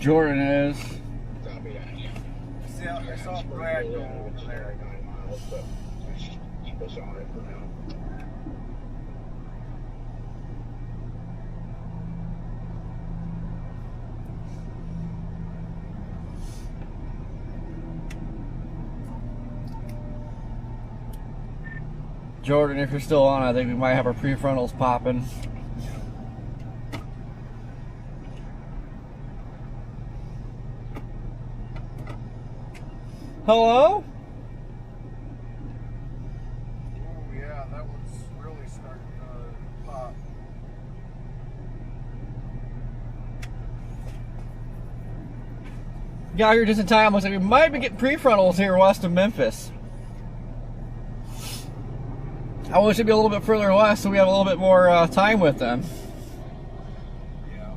Jordan is. Copy that, yeah. I saw Brad go over there. 9 miles, but just keep us on it for now. Jordan, if you're still on, I think we might have our prefrontals popping. Hello? Oh yeah, that one's really starting to pop. Got here just in time. Looks like we might be getting prefrontals here west of Memphis. I wish it'd be a little bit further west so we have a little bit more time with them. Yeah.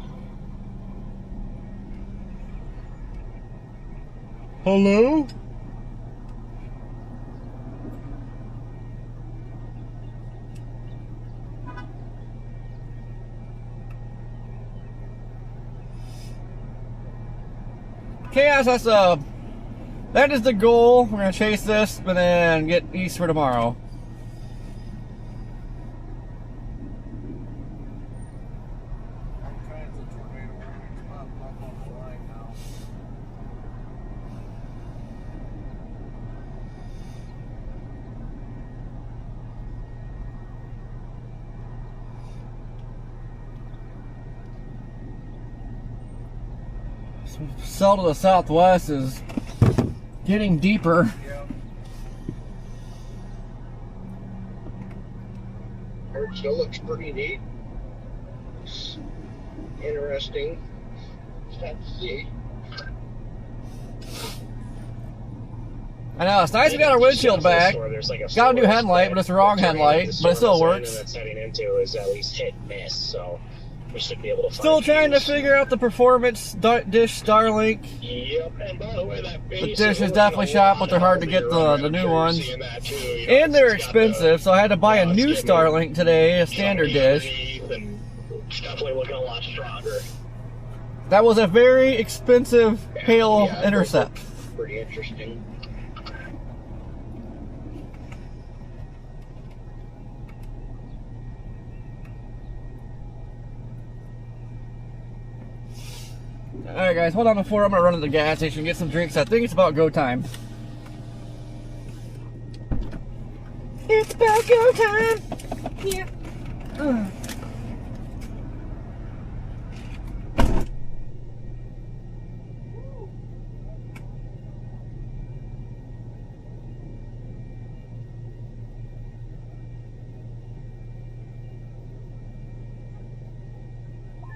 Hello? Chaos, that is the goal. We're gonna chase this and then get east for tomorrow. All kinds of tornado warnings popping up on the line now. Cell to the southwest is getting deeper. Yeah. It still looks pretty neat. It's interesting to see. I know, it's nice we got our windshield back. Got a new headlight, but it's the wrong headlight, but it still works. That's heading into is at least hit and miss, so we should be able to Still find trying to these. figure out the performance dish Starlink. Yep, and by the way, that base The dish is definitely shot, but they're hard to get the new ones. And they're expensive, so I had to buy a new Starlink today, a standard dish. It's definitely looking a lot stronger. That was a very expensive Halo Intercept. Pretty interesting. Alright guys, hold on before I'm gonna run to the gas station and get some drinks. I think it's about go time. It's about go time! Yeah.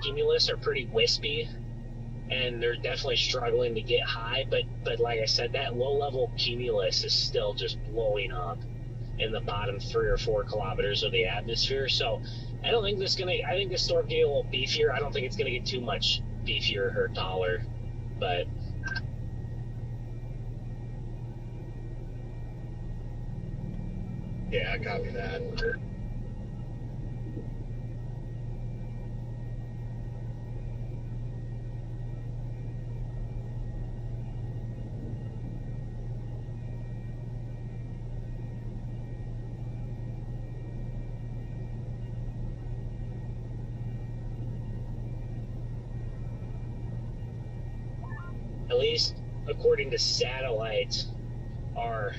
Cumulus are pretty wispy, and they're definitely struggling to get high, but like I said, that low-level cumulus is still just blowing up in the bottom 3 or 4 kilometers of the atmosphere. So I don't think I think this storm get a little beefier. I don't think it's gonna get too much beefier or taller, but yeah, I copy that. At least according to satellite, our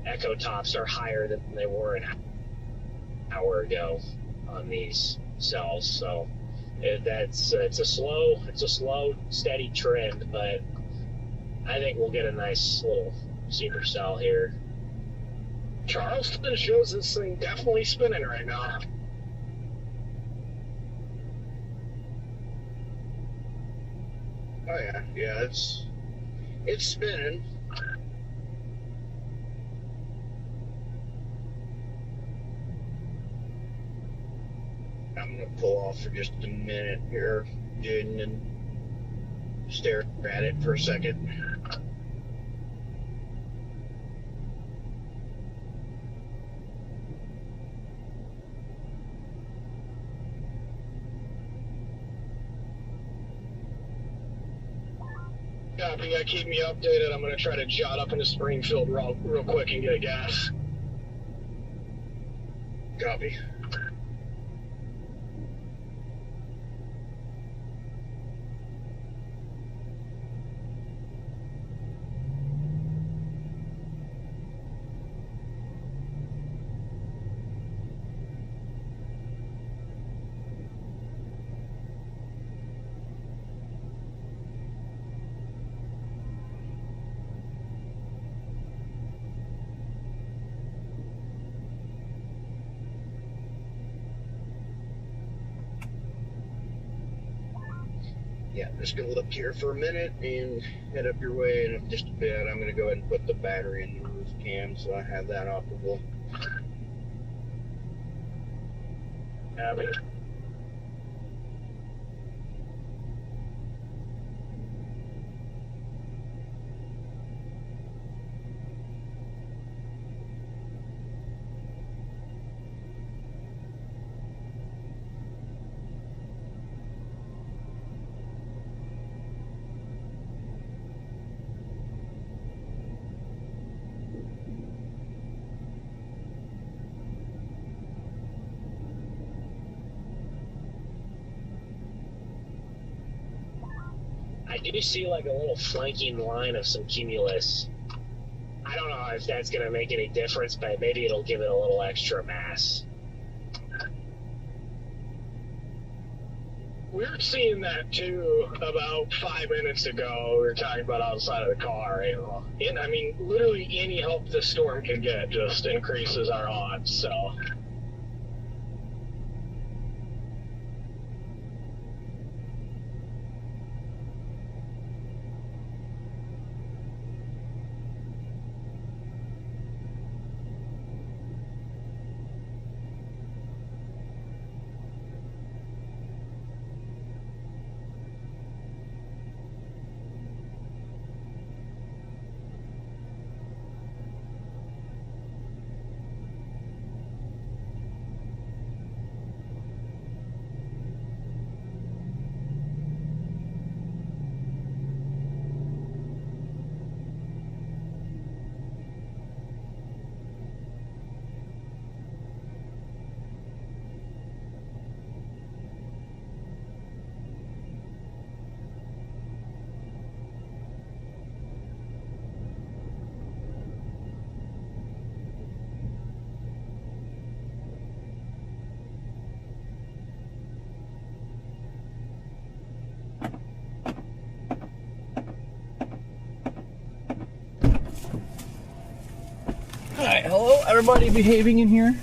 echo tops are higher than they were an hour ago on these cells. So it's a slow, steady trend, but I think we'll get a nice little supercell here. Charleston shows this thing definitely spinning right now. Oh yeah, it's spinning. I'm gonna pull off for just a minute here, Jaden, and stare at it for a second. Copy. Yeah, keep me updated. I'm going to try to jot up into Springfield real quick and get gas. Copy. Yeah, I'm just going to look here for a minute and head up your way in just a bit. I'm going to go ahead and put the battery in the roof cam so I have that operable. Copy. I do see like a little flanking line of some cumulus. I don't know if that's going to make any difference, but maybe it'll give it a little extra mass. We were seeing that too about 5 minutes ago. We were talking about outside of the car. You know? And I mean, literally any help this storm can get just increases our odds. So. Alright, hello, everybody behaving in here?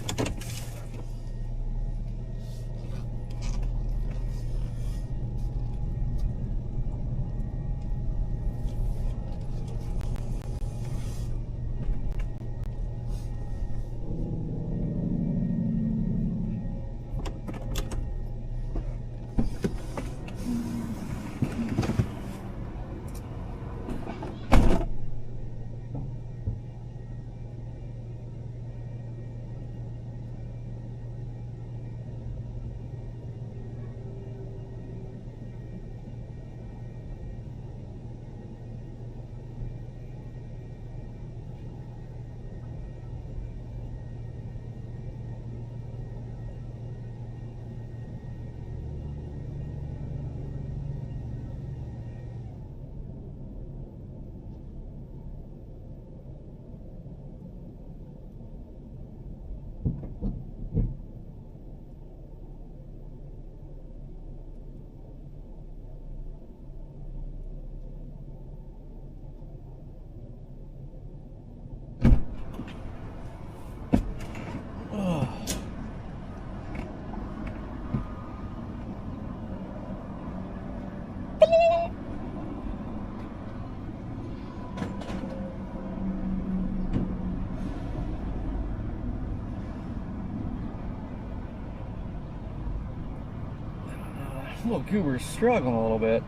Little goober's struggling a little bit.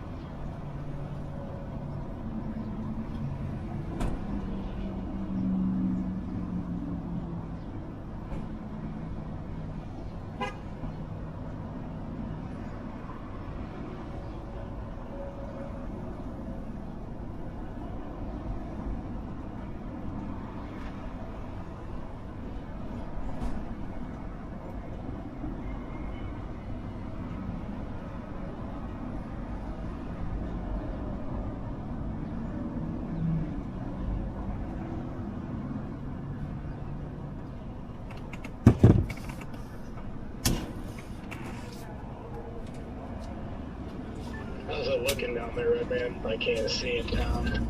good looking down there, Red Man. I can't see it down.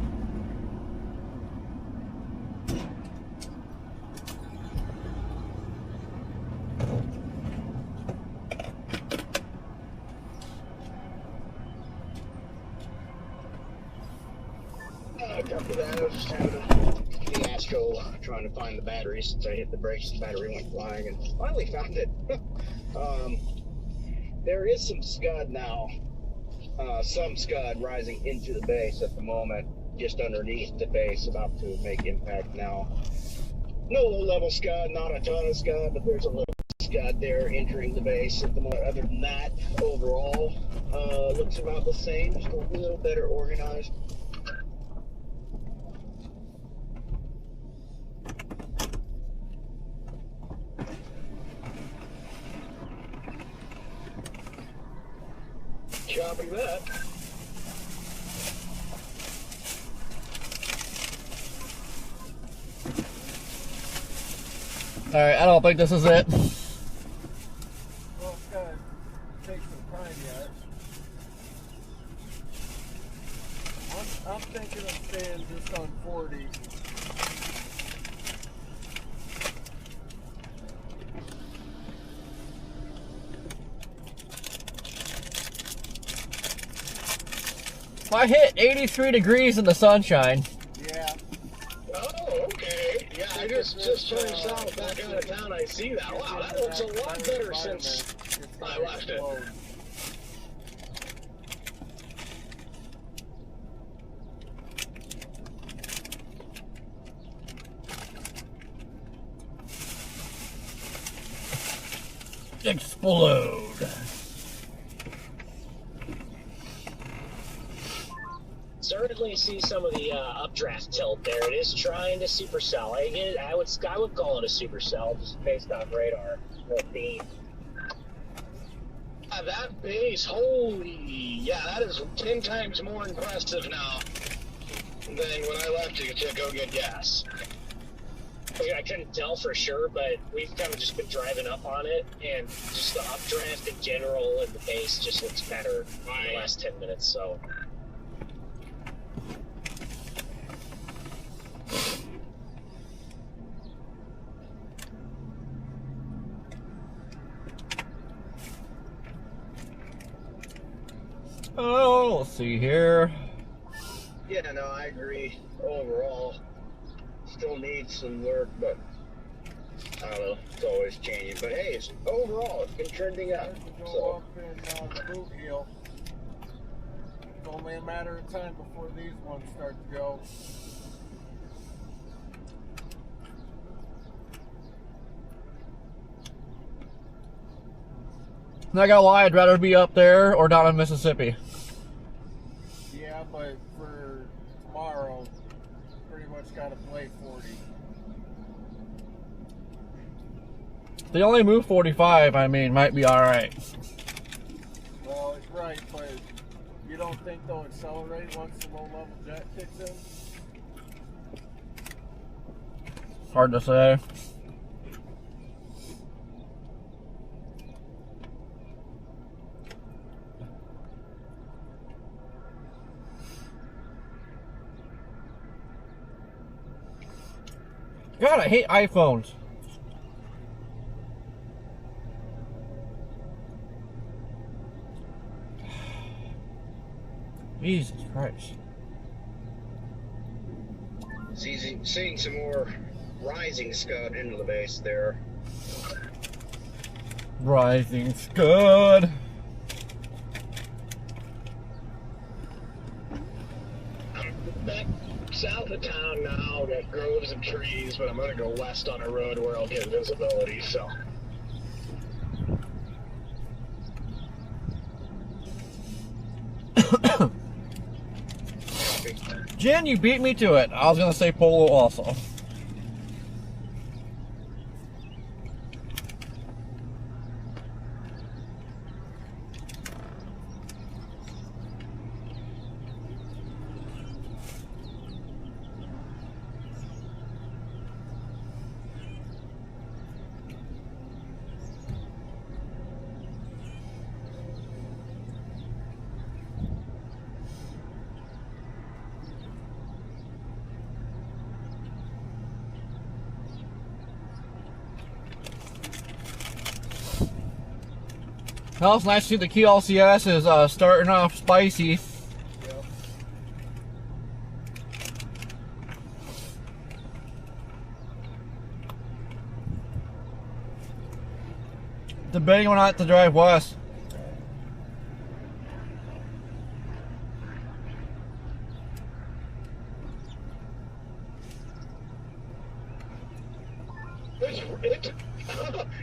After that, I was just having a fiasco trying to find the battery since I hit the brakes. The battery went flying, and finally found it. There is some scud now. Some scud rising into the base at the moment, just underneath the base, about to make impact now. No low-level scud, not a ton of scud, but there's a little scud there entering the base at the moment. Other than that, overall, looks about the same, just a little better organized. Copy that. Alright, I don't think this is it. Well, it's gotta take some time yet. I'm thinking of staying just on 40. I hit 83 degrees in the sunshine. Yeah. Oh, okay. Yeah, I just turned south back out of town. I see that. Wow, that looks a lot better since I left it. Explode. Certainly see some of the updraft tilt there. It is trying to supercell. I would call it a supercell just based on radar. The theme. That base, holy, yeah, that is 10 times more impressive now than when I left to go get gas. I couldn't tell for sure, but we've kind of just been driving up on it, and just the updraft in general and the base just looks better in the last 10 minutes. So. Oh, let's see here. Yeah, no, I agree. Overall, still needs some work, but I don't know. It's always changing. But hey, overall, it's been trending up. Go So. up in the boot heel. It's only a matter of time before these ones start to go. Not gonna lie, I'd rather be up there or down in Mississippi. Yeah, but for tomorrow, pretty much got to play 40. If they only move 45, I mean, might be alright. Well, it's right, but you don't think they'll accelerate once the low-level jet kicks in? Hard to say. God, I hate iPhones. Jesus Christ. Seeing some more rising scud into the base there. Rising scud. I'm back south of town now, got groves of trees, but I'm going to go west on a road where I'll get visibility, so. Jen, you beat me to it. I was gonna say Polo also. Well, it's nice to see the Key LCS is starting off spicy. Yep. Debating on not to drive west.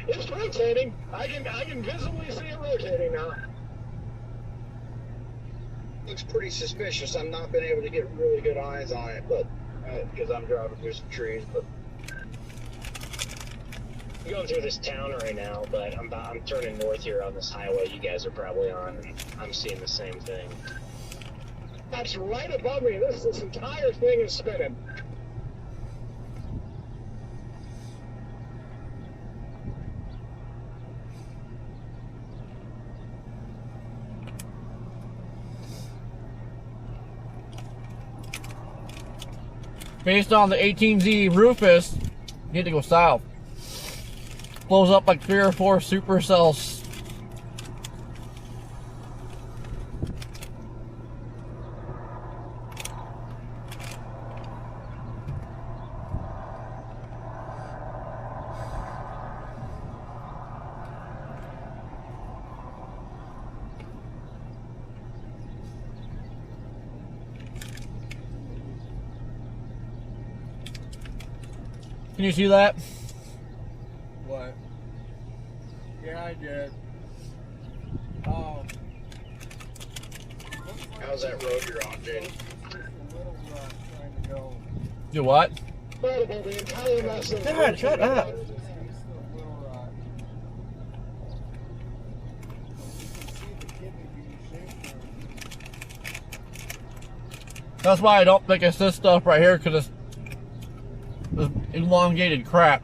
It's rotating. I can visibly see it rotating now. Looks pretty suspicious. I'm not been able to get really good eyes on it, but because I'm driving through some trees. But I'm going through this town right now, but I'm turning north here on this highway you guys are probably on, and I'm seeing the same thing. that's right above me. This entire thing is spinning. Based on the 18Z Rufus, you need to go south. Blows up like 3 or 4 supercells. Can you see that? What? Yeah, I did. How's that road you're on, Jane? A little rough trying to go. Do what? Incredible, the entire mess of Dad, shut up. East of Little Rock. You can see the kidney being shaped there. That's why I don't think it's this stuff right here, because it's elongated crap.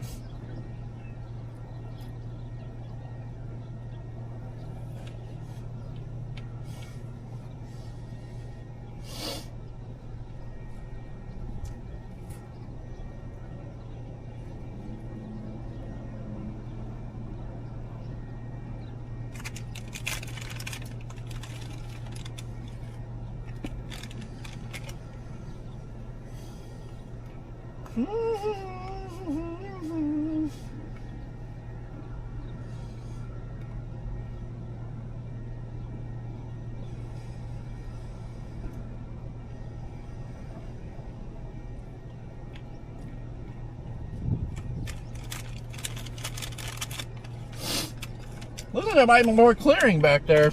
Looks like there might be more clearing back there.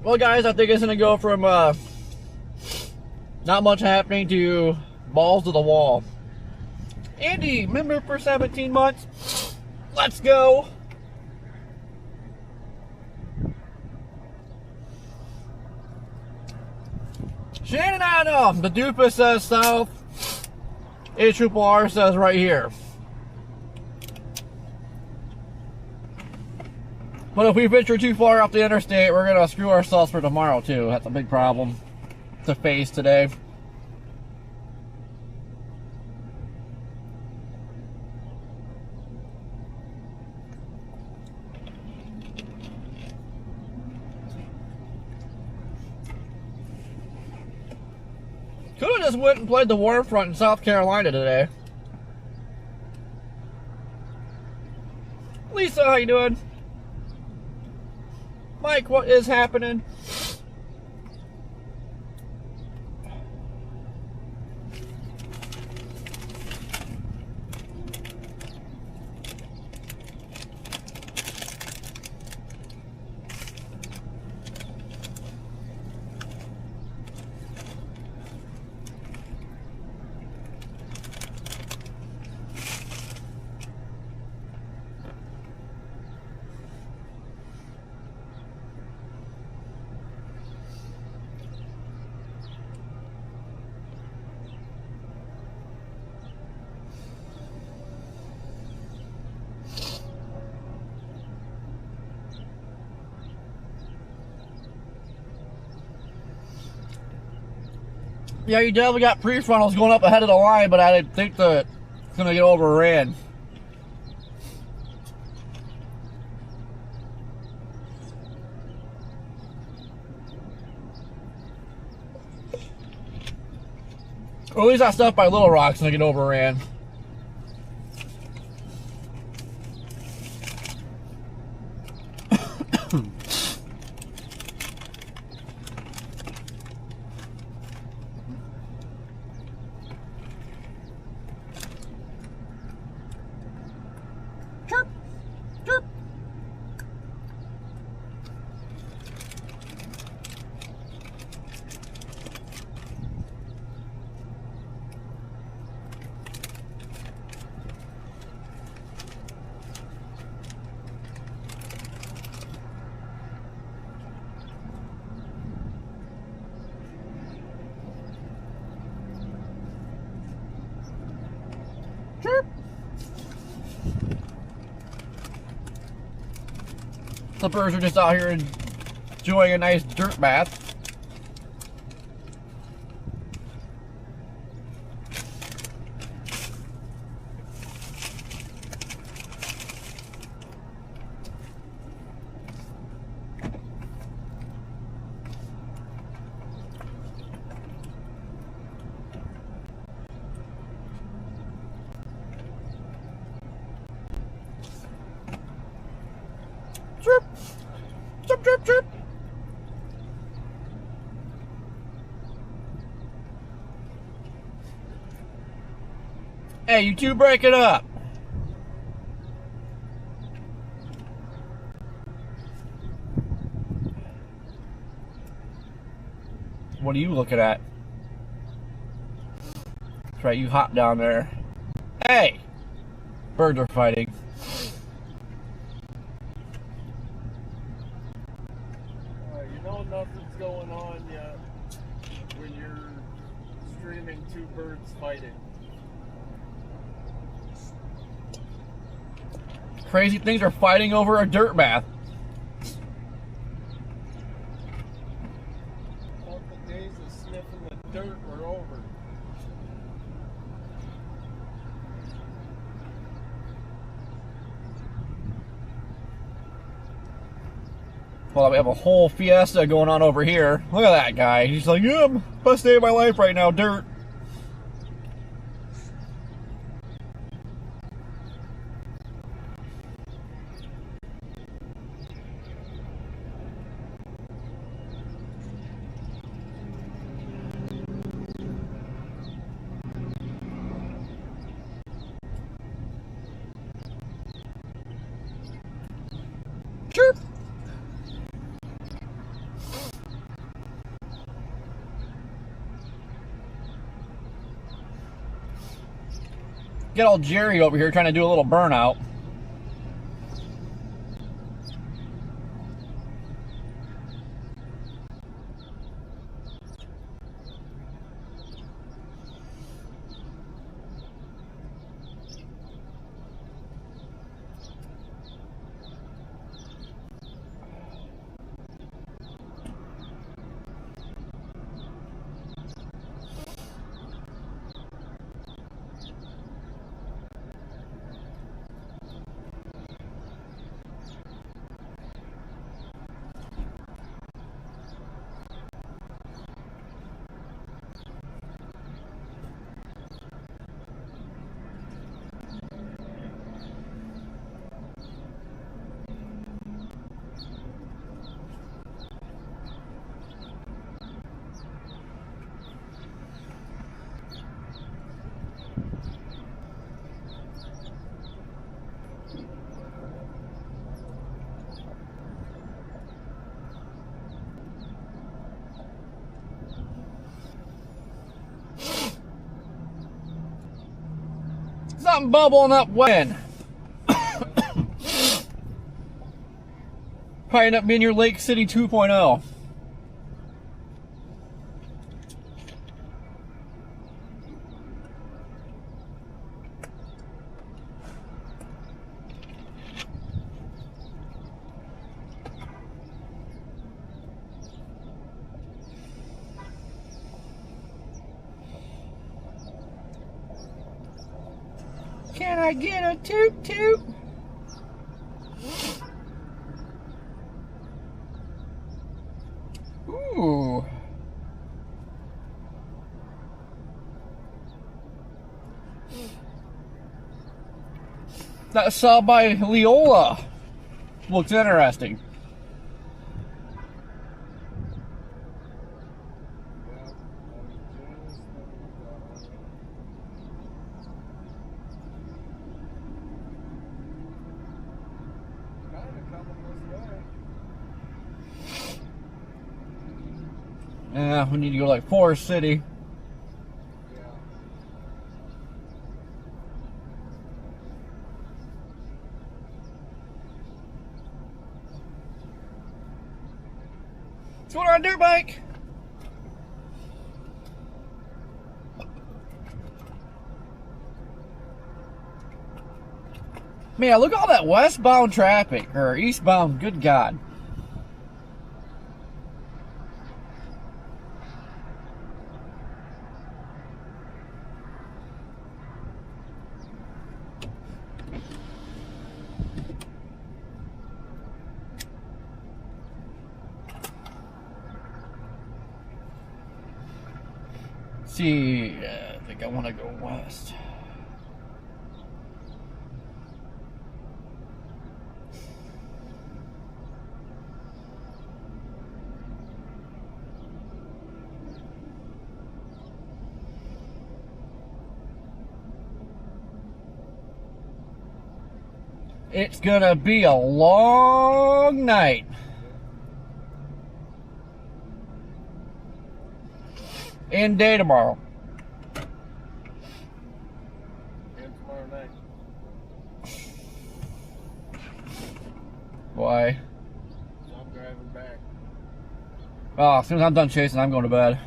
Well, guys, I think it's gonna go from not much happening to balls to the wall. Andy, member for 17 months. Let's go. Shannon, I know. The Doofus says south. A-triple-R says right here. But if we venture too far off the interstate, we're going to screw ourselves for tomorrow, too. That's a big problem to face today. Could have just went and played the Warfront in South Carolina today. Lisa, how you doing? Mike, what is happening? Yeah, you definitely got prefrontals going up ahead of the line, but I think that it's going to get overran. Or at least that stuff by Little Rock's going to get overran. Chirp, chirp. Chirp. The birds are just out here enjoying a nice dirt bath. Chirp, chirp, chirp, chirp. Hey, you two break it up. What are you looking at? That's right, you hop down there. Hey! Birds are fighting. You know nothing's going on yet when you're streaming two birds fighting. Crazy things are fighting over a dirt bath. Thought the days of sniffing the dirt were over. Well, we have a whole fiesta going on over here. Look at that guy. He's like, yeah, best day of my life right now, dirt. Chirp. Get old Jerry over here trying to do a little burnout. Something bubbling up when? Probably end up being your Lake City 2.0. Can I get a toot toot? Ooh. That saw by Leola looks interesting. Yeah, we need to go like Forest City. What's going on, dirt bike? Man, look at all that westbound traffic, or eastbound, good God. See, I think I want to go west. It's gonna be a long night. And day tomorrow. And tomorrow night. Why? So I'm driving back. Oh, as soon as I'm done chasing, I'm going to bed.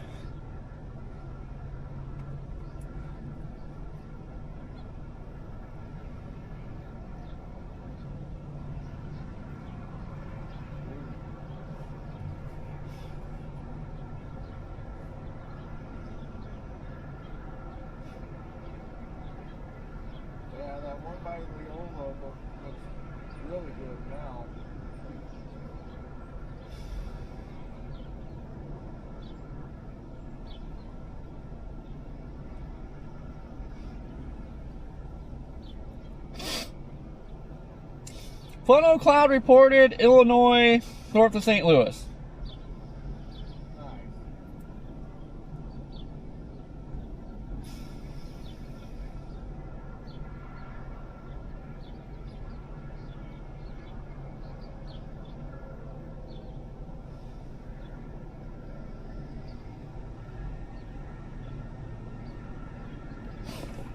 Yeah, that one by Leola looks really good now. Funnel cloud reported, Illinois, north of St. Louis. Nice.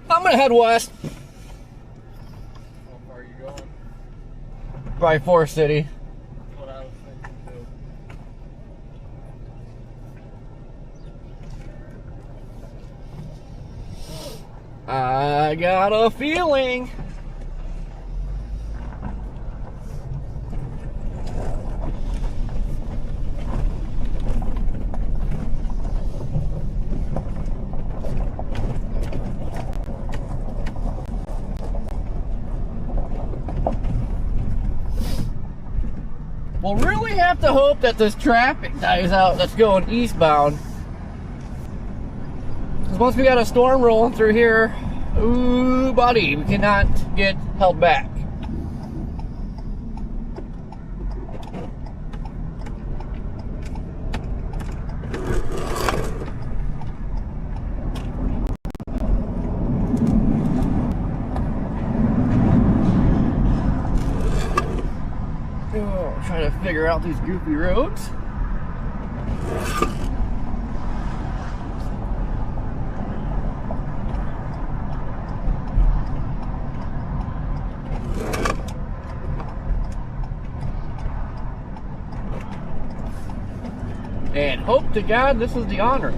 I'm gonna head west, How far are you going? by Forest City. That's what I was thinking too. I got a feeling. We'll really have to hope that this traffic dies out that's going eastbound. Because once we got a storm rolling through here, ooh, buddy, we cannot get held back. Oh, trying to figure out these goofy roads. And hope to God this is the honor.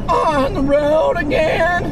On the road again.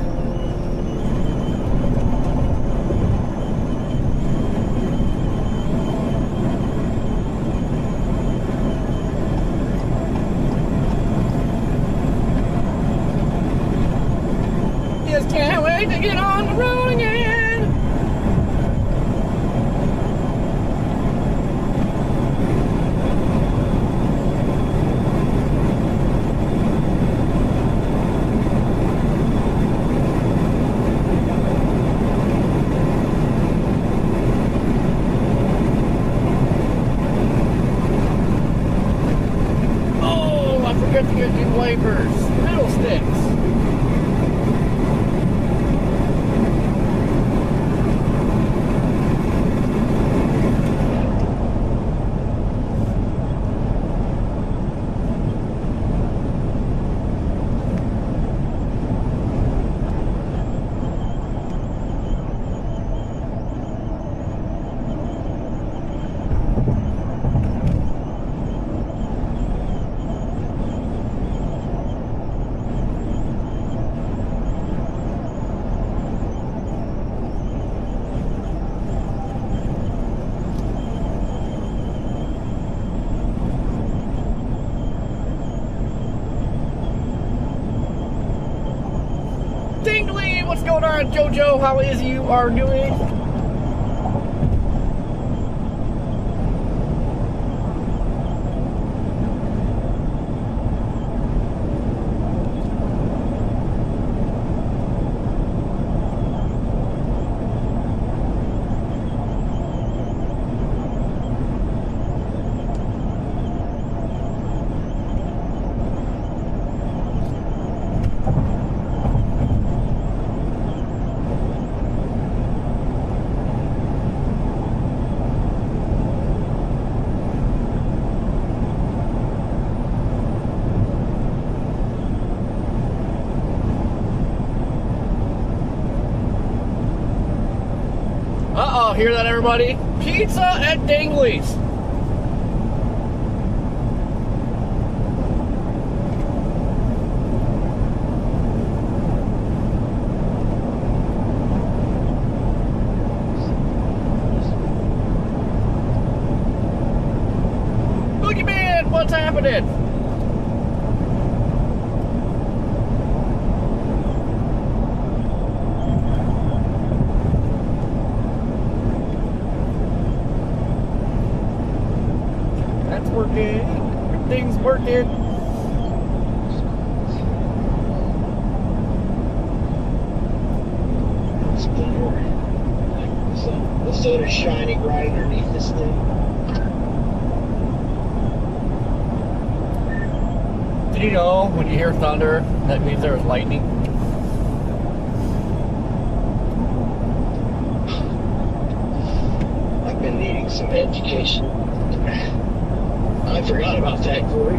Jojo, how is you are doing? Uh-oh, hear that, everybody? Pizza at Dingley's. Boogeyman, what's happening? Working. Everything's working. The sun is shining right underneath this thing. Did you know when you hear thunder, that means there was lightning? I've been needing some education. I forgot about that, Corey.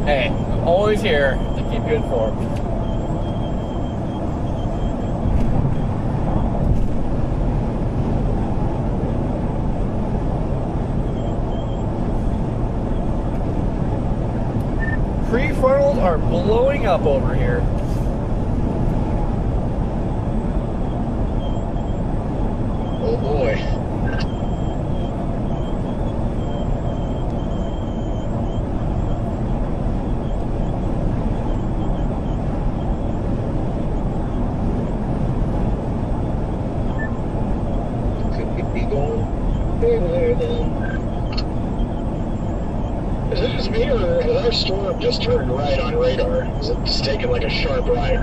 Hey, I'm always here to keep you informed. Prefrontals are blowing up over here. Oh boy. Is it just me, or has our storm just turned right on radar? Is it just taking like a sharp right?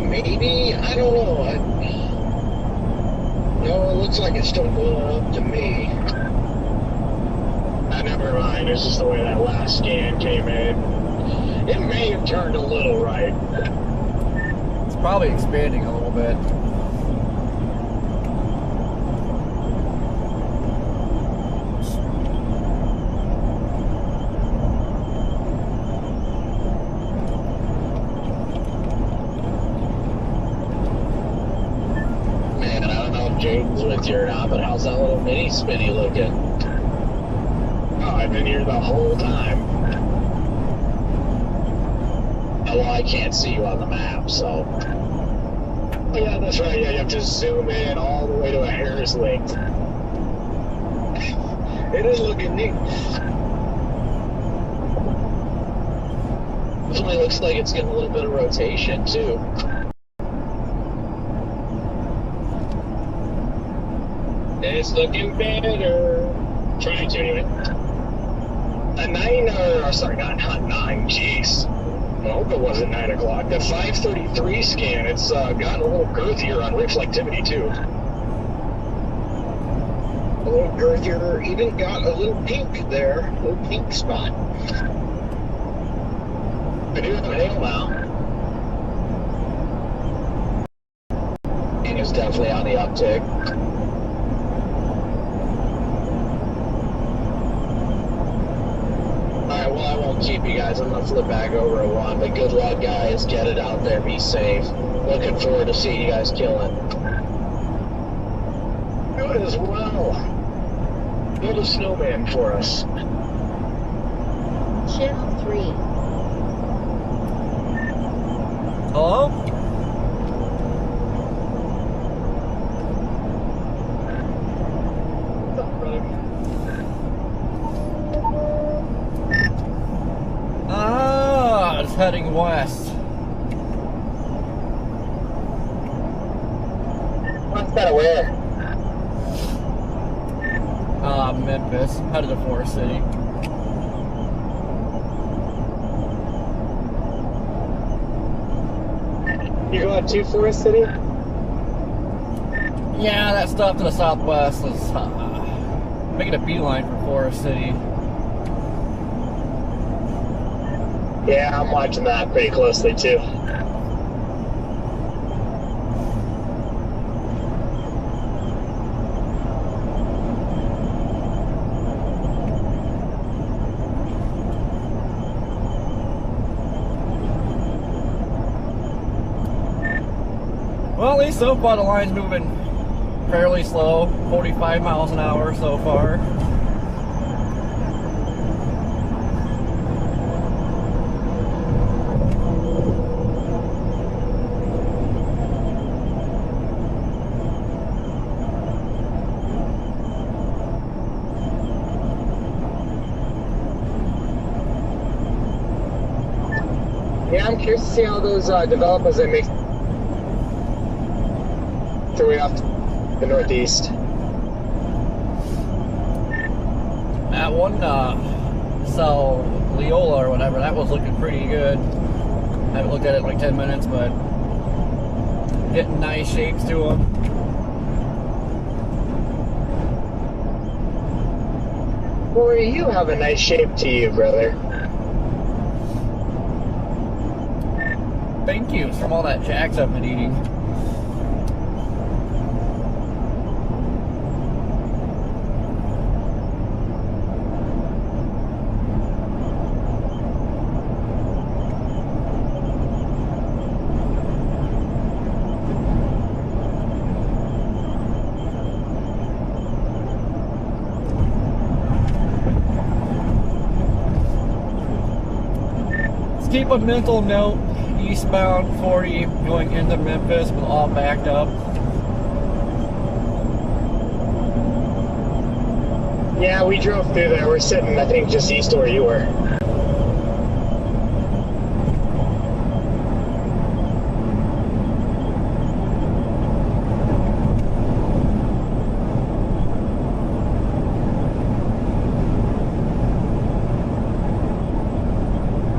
Maybe, I don't know. No, it looks like it's still going up to me. Never mind, it's just the way that last scan came in. It may have turned a little right. It's probably expanding a little bit. Man, I don't know if Jaden's with you or not, but how's that little mini spinny looking? Oh, I've been here the whole time. Well, I can't see you on the map, so. Oh, yeah, that's right. Yeah, you have to zoom in all the way to a hair's length. It is looking neat. Definitely looks like it's getting a little bit of rotation, too. It's looking better. Trying to, anyway. A 9, or sorry, not 9, jeez. I hope it wasn't 9 o'clock. The 533 scan, it's gotten a little girthier on reflectivity, too. A little girthier, even got a little pink there, a little pink spot. I do have a hail now. And it's definitely on the uptick. Alright, well, I won't keep you guys. I'm going to flip back over at 1. But good luck, guys. Get it out there. Be safe. Looking forward to seeing you guys kill it. Good as well. Build a snowman for us. Channel 3. Hello? is heading west. What's that where? Memphis, headed to Forest City. You going to Forest City? Yeah, that stuff to the southwest is making a beeline for Forest City. Yeah, I'm watching that pretty closely too. Well, at least so far the line's moving fairly slow, 45 miles an hour so far. Yeah, I'm curious to see how those develop as they make their way off to the northeast. That one, Sal Leola or whatever, that was looking pretty good. I haven't looked at it in like 10 minutes, but getting nice shapes to them. Boy, you have a nice shape to you, brother. Thank you. It's from all that Jax I've been eating. Let's keep a mental note. Eastbound 40 going into Memphis with all backed up. Yeah, we drove through there. We're sitting, I think, just east of where you were.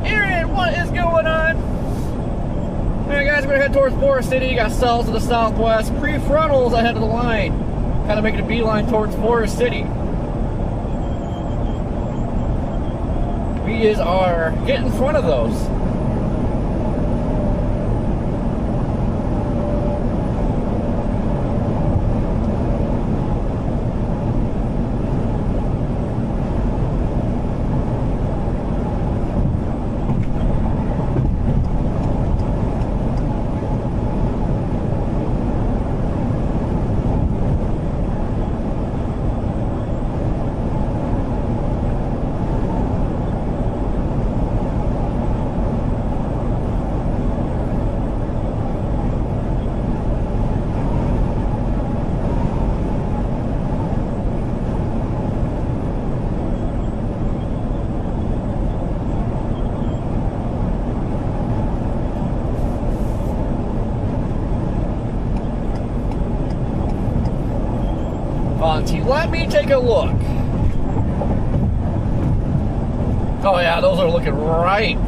Aaron, what is going on? Alright guys, we're gonna head towards Forest City. Got cells to the southwest. Prefrontals ahead of the line. Kind of making a beeline towards Forest City. We are getting in front of those. Fonty, let me take a look. Oh yeah, those are looking right.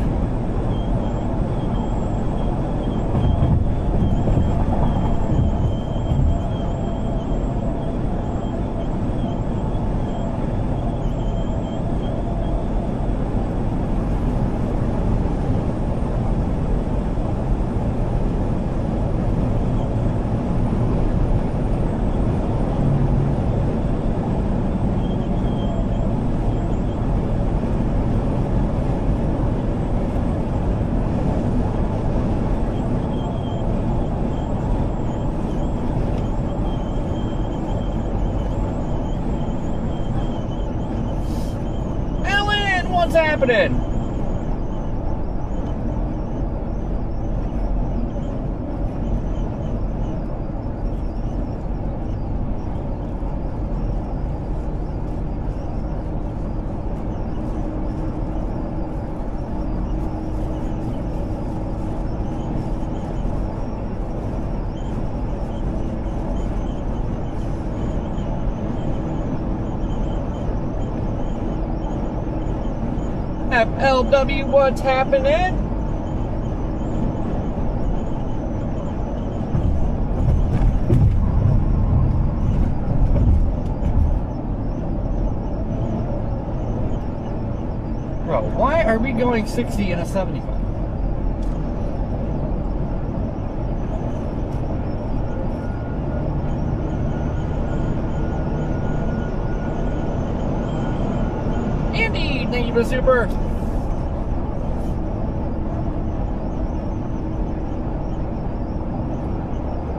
What's happening? LW, what's happening? Bro, why are we going 60 in a 75? Andy, thank you for the super.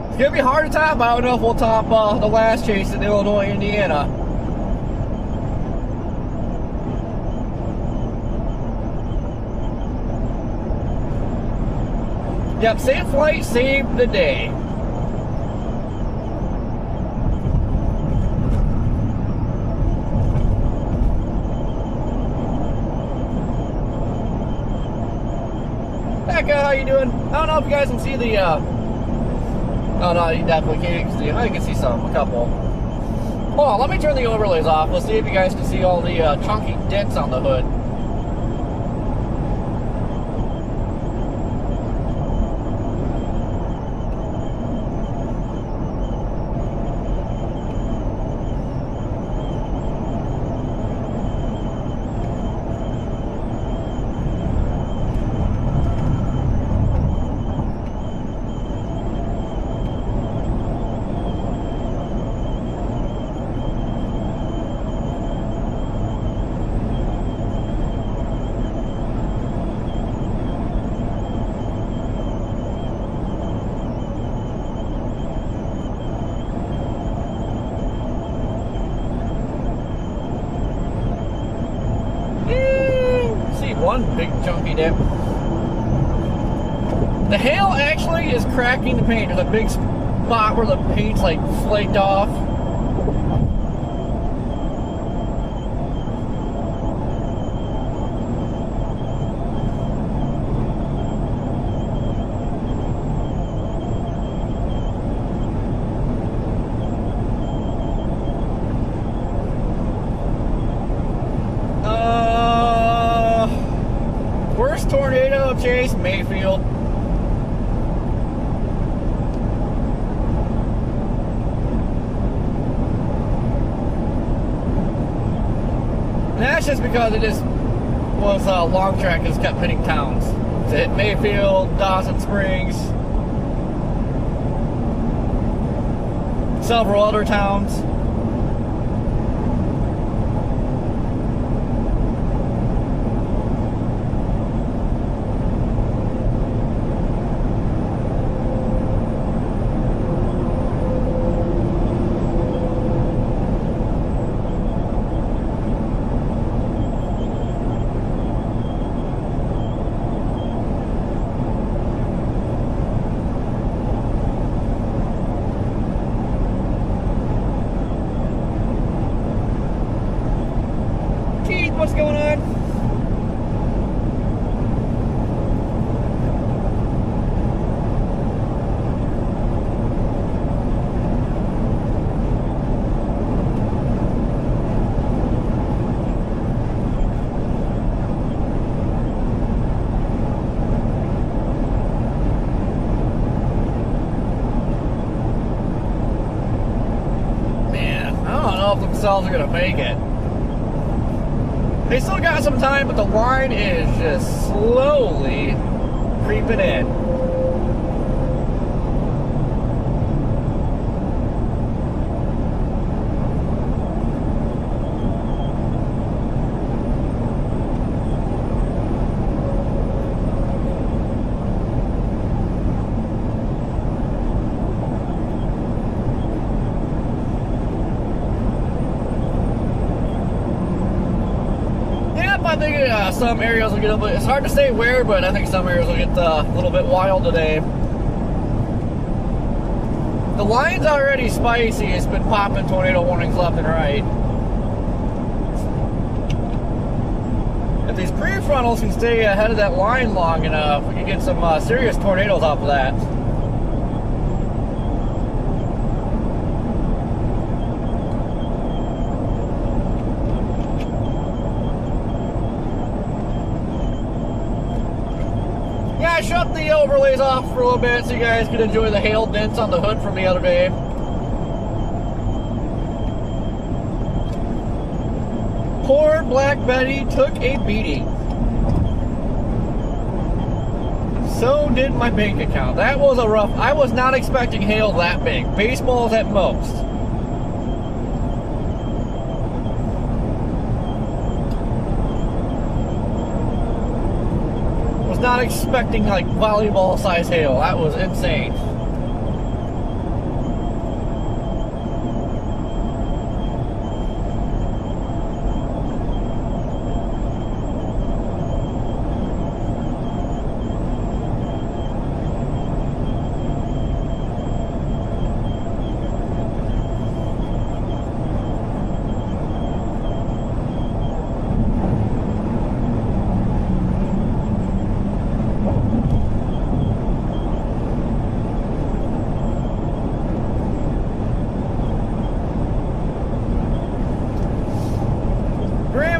It's gonna be hard to top. I don't know if we'll top the last chase in Illinois, Indiana. Yep, safe flight saved the day. Becca, how you doing? I don't know if you guys can see the, oh no, you definitely can't see. I can see a couple. Hold on, let me turn the overlays off. Let's see if you guys can see all the chunky dents on the hood. One big chunky dip. The hail actually is cracking the paint. There's a big spot where the paint's like flaked off. Tornado chase, Mayfield. And that's just because it just was a long track that just kept hitting towns. It hit Mayfield, Dawson Springs, several other towns. What's going on? Man, I don't know if themselves are gonna make it. They still got some time, but the line is just slowly creeping in. I think some areas will get a bit, it's hard to say where, but I think some areas will get a little bit wild today. The line's already spicy. It's been popping tornado warnings left and right. If these prefrontals can stay ahead of that line long enough, we can get some serious tornadoes off of that. Yeah, I shut the overlays off for a little bit so you guys could enjoy the hail dents on the hood from the other day. Poor Black Betty took a beating. So did my bank account. That was a rough... I was not expecting hail that big. Baseballs at most. Was not expecting like volleyball size hail. That was insane.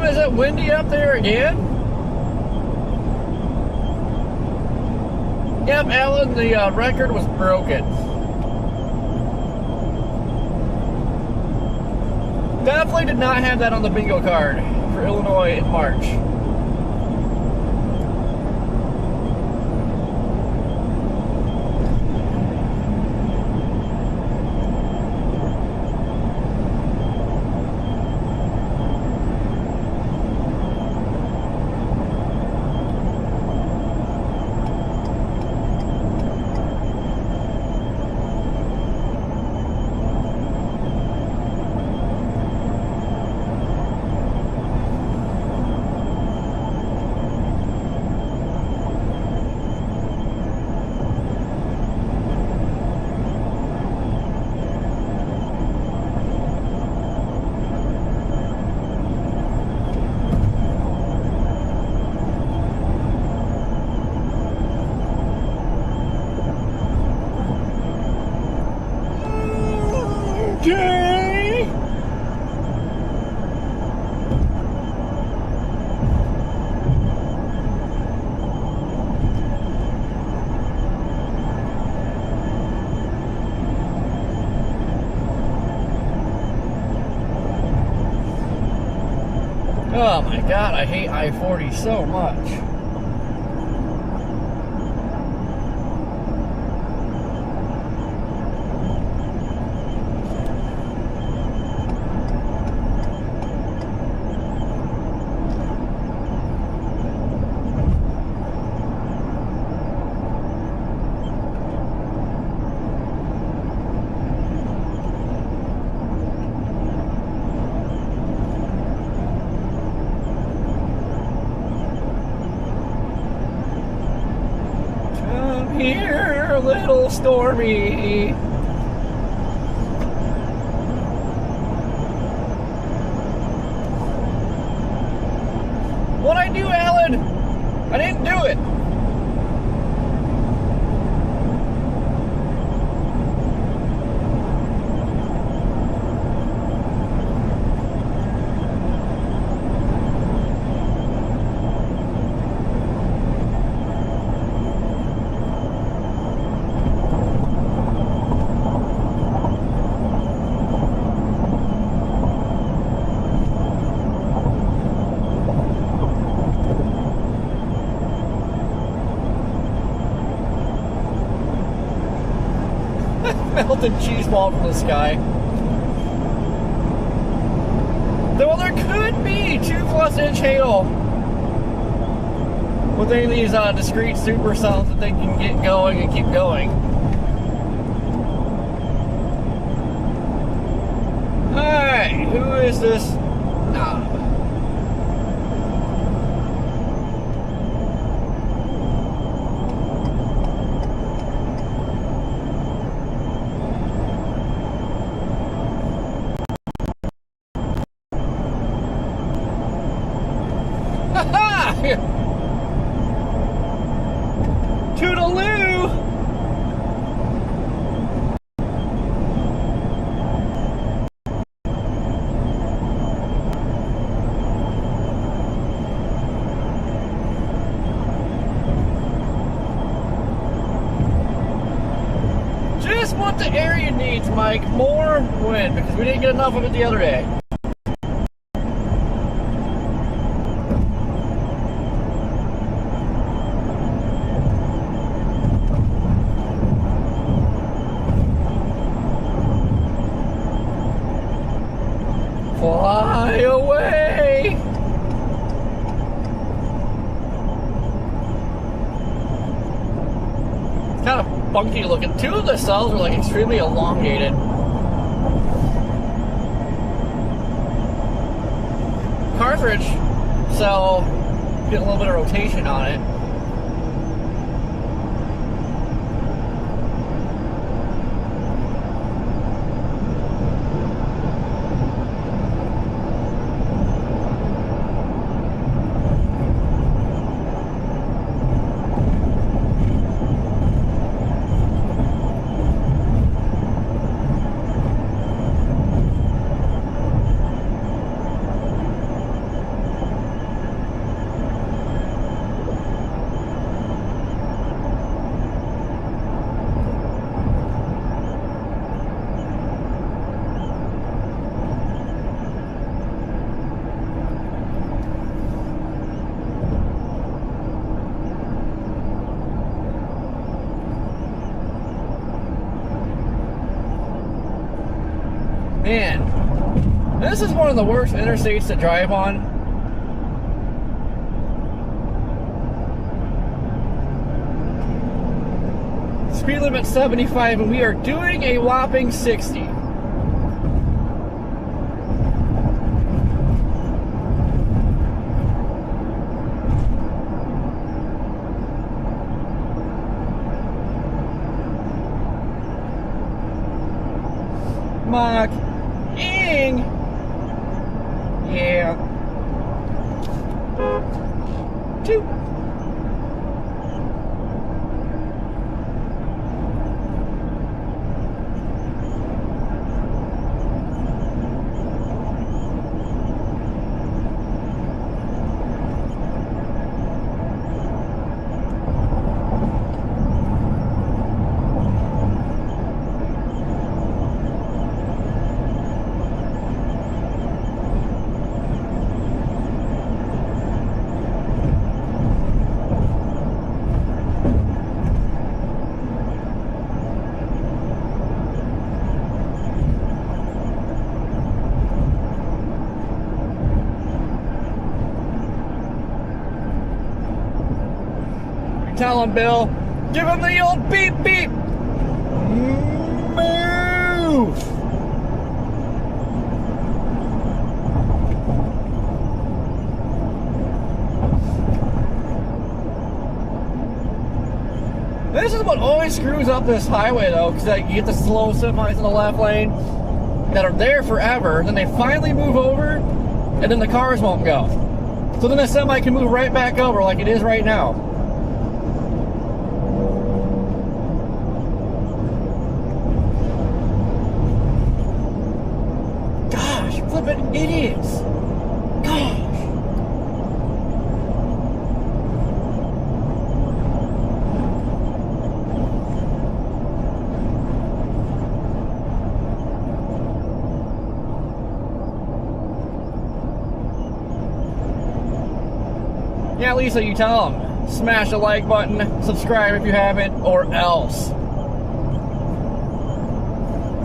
Is it windy up there again? Yep, Alan, the record was broken. Definitely did not have that on the bingo card for Illinois in March. Okay. Oh my God, I hate I-40 so much. Here, little Stormy. What'd I do, Alan? I didn't do it. Melted cheese ball from the sky. Well, there could be 2+ inch hail with any of these discrete supercells that they can get going and keep going. Alright, who is this knob? Toodaloo! what the area needs, Mike? More wind, because we didn't get enough of it the other day. Fly away! It's kind of funky looking. Two of the cells are like extremely elongated. Cartridge cell, get a little bit of rotation on it. Man, this is one of the worst interstates to drive on. Speed limit 75 and we are doing a whopping 60. Mach ing. Yeah. 2. Tell him, Bill. Give him the old beep beep. Move. This is what always screws up this highway, though, because like, you get the slow semis in the left lane that are there forever, then they finally move over, and then the cars won't go. So then the semi can move right back over like it is right now. Flippin' idiots. Gosh. Yeah, Lisa, you tell them. Smash the like button, subscribe if you haven't, or else.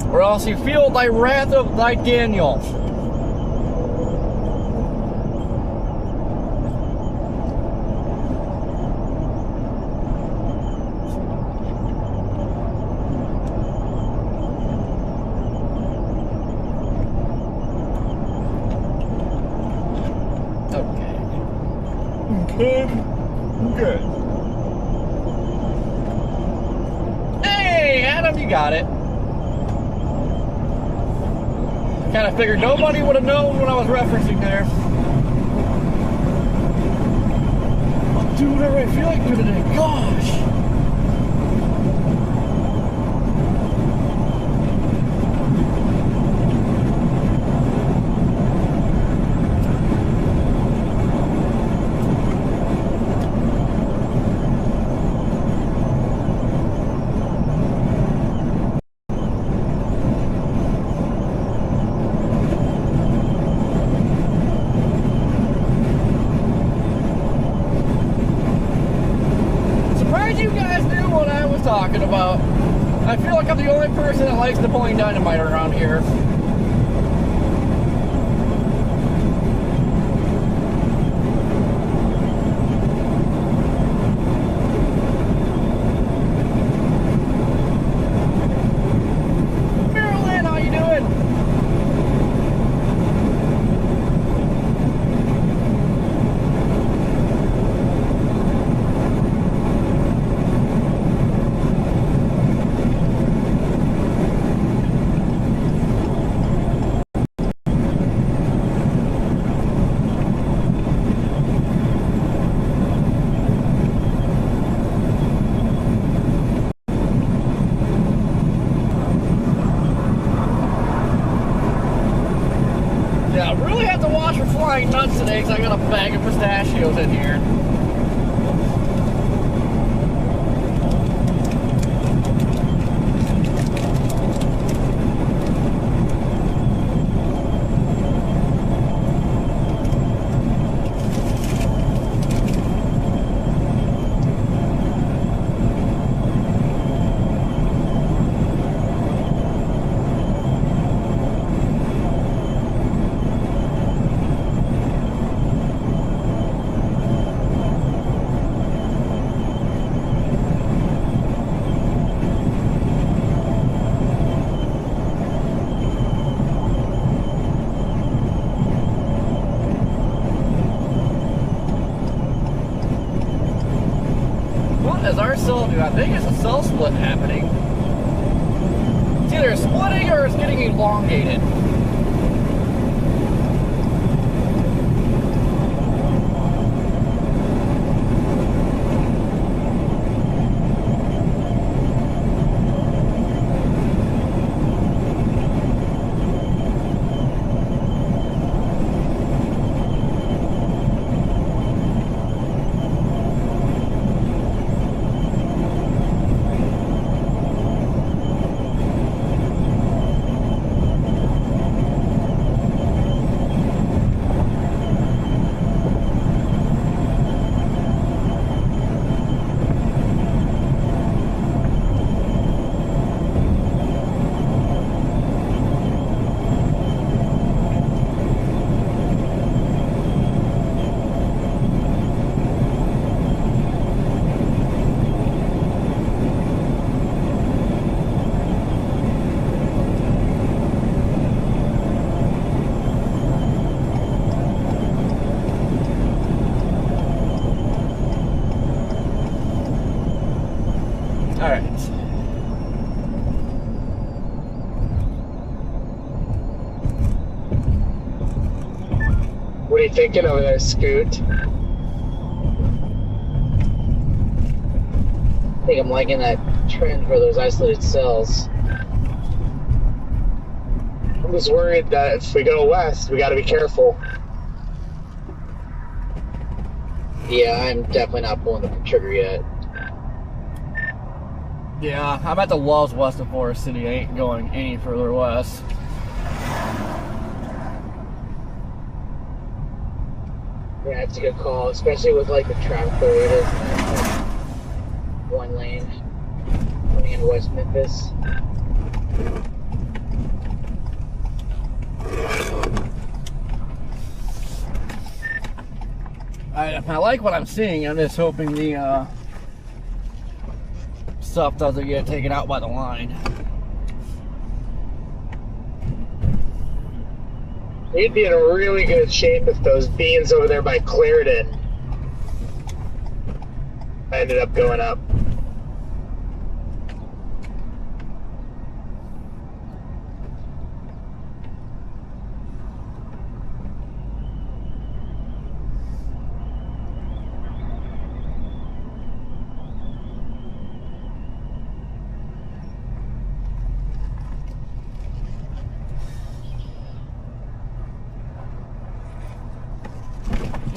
Or else you feel thy wrath of thy Daniel. Good. Hey, Adam, you got it. Kind of figured nobody would have known what I was referencing there. I'll do whatever I feel like doing today. Gosh. glad you guys knew what I was talking about. I feel like I'm the only person that likes Napoleon Dynamite around here. Marilyn, how you doing? Yeah, I really have to watch for flying nuts today because I got a bag of pistachios in here. What does our cell do? I think it's a cell split happening. It's either splitting or it's getting elongated. Alright. What are you thinking over there, Scoot? I think I'm liking that trend for those isolated cells. I'm just worried that if we go west, we gotta be careful. Yeah, I'm definitely not pulling the trigger yet. Yeah, I'm at the Loves west of Forest City. I ain't going any further west. Yeah, it's a good call, especially with like the traffic the way it is. One lane coming into West Memphis. I like what I'm seeing. I'm just hoping the stuff doesn't get taken out by the line. We'd be in a really good shape if those beans over there by Clarendon ended up going up.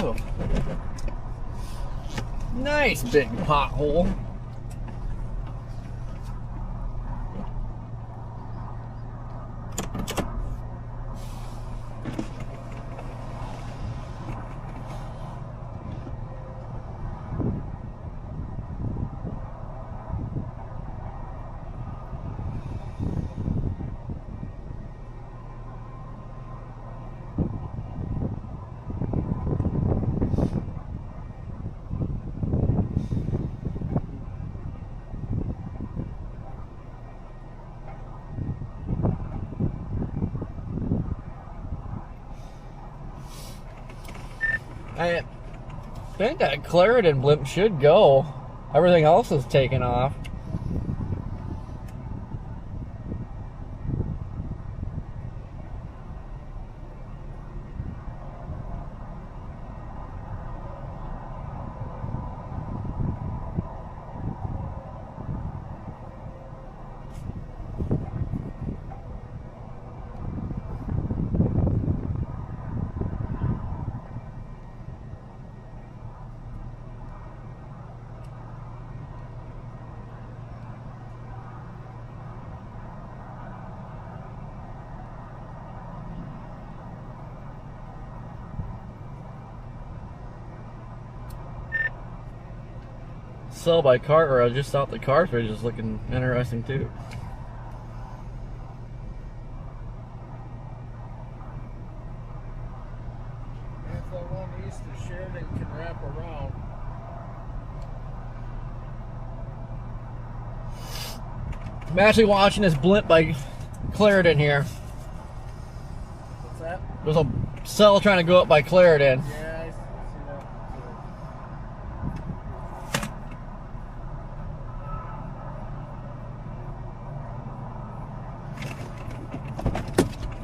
Oh. Nice big pothole. think that Clarendon blimp should go. Everything else is taken off. Sell by cart, or I just thought the cartridge is looking interesting too. If the one east of Sheridan can wrap around. I'm actually watching this blimp by Clarendon here. What's that? There's a cell trying to go up by Clarendon. Yeah, I see that.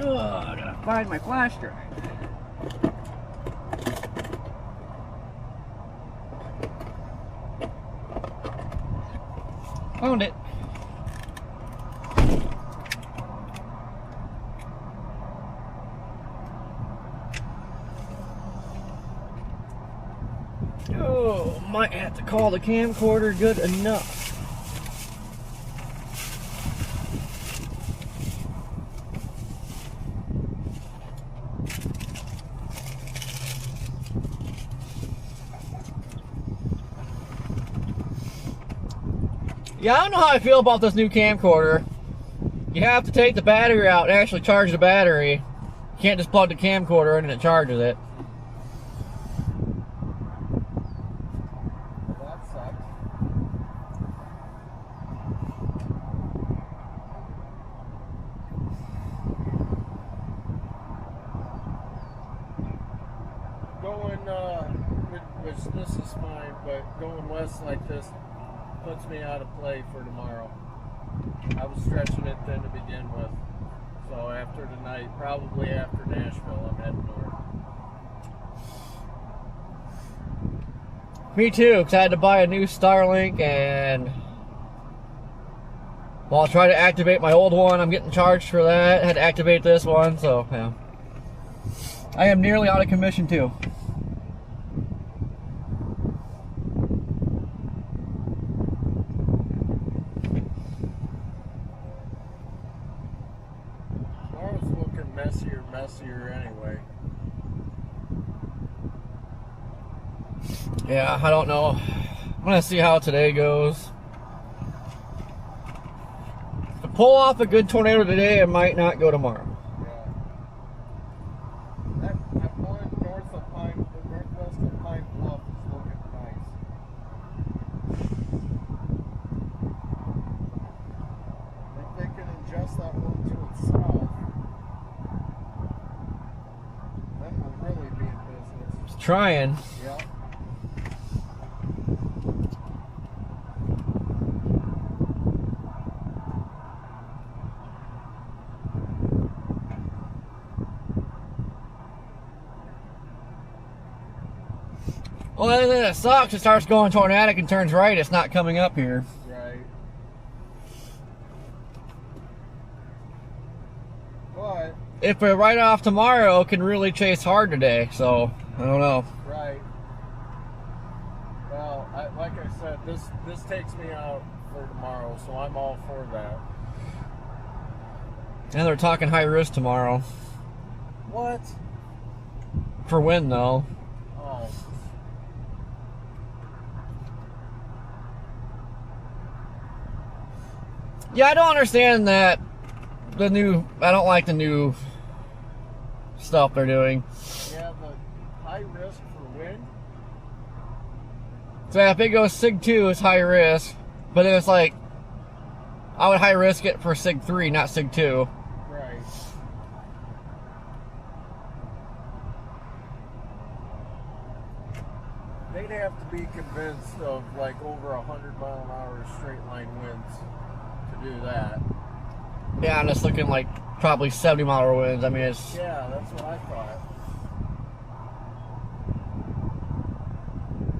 Oh, I gotta find my flash drive. Found it. Oh, might have to call the camcorder good enough. Yeah, I don't know how I feel about this new camcorder. You have to take the battery out and actually charge the battery. You can't just plug the camcorder in and it charges it. That sucks. Going, which this is fine, but going west like this puts me out of play for tomorrow. I was stretching it then to begin with. So after tonight, probably after Nashville, I'm heading north. Me too, because I had to buy a new Starlink, and well, I'll try to activate my old one. I'm getting charged for that. I had to activate this one, so yeah. I am nearly out of commission too. Tomorrow's looking messier anyway. Yeah, I don't know. I'm gonna see how today goes. If I pull off a good tornado today, I might not go tomorrow. That one northwest of Pine Bluff is looking nice. If they can adjust that one to itself, then we'll really be in business. Just trying. Yep. Well, the other thing that sucks, it starts going tornadic and turns right. It's not coming up here. Right. But, If we write off tomorrow, it can really chase hard today. So I don't know. right. Well, like I said, this takes me out for tomorrow, so I'm all for that. And they're talking high risk tomorrow What? for wind though. Oh. Yeah, I don't understand that. I don't like the new stuff they're doing. Yeah, the high risk for wind? So if it goes SIG 2, it's high risk. But then it's like, I would high risk it for SIG 3, not SIG 2. Right. They'd be convinced of like over 100-mile-an-hour straight line winds to do that. Yeah, and it's looking like probably 70-mile winds. I mean, it's Yeah, that's what I thought.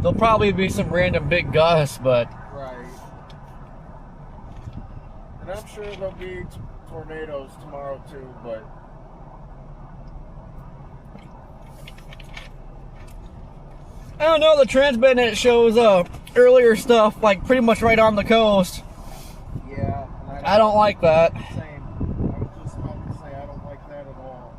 there'll probably be some random big gusts, but Right. And I'm sure there'll be tornadoes tomorrow too, but I don't know. The transmitting it shows earlier stuff like pretty much right on the coast. yeah. And I don't like that. Same. I was just about to say I don't like that at all.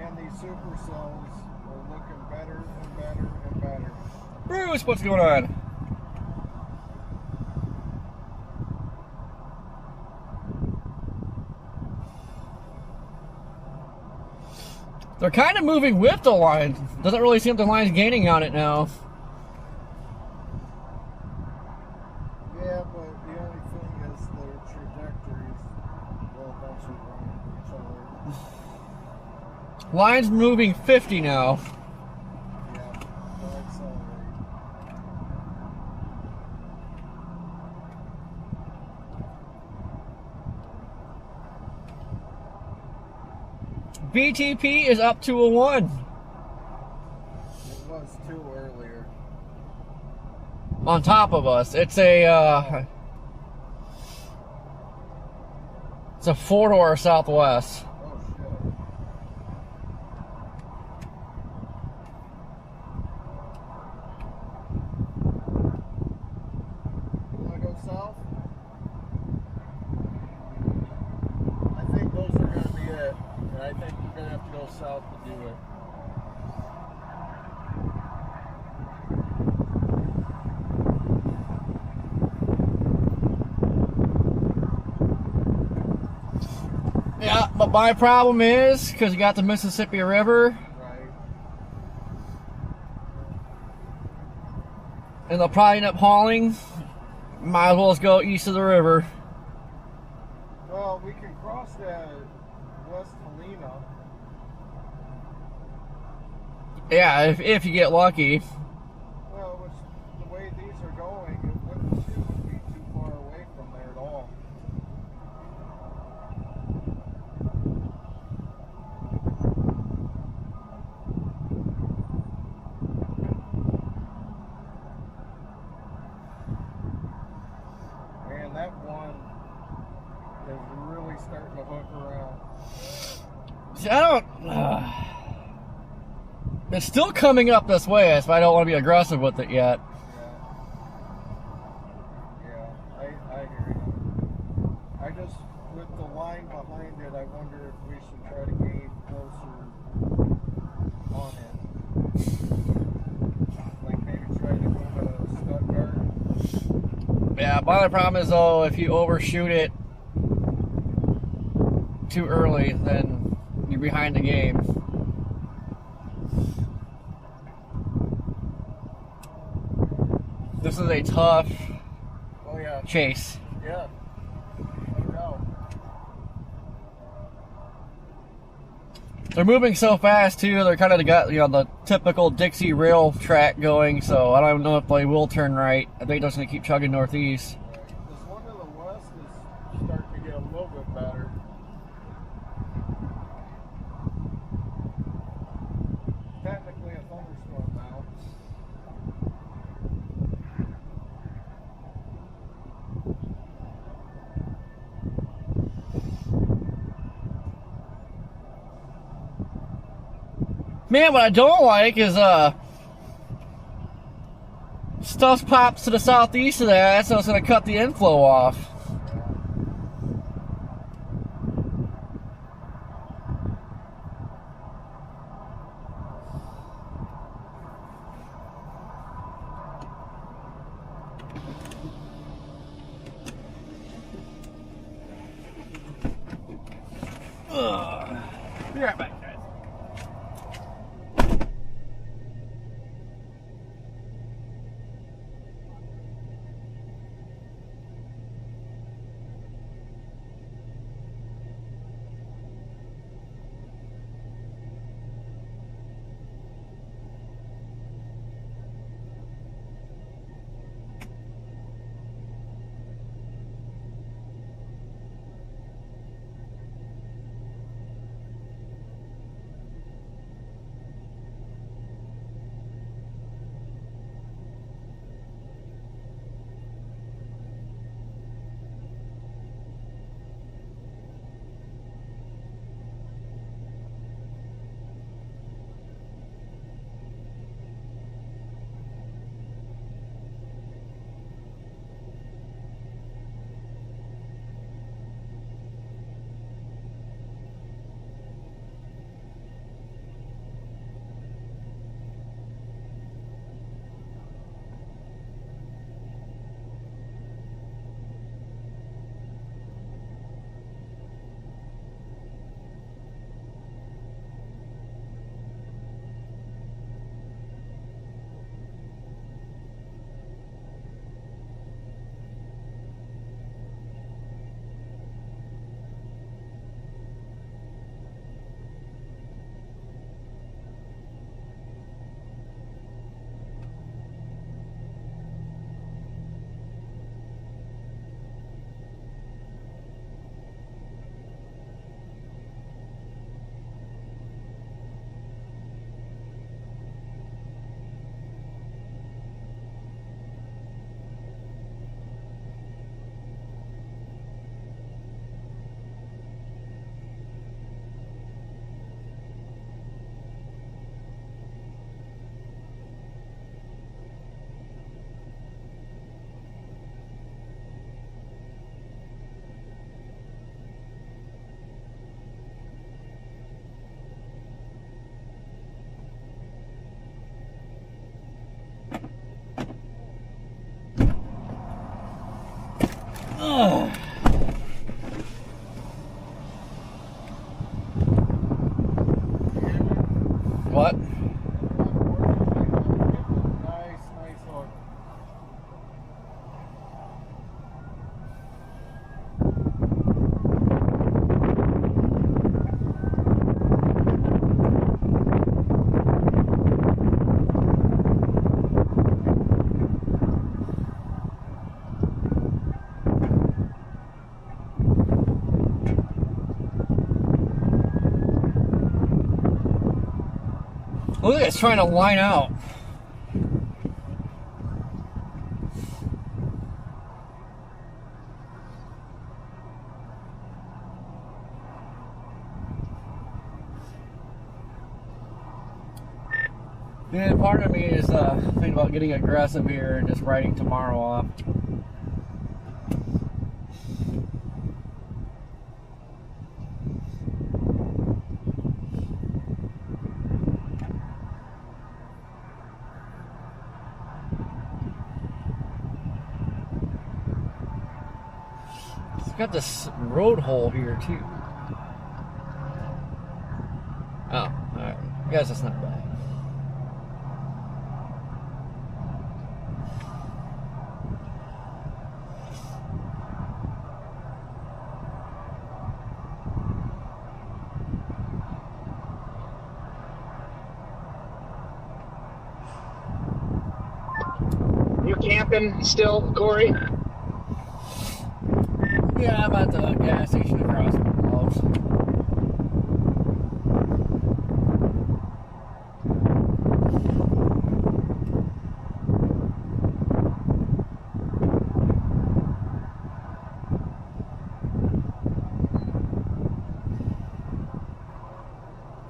And these supercells are looking better and better and better. Bruce, what's going on? They're kind of moving with the line. Doesn't really seem the line's gaining on it now. Yeah, but the only thing is their trajectories will eventually run into each other. Line's moving 50 now. Yeah, they'll accelerate. BTP is up to a 1. It was 2 earlier. On top of us. It's a 4 to our southwest. Oh shit. You wanna go south? I think those are gonna be it. And I think we're gonna have to go south to do it. Yeah, but my problem is, because you got the Mississippi River, Right. and they'll probably end up hauling, might as well just go east of the river. Well, we can cross that West Helena. Yeah, if you get lucky. Well, which, the way these are going, it wouldn't be too far away from there at all. Man, that one is really starting to hook around. See, I don't... it's still coming up this way, so I don't want to be aggressive with it yet. Yeah, I hear you. I just, with the line behind it, I wonder if we should try to gain closer on it. Like maybe try to go to Stuttgart. Yeah, my only problem is, though, if you overshoot it too early, then you're behind the game. This is a tough Oh yeah, chase. yeah. No doubt. They're moving so fast too. They're kind of got the typical Dixie rail track going. So I don't even know if they will turn right. I think they're just gonna keep chugging northeast. This one to the west is starting to get a little bit better. Technically a thunderstorm now. Man, what I don't like is stuff pops to the southeast of that, so it's gonna cut the inflow off. Be right back, guys. Look at it's trying to line out. And part of me is thinking about getting aggressive here and just writing tomorrow off. It's got this road hole here too. Oh, alright. I guess that's not bad. You camping still, Corey? Yeah, I'm at the gas station across from the house.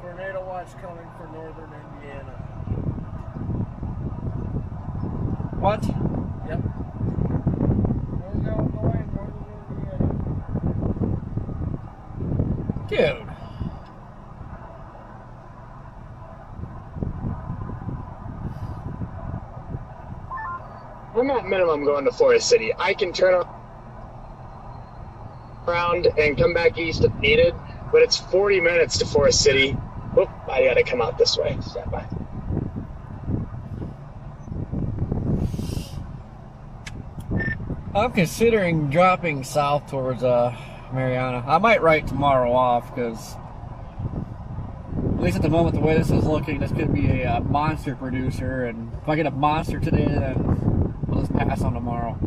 Tornado watch coming for northern Indiana. What? Yep. Northern Illinois, northern Indiana. Dude. I'm at minimum going to Forest City. I can turn around and come back east if needed, but it's 40 minutes to Forest City. Oop, I gotta come out this way. Stand by. I'm considering dropping south towards Mariana. I might write tomorrow off because, at least at the moment, the way this is looking, this could be a monster producer. And if I get a monster today, then we'll just pass on tomorrow.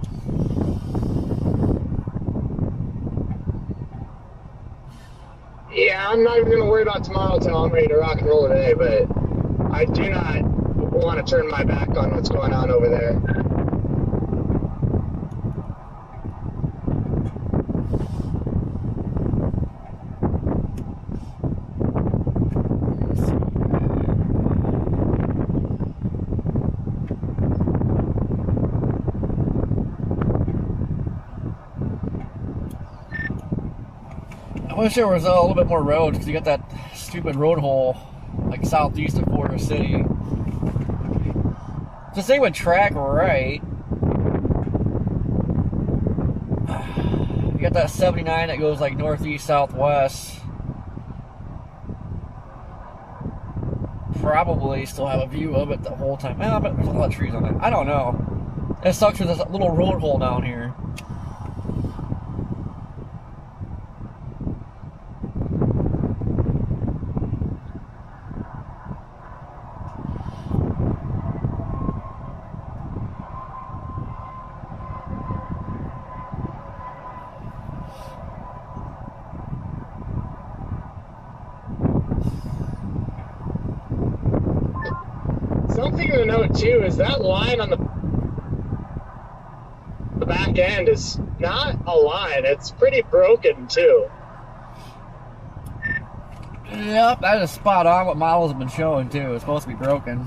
Yeah, I'm not even gonna worry about tomorrow till I'm ready to rock and roll today, but I do not want to turn my back on what's going on over there. I wish there was a little bit more roads because you got that stupid road hole like southeast of Forest City. Just they would track right. You got that 79 that goes like northeast, southwest. Probably still have a view of it the whole time. Well, but there's a lot of trees on it. I don't know. It sucks with this little road hole down here. Something to note too is that line on the back end is not a line. It's pretty broken too. Yep, that is spot on what models have been showing too. It's supposed to be broken.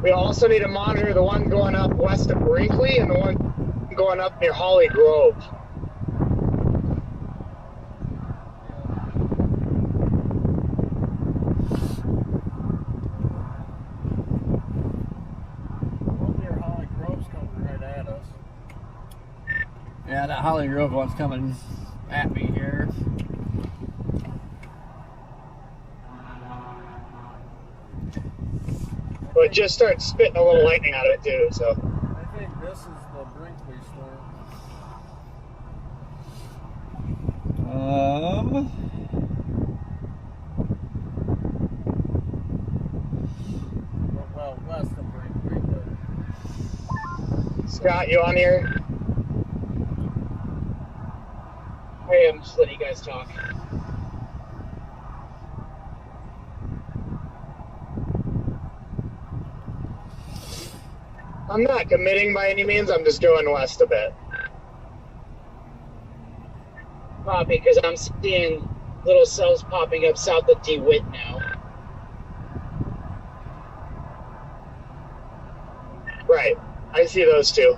We also need to monitor the one going up west of Brinkley and the one going up near Holly Grove. One near Holly Grove's coming right at us. Yeah, that Holly Grove one's coming at me here. But it just started spitting a little lightning out of it too, so. I think this is the Brinkley storm. Scott, you on here? Hey, I'm just letting you guys talk. I'm not committing by any means. I'm just going west a bit. Because I'm seeing little cells popping up south of DeWitt now. Right. I see those two.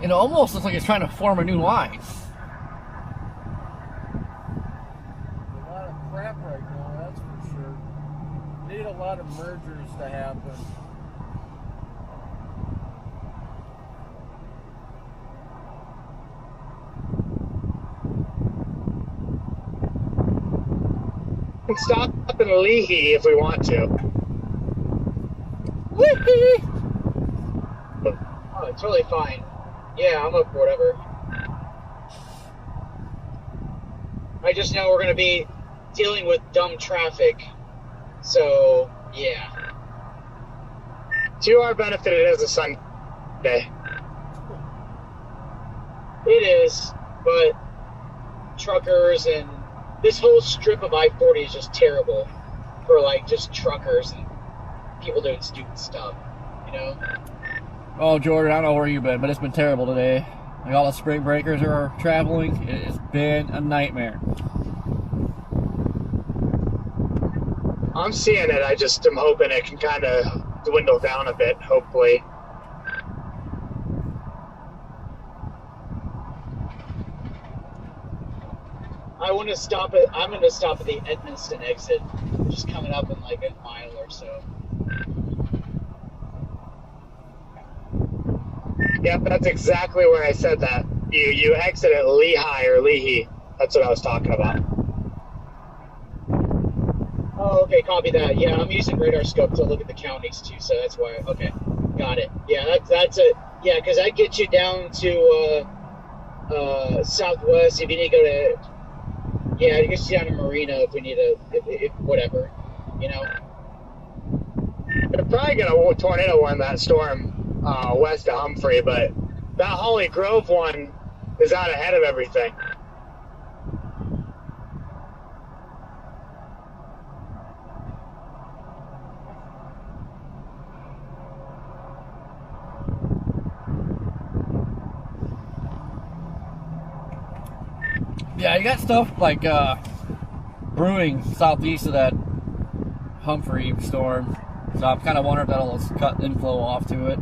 It almost looks like it's trying to form a new line. A lot of crap right now, that's for sure. Need a lot of mergers to happen. We can stop up in Leahy if we want to. Whee! Oh, totally fine. Yeah, I'm up for whatever. I just know we're going to be dealing with dumb traffic. So, yeah. To our benefit, it is a Sunday. It is, but truckers and this whole strip of I-40 is just terrible for, like, just truckers and people doing stupid stuff, you know? Oh, Jordan, I don't know where you've been, but it's been terrible today. Like, all the spring breakers are traveling. It's been a nightmare. I'm seeing it. I just am hoping it can kind of dwindle down a bit, hopefully. I'm going to stop at the Edmonston exit, which is coming up in like a mile or so. Yep, that's exactly where I said that. You exit at Lehigh or Leahy. That's what I was talking about. Oh, okay, copy that. Yeah, I'm using radar scope to look at the counties too, so that's why. Okay, got it. Yeah, that's it. Yeah, because that gets you down to Southwest if you need to go to. Yeah, it gets you down to Marina if we need if whatever, you know. They're probably gonna tornado warn that storm west of Humphrey, but that Holly Grove one is out ahead of everything. Yeah, you got stuff like brewing southeast of that Humphrey storm. So I'm kind of wondering if that'll cut inflow off to it.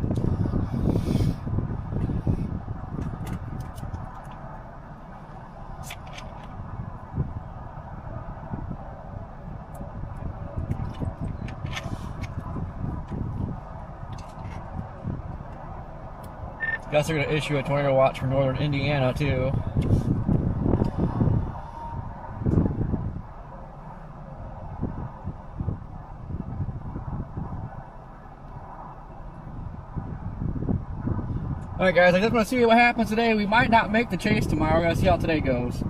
Guess they're going to issue a tornado watch for northern Indiana too. Alright guys, I just want to see what happens today. We might not make the chase tomorrow. We're going to see how today goes.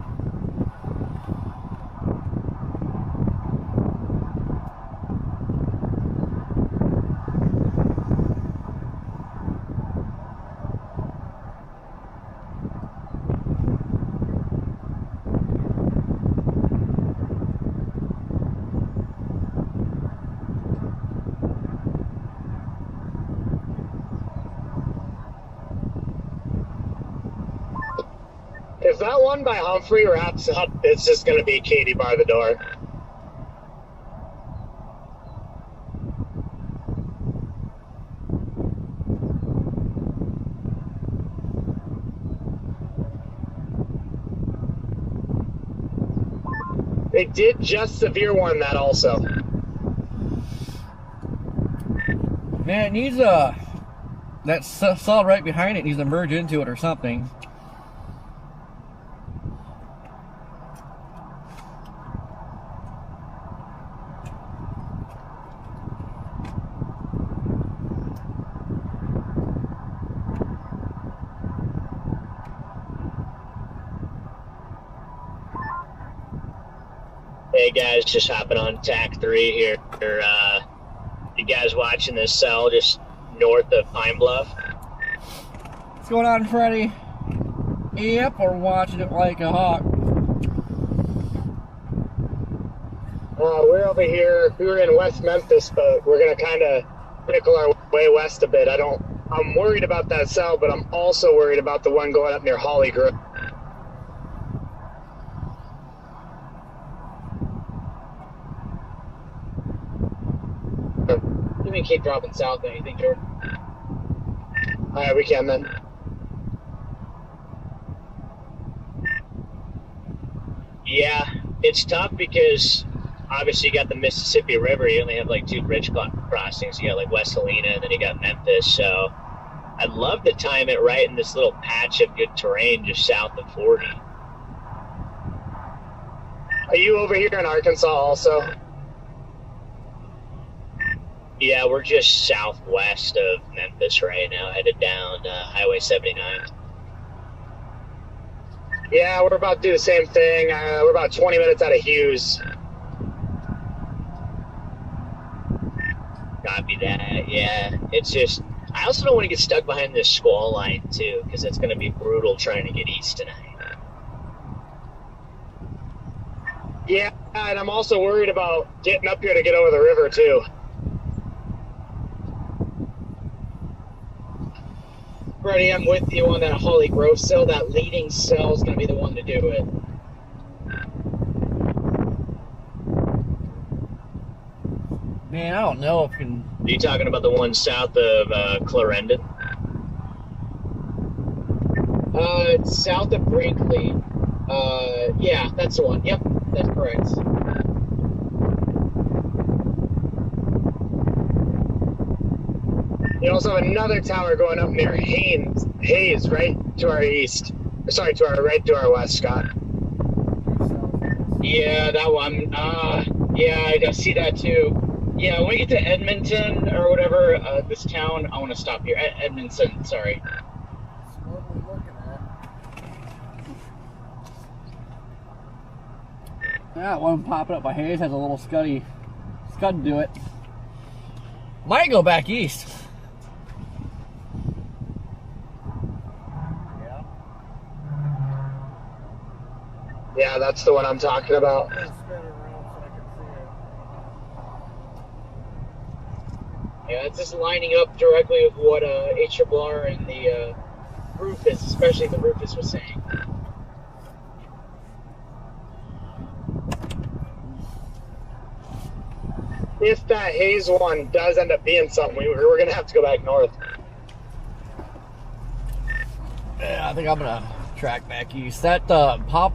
If that one by Humphrey wraps up, it's just going to be Katie bar the door. They did just severe warn that also. Man, it needs that saw right behind it needs to merge into it or something. Hey guys, just hopping on TAC 3 here. You guys watching this cell just north of Pine Bluff? What's going on, Freddy? Yep, we're watching it like a hawk. We're over here. We were in West Memphis, but we're gonna kind of nickel our way west a bit. I'm worried about that cell, but I'm also worried about the one going up near Holly Grove. You can keep dropping south, don't you think, Jordan? All right, we can then. Yeah, it's tough because obviously you got the Mississippi River. You only have like 2 bridge crossings. You got like West Helena, and then you got Memphis. So I'd love to time it right in this little patch of good terrain just south of 40. Are you over here in Arkansas also? Yeah, we're just southwest of Memphis right now, headed down Highway 79. Yeah, we're about to do the same thing. We're about 20 minutes out of Hughes. Copy that, yeah. It's just, I also don't want to get stuck behind this squall line, too, because it's going to be brutal trying to get east tonight. Yeah, and I'm also worried about getting up here to get over the river, too. Freddie, I'm with you on that Holly Grove cell. That leading cell is going to be the one to do it. Man, I don't know if you can. Are you talking about the one south of Clarendon? It's south of Brinkley. Yeah, that's the one. Yep, that's correct. You also have another tower going up near Hayes, right to our east. Sorry, right to our west, Scott. Yeah, that one. Yeah, I see that too. Yeah, when we get to Edmonton or whatever, this town, I want to stop here. Edmonton, sorry. That's what we're looking at. Yeah, one popping up by Hayes has a little scud to it. Might go back east. Yeah. Yeah, that's the one I'm talking about. Let's spin it around so I can see it. Yeah, it's just lining up directly with what HRR and the Rufus, especially the Rufus, was saying. If that Hayes one does end up being something, we're going to have to go back north. Yeah, I think I'm gonna track back east. That pop,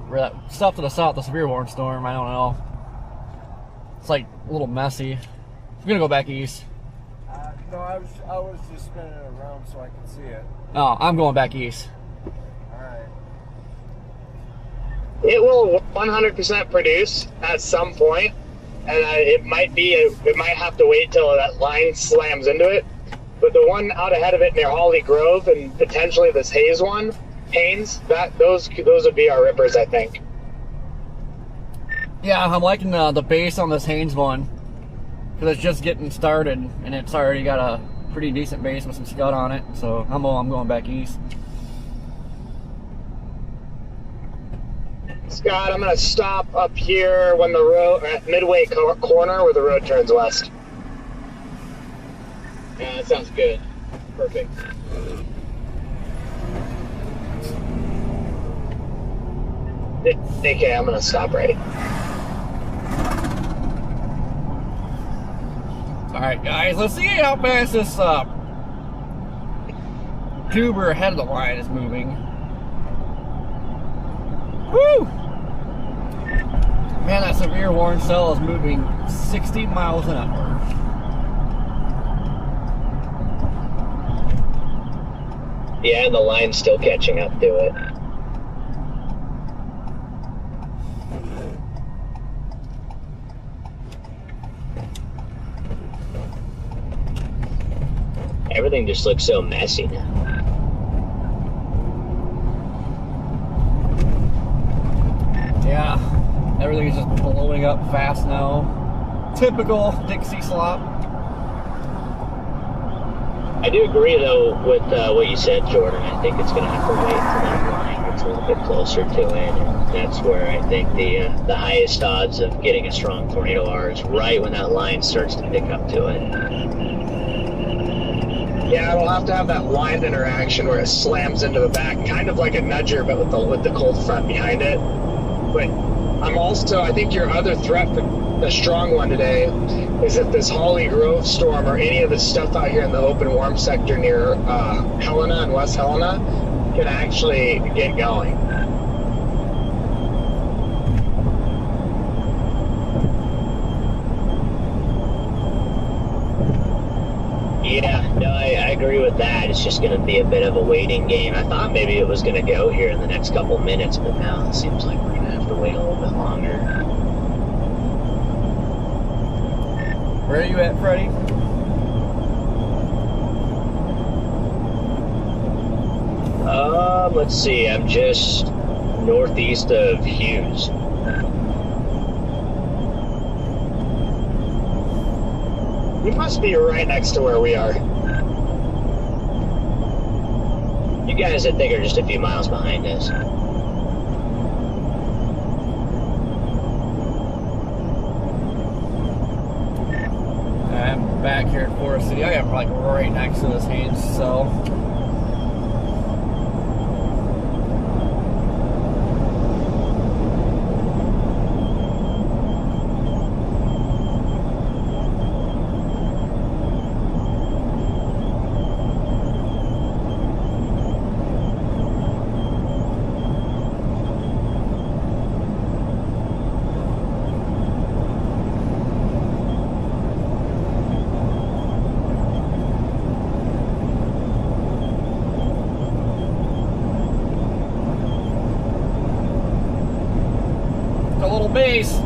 or that stuff to the south, the severe warning storm. I don't know. It's like a little messy. I'm gonna go back east. No, I was just spinning it around so I could see it. Oh, I'm going back east. All right. It will 100% produce at some point, and it might have to wait till that line slams into it. But the one out ahead of it near Holly Grove and potentially this Hayes one, Haynes, those would be our rippers, I think. Yeah, I'm liking the base on this Haynes one because it's just getting started and it's already got a pretty decent base with some scud on it. So I'm going back east. Scott, I'm going to stop up here when the road at Midway corner where the road turns west. Yeah, that sounds good. Perfect. Okay, I'm going to stop right. Alright guys, let's see how fast this tuber ahead of the line is moving. Woo! Man, that severe warning cell is moving 60 miles an hour. Yeah, and the line's still catching up to it. Everything just looks so messy now. Yeah, everything's just blowing up fast now. Typical Dixie slop. I do agree, though, with what you said, Jordan. I think it's going to have to wait until that line gets a little bit closer to it. And that's where I think the highest odds of getting a strong tornado are, is right when that line starts to pick up to it. Yeah, it'll have to have that line interaction where it slams into the back, kind of like a nudger, but with the cold front behind it. But I think your other threat, the strong one today, is if this Holly Grove storm or any of the stuff out here in the open warm sector near Helena and West Helena can actually get going. Yeah, no, I agree with that. It's just going to be a bit of a waiting game. I thought maybe it was going to go here in the next couple minutes, but now it seems like we're going to have to wait a little bit longer. Where are you at, Freddie? Let's see. I'm just northeast of Hughes. We must be right next to where we are. You guys, I think, are just a few miles behind us. I'm back here at Forest City. I am like right next to this Haynes cell. A little base.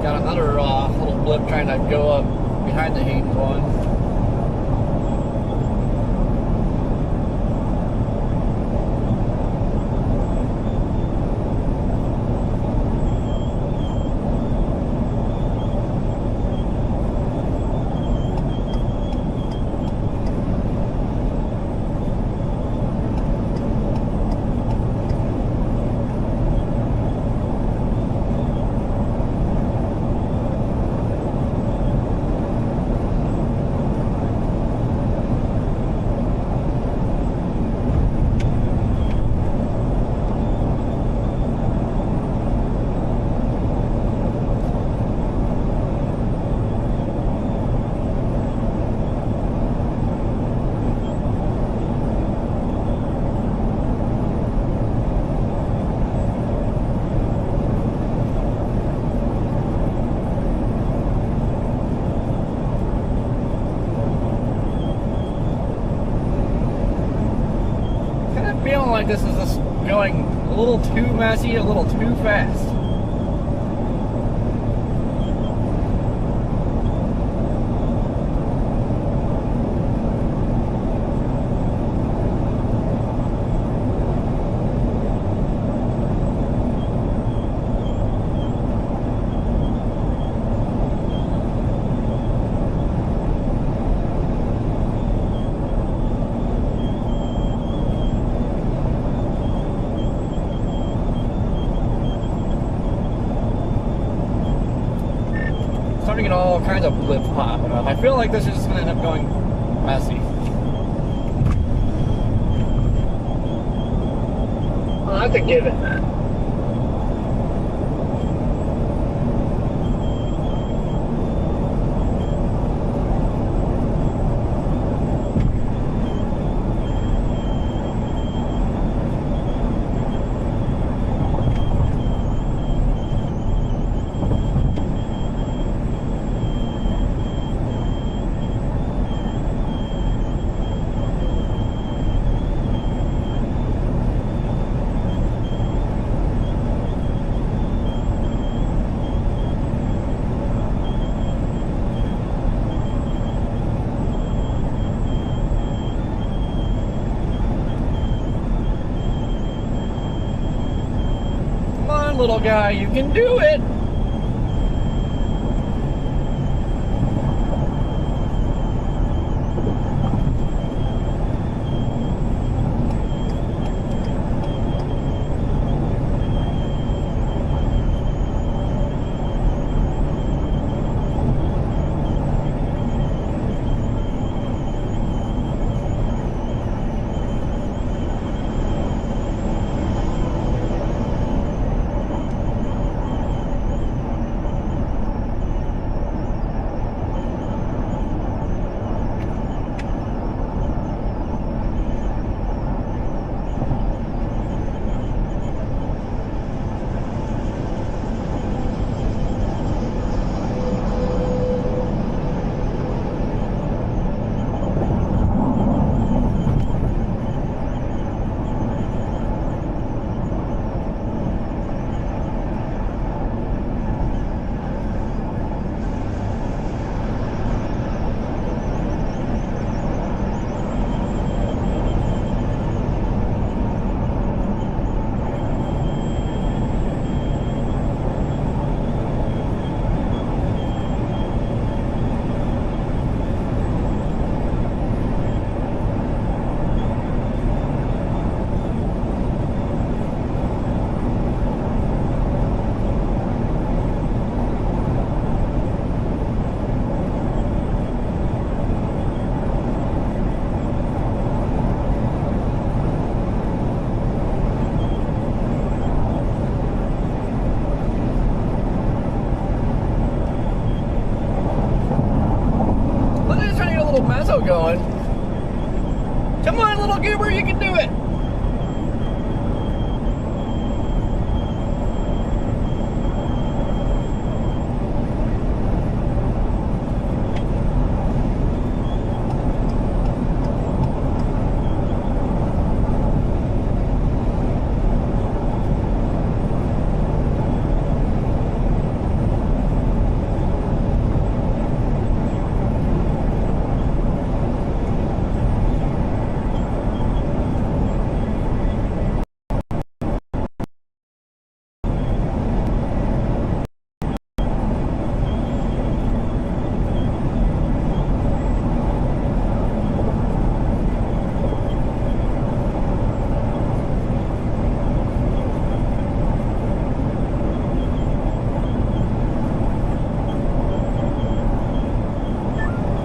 Got another little blip trying to go up behind the Haynes one. Feeling like this is just going a little too messy, a little too fast. Starting to get all kinds of blips popping up. I feel like this is just going to end up going messy. I'll have to give it that. little guy. You can do it. Mezzo going. Come on, little goober, you can do it.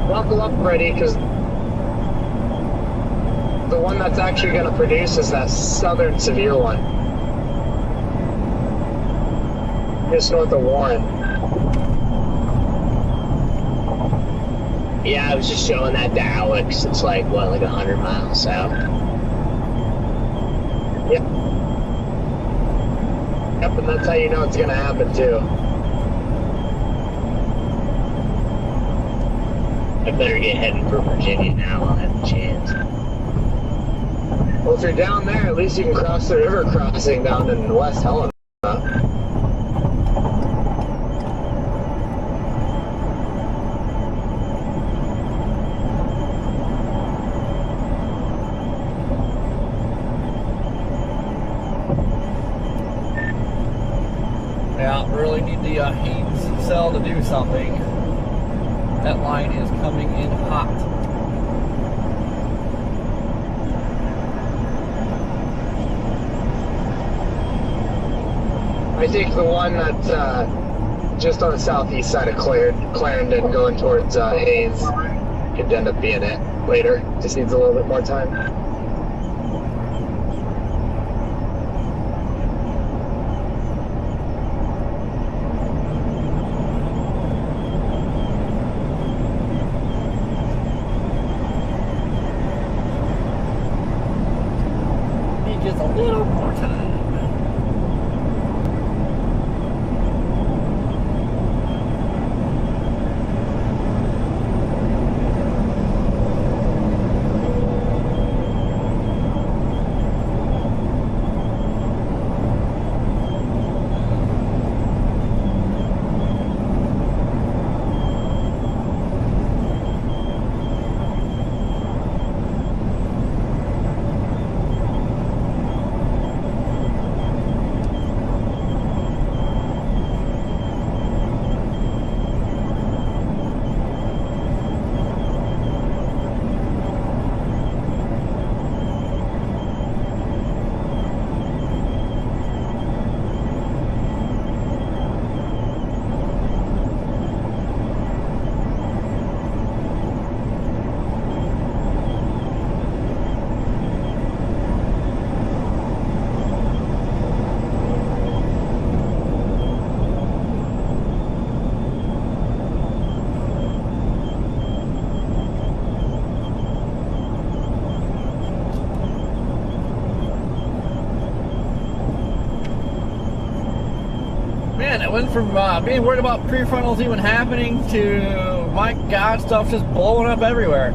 Buckle up, Freddie, because the one that's actually going to produce is that southern severe one. Just north of Warren. Yeah, I was just showing that to Alex. It's like, what, like 100 miles south? Yep. Yep, and that's how you know it's going to happen, too. I better get heading for Virginia now while I have a chance. Well, if you're down there, at least you can cross the river crossing down in West Helena. Yeah, really need the Haynes cell to do something. That line is coming in hot. I think the one that's just on the southeast side of Clarendon going towards Hayes could end up being it later. Just needs a little bit more time. Just a little more time. It went from being worried about prefrontals even happening to, my God, stuff just blowing up everywhere.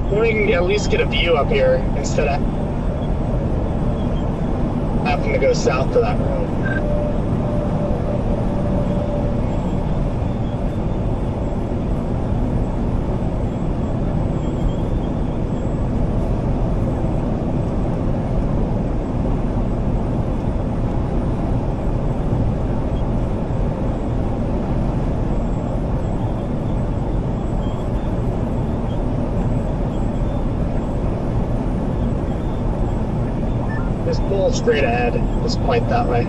We can at least get a view up here instead of having to go south to that road. Just pull straight ahead. Just point that way.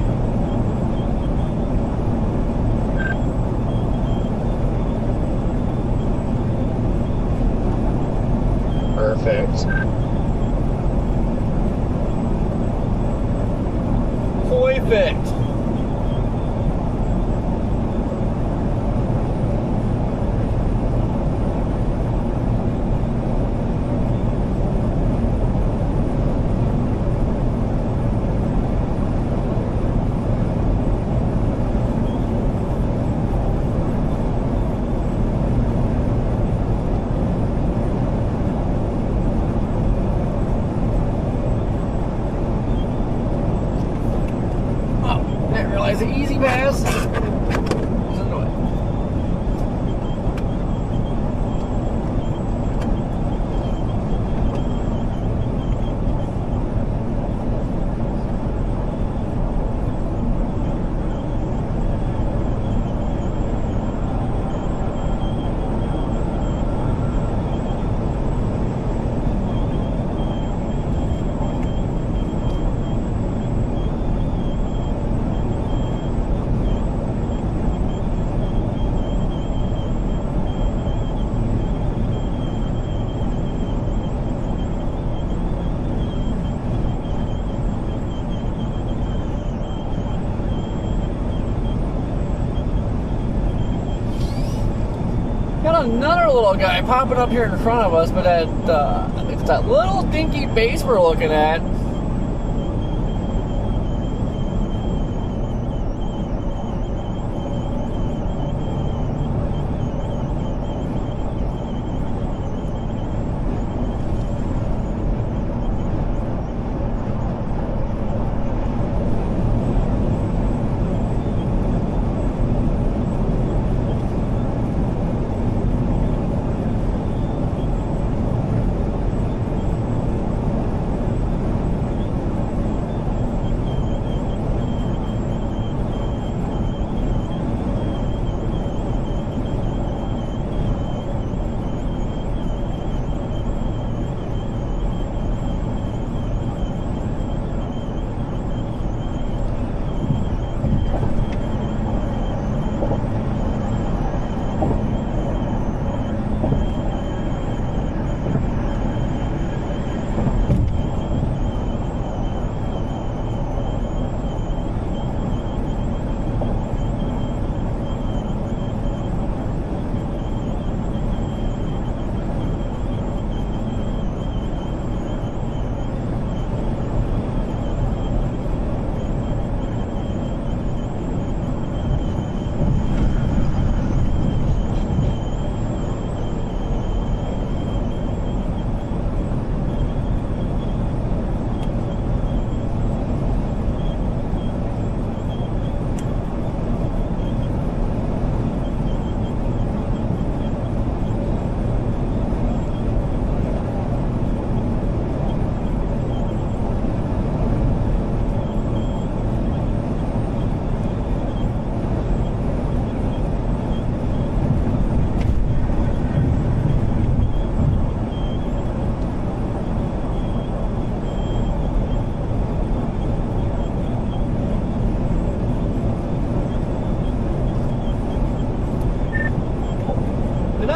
Perfect. Perfect. The easy pass. Got another little guy popping up here in front of us, but it's that little dinky base we're looking at.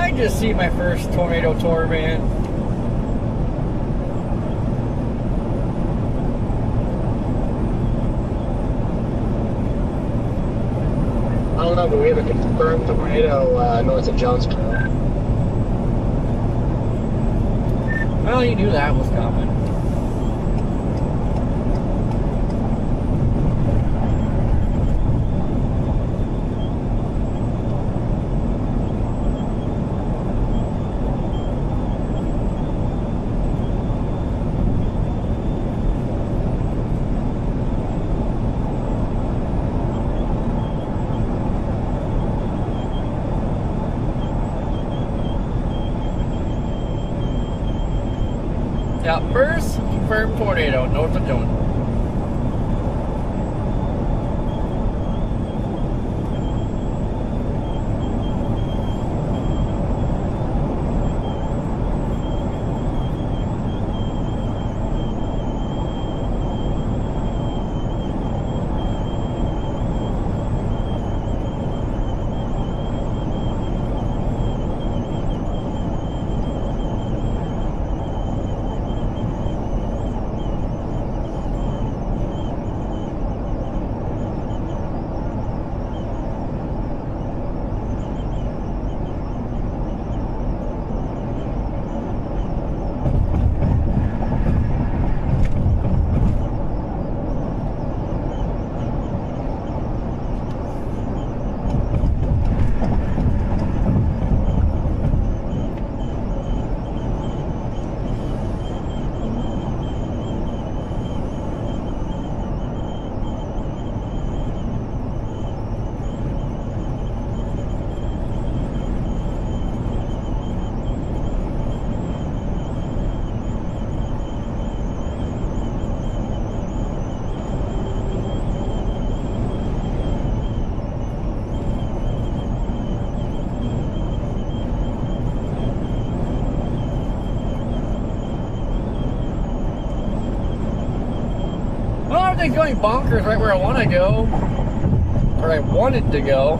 I just see my first tornado tour van? I don't know, but we have a confirmed tornado north of Jonesboro. Well, you knew that was coming. Yeah, first confirmed tornado north of Jonesboro. Well, everything's going bonkers right where I want to go. Or I wanted to go.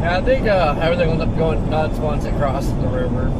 Yeah, I think everything will end up going nuts once it crosses the river.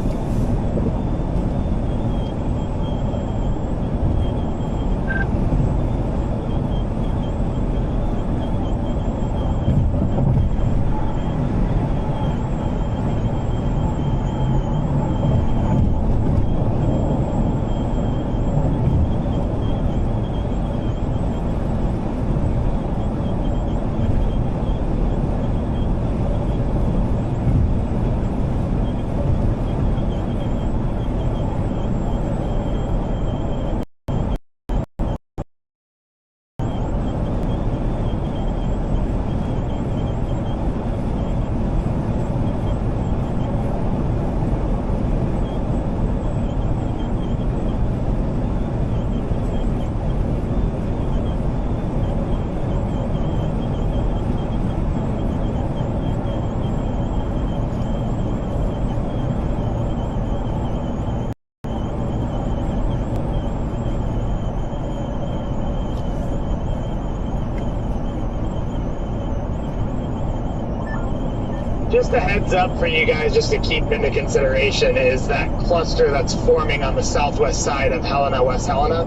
Just a heads up for you guys, just to keep into consideration, is that cluster that's forming on the southwest side of Helena, West Helena.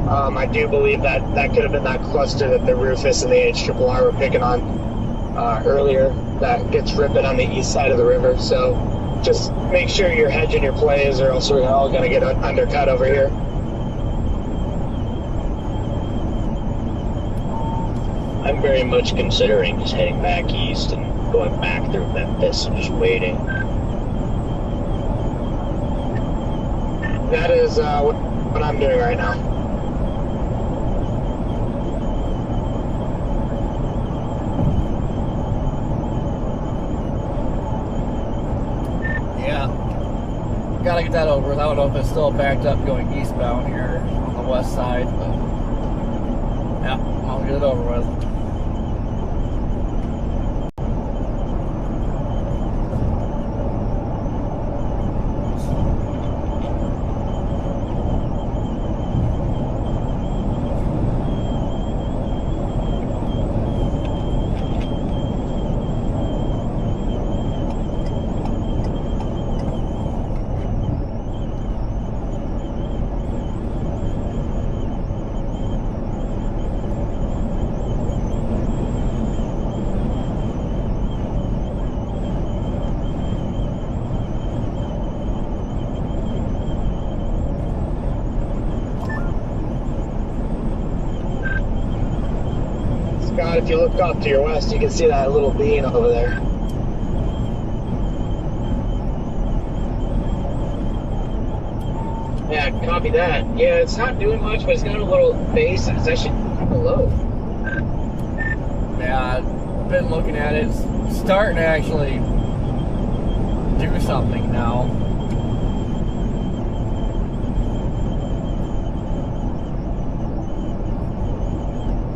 I do believe that could have been that cluster that the Rufus and the HRRR were picking on earlier, that gets ripping on the east side of the river. So just make sure you're hedging your plays, or else we're all going to get undercut over here. I'm very much considering just heading back east and going back through Memphis and just waiting. That is what I'm doing right now. Yeah. Gotta get that over with. I don't know if it's still backed up going eastbound here on the west side, but yeah, I'll get it over with. Scott, if you look up to your west, you can see that little bean over there. Yeah, copy that. Yeah, it's not doing much, but it's got a little base, and it's actually kind of low. Yeah, I've been looking at it. It's starting to actually do something now.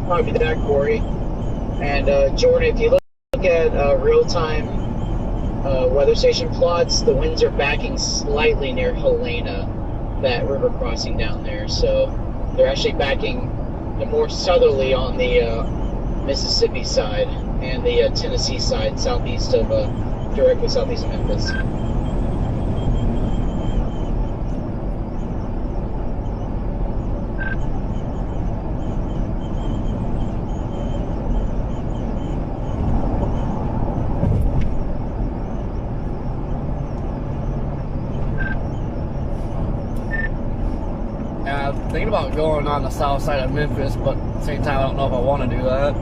Copy that, Corey. And Jordan, if you look at real-time weather station plots, the winds are backing slightly near Helena, that river crossing down there. So they're actually backing more southerly on the Mississippi side and the Tennessee side, southeast of, directly southeast of Memphis. Thinking about going on the south side of Memphis, but at the same time, I don't know if I want to do that.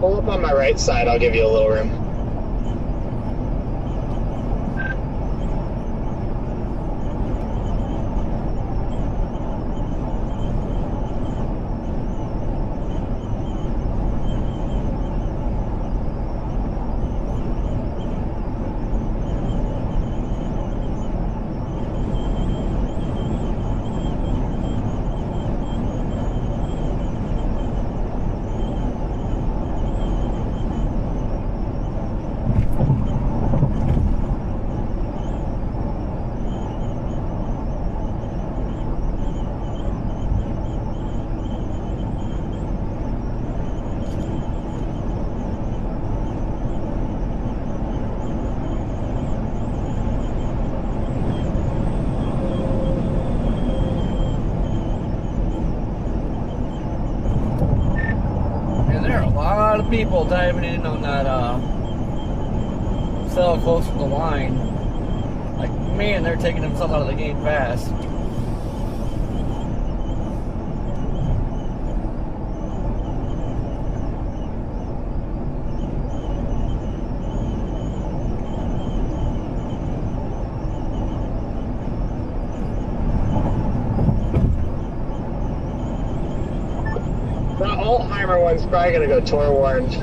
Pull up on my right side, I'll give you a little room. People diving in on that cell close to the line. Like, man, they're taking themselves out of the game fast. Altheimer one's probably gonna go tour warned.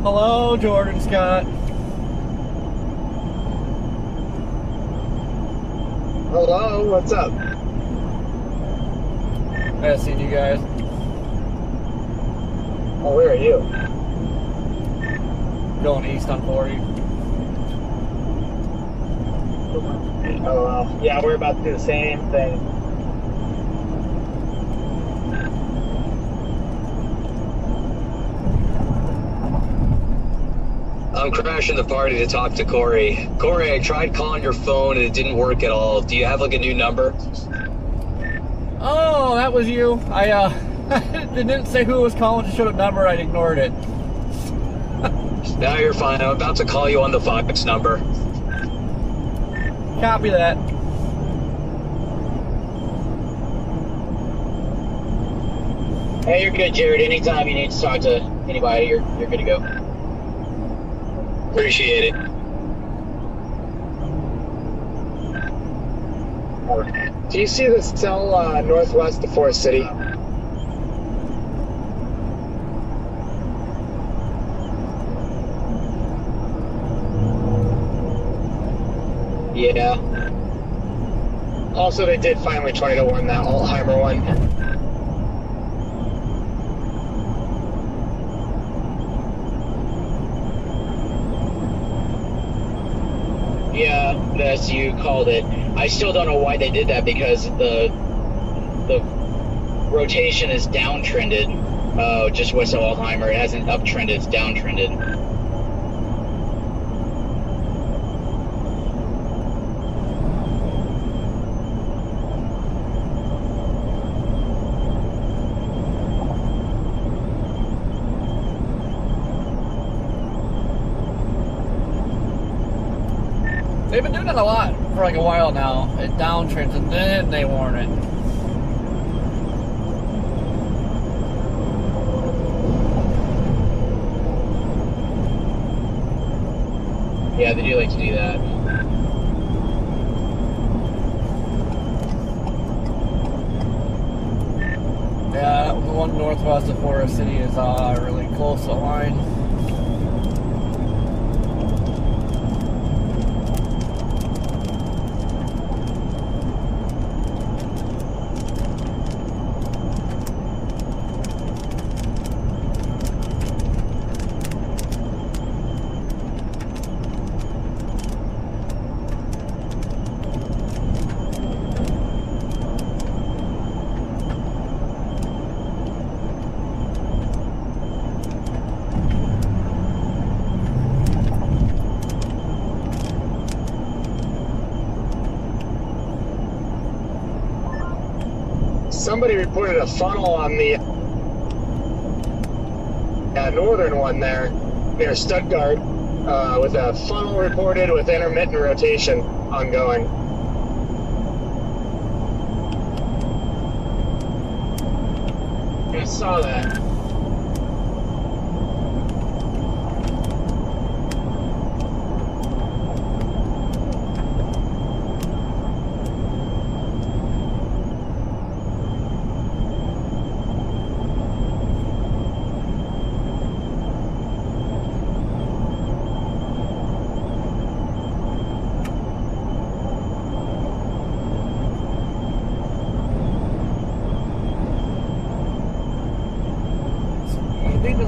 Hello, Jordan Scott. Hello, what's up? Nice seeing you guys. Oh, where are you? Going east on 40. Oh, well. Yeah, we're about to do the same thing. I'm crashing the party to talk to Corey. Corey, I tried calling your phone and it didn't work at all. Do you have like a new number? Oh, that was you. I it didn't say who was calling, just showed a number, I ignored it. Now you're fine. I'm about to call you on the Fox number. Copy that. Hey, you're good, Jared. Anytime you need to talk to anybody, you're good to go. Appreciate it. Do you see the cell northwest of Forest City? Yeah. Also, they did finally try to warn that Altheimer one. Yeah, as you called it. I still don't know why they did that, because the rotation is downtrended. Just west of Altheimer. It hasn't uptrended, it's downtrended. They've been doing it a lot for like a while now. It downtrends and then they warn it. Yeah, they do like to do that. Yeah, the one northwest of Forest City is really close to the line. Somebody reported a funnel on the northern one there near Stuttgart with a funnel reported with intermittent rotation ongoing. I saw that.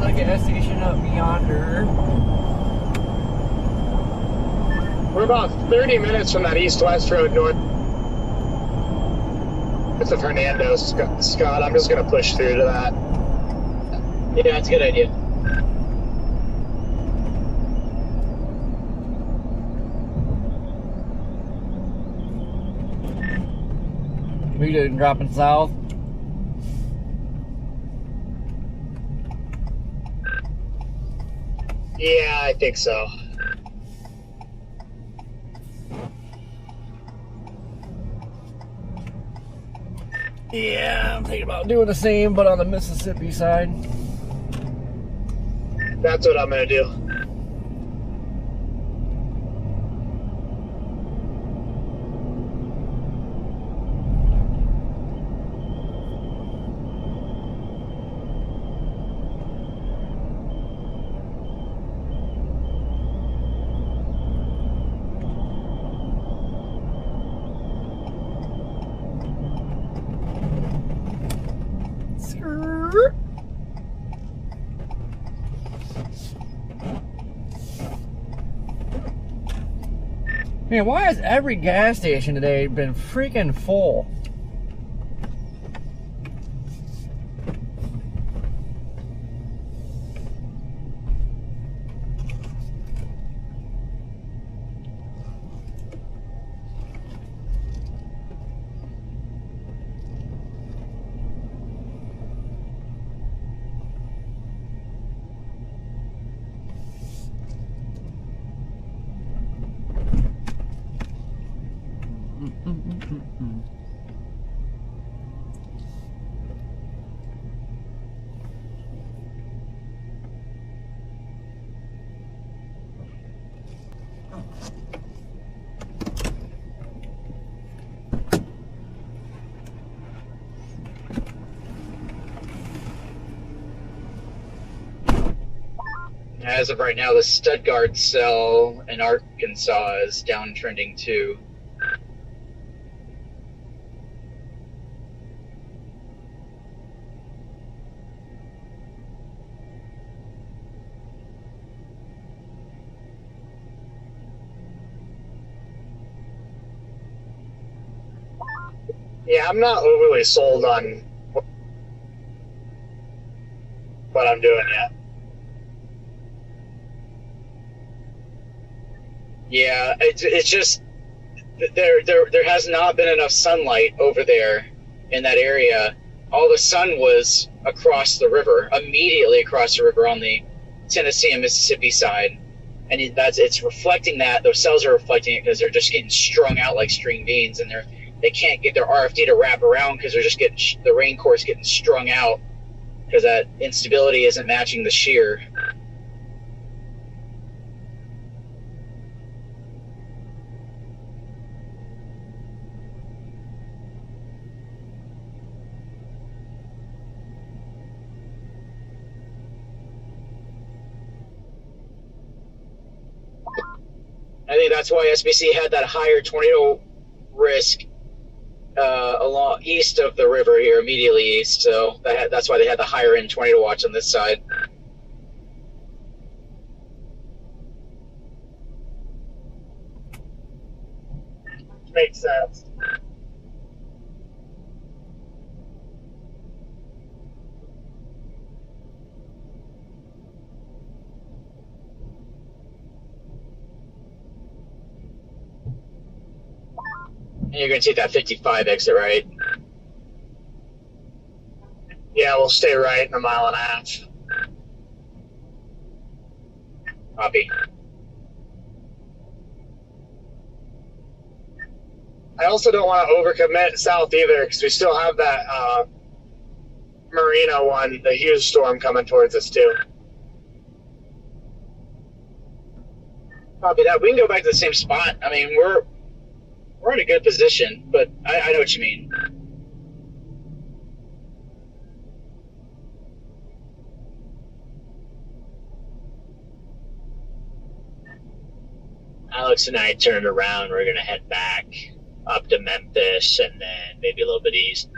a gas station up yonder. We're about 30 minutes from that east-west road north of Hernando, Scott. I'm just going to push through to that. Yeah, that's a good idea. We didn't dropping south. Yeah, I think so. Yeah, I'm thinking about doing the same, but on the Mississippi side. That's what I'm going to do. Man, why has every gas station today been freaking full? As of right now, the Stuttgart cell in Arkansas is downtrending too. Yeah, I'm not overly sold on what I'm doing yet. Yeah, it's just there has not been enough sunlight over there in that area. All the sun was across the river, immediately across the river on the Tennessee and Mississippi side, and it's reflecting that. Those cells are reflecting it because they're just getting strung out like string beans, and they can't get their RFD to wrap around because they're just getting the rain core is getting strung out because that instability isn't matching the shear. I think that's why SBC had that higher tornado risk along east of the river here, immediately east. So that's why they had the higher end tornado watch on this side. Makes sense. And you're going to take that 55 exit, right? Yeah, we'll stay right in a mile and a half. Copy. I also don't want to overcommit south either because we still have that Marina one, the huge storm coming towards us too. Copy that. We can go back to the same spot. I mean, we're in a good position, but I know what you mean. Alex and I turned around. We're going to head back up to Memphis and then maybe a little bit east.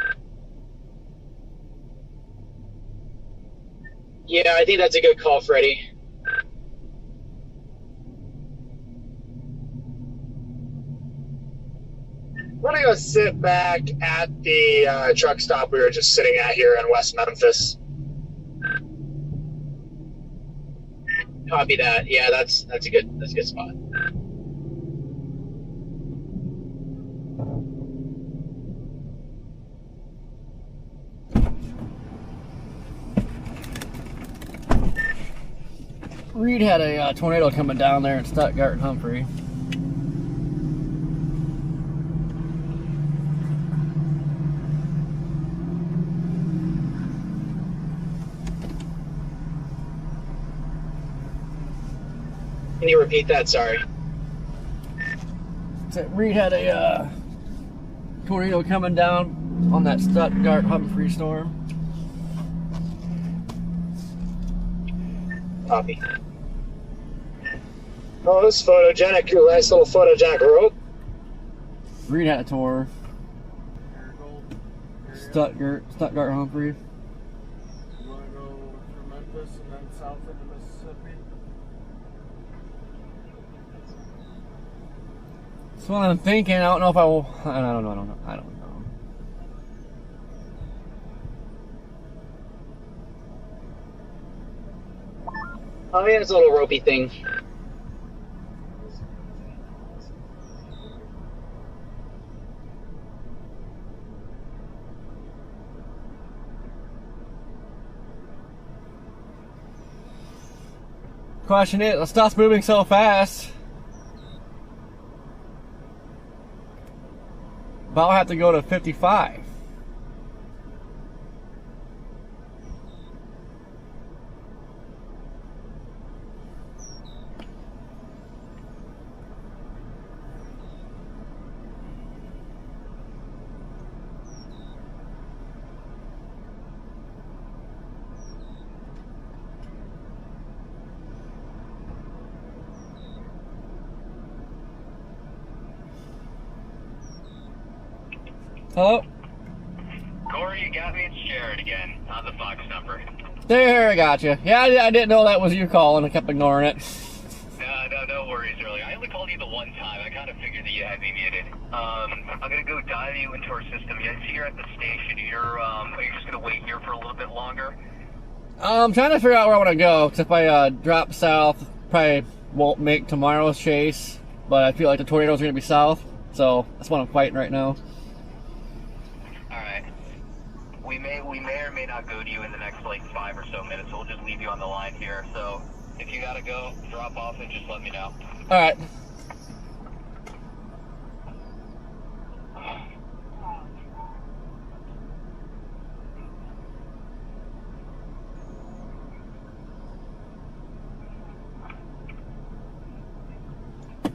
Yeah, I think that's a good call, Freddie. I'm gonna go sit back at the truck stop we were just sitting at here in West Memphis. Copy that. Yeah, that's a good spot. Reed had a tornado coming down there in Stuttgart and Humphrey. Can you repeat that? Sorry. So Reed had a tornado coming down on that Stuttgart Humphrey storm. Copy. Oh, this is photogenic. Nice little photogenic rope. Reed had a tour. Stuttgart Humphrey. You want to go through Memphis and then south into Mississippi? That's what I'm thinking. I don't know if I will. I don't know. Oh yeah, it's a little ropey thing. Question is, the stuff's moving so fast. But I'll have to go to 55. Hello? Corey, you got me. It's Jared again on the Fox number. There, I got you. Yeah, I didn't know that was you calling. I kept ignoring it. No worries, really. I only called you the one time. I kind of figured that you had me muted. I'm gonna go dive you into our system. It's here at the station. Are you just gonna wait here for a little bit longer? I'm trying to figure out where I want to go. Cause if I drop south, probably won't make tomorrow's chase. But I feel like the tornadoes are gonna be south, so that's what I'm fighting right now. Alright. We may or may not go to you in the next like 5 or so minutes. We'll just leave you on the line here. So if you gotta go, drop off and just let me know. Alright.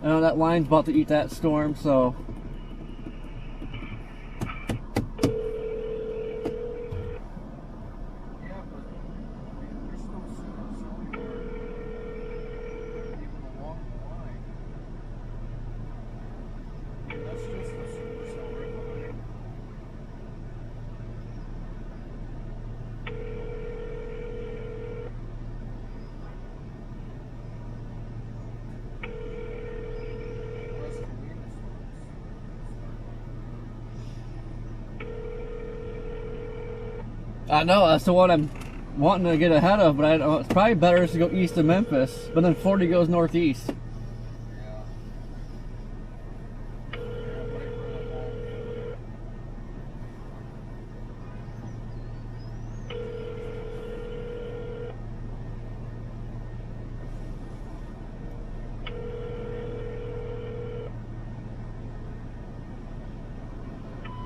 I know that line's about to eat that storm, so. I know, that's the one I'm wanting to get ahead of, but I don't know, it's probably better to go east of Memphis, but then 40 goes northeast.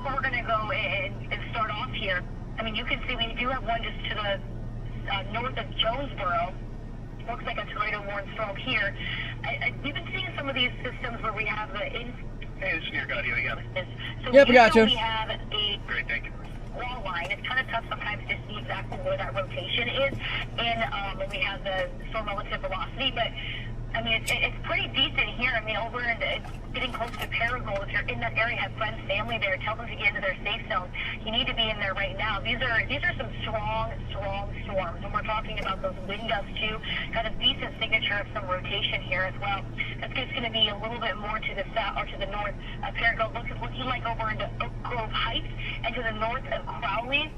We're going to go and start off here. I mean, you can see we do have one just to the north of Jonesboro. Looks like a tornado-warned storm here. We've been seeing some of these systems where we have the... Hey, this is your guy. You got it? So yep, we got you. We have a Great, thank you. wall line. It's kind of tough sometimes to see exactly where that rotation is. And when we have the storm relative velocity, but... I mean, it's pretty decent here. I mean, over in getting close to Paragould, if you're in that area, have friends, family there, tell them to get into their safe zone. You need to be in there right now. These are some strong storms. When we're talking talking about those wind gusts too. Got a decent signature of some rotation here as well. That's just going to be a little bit more to the south or to the north. Up here, looking like over into Oak Grove Heights and to the north of Crowley.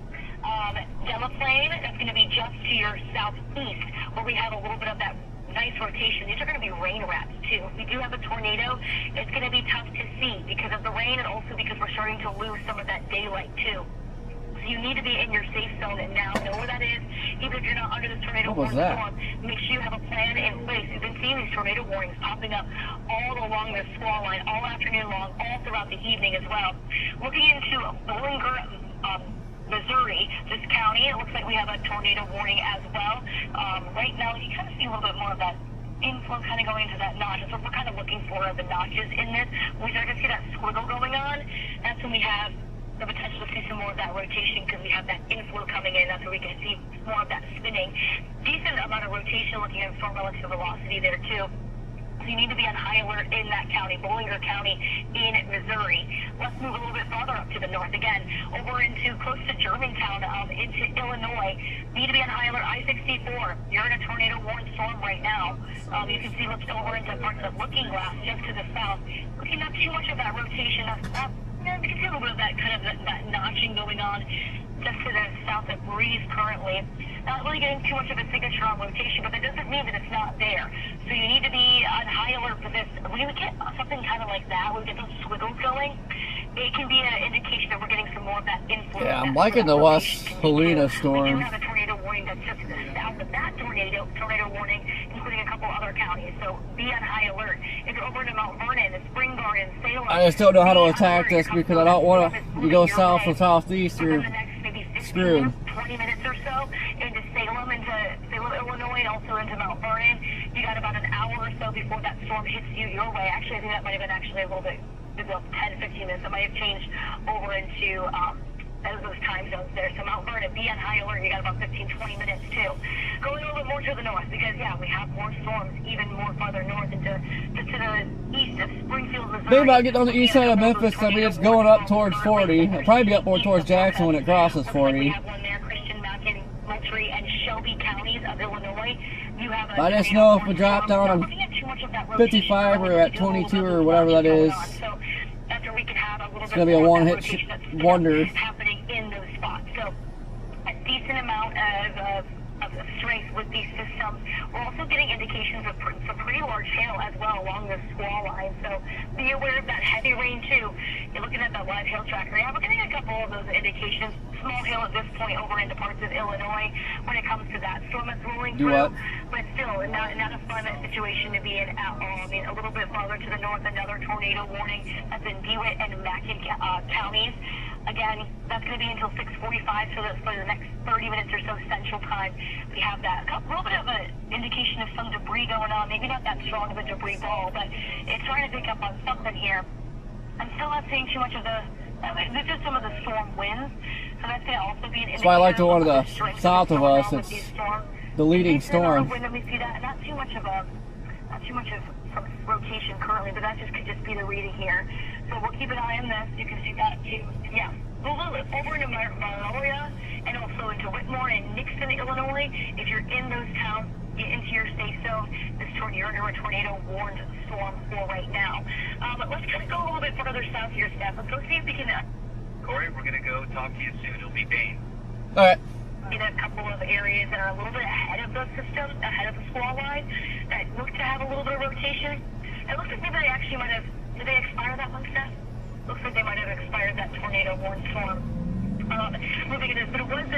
Delaplane, that's going to be just to your southeast, where we have a little bit of that nice rotation. These are going to be rain wraps too. If we do have a tornado, it's going to be tough to see because of the rain and also because we're starting to lose some of that daylight too. So you need to be in your safe zone and now know where that is. Even if you're not under this tornado warning storm, make sure you have a plan in place. We've been seeing these tornado warnings popping up all along the squall line, all afternoon long, all throughout the evening as well. Looking into Bollinger, Missouri, this county, it looks like we have a tornado warning as well. Right now, you kind of see a little bit more of that inflow kind of going into that notch. So we're kind of looking for the notches in this. When we start to see that squiggle going on, that's when we have the potential to see some more of that rotation because we have that inflow coming in. That's where we can see more of that spinning. Decent amount of rotation looking at storm relative velocity there too. So you need to be on high alert in that county, Bollinger County in Missouri. Let's move a little bit farther up to the north again, over into close to Germantown, into Illinois. Need to be on high alert. I-64. You're in a tornado warning storm right now. You can see looking over into parts of Looking Glass just to the south. Looking not too much of that rotation. You can see a little bit of that kind of that notching going on just to the south of Breeze currently. Not really getting too much of a signature on rotation, but that doesn't mean that it's not there. So you need to be on high alert for this. When we get something kind of like that, when we get those squiggles going, it can be an indication that we're getting some more of that influence. Yeah, I'm liking the West Helena storm. We do have a tornado warning that's just to the south of that tornado warning, including a couple other counties. So be on high alert. If you're over to Mount Vernon, Spring Garden, Salem, I just don't know how to attack this because I don't want to. You go south or southeast, you're screwed. 20 minutes or so into Salem, Illinois, and also into Mount Vernon. You got about an hour or so before that storm hits your way. Actually, I think that might have been a little bit, 10-15 minutes. It might have changed over into those time zones there. So Mount Vernon, be on high alert. You got about 15-20 minutes too. Going a little bit more to the north because we have more storms even more farther north into just to the east of Springfield, Missouri. Maybe I'll get on the east side of Memphis. I mean, it's going up towards 40. It'll probably be up more towards Jackson when it crosses 40. We have one there, Christian, Macon, Moultrie, and Shelby counties of Illinois. You have I just know if we drop down on 55 or at 22 or whatever that is, it's going to be a one-hit wonder. Happening in those spots. So a decent amount of strength with these systems. We're also getting indications of some pretty large hail as well along the squall line. So be aware of that heavy rain too. You're looking at that live hail tracker. Yeah, we're getting a couple of those indications. Small hail at this point over into parts of Illinois when it comes to that storm that's rolling through. But still, not a fun situation to be in at all. I mean, a little bit farther to the north, another tornado warning that's in DeWitt and Macon counties. Again, that's going to be until 6:45, so that's for the next 30 minutes or so Central Time. We have that. A little bit of an indication of some debris going on. Maybe not that strong of a debris ball, but it's trying to pick up on something here. I'm still not seeing too much of the... This is some of the storm winds, so that's going to also be an indicator. That's why I like the one to the south of us. It's the leading storm. When we see that, not too much of some rotation currently, but that could just be the reading here. So we'll keep an eye on this. You can see that too. Yeah. Over into Marolia and also into Whitmore and Nixon, Illinois. If you're in those towns, get into your safe zone. You're under a tornado warned storm for right now. But let's kind of go a little bit further south here, Steph. Let's go see if we can... Corey, we're going to go talk to you soon. It'll be Bane. All right. In a couple of areas that are a little bit ahead of the system, ahead of the squall line, that look to have a little bit of rotation. It looks like maybe they actually might have... Did they expire that one, Steph? Looks like they might have expired that tornado warning storm. Moving into this, but it was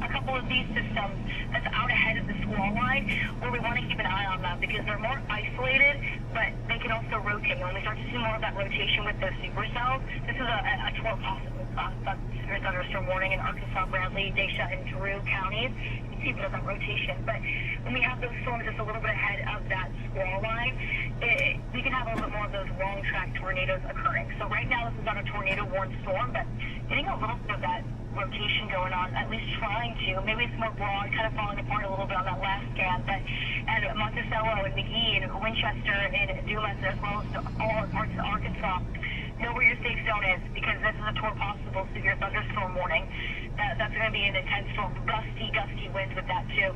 a couple of these systems that's out ahead of the squall line where we want to keep an eye on them because they're more isolated, but they can also rotate. When we start to see more of that rotation with the supercells, this is a 12 possible thunderstorm warning in Arkansas, Bradley, Dacia, and Drew counties. You can see a bit of that rotation, but when we have those storms just a little bit ahead of that squall line, we can have a little bit more of those long track tornadoes occurring. So right now this is not a tornado warned storm, but getting a little bit of that rotation going on, at least trying to. Maybe it's more broad, kind of falling apart a little bit on that last scan, but at Monticello and McGee and Winchester and Dumas, as well as all parts of Arkansas, know where your safe zone is because this is a possible severe thunderstorm warning. That's going to be an intense storm, gusty winds with that too.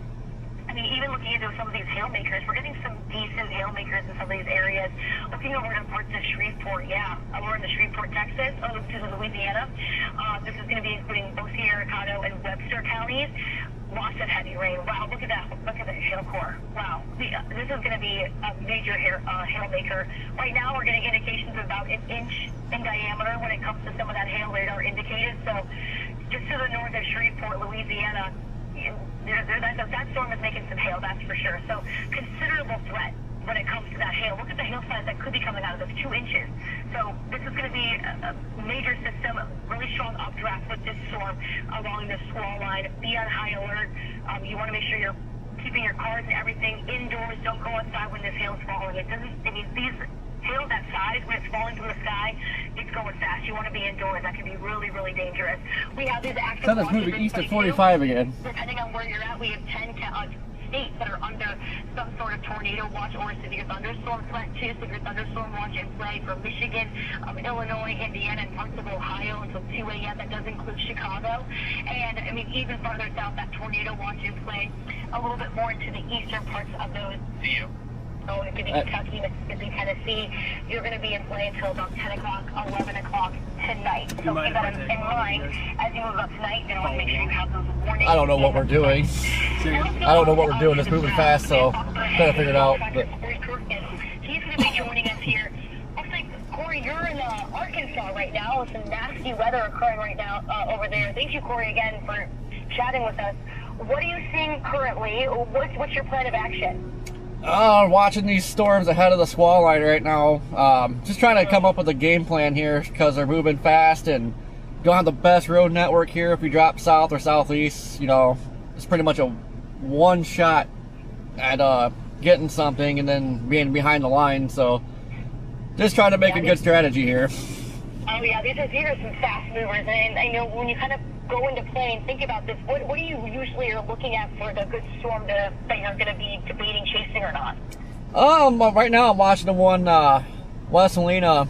mean, even looking into some of these hail makers, we're getting some decent hail makers in some of these areas. Looking over to parts of Shreveport, we're in the Shreveport, Texas, to Louisiana. This is going to be including both Sierra and Webster counties. Lots of heavy rain. Wow, look at that. Look at the hail core. Wow. This is going to be a major hail maker. Right now, we're getting indications of about an inch in diameter when it comes to some of that hail radar indicated. So just to the north of Shreveport, Louisiana, that storm is making some hail, that's for sure. So considerable threat when it comes to that hail. Look at the hail size that could be coming out of this, 2 inches. So this is going to be a major system, really strong updraft with this storm along this squall line. Be on high alert. You want to make sure you're keeping your cars and everything indoors. Don't go outside when this hail is falling. These hail that size, when it's falling from the sky, it's going fast. You want to be indoors. That can be really, really dangerous. We have these active Sun is moving east at 45 again. Depending on where you're at, we have 10 states that are under some sort of tornado watch or severe thunderstorm threat too. Severe thunderstorm watch in play for Michigan, Illinois, Indiana, and parts of Ohio until 2 a.m. That does include Chicago. And I mean, even farther south, that tornado watch in play a little bit more into the eastern parts of those. So if you're in Kentucky, Mississippi, Tennessee, you're going to be in play until about 10 o'clock, 11 o'clock tonight. So keep that in mind as you move up tonight. You want to make sure you have those warnings. I don't know what we're doing. I don't know what we're doing. It's moving fast, so trying to figure it out. But he's going to be joining us here. Looks like, Corey, you're in Arkansas right now with some nasty weather occurring right now over there. Thank you, Corey, again for chatting with us. What are you seeing currently? What's your plan of action? Watching these storms ahead of the squall line right now. Just trying to come up with a game plan here because they're moving fast and don't have the best road network here. If we drop south or southeast, you know, it's pretty much a one shot at getting something and then being behind the line. So just trying to make a good strategy here. Oh yeah, these are some fast movers, and I know when you kind of go into play and think about this, what do you usually are looking at for the good storm that you're going to be debating chasing or not? Right now I'm watching the one West Helena.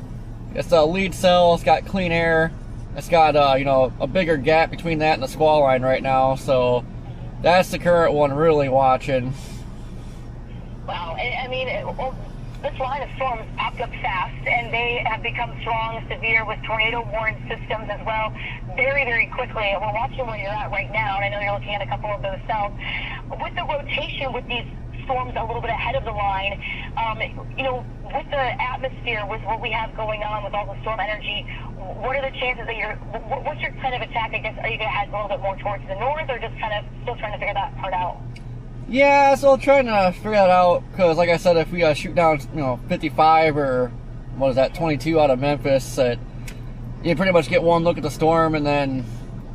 It's a lead cell. It's got clean air. It's got you know, a bigger gap between that and the squall line right now. So that's the current one really watching. Wow, I mean, this line of storms popped up fast, and they have become strong, severe, with tornado warning systems as well, very, very quickly. And we're watching where you're at right now, and I know you're looking at a couple of those cells. With the rotation with these storms a little bit ahead of the line, you know, with the atmosphere, with what we have going on with all the storm energy, what are the chances that what's your kind of attack? I guess, are you going to head a little bit more towards the north, or just kind of still trying to figure that part out? Yeah, so trying to figure that out because, like I said, if we shoot down, you know, 55 or what is that, 22 out of Memphis, you pretty much get one look at the storm, and then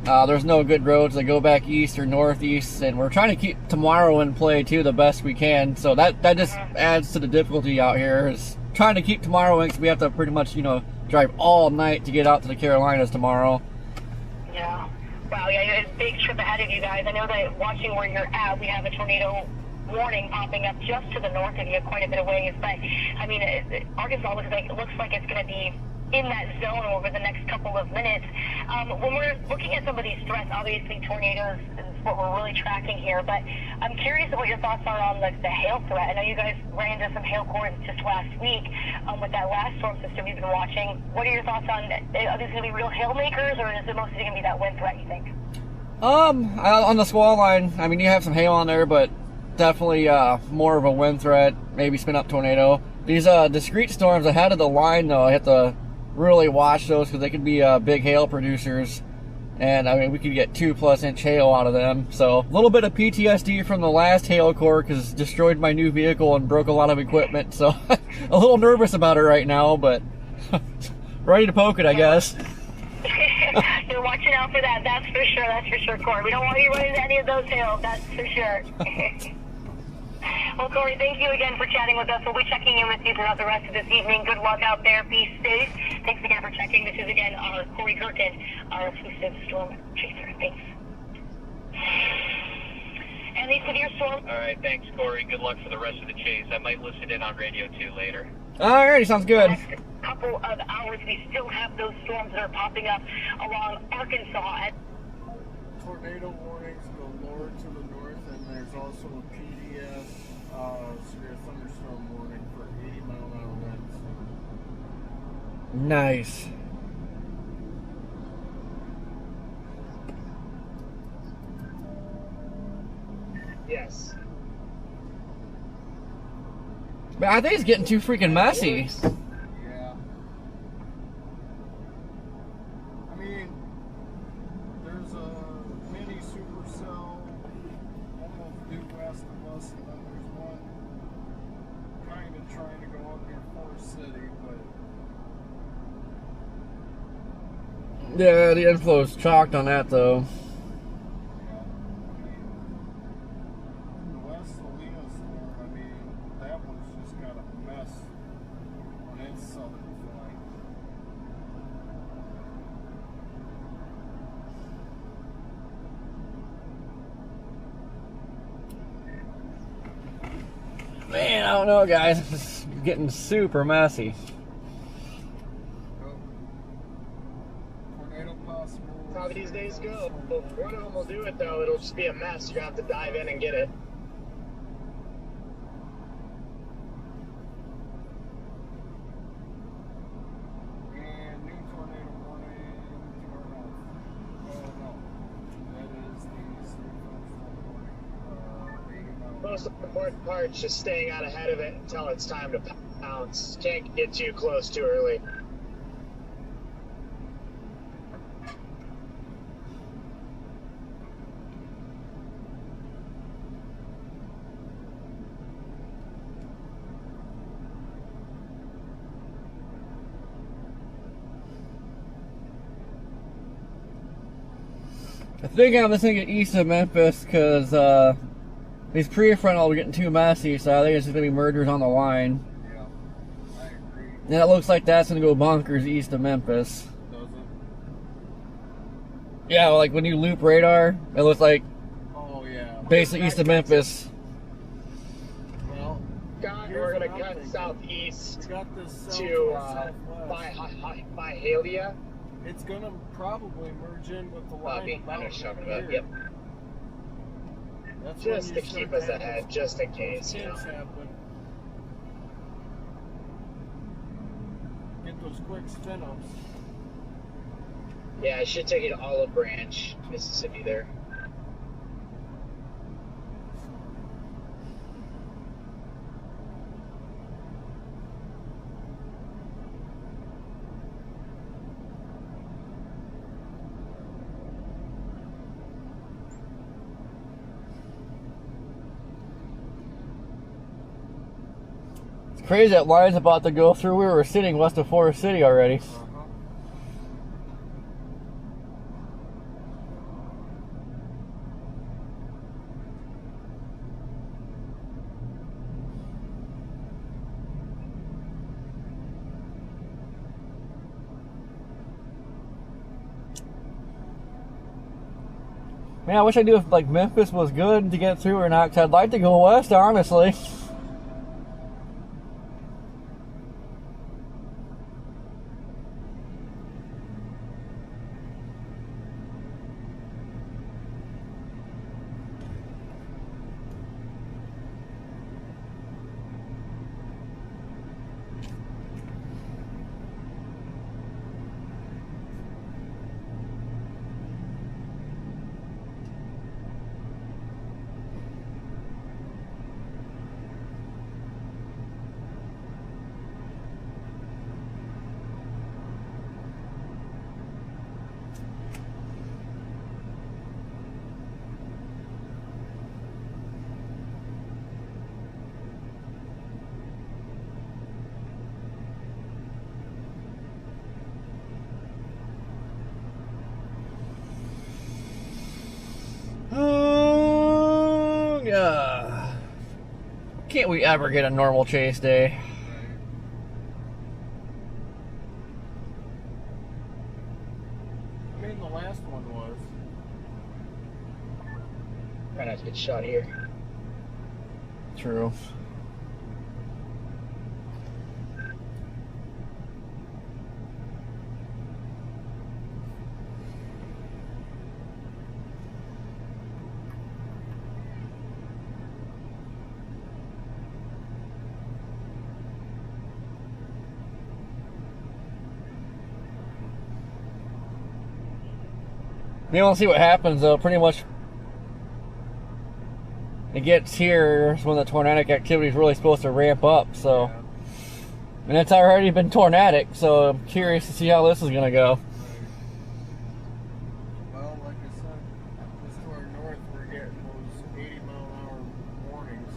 there's no good roads that go back east or northeast. And we're trying to keep tomorrow in play too the best we can. So that just adds to the difficulty out here. Is trying to keep tomorrow in because we have to pretty much, you know, drive all night to get out to the Carolinas tomorrow. Yeah. Wow, yeah, you have a big trip ahead of you guys. I know that watching where you're at, we have a tornado warning popping up just to the north of you, quite a bit of ways. But, I mean, Arkansas looks like it's going to be in that zone over the next couple of minutes. When we're looking at some of these threats, obviously tornadoes is what we're really tracking here. But I'm curious what your thoughts are on the hail threat. I know you guys ran into some hail cores just last week with that last storm system you've been watching. What are your thoughts on, are these going to be real hail makers, or is it mostly going to be that wind threat, you think? On the squall line, I mean, you have some hail on there, but definitely more of a wind threat, maybe spin up tornado. These discrete storms ahead of the line, though, I have to really watch those because they could be big hail producers. And I mean, we could get 2+ inch hail out of them. So a little bit of PTSD from the last hail core because it destroyed my new vehicle and broke a lot of equipment. So a little nervous about it right now, but ready to poke it, I guess. You're watching out for that, that's for sure, Corey. We don't want you running into any of those hail, that's for sure. Well, Corey, thank you again for chatting with us. We'll be checking in with you throughout the rest of this evening. Good luck out there. Be safe. Thanks again for checking. This is, again, our Corey Kirkin, our exclusive storm chaser. Thanks. And these severe storms. All right, thanks, Corey. Good luck for the rest of the chase. I might listen in on radio, too, later. Alrighty, sounds good. Next couple of hours, we still have those storms that are popping up along Arkansas. Tornado warnings go lower to the north, and there's also a PD supposed to be a thunderstorm warning for 80-mile-an-hour winds. Nice. Yes. Man, I think it's getting too freaking messy. Yeah. I mean, there's a mini supercell almost due west of us, and then there's one kind of trying to go up near Forest City, but Yeah, the inflow's chalked on that though. in the west of Lena storm, I mean, that one's just got a mess on its southern flank. Man, I don't know, guys. It's getting super messy. Tornado possible. That's how these days go. One of them will do it though. It'll just be a mess. You're gonna have to dive in and get it. And new tornado warning to our north. Oh no, that is the thunderstorm warning. 80 mile. Most important part is just staying out ahead of it until it's time to pounce. Can't get too close too early. I think I'm just thinking east of Memphis because these prefrontal are getting too messy, so I think it's just going to be mergers on the line. Yeah, I agree. And it looks like that's going to go bunkers east of Memphis. Does it? Yeah, like when you loop radar, it looks like Oh yeah. basically east of Memphis. Well, God, here's we're what gonna I'm cut thinking. southeast We got this south to southwest. by Halia. It's gonna probably merge in with the line. Bobby, I know what you're talking about. here. Yep. That's Just when to you keep start us having ahead, just in case, you know. those happen. Get those quick spin ups. Yeah, I should take you to Olive Branch, Mississippi there. It's crazy that line's about to go through. We were sitting west of Forest City already. Man, I wish I knew if like Memphis was good to get through or not, 'cause I'd like to go west, honestly. Oh, yeah. Can't we ever get a normal chase day? I mean, the last one was. Try not to get shot here. True. We'll see what happens though. Pretty much it gets here when the tornadic activity is really supposed to ramp up. So, Yeah. and it's already been tornadic. So I'm curious to see how this is gonna go. Well, like I said, just to our north, we're getting those 80-mile-an-hour warnings.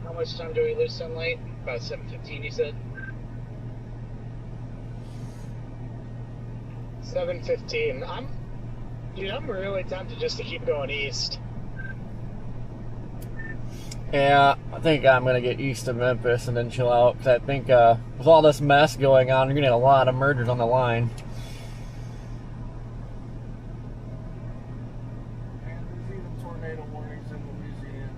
How much time do we lose sunlight? About 7:15, you said? 7:15. I'm really tempted just to keep going east. Yeah, I think I'm gonna get east of Memphis and then chill out. Cause I think with all this mess going on, you're gonna get a lot of mergers on the line. And there's even tornado warnings in Louisiana.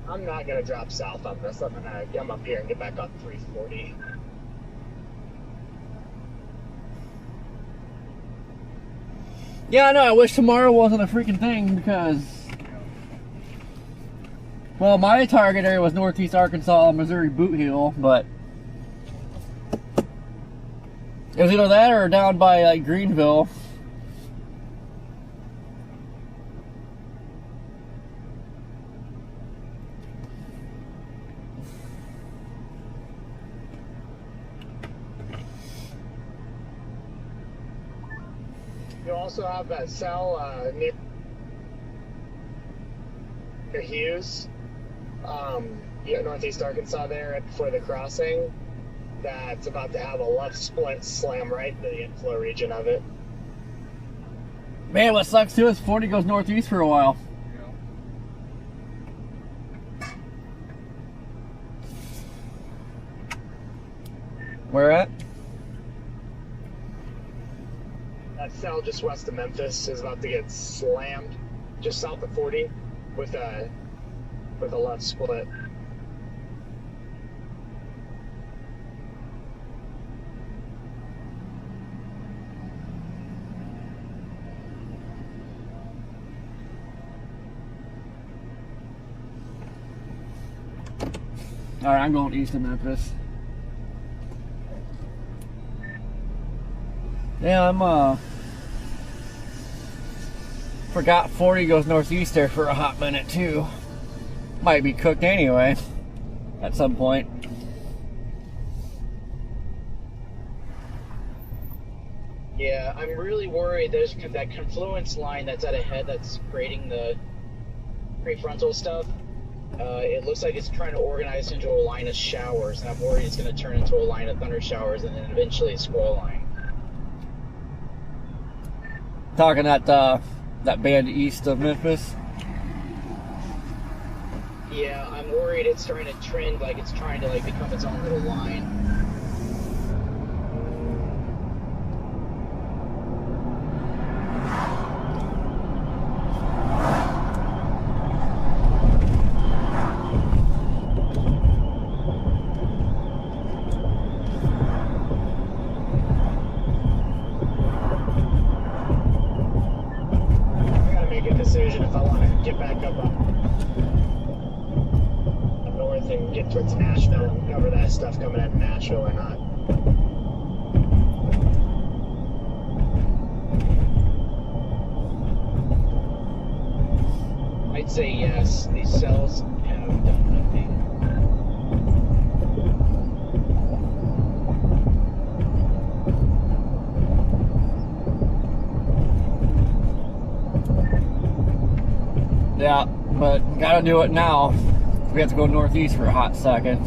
I'm not gonna drop south on this. I'm gonna come up here and get back on 340. Yeah, I know. I wish tomorrow wasn't a freaking thing because, well, my target area was northeast Arkansas, Missouri, Boot Heel, but it was either that or down by like Greenville. You also have that cell near Hughes, northeast Arkansas there right before the crossing. That's about to have a left split slam right into the inflow region of it. Man, what sucks too is 40 goes northeast for a while. Where at? That cell just west of Memphis is about to get slammed just south of 40 with a left split. All right, I'm going east of Memphis. Yeah, I'm forgot 40 goes northeast there for a hot minute too. Might be cooked anyway at some point. Yeah, I'm really worried there's that confluence line that's out ahead that's creating the prefrontal stuff. It looks like it's trying to organize into a line of showers, and I'm worried it's going to turn into a line of thunder showers and then eventually a squall line. Talking at that band east of Memphis. Yeah, I'm worried it's starting to trend like it's trying to become its own little line. I gotta make a decision if I want to get back up up north and get towards Nashville and cover that stuff coming out of Nashville or not. I'd say yes, these cells have done nothing. Yeah, but gotta do it now. We have to go northeast for a hot second.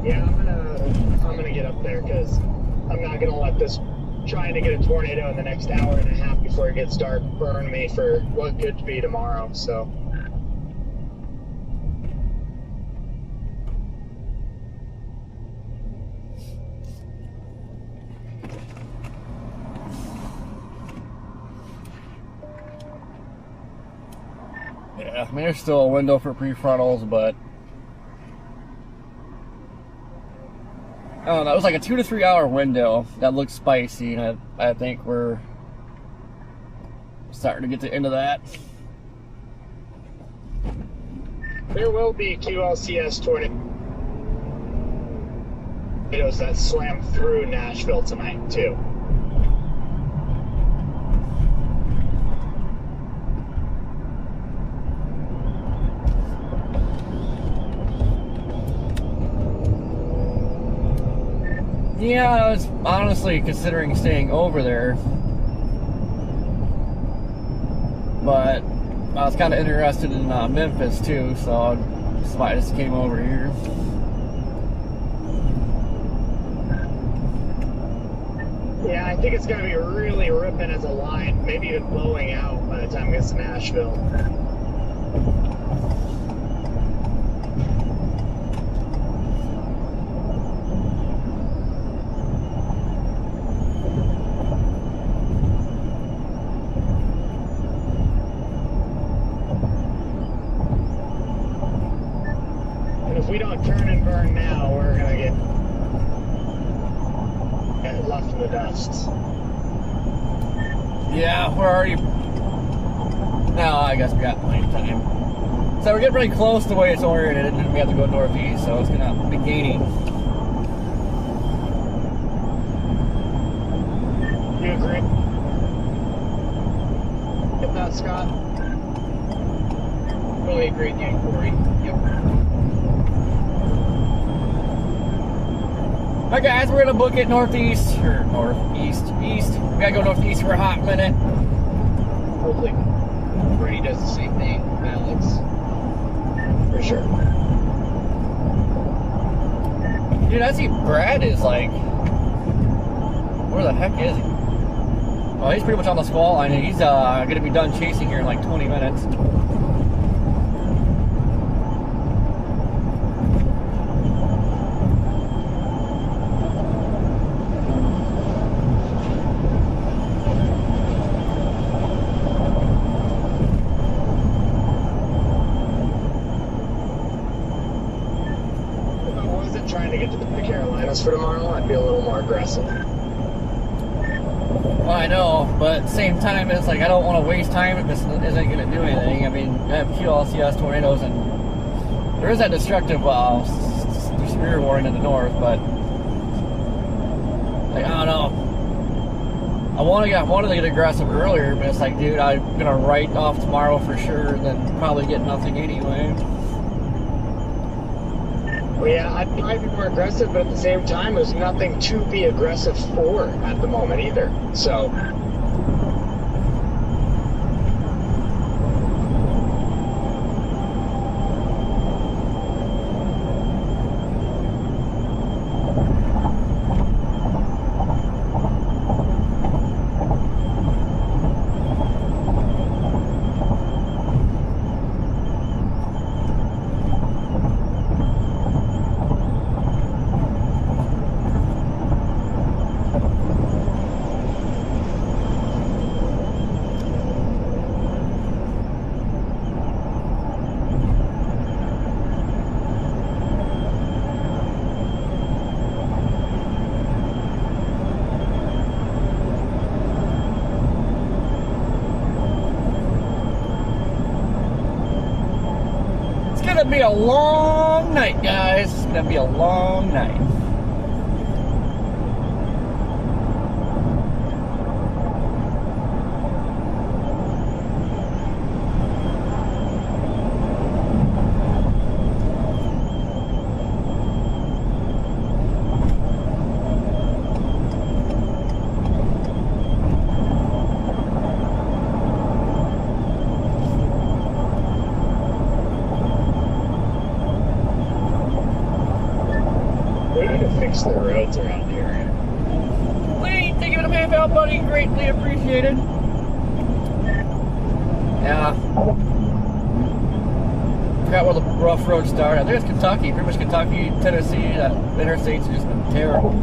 Yeah, I'm gonna get up there because I'm not gonna let this trying to get a tornado in the next hour and a half before it gets dark burn me for what could be tomorrow. So. Yeah, I mean, there's still a window for prefrontals, but I don't know. It was like a 2 to 3 hour window that looked spicy, and I think we're starting to get to the end of that. There will be QLCS tornadoes that slam through Nashville tonight, too. Yeah, I was honestly considering staying over there, but I was kind of interested in Memphis too, so I just came over here. Yeah, I think it's going to be really ripping as a line, maybe even blowing out by the time it gets to Nashville. And if we don't turn and burn now, we're going to get left in the dust. Yeah, we're already. No, I guess we got plenty of time. So we're getting really close to the way it's oriented, and then we have to go northeast, so it's gonna be gaining. You agree? Get that, Scott? Totally agree with you, Corey. Yep. Alright guys, we're gonna book it northeast, or northeast, east. We gotta go northeast for a hot minute. Hopefully Brady does the same thing, Alex. For sure. Dude, I see Brad is like, where the heck is he? Well, he's pretty much on the squall line, and he's gonna be done chasing here in like 20 minutes. Trying to get to the Carolinas for tomorrow, I'd be a little more aggressive. Well, I know, but at the same time, it's like I don't want to waste time if this isn't going to do anything. I mean, I have QLCS tornadoes, and there is that destructive severe warning in the north, but like, I don't know. I wanted to get aggressive earlier, but it's like, dude, I'm going to write off tomorrow for sure, and then probably get nothing anyway. Well, yeah, I'd be more aggressive, but at the same time, there's nothing to be aggressive for at the moment either. So. It's gonna be a long night, guys. It's gonna be a long night. We need to fix the roads around here. Lee, thank you for the half out, buddy. Greatly appreciated. Yeah. Forgot where the rough roads start. I think it's Kentucky. Pretty much Kentucky, Tennessee. That interstate's just been terrible.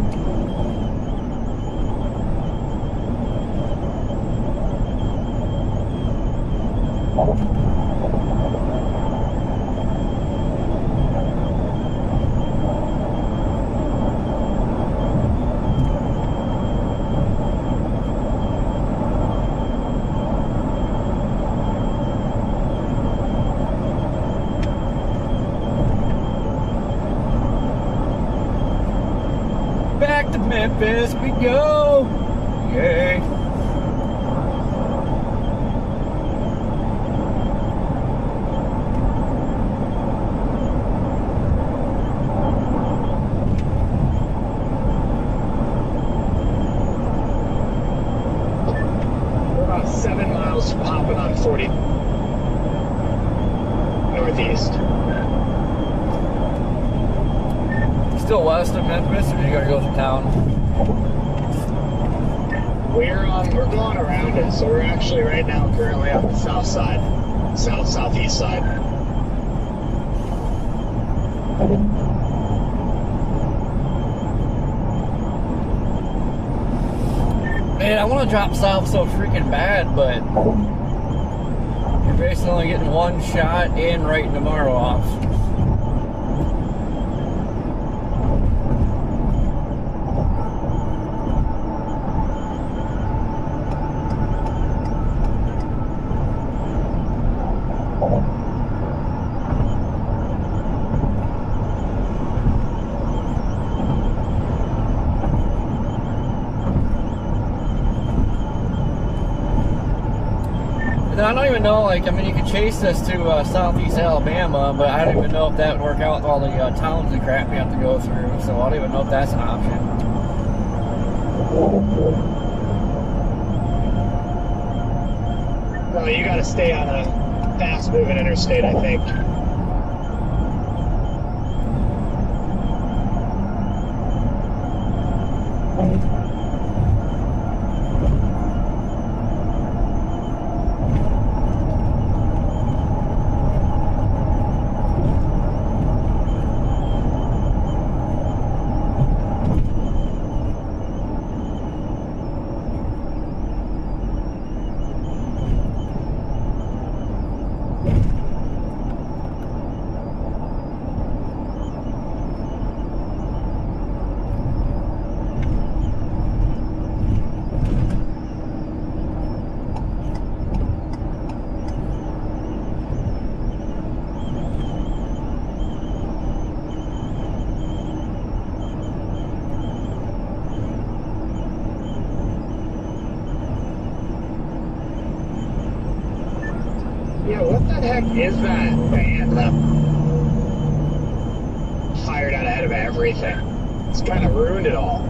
Memphis we go. Yay. We're about 7 miles from hopping on 40 northeast. Still west of Memphis, or you gotta go through town? We're going around it, so we're actually right now currently on the south side, southeast side. Man, I want to drop south so freaking bad, but you're basically only getting one shot and writing tomorrow off. I don't even know, like, I mean, you could chase this to southeast Alabama, but I don't even know if that would work out with all the towns and crap we have to go through, so I don't even know if that's an option. Well, you gotta stay on a fast-moving interstate, I think. Yeah, what the heck is that band that fired out ahead of everything? It's kind of ruined it all.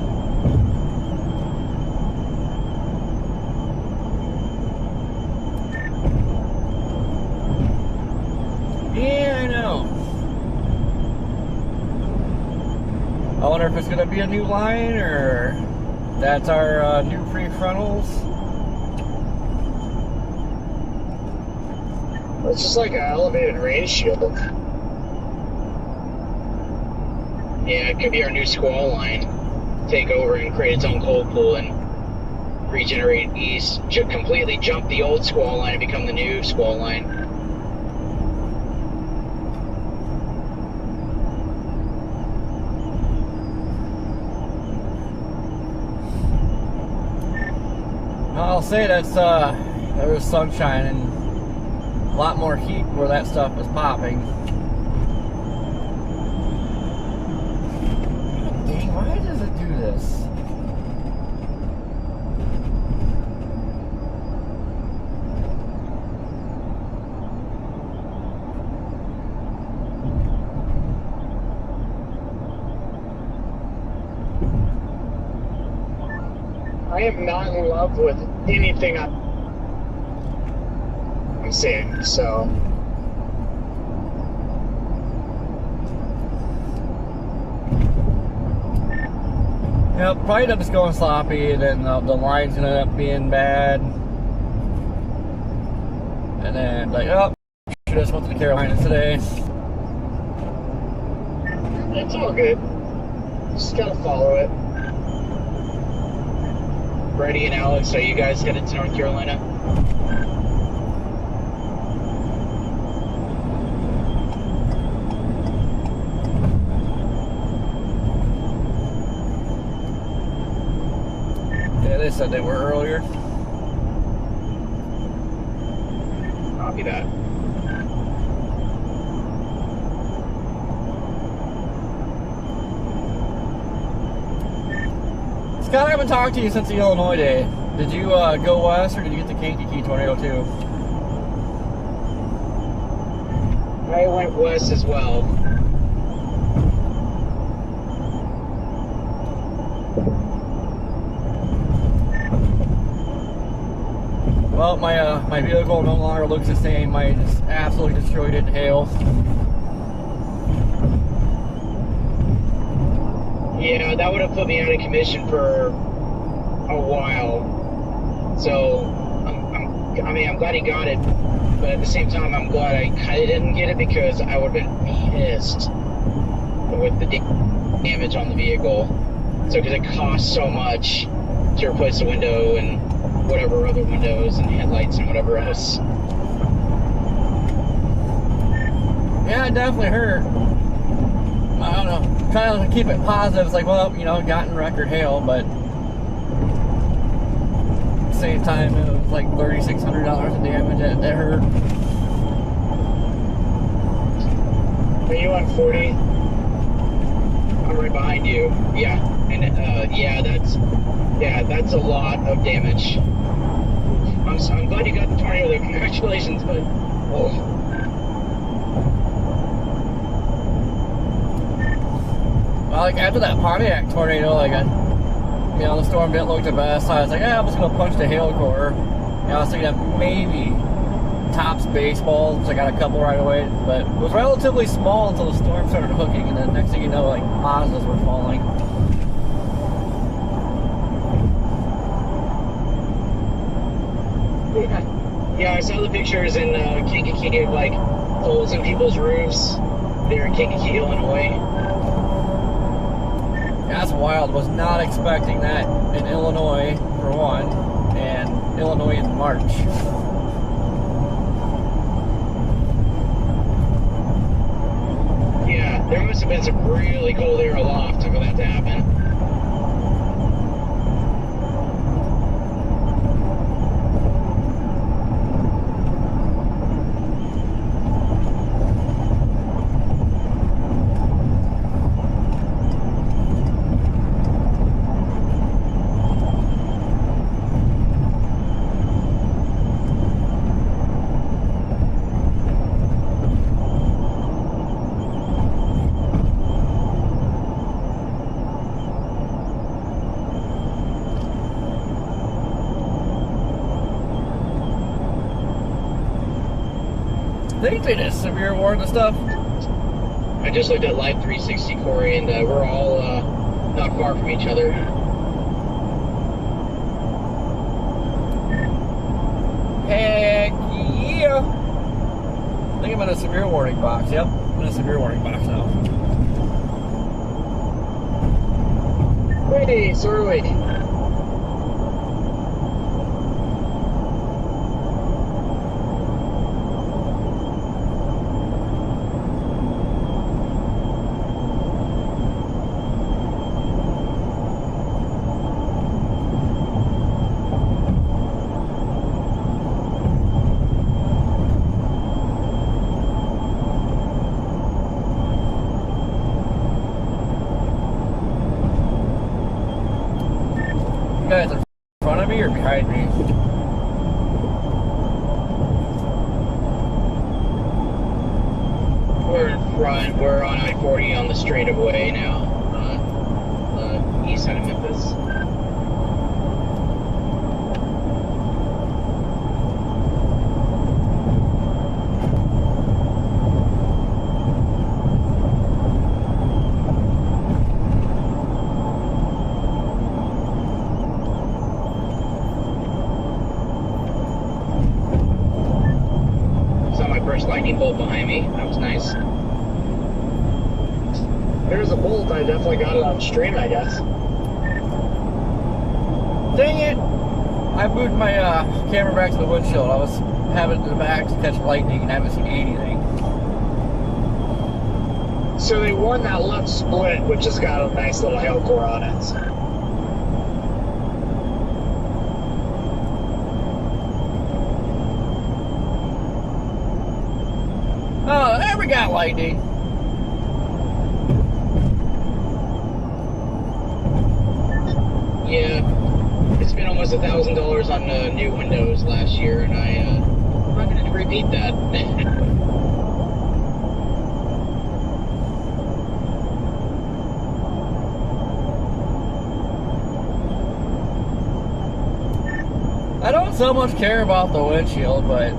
Yeah, I know. I wonder if it's going to be a new line, or that's our new prefrontals. It's just like an elevated rain shield. Yeah, it could be our new squall line. Take over and create its own cold pool and regenerate east. Completely jump the old squall line and become the new squall line. I'll say that's there was sunshine and a lot more heat where that stuff was popping. Dang, why does it do this? I am not in love with anything I'm seeing, so. Yeah, probably end up just going sloppy, and then the line's gonna end up being bad. And then, like, oh, should have just went to the Carolinas today. It's all good. Just gotta follow it. Brady and Alex, are you guys headed to North Carolina? Yeah, they said they were earlier. Copy that. Scott, I haven't talked to you since the Illinois day. Did you go west, or did you get the Kankakee tornado too? I went west as well. Well, my vehicle no longer looks the same. I just absolutely destroyed it in hail. Yeah, that would have put me out of commission for a while. So, I'm glad he got it, but at the same time, I'm glad I kind of didn't get it because I would have been pissed with the damage on the vehicle. So, because it costs so much to replace the window and whatever other windows and headlights and whatever else. Yeah, it definitely hurt. I don't know. Trying to keep it positive. It's like, well, you know, gotten record hail, but at the same time, it was like $3,600 of damage. That hurt. Are you on 40? I'm right behind you. Yeah, and that's a lot of damage. I'm glad you got the tornado there. Congratulations, but oh. Well, like after that Pontiac tornado, like the storm didn't look the best. So I was like, I'm just gonna punch the hail core. I was thinking that maybe tops baseballs. So I got a couple right away, but it was relatively small until the storm started hooking, and then next thing you know, like Mazdas were falling. Yeah, I saw the pictures in Kankakee of like holes in people's roofs there in Kankakee, Illinois. That's wild. Was not expecting that in Illinois, for one, and Illinois in March. Yeah, there must have been some really cold air aloft for that to happen. They did a severe warning and stuff. I just looked at Live 360, Corey, and we're all not far from each other. Heck yeah! I think I'm in a severe warning box. Yep, I'm in a severe warning box now. Hey, sorry. You guys in front of me or behind me? We're in front. We're on I-40 on the straightaway now, east side of Memphis. Lightning bolt behind me. That was nice. There's a bolt. I definitely got it on stream, I guess. Dang it! I moved my camera back to the windshield. I was having it in the back to catch lightning and I haven't seen anything. So they won that left split, which has got a nice little hail core on it. Oh, there we got lightning. Yeah, I spent almost $1,000 on new windows last year, and I'm not going to repeat that. I don't so much care about the windshield, but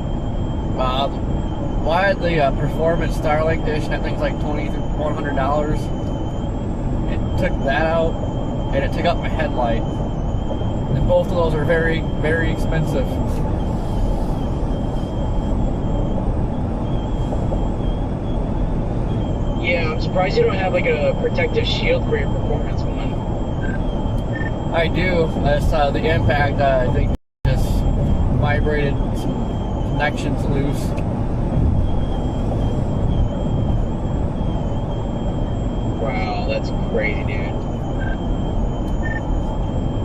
why the Performance Starlink Edition, I think it's like $2,100. It took that out, and it took out my headlight. And both of those are very, very expensive. Yeah, I'm surprised you don't have like a protective shield for your Performance one. I do. That's the impact, I think, just vibrated some connections loose. Wow, that's crazy, dude.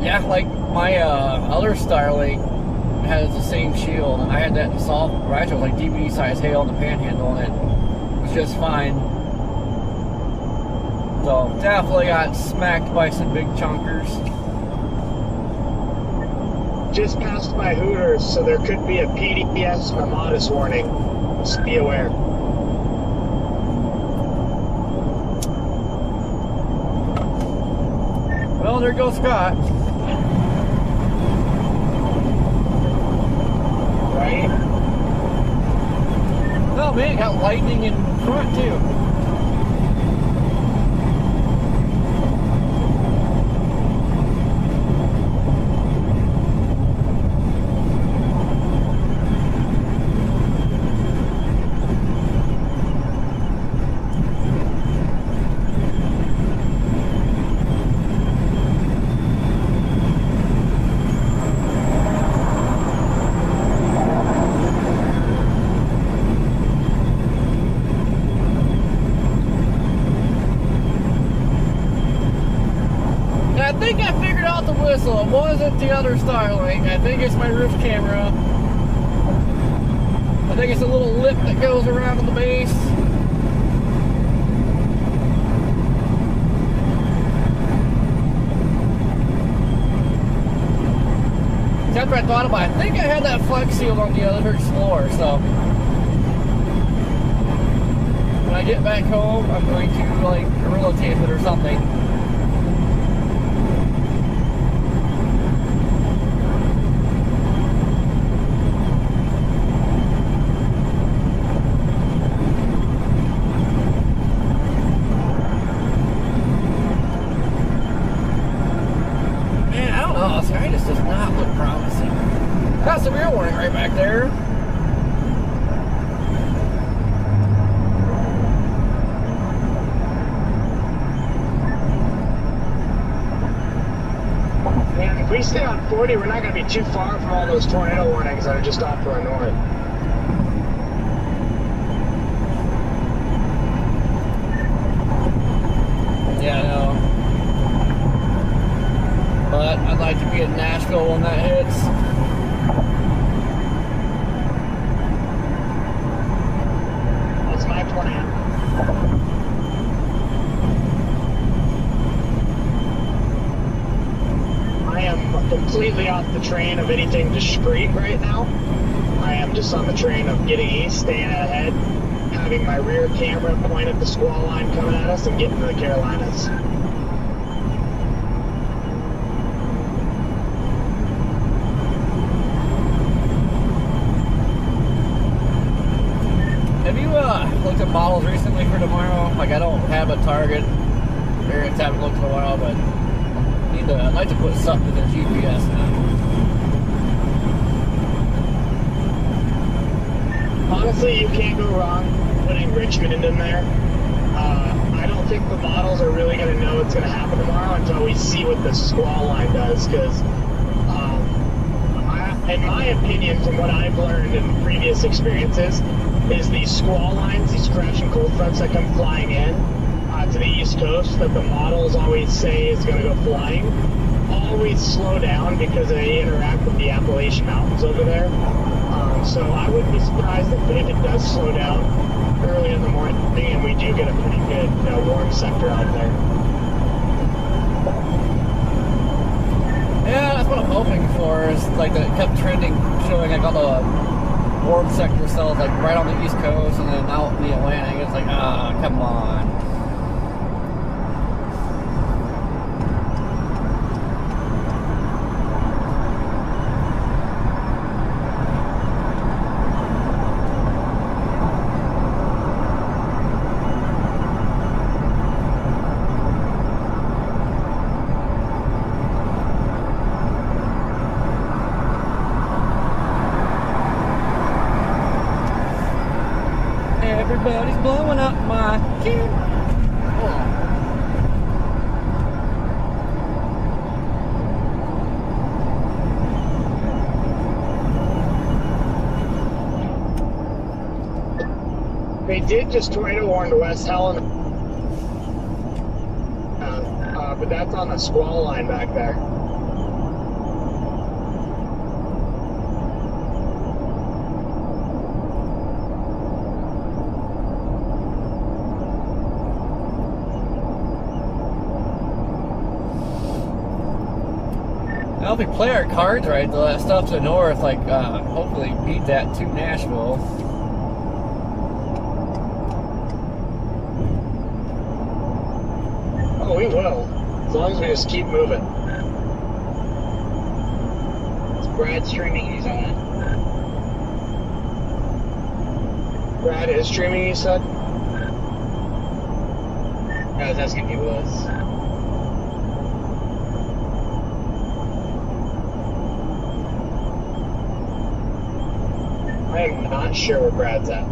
Yeah, like my other Starlink has the same shield, and I had that installed. Actually, it was like DVD size hail in the panhandle, and it was just fine. So definitely got smacked by some big chunkers. Just passed by Hooters, so there could be a PDS Armadas warning. Just be aware. Well, there goes Scott. Right? Oh man, got lightning in front too. I think I figured out the whistle. It wasn't the other Starlink. I think it's my roof camera. I think it's a little lip that goes around on the base. After I thought about it, I think I had that flex seal on the other floor, so when I get back home, I'm going to like gorilla tape it or something. This does not look promising. That's the rear warning right back there. Man, if we stay on 40, we're not going to be too far from all those tornado warnings that are just off to our north. Yeah, I know. But I'd like to be in Nashville when that hits. That's my plan. I am completely off the train of anything discreet right now. I am just on the train of getting east, staying ahead, having my rear camera point at the squall line coming at us, and getting to the Carolinas. Have you looked at models recently for tomorrow? Like, I don't have a Target. Parents haven't looked in a while, but I'd like to put something in their GPS now. Honestly, you can't go wrong putting Richmond in there. I don't think the models are really going to know what's going to happen tomorrow until we see what the squall line does, because in my opinion, from what I've learned in previous experiences, is these squall lines, these crash and cold fronts that come flying in to the East Coast, that the models always say is going to go flying, always slow down because they interact with the Appalachian Mountains over there. So I wouldn't be surprised if it does slow down early in the morning and we do get a pretty good warm sector out there. hoping for is like it kept trending, showing like all the warm sector cells like right on the East Coast and then out in the Atlantic. It's like, come on. Everybody's blowing up my kid. They did just tornado warn West Helen, but that's on the squall line back there. Now if we play our cards right, the stuff to the north, like, hopefully beat that to Nashville. Oh, we will. As long as we just keep moving. It's Brad streaming, he's on it. Brad is streaming, you said? I was asking if he was. I am not sure where Brad's at.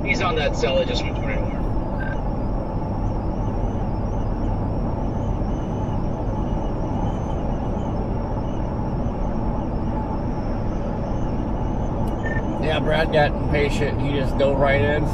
He's on that cell that just went tornado warn. Yeah, Brad got impatient. He just dove right in.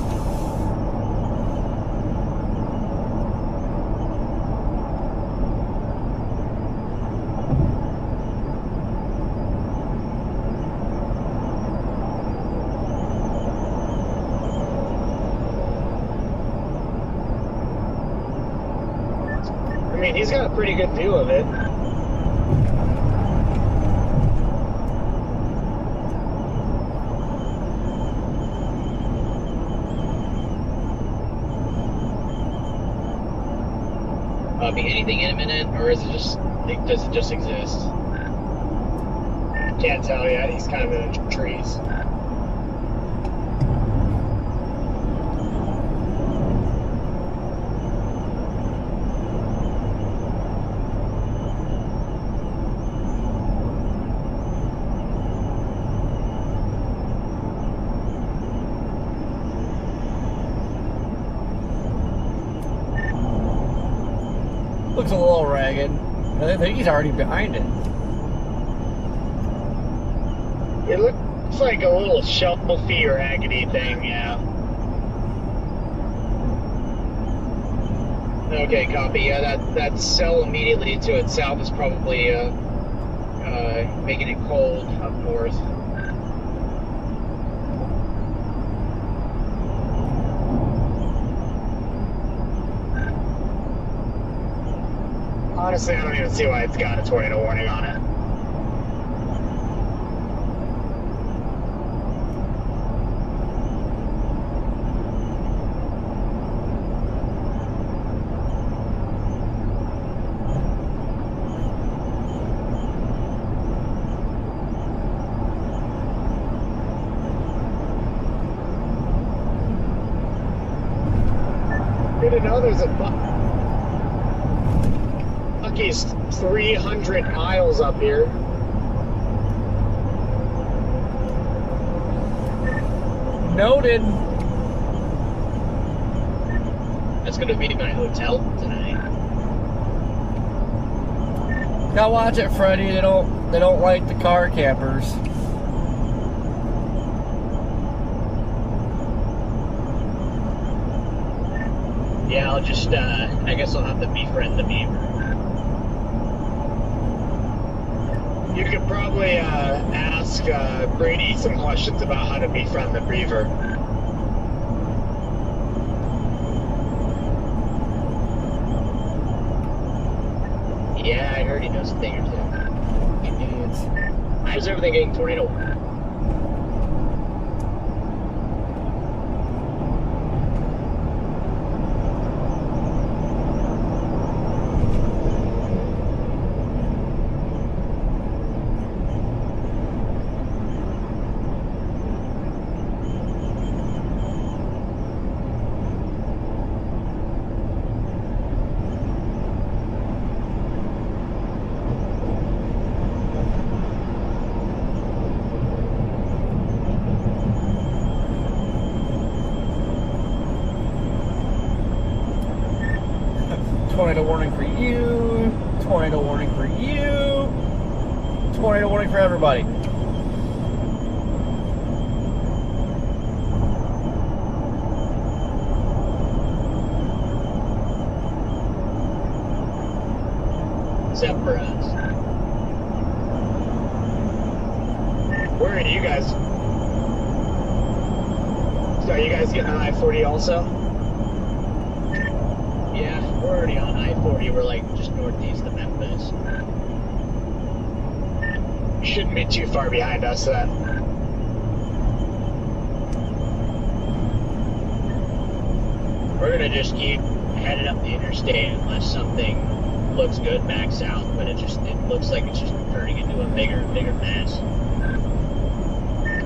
I mean, he's got a pretty good view of it. Be anything imminent, or is it just, does it just exist? Can't tell yet. He's kind of in the trees. Looks a little ragged. I think he's already behind it. It looks like a little shelfy or raggedy thing, yeah. Okay, copy. Yeah, that cell immediately to its south is probably making it cold up north. Honestly, I don't even see why it's got a tornado warning on it. Didn't know there's a Bucky's 300 miles up here. Noted. That's gonna be my hotel tonight. Gotta watch it, Freddy. They don't like the car campers. Yeah, I'll just, I guess I'll have to befriend the beaver. You could probably ask Brady some questions about how to befriend the beaver. Yeah, I heard he knows a thing or two. Idiots. How's everything getting tornado warned? Tornado warning for you. Tornado warning for you. Tornado warning for everybody. Except for us. Where are you guys? So are you guys getting on I-40 also? Yeah, we're already on I-40. We're like just northeast of Memphis. Shouldn't be too far behind us then. We're gonna just keep heading up the interstate unless something looks good back south, but it looks like it's just turning into a bigger mess.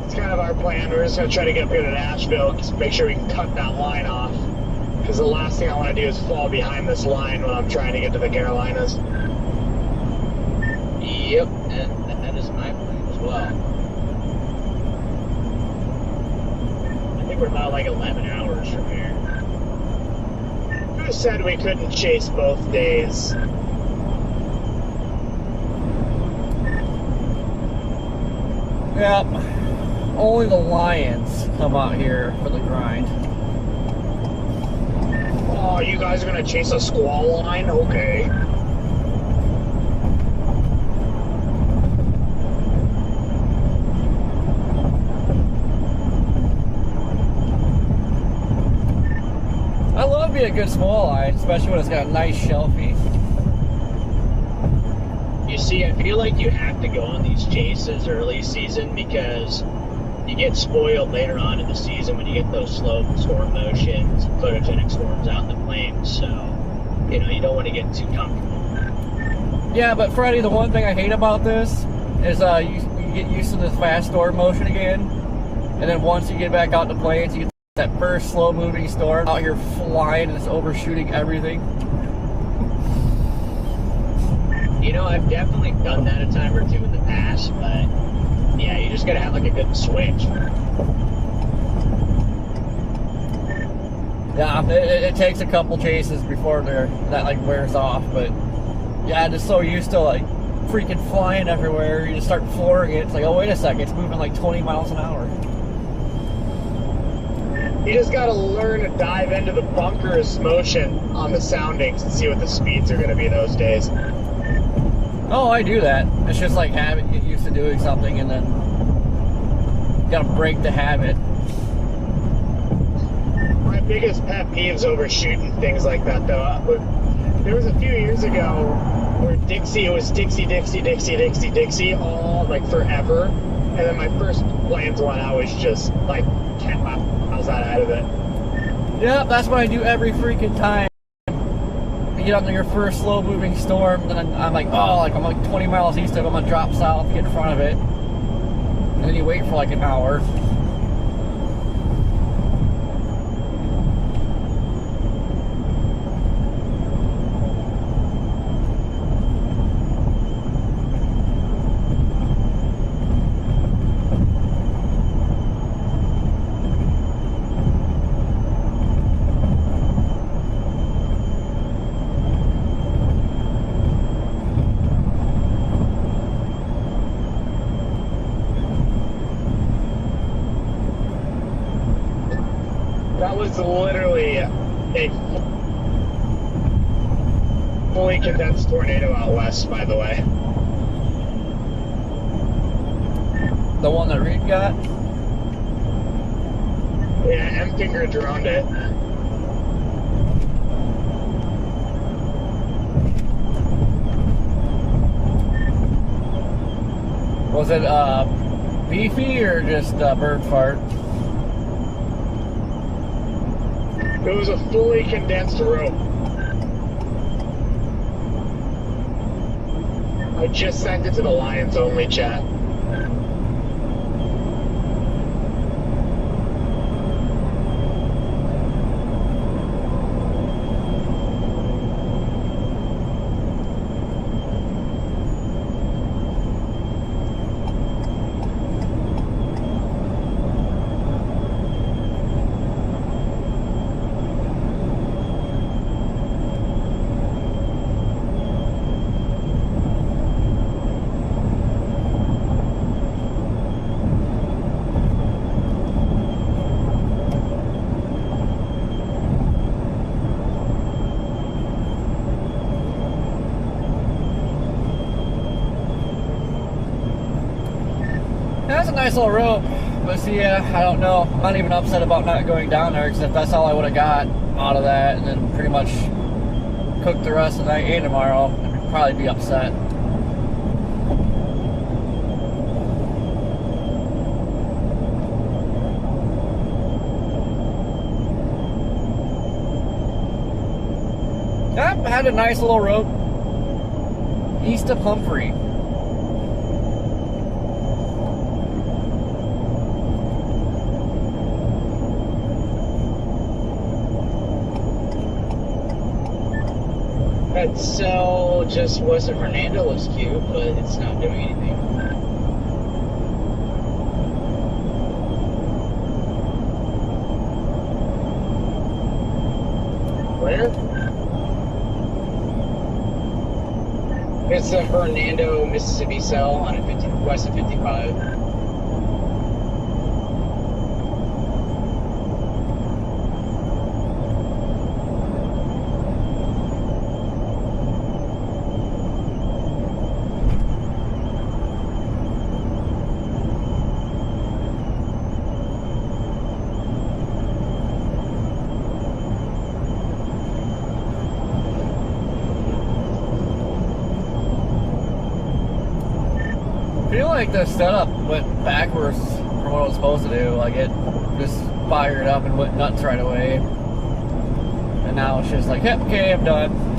It's kind of our plan. We're just gonna try to get up here to Nashville, just make sure we can cut that line off. Because the last thing I want to do is fall behind this line when I'm trying to get to the Carolinas. Yep, and that is my plan as well. I think we're about like 11 hours from here. Who said we couldn't chase both days? Yep. Only the lions come out here for the grind. Oh, you guys are gonna chase a squall line? Okay. I love being a good small eye, especially when it's got a nice shelfie. You see, I feel like you have to go on these chases early season because you get spoiled later on in the season when you get those slow storm motions, photogenic storms out in the plains. So, you know, you don't want to get too comfortable. Yeah, but Freddie, the one thing I hate about this is you get used to this fast storm motion again, and then once you get back out in the plains, you get that first slow-moving storm out here flying and it's overshooting everything. You know, I've definitely done that a time or two in the past, but yeah, you just gotta have like a good switch. Yeah, it takes a couple chases before that like wears off, but yeah, I'm just so used to like freaking flying everywhere. You just start flooring it. It's like, oh wait a second, it's moving like 20 miles an hour. You just gotta learn to dive into the bunkers motion on the soundings and see what the speeds are gonna be those days. Oh, I do that. It's just like get used to doing something and then you gotta break the habit. My biggest pet peeves over shooting things like that though. There was a few years ago where it was Dixie all like forever. And then my first Plains one, I was just like 10 miles out of it. Yeah, that's what I do every freaking time. You get on your first slow-moving storm, then I'm like, oh, like I'm like 20 miles east of it, I'm gonna drop south, get in front of it. And then you wait for like an hour. That was literally a fully condensed tornado out west, by the way. The one that Reed got? Yeah, M-Finger droned it. Was it beefy or just bird fart? It was a fully condensed rope. I just sent it to the Lions only chat. That's a nice little rope, but see, I don't know. I'm not even upset about not going down there, because if that's all I would have got out of that, and then pretty much cook the rest of the night and tomorrow, I'd probably be upset. Yep, had a nice little rope east of Humphrey. That cell just west of Fernando looks cute, but it's not doing anything. Where? It's the Fernando, Mississippi cell on west of 55. I feel like the setup went backwards from what it was supposed to do. Like it just fired up and went nuts right away. And now it's just like, yep, okay, I'm done.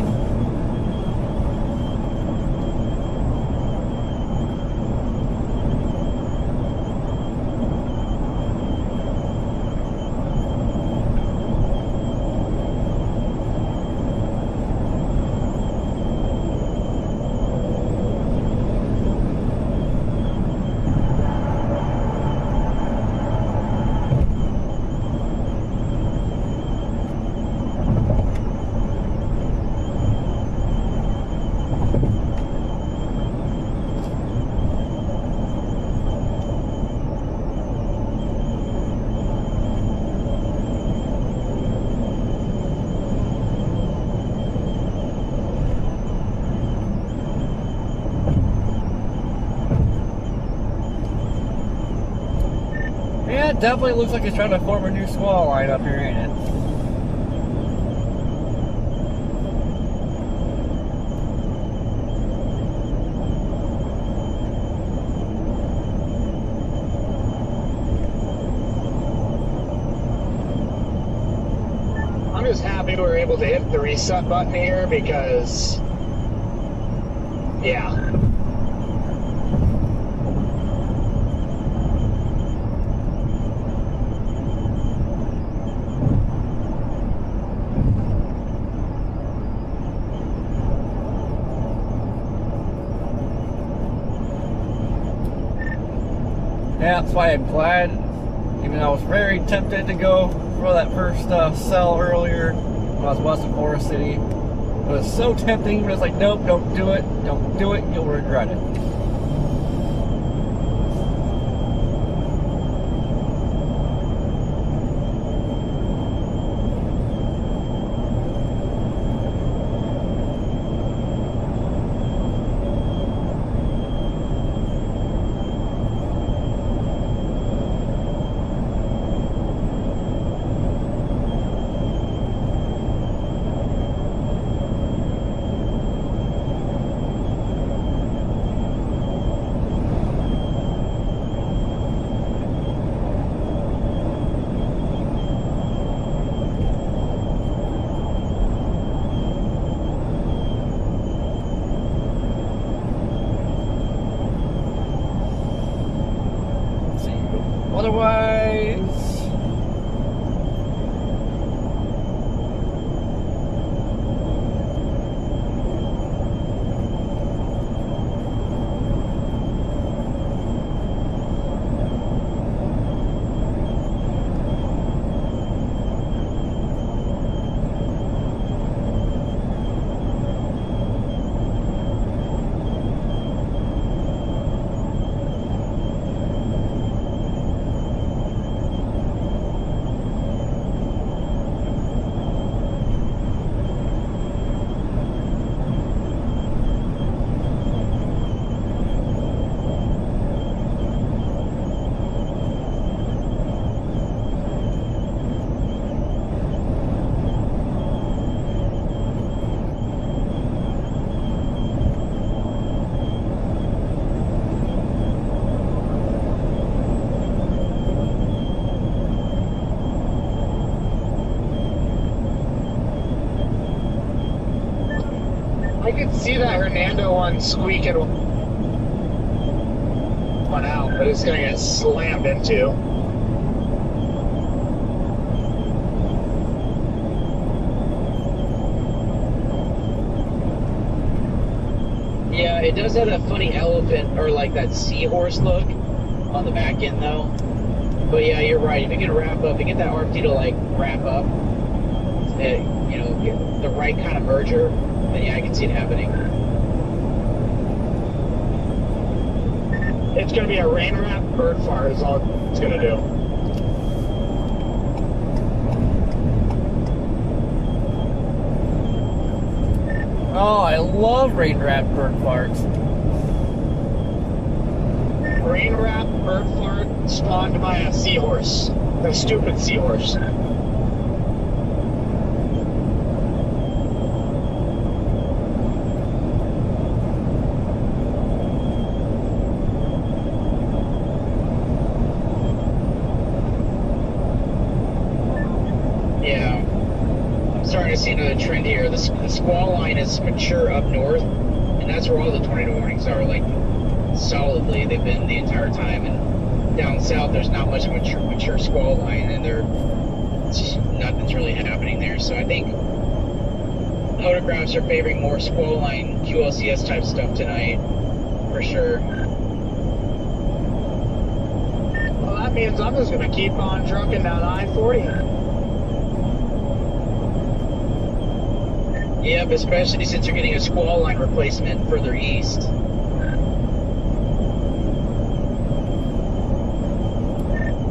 Yeah, it definitely looks like it's trying to form a new squall line up here, ain't it? I'm just happy we were able to hit the reset button here because, yeah. Yeah, that's why I'm glad, even though I was very tempted to go for that first cell earlier when I was west of Forest City. It was so tempting, but it's like, nope, don't do it, you'll regret it. could see that Hernando one squeaking one out, but it's gonna get slammed into. Yeah, it does have that funny elephant or like that seahorse look on the back end though. But yeah, you're right. If you can wrap up, if you get that RFD to like wrap up, you know, get the right kind of merger, then yeah, I can see it happening. It's gonna be a rain wrap bird fart is all it's gonna do. Oh, I love rain wrap bird farts. Rain wrap bird fart spawned by a seahorse. A stupid seahorse. Yeah, I'm starting to see another trend here. The squall line is mature up north, and that's where all the tornado warnings are. Like solidly, they've been the entire time. And down south, there's not much of a mature squall line, and nothing's really happening there. So I think photographs are favoring more squall line QLCS type stuff tonight, for sure. Well, that means I'm just gonna keep on trucking down I-40. Yep, especially since you're getting a squall line replacement further east.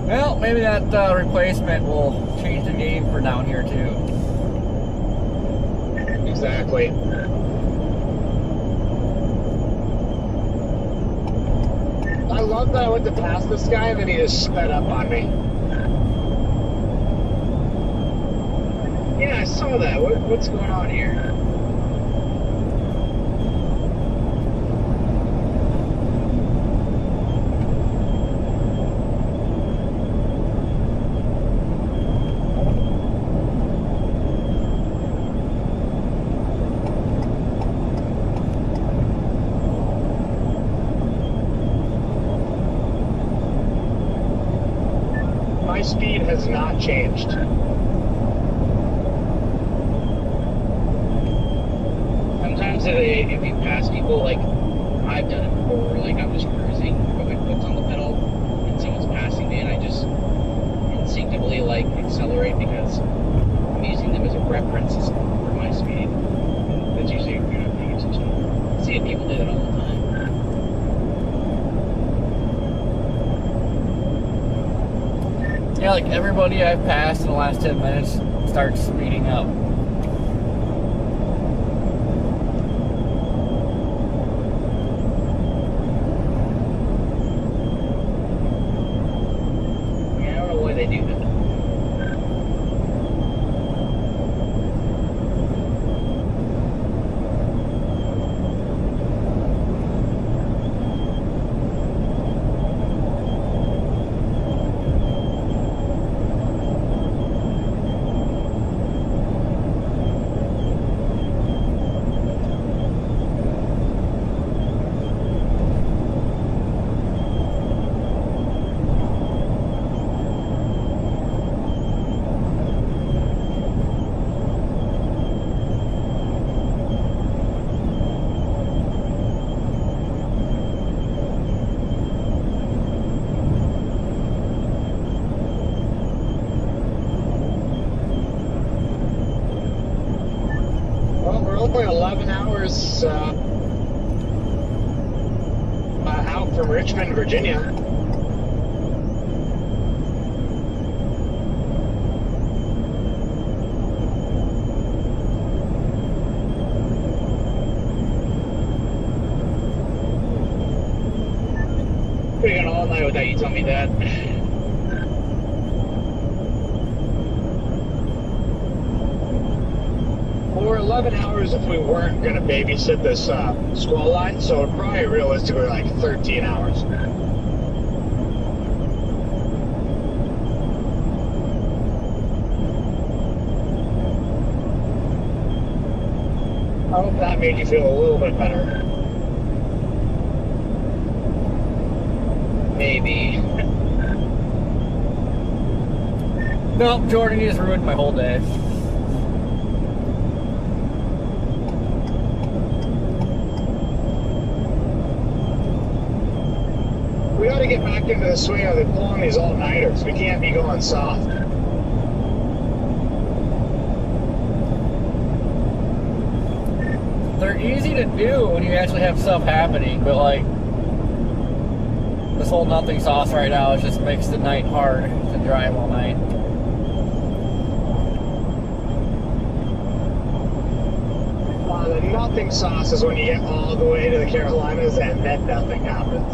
Well, maybe that replacement will change the game for down here too. Exactly. I love that I went to pass this guy and then he just sped up on me. Yeah, I saw that. What's going on here? My speed has not changed. Sometimes if you pass people, like I've done it before, like I'm just cruising, put my foot on the pedal, and someone's passing me, and I just instinctively like accelerate because I'm using them as a reference for my speed. That's usually a good thing to do. See people do that all the time. Yeah, like everybody I've passed in the last 10 minutes starts speeding up. Yeah, I don't know why they do that. Well, we're only 11 hours out from Richmond, Virginia. Could have gone all night without you telling me that. Or 11 hours if we weren't going to babysit this squall line, so it'd probably realistically like 13 hours. hope that made you feel a little bit better. Maybe. Nope, Jordan, you just ruined my whole day. We got to get back into the swing of pulling these all-nighters. We can't be going soft. They're easy to do when you actually have stuff happening, but like this whole nothing sauce right now, it just makes the night hard to drive all night. The nothing sauce is when you get all the way to the Carolinas and then nothing happens.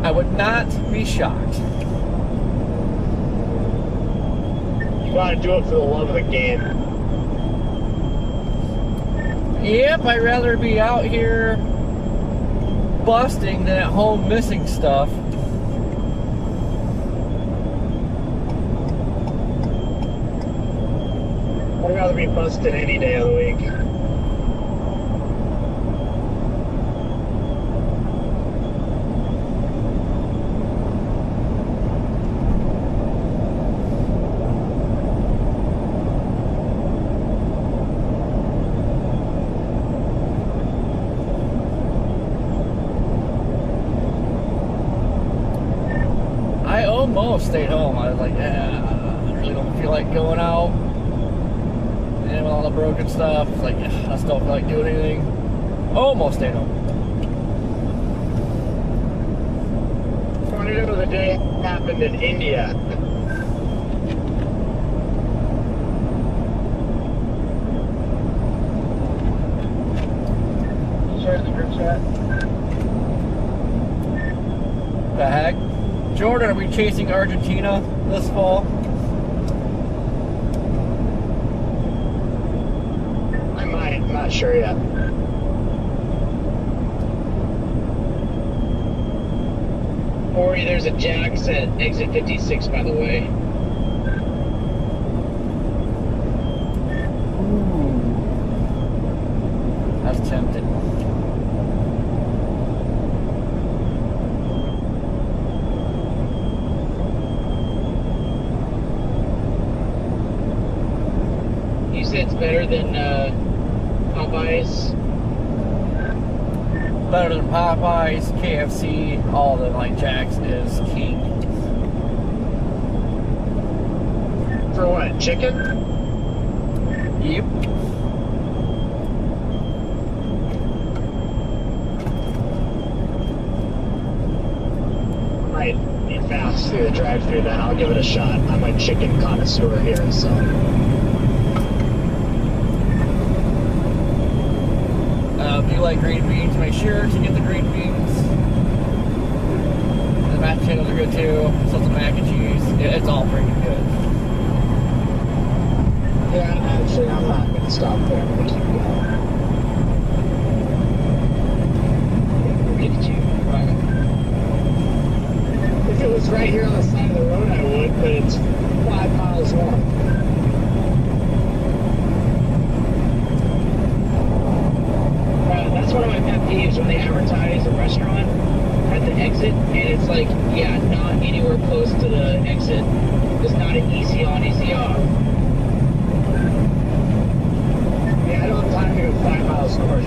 I would not be shocked. You gotta do it for the love of the game. Yep, I'd rather be out here busting than at home missing stuff. I'd rather be busted any day of the week. I almost stayed home. I was like, I really don't feel like going out. And with all the broken stuff, it's like, I just don't feel like doing anything. Almost stayed home. Tornado of the day happened in India. Share the group chat. The heck? Jordan, are we chasing Argentina this fall? I might, I'm not sure yet. Corey, there's a Jax at exit 56, by the way. Ooh. That's tempting. You said it's better than Popeyes? Better than Popeyes, KFC, all of them. Like Jax is king. For what, chicken? Yep. Might be fast through the drive-thru then. I'll give it a shot. I'm a chicken connoisseur here, so. If you like green beans, make sure to get the green beans. The mashed potatoes are good too. So some mac and cheese. It's all pretty good. Yeah, actually, I'm not going to stop there. I'm going to keep going. Look at you. If it was right here on the side of the road, I would, but it's 5 miles long. That's one of my pet peeves when they advertise a restaurant at the exit, and it's like, yeah, not anywhere close to the exit. It's not an easy on, easy off. Yeah, I don't have time to go 5 miles north.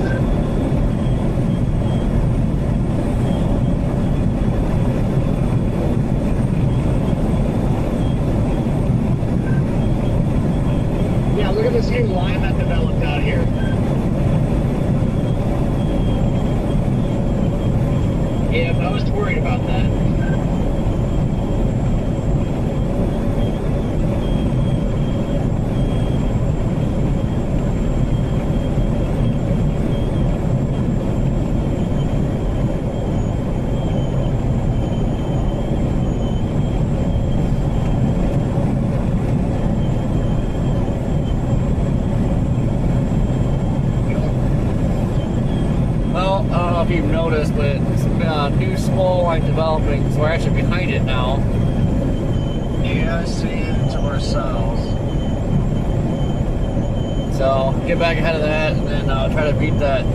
Yeah, look at this new line that developed out here. Yeah, I was worried about that. Well, I don't know if you've noticed, but new small line developing, so we're actually behind it now. Yeah, I see it to our south. So get back ahead of that, and then try to beat that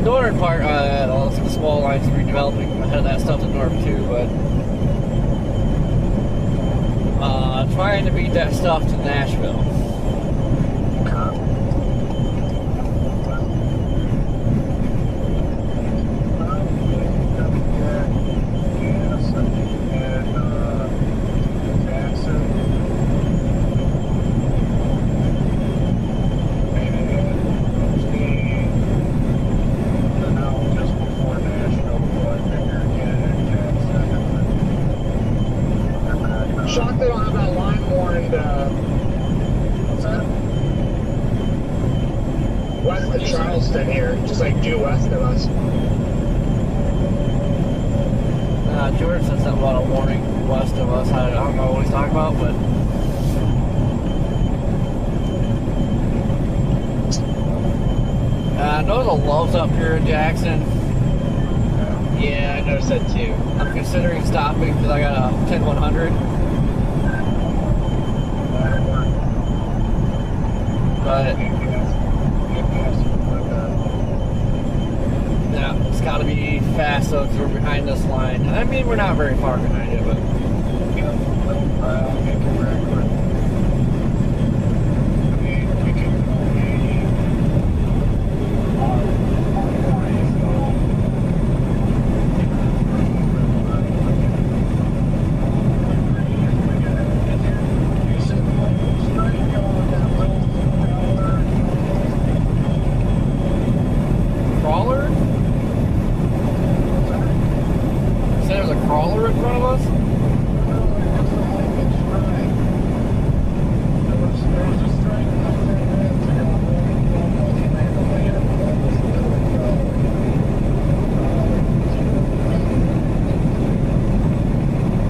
northern part. The small lines redeveloping ahead of that stuff to the north too, but trying to beat that stuff to Nashville. Shocked they don't have that line warned. What's that? West of Charleston here, just like due west of us. George said something about a warning west of us. I don't know what he's talking about, but I know the love's up here in Jackson. Yeah, I noticed that too. I'm considering stopping because I got a 10-100. But yeah, it's got to be fast though because we're behind this line. I mean, we're not very far behind it, but crawler? You said there's a crawler in front of us?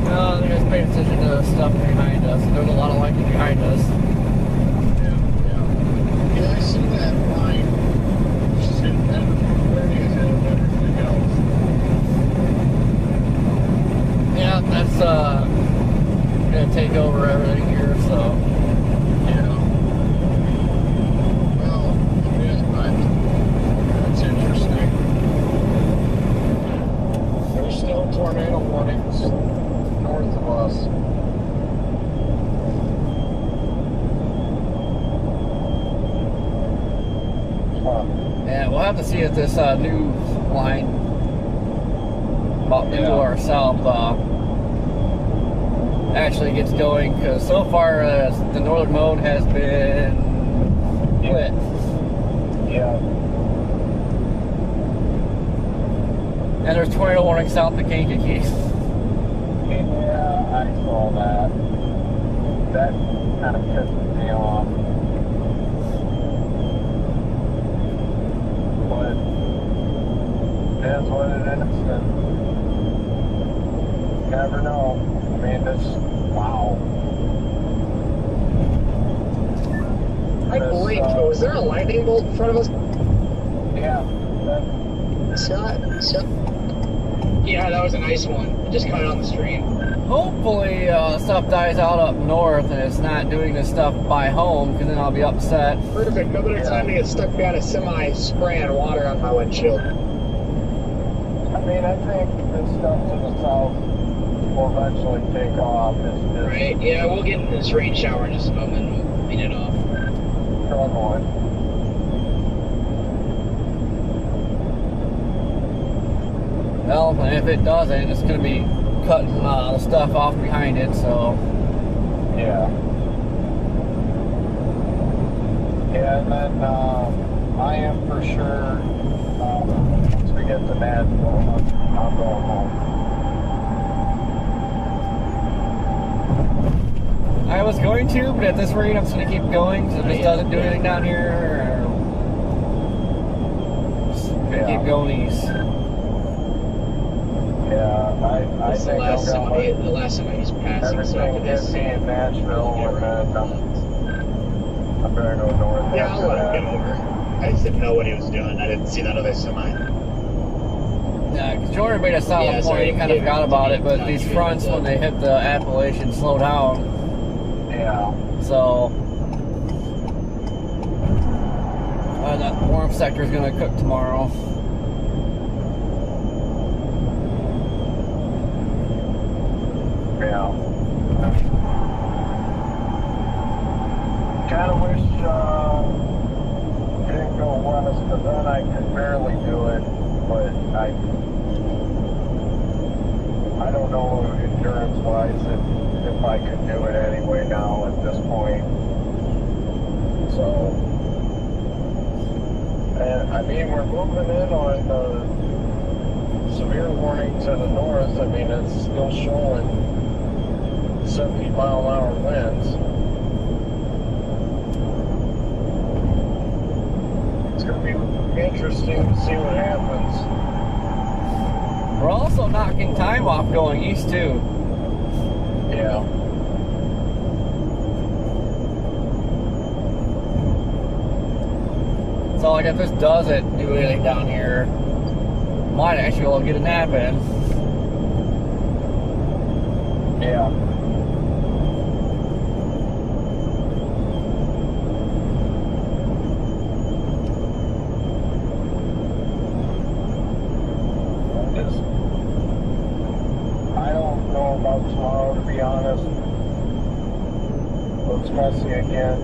No, you guys pay attention to the stuff behind us. There's a lot of lighting behind us. Yeah, I see that line. Yeah, that's gonna take over everything here, so Yeah. Well, yeah, but that's interesting. There's still tornado warnings north of us. yeah, we'll have to see if this new line about to our south actually gets going, because so far the northern mode has been quit. Yeah. And there's tornado warning south of Kankakee. Yeah, I saw that. That kind of pisses me off. But it is what it is, and you never know. I mean, wow. I blinked, but was there a lightning bolt in front of us? Yeah. Scott? Yeah, that was a nice one. It just caught it on the stream. Hopefully stuff dies out up north and it's not doing this stuff by home, because then I'll be upset. Perfect. No better time to get stuck behind a semi spraying water on my windshield. I mean, I think this stuff to the south will eventually take off. It's just Right? Yeah, we'll get into this rain shower in just a moment and we'll clean it off. struggling. Well, and if it doesn't, it's going to be cutting the stuff off behind it, so Yeah. Yeah, and then I am for sure, once we get to Nashville, I'm going home. I was going to, but at this rate I'm just going to keep going, because if it doesn't do anything down here, just going to keep going east. Yeah, I This is the think last I'll somebody, go the last somebody's passing, so after everything this, hits me in Nashville, and then I better go north. Yeah, I'll after let him that. get over. I just didn't know what he was doing. I didn't see that other semi. Yeah, because Jordan made a solid Yeah, point. sorry, He kind of yeah, forgot about it, but not these true, fronts, but- when they hit the Appalachian, slow down. Yeah. So that warm sector is going to cook tomorrow. Yeah. Kind of wish it didn't go west, because then I could barely do it. But I don't know endurance-wise if I could do it anyway now at this point. So, and I mean, we're moving in on the severe warning to the north. I mean, it's still showing 70-mile-an-hour winds. It's going to be interesting to see what happens. We're also knocking time off going east, too. Yeah. So, like, if this doesn't do anything down here, might actually be able to get a nap in. Yeah. I don't know about tomorrow, to be honest. Looks messy again.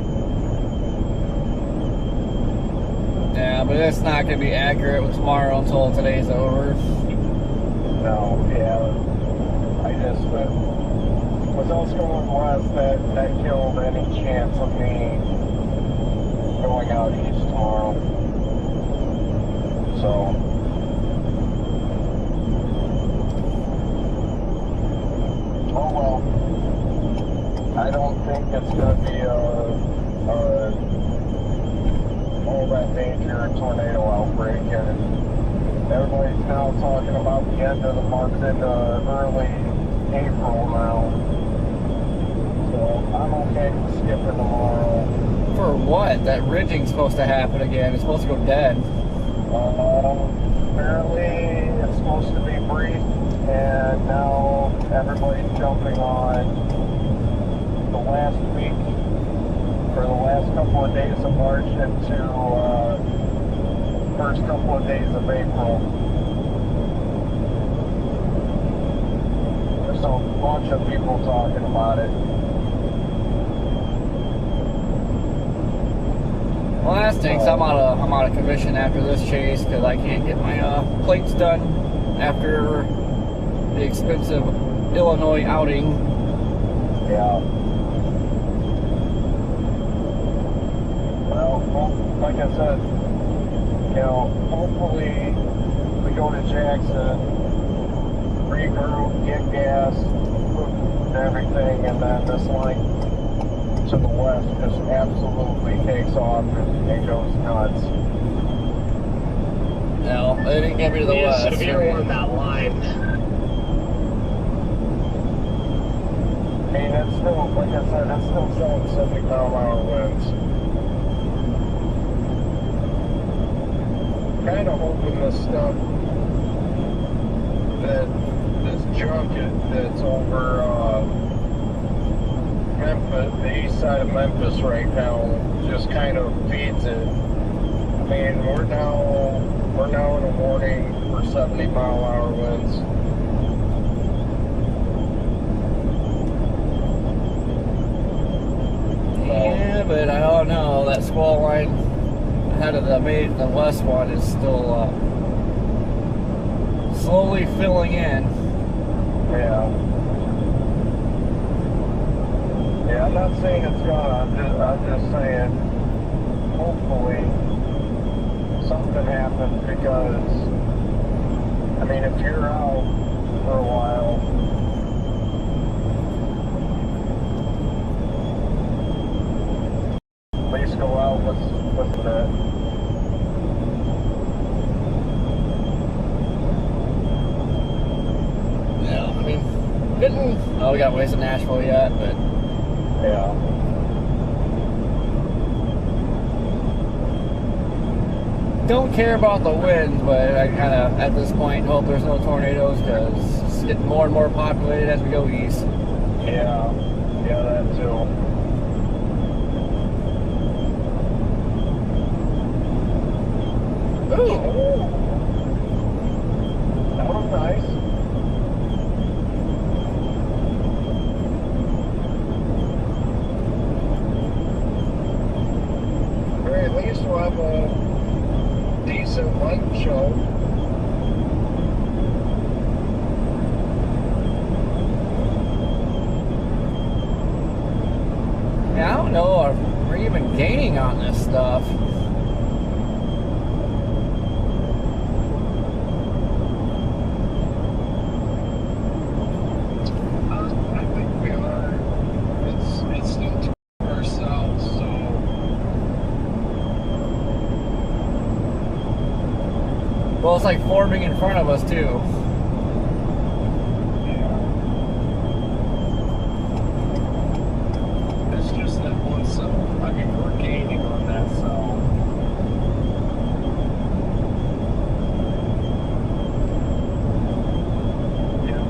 Yeah, but it's not going to be accurate with tomorrow until today's over. No, yeah. I just, with us going west, that killed any chance of me going out east tomorrow. So, oh well. I don't think it's going to be all that major tornado outbreak, and everybody's now talking about the end of the month into early April now. So I'm okay with skipping tomorrow. For what? That ridging's supposed to happen again. It's supposed to go dead. Apparently it's supposed to be brief, and now everybody's jumping on the last week, or the last couple of days of March into first couple of days of April. There's a bunch of people talking about it. Well, that stinks. I'm out of commission after this chase because I can't get my plates done after the expensive Illinois outing. Yeah. Well, like I said, you know, hopefully we go to Jackson, regroup, get gas, and everything, and then this line to the west just absolutely takes off and goes nuts. No, they didn't get me to the west. Severe on that line. I mean, it's still, like I said, it's still showing 70-mile-an-hour winds. Kind of hoping this stuff, that this junket that's over Memphis, the east side of Memphis right now, just kind of feeds it. I mean, we're now in a warning for 70-mile-an-hour winds. Yeah, but I don't know. That squall line ahead of the west one is still slowly filling in. Yeah. Yeah, I'm not saying it's gonna. I'm just saying, hopefully, something happens because, I mean, if you're out for a while, at least go out with that. Yeah, I mean, didn't. Oh, we got ways to Nashville yet, but. Yeah. don't care about the wind, but I kind of, at this point, hope there's no tornadoes because it's getting more and more populated as we go east. Yeah, that too. Ooh! That was nice. At least we'll have a decent light show. Yeah, I don't know if we're even gaining on this stuff. I think we are. It's still to ourselves, so. Well, it's like forming in front of us, too. It's just that one cell. I mean, we're gaining on that cell. Yeah,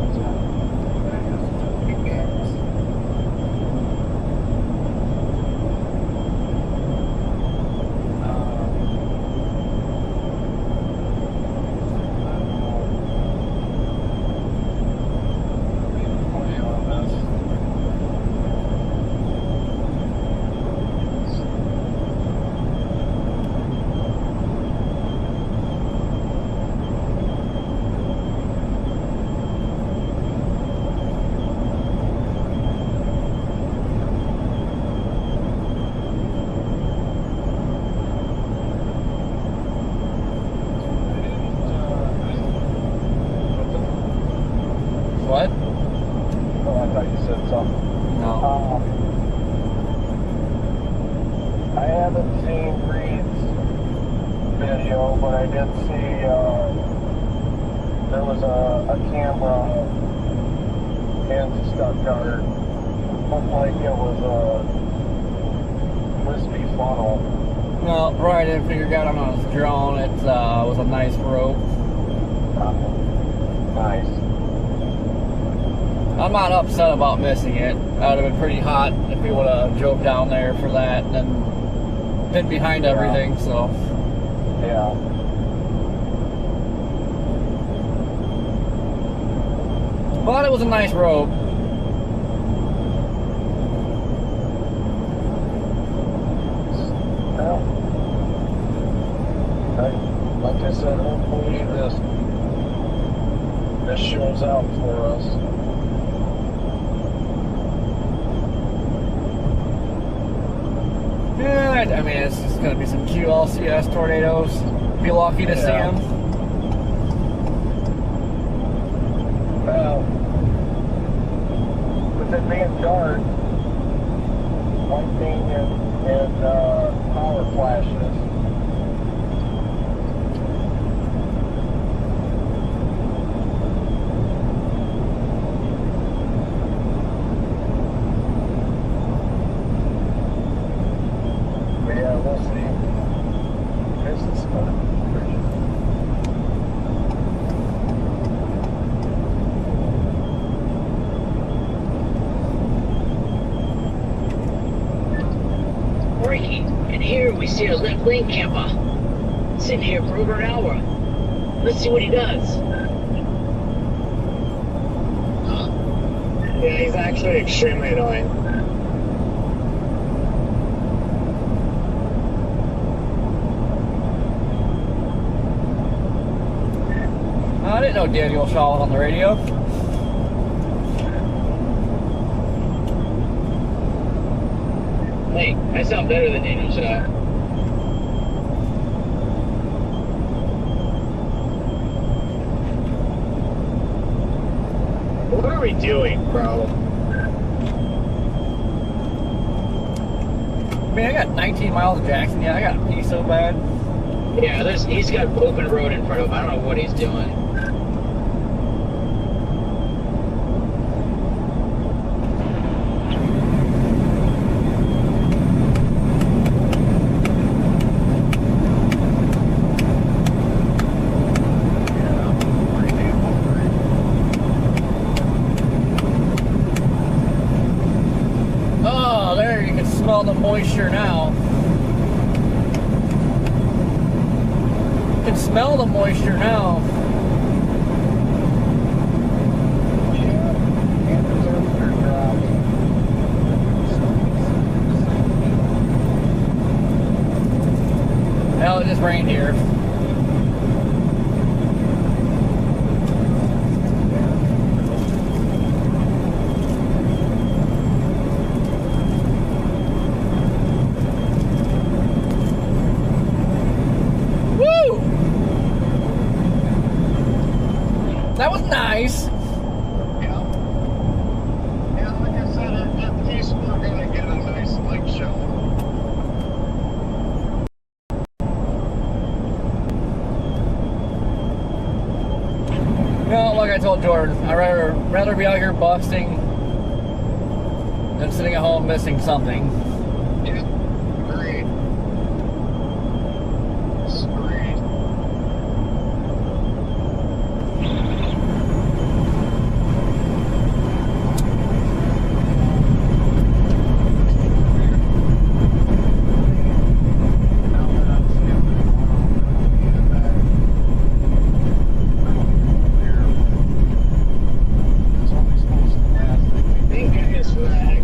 What? Oh, I thought you said something. No. I haven't seen Reed's video, but I did see there was a camera in Stuttgart. Looked like it was a wispy funnel. Well, right, I figured out on his drone, it was a nice rope. Nice. I'm not upset about missing it. That would have been pretty hot if we would have drove down there for that and then been behind everything, so. Yeah. But it was a nice rope. Well, like I said, hopefully this shows out for us. Yeah, I mean, it's just going to be some QLCS tornadoes. Be lucky to see them. Well, with it being dark, lightning and power flashes. But yeah, we'll see. This is fun. Ricky, and here we see a left lane camper. Sitting here for over an hour. Let's see what he does. Yeah, he's actually extremely annoying. I didn't know Daniel Shaw was on the radio. Hey, I sound better than Daniel Shaw. What are we doing, bro? Man, I got 19 miles of Jackson. Yeah, I got to pee so bad. Yeah, he's got open road in front of him. I don't know what he's doing. smell the moisture now. You can smell the moisture now. Hell, it just rained here. Woo! That was nice. Yeah, like I said, at least we're gonna get a nice like show. No, like I told Jordan, I'd rather be out here busting than sitting at home missing something. Yeah, agreed. Agreed. Thank goodness for that.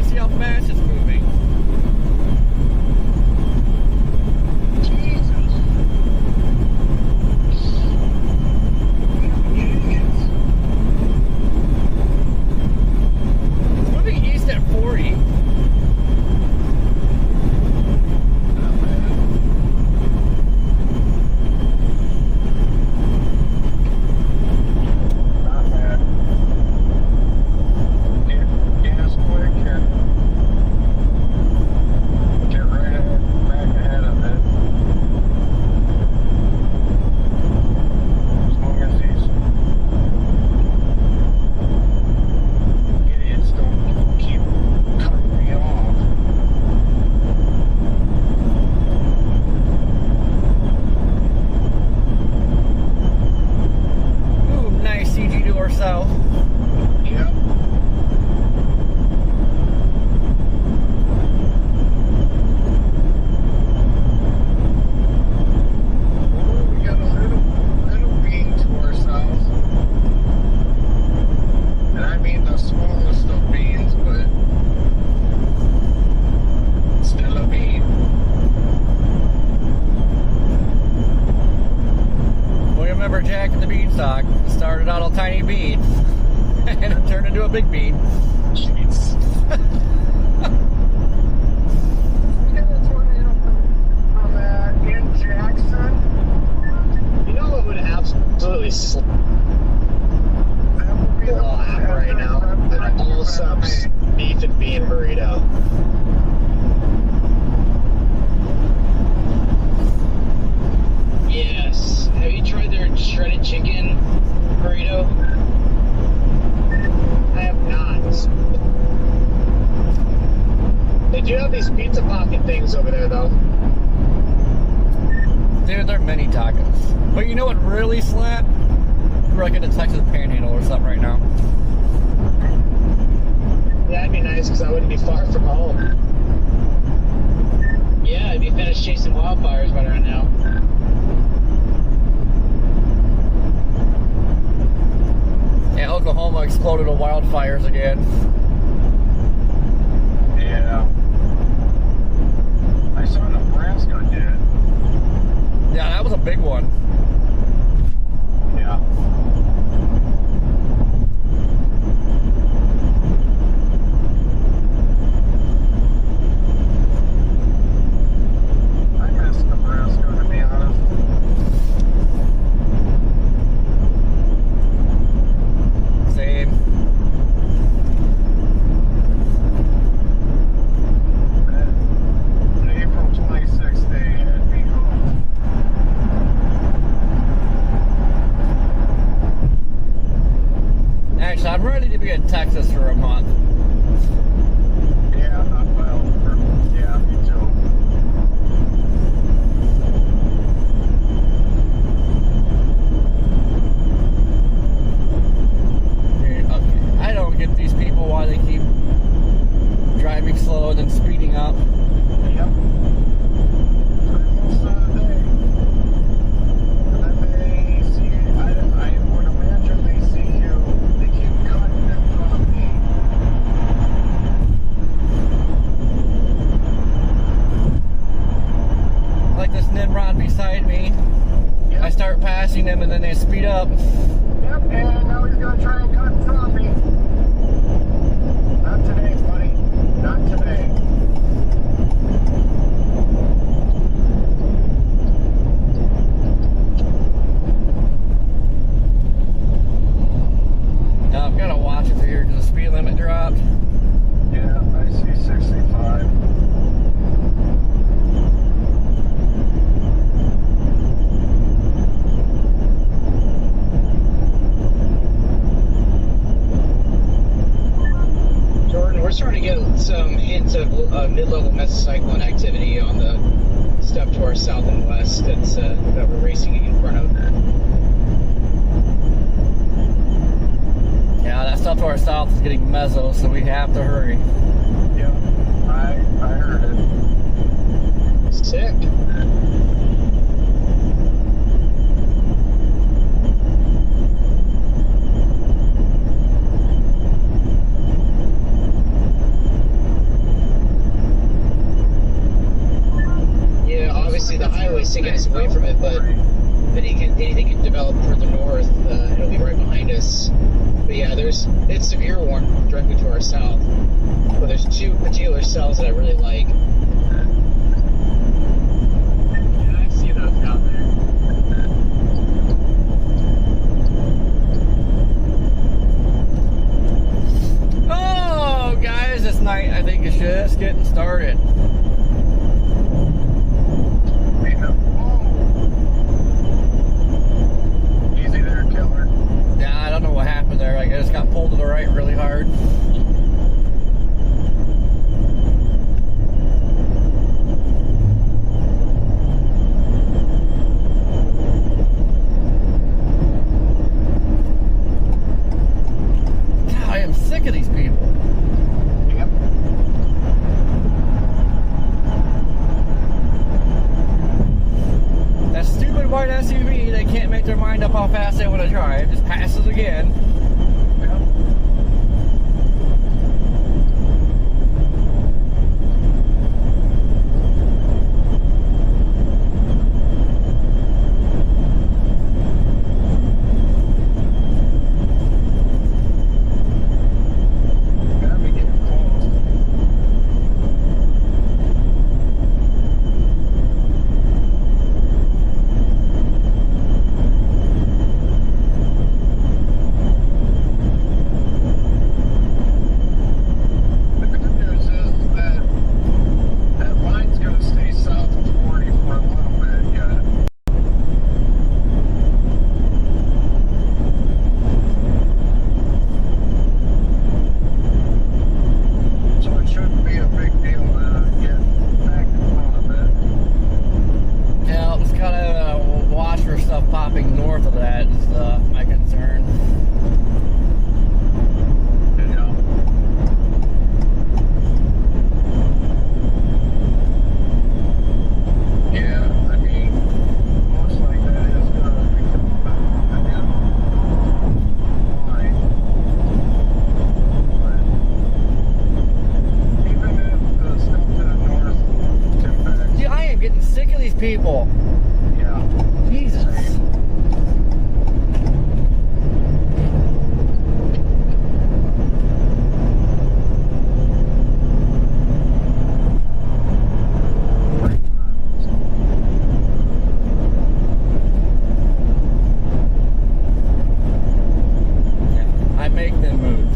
see how fast it's moving. It's moving east at 40. Started out a tiny bean and it turned into a big bean. Jeez. In Jackson. You know what would absolutely slap right now? An all subs beef and bean burrito. Yes. Have you tried their shredded chicken burrito? I have not. They do have these pizza pocket things over there, though. Dude, they're mini tacos. But you know what really slap? We're like in the Texas Panhandle or something right now. Yeah, that'd be nice because I wouldn't be far from home. Yeah, I'd be finished chasing wildfires right around now. Yeah, Oklahoma exploded with wildfires again. Yeah. I saw Nebraska did. Yeah, that was a big one. Yeah. I miss Nebraska, to be honest. Same. That April 26th day had me home. Actually, I'm ready to be in Texas for a month. Yeah, well, yeah, me too. Okay. I don't get these people why they keep driving slow and then speeding up. Yep. For most of the day. And then they see, I would imagine they see you, they keep cutting in front of me. Like this Nimrod beside me. Yep. I start passing them and then they speed up. Yep, and now he's gonna try and cut in front of me. Not today, buddy. Not today. Now I've got to watch it through here because the speed limit dropped. Yeah, I see 65. Jordan, we're starting to get some hints of mid-level mesocyclone activity on the stuff to our south and west that we're racing in front of. Yeah, that stuff to our south is getting meso, so we have to hurry. Yeah, I heard it. Sick. ways to get us away from it, but if anything can develop further north, it'll be right behind us. But yeah, it's severe warning directly to our south. But there's two particular cells that I really like. Yeah, I see those down there. Oh, guys, this night I think is just getting started. Easy there, killer. Yeah, I don't know what happened there. I guess got pulled to the right really hard. God, I am sick of these people. Yep. That stupid white SUV, they can't make their mind up how fast they want to drive. Just passes again. Gotta be getting close. The good news is that line's gonna stay south of 40 for a little bit yet. So it shouldn't be a big deal to get back in front of it. Yeah, I'll just kind of watch for stuff popping north of that is my concern. Yeah, I mean, most like that is gonna become again line. But even if the stuff to the north impacts, Yeah, I am getting sick of these people. yeah. Jesus. I make them move.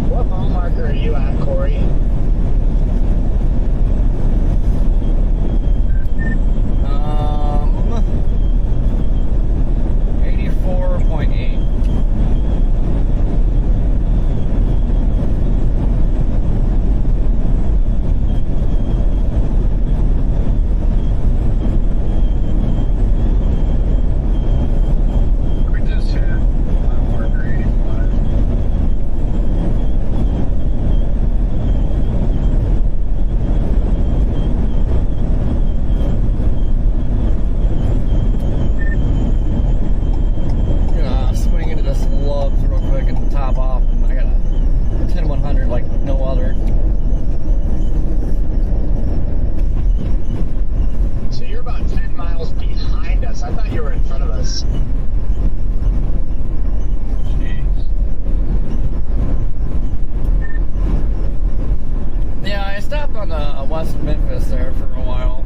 What mile marker are you at, Corey? Um, 84.8. We just hit mile marker 85. Swing into this Love's real quick and top off. And I got a 10100 like no other. So you're about 10 miles behind us. I thought you were in front of us. Jeez. Yeah, I stopped on West Memphis there for a while.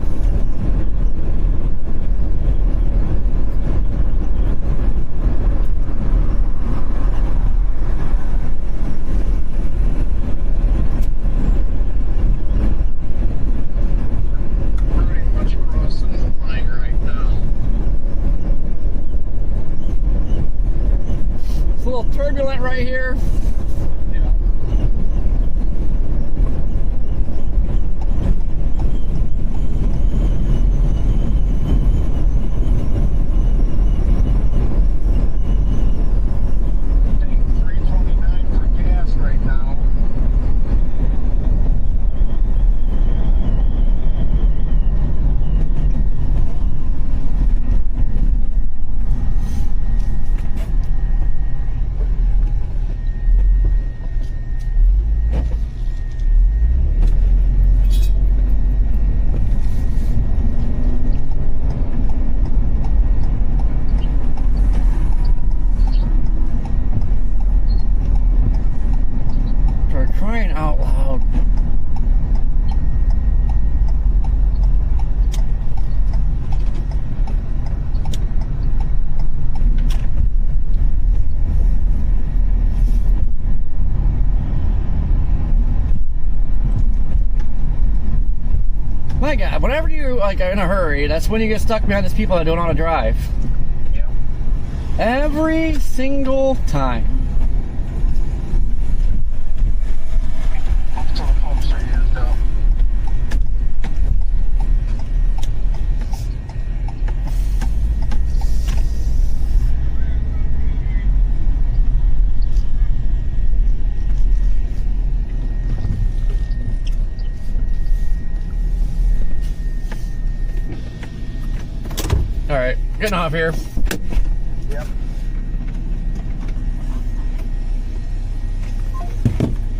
Pretty much crossing the line right now. It's a little turbulent right here. Yeah. Paying $3.29 for gas right now. whenever you're like in a hurry, that's when you get stuck behind these people that don't know how to drive. Yeah. Every single time. All right, getting off here. Yep.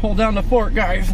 Hold down the fort, guys.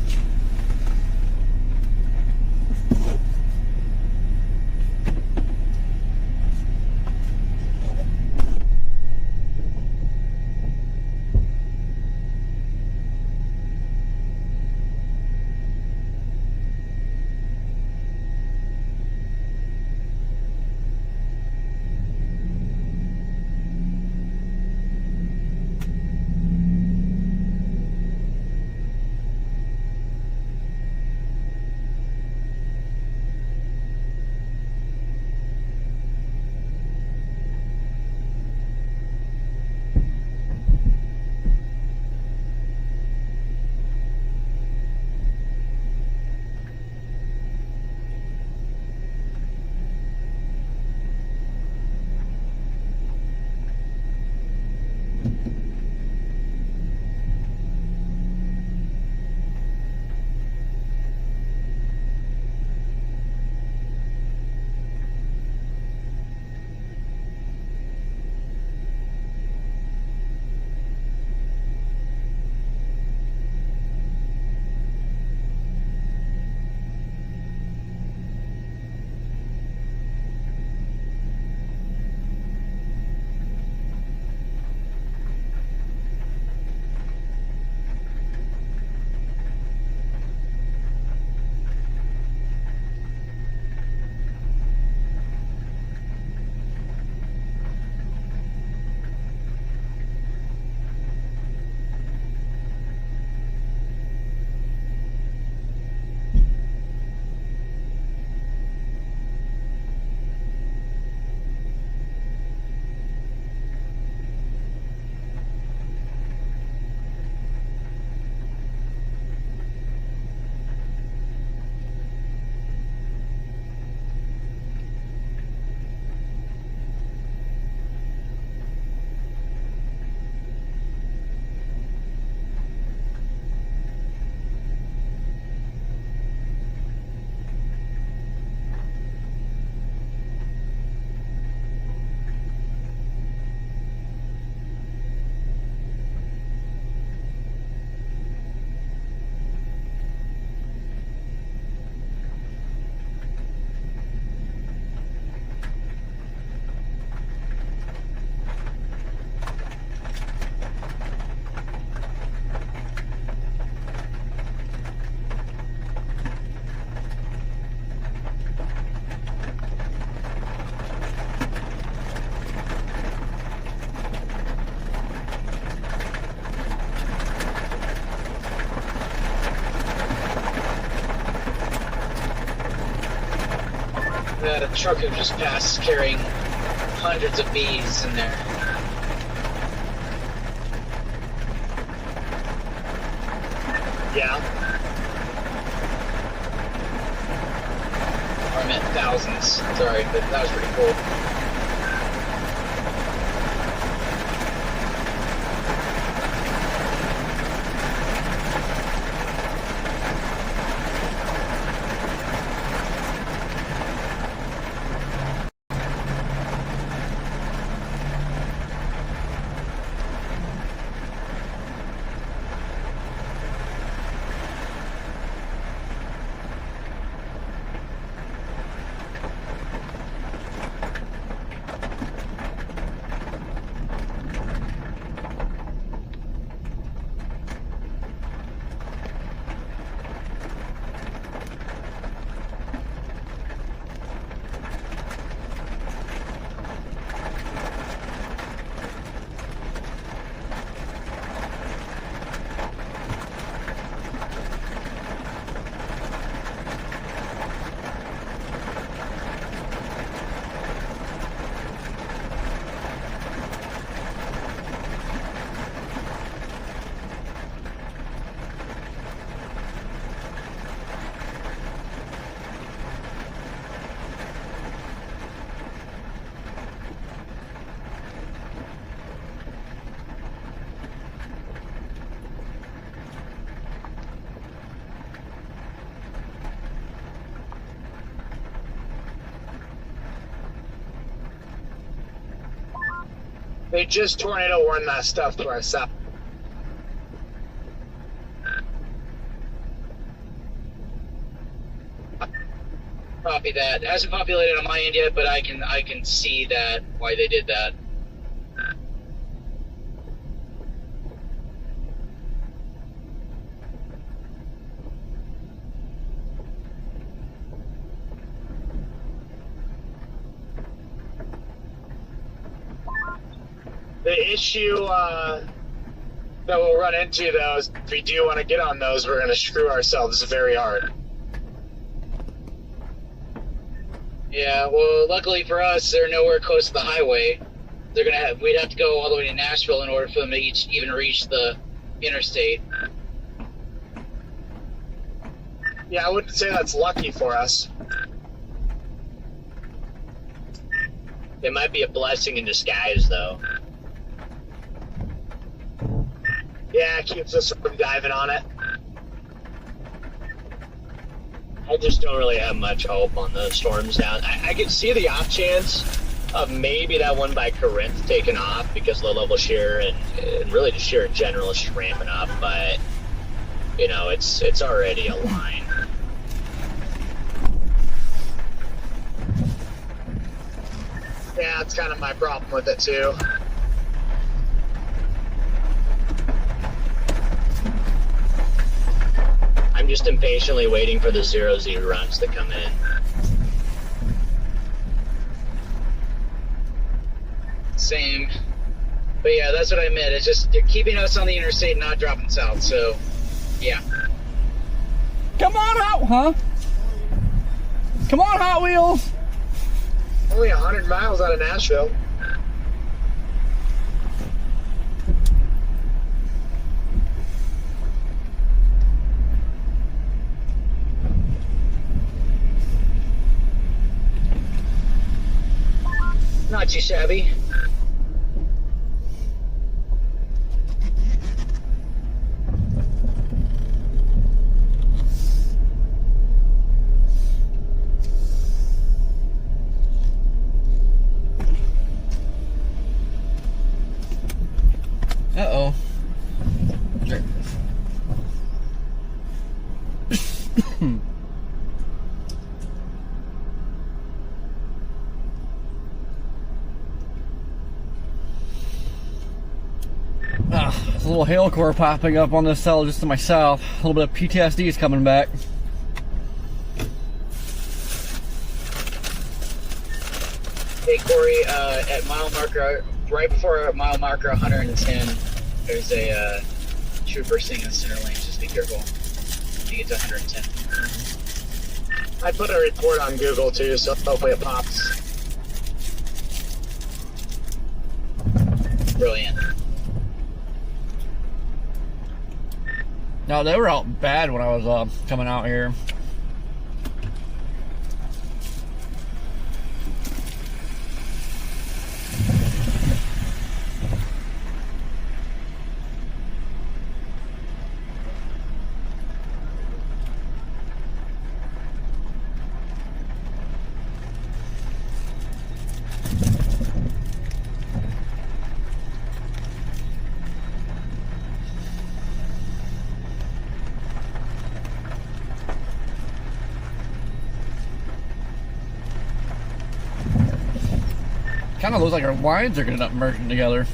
The trucker just passed carrying hundreds of bees in there. Yeah. Or I meant thousands. Sorry, but that was pretty cool. They just tornado warned that stuff to our south. Copy that. It hasn't populated on my end yet, but I can see that why they did that. The issue that we'll run into, though, is if we do want to get on those, we're going to screw ourselves very hard. Yeah, well, luckily for us, they're nowhere close to the highway. We'd have to go all the way to Nashville in order for them to even reach the interstate. Yeah, I wouldn't say that's lucky for us. It might be a blessing in disguise, though. Yeah, it keeps us from diving on it. I just don't really have much hope on the storms down. I could see the off chance of maybe that one by Corinth taking off because low level shear and really just shear in general is just ramping up, but you know, it's already a line. Yeah, that's kind of my problem with it too. I'm just impatiently waiting for the 0-Z runs to come in. Same. But yeah, that's what I meant. It's just they're keeping us on the interstate and not dropping south, so yeah. Come on out, huh? Come on, Hot Wheels! Only 100 miles out of Nashville. Not too shabby. Uh-oh. Sure. There's a little hail core popping up on this cell just to my south. A little bit of PTSD is coming back. Hey Corey, at mile marker, right before mile marker 110, there's a trooper sitting in the center lane. Just be careful when you get to 110. I put a report on Google too, so hopefully it pops. Brilliant. No, they were out bad when I was coming out here. Kind of looks like our lines are going to end up merging together.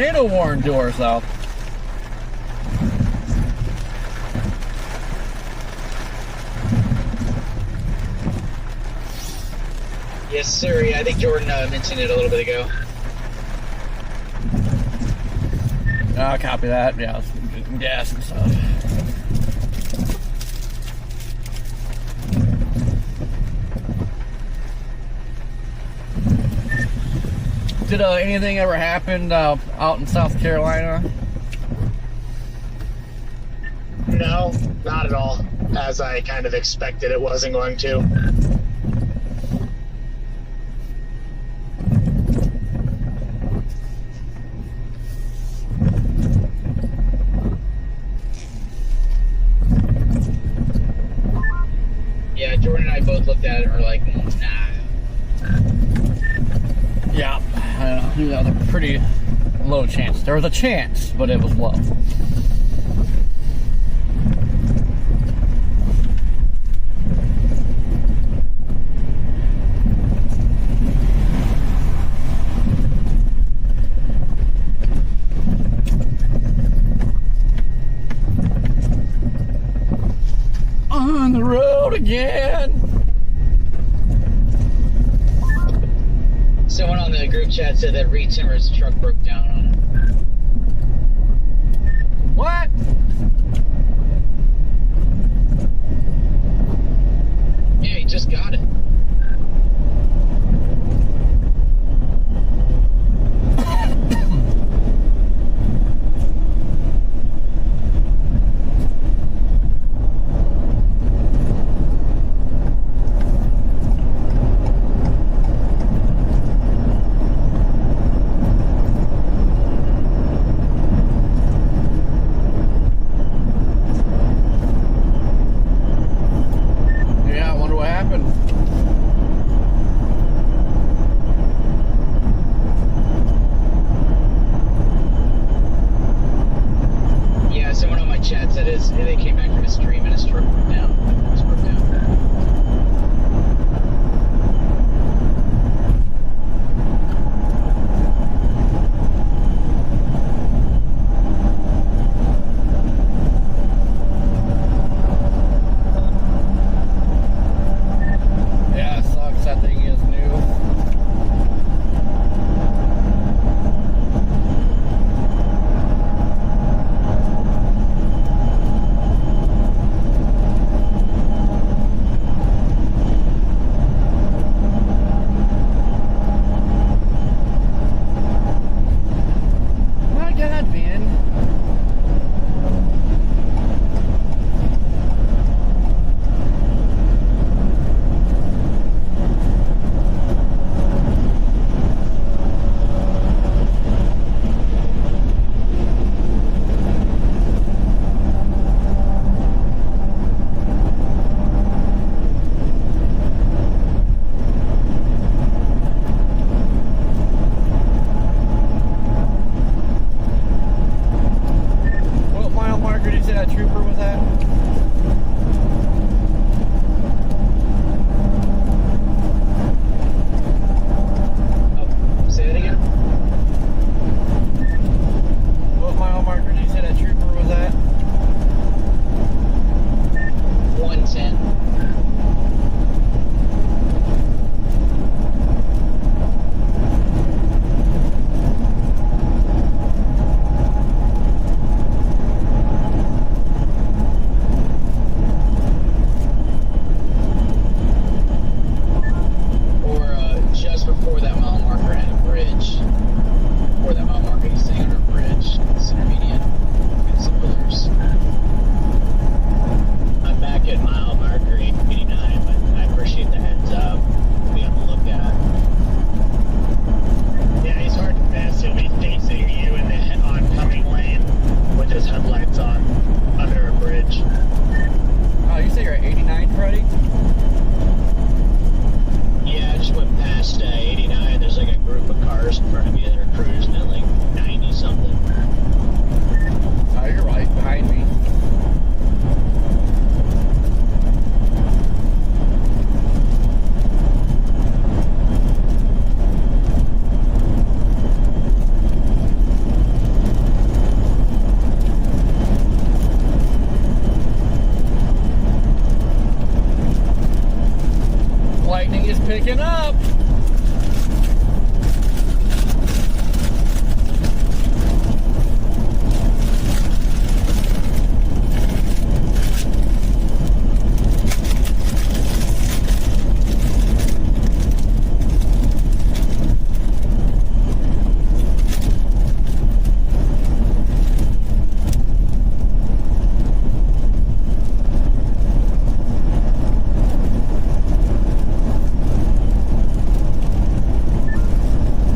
tornado warning to us, though. Yes, sir. Yeah, I think Jordan mentioned it a little bit ago. Copy that. Yeah, getting gas and stuff. Did anything ever happen out in South Carolina? No, not at all. As I kind of expected it wasn't going to. Yeah, Jordan and I both looked at it and were like, nah. Yeah, a pretty low chance. There was a chance, but it was low. On the road again. Someone on the group chat said that Reed Timmer's truck broke down on him. What? Yeah, he just got it. They came back from a stream and his truck broke down. Just broke down. Yeah, it sucks. That thing is new. picking up.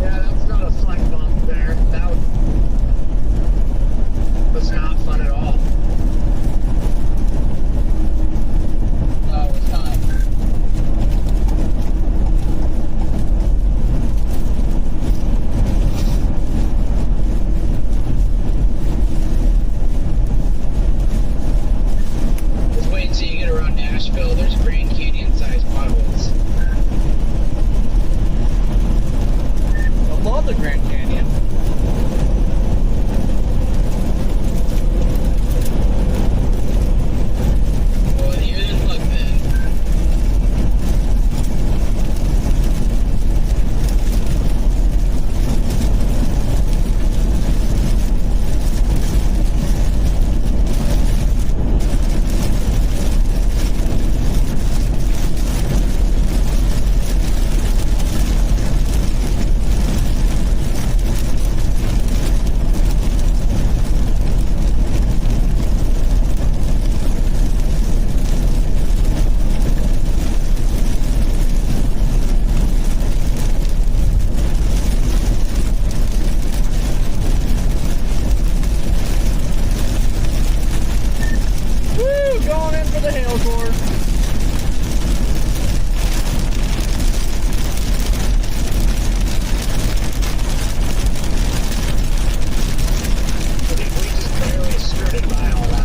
Yeah, that's not a fun bump there. That was not fun at all. No, it was not. Just wait until you get around Nashville. There's Grand Canyon-sized potholes. I love the Grand Canyon. Well, you're in luck then. Woo! Going in for the hail course. I think we just barely skirted by all that.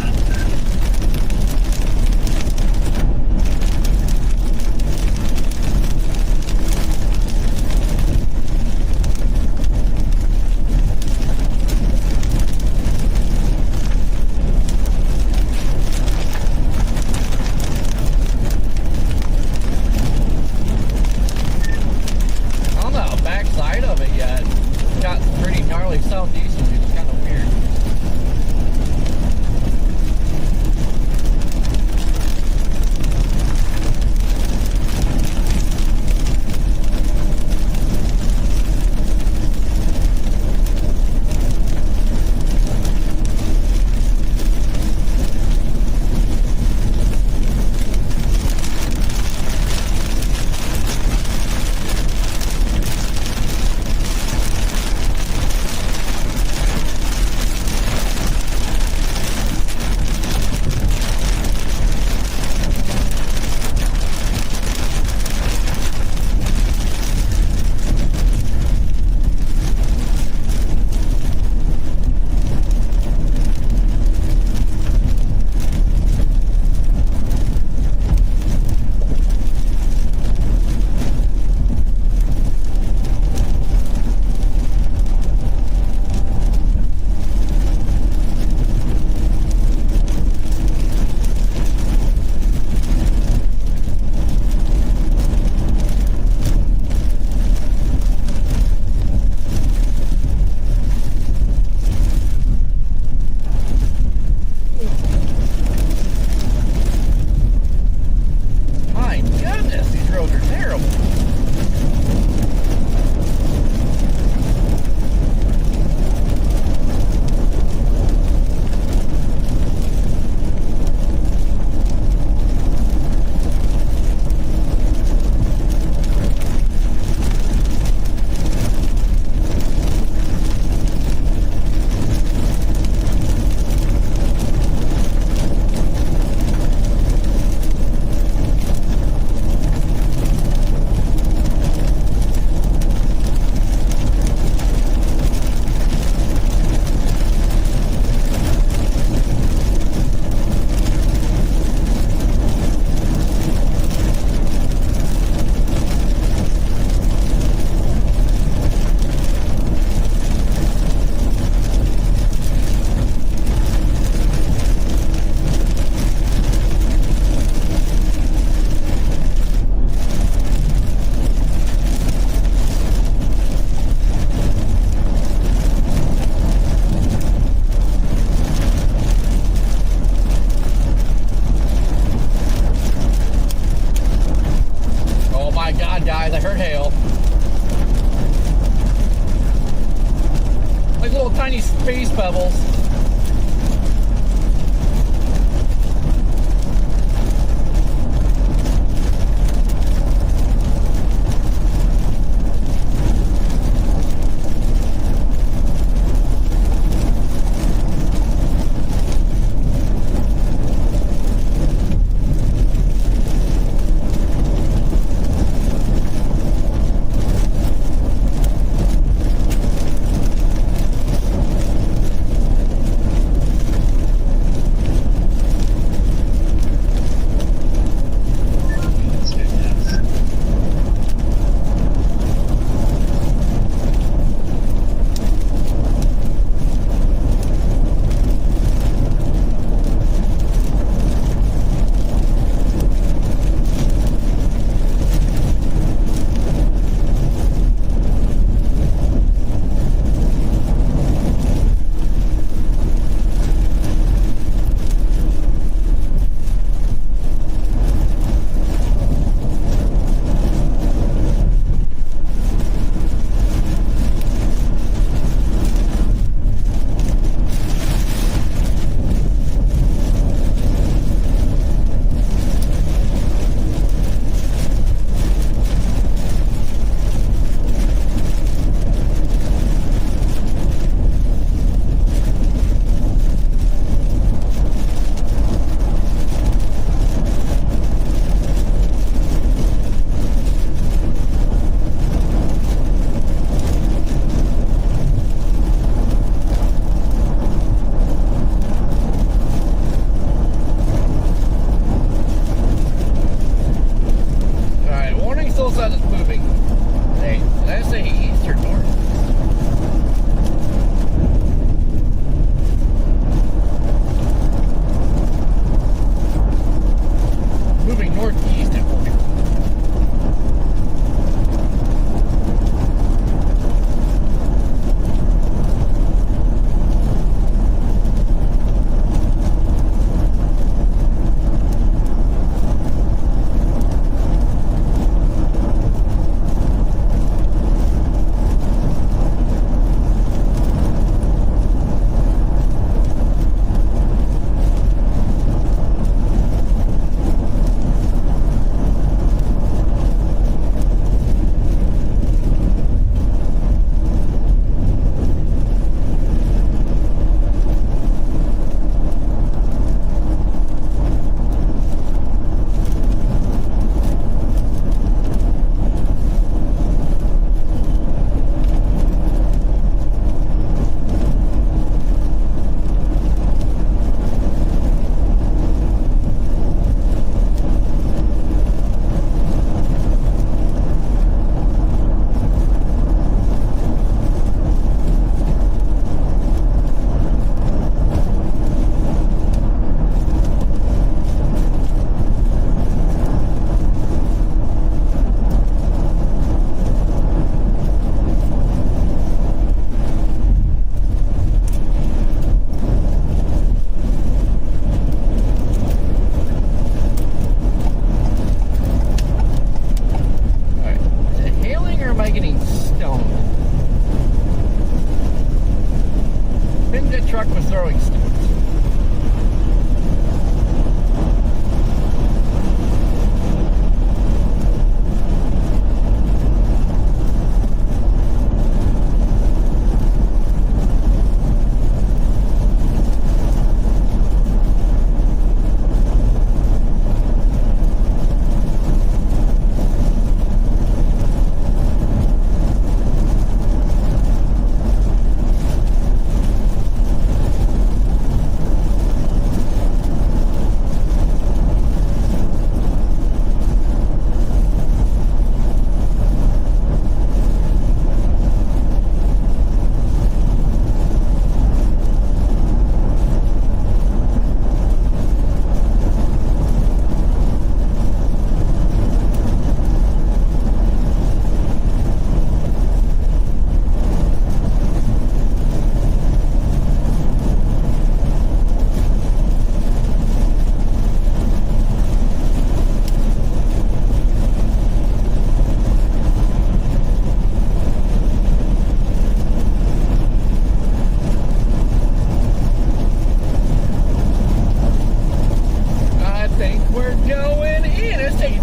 throwing stones.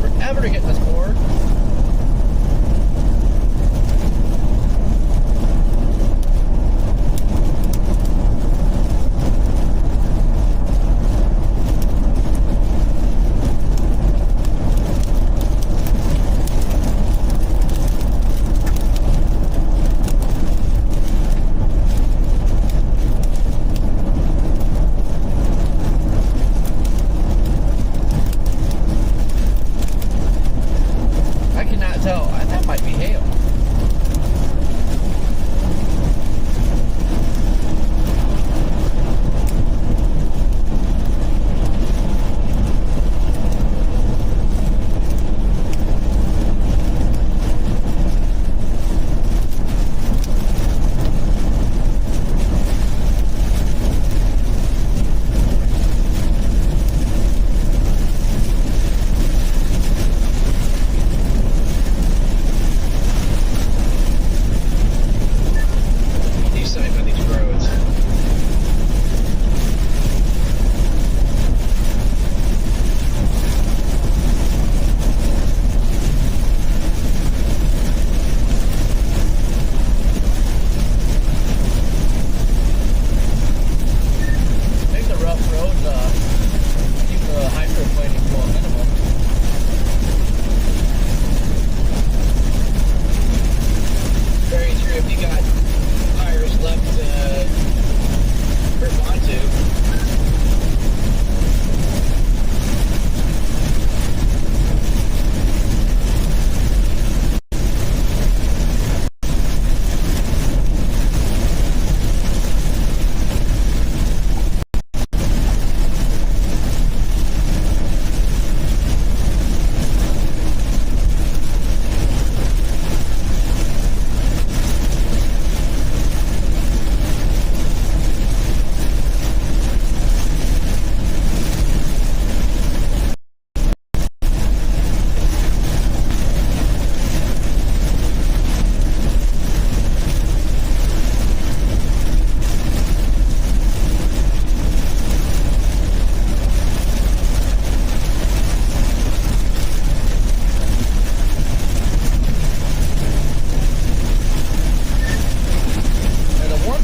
Forever to get this board. I cannot tell. That might be hail.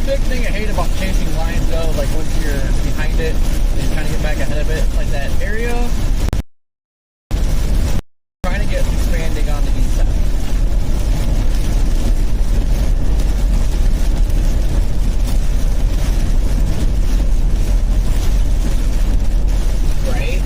Big thing I hate about chasing lines though, like once you're behind it and trying to get back ahead of it, like that area, trying to get expanding on the east side. Right?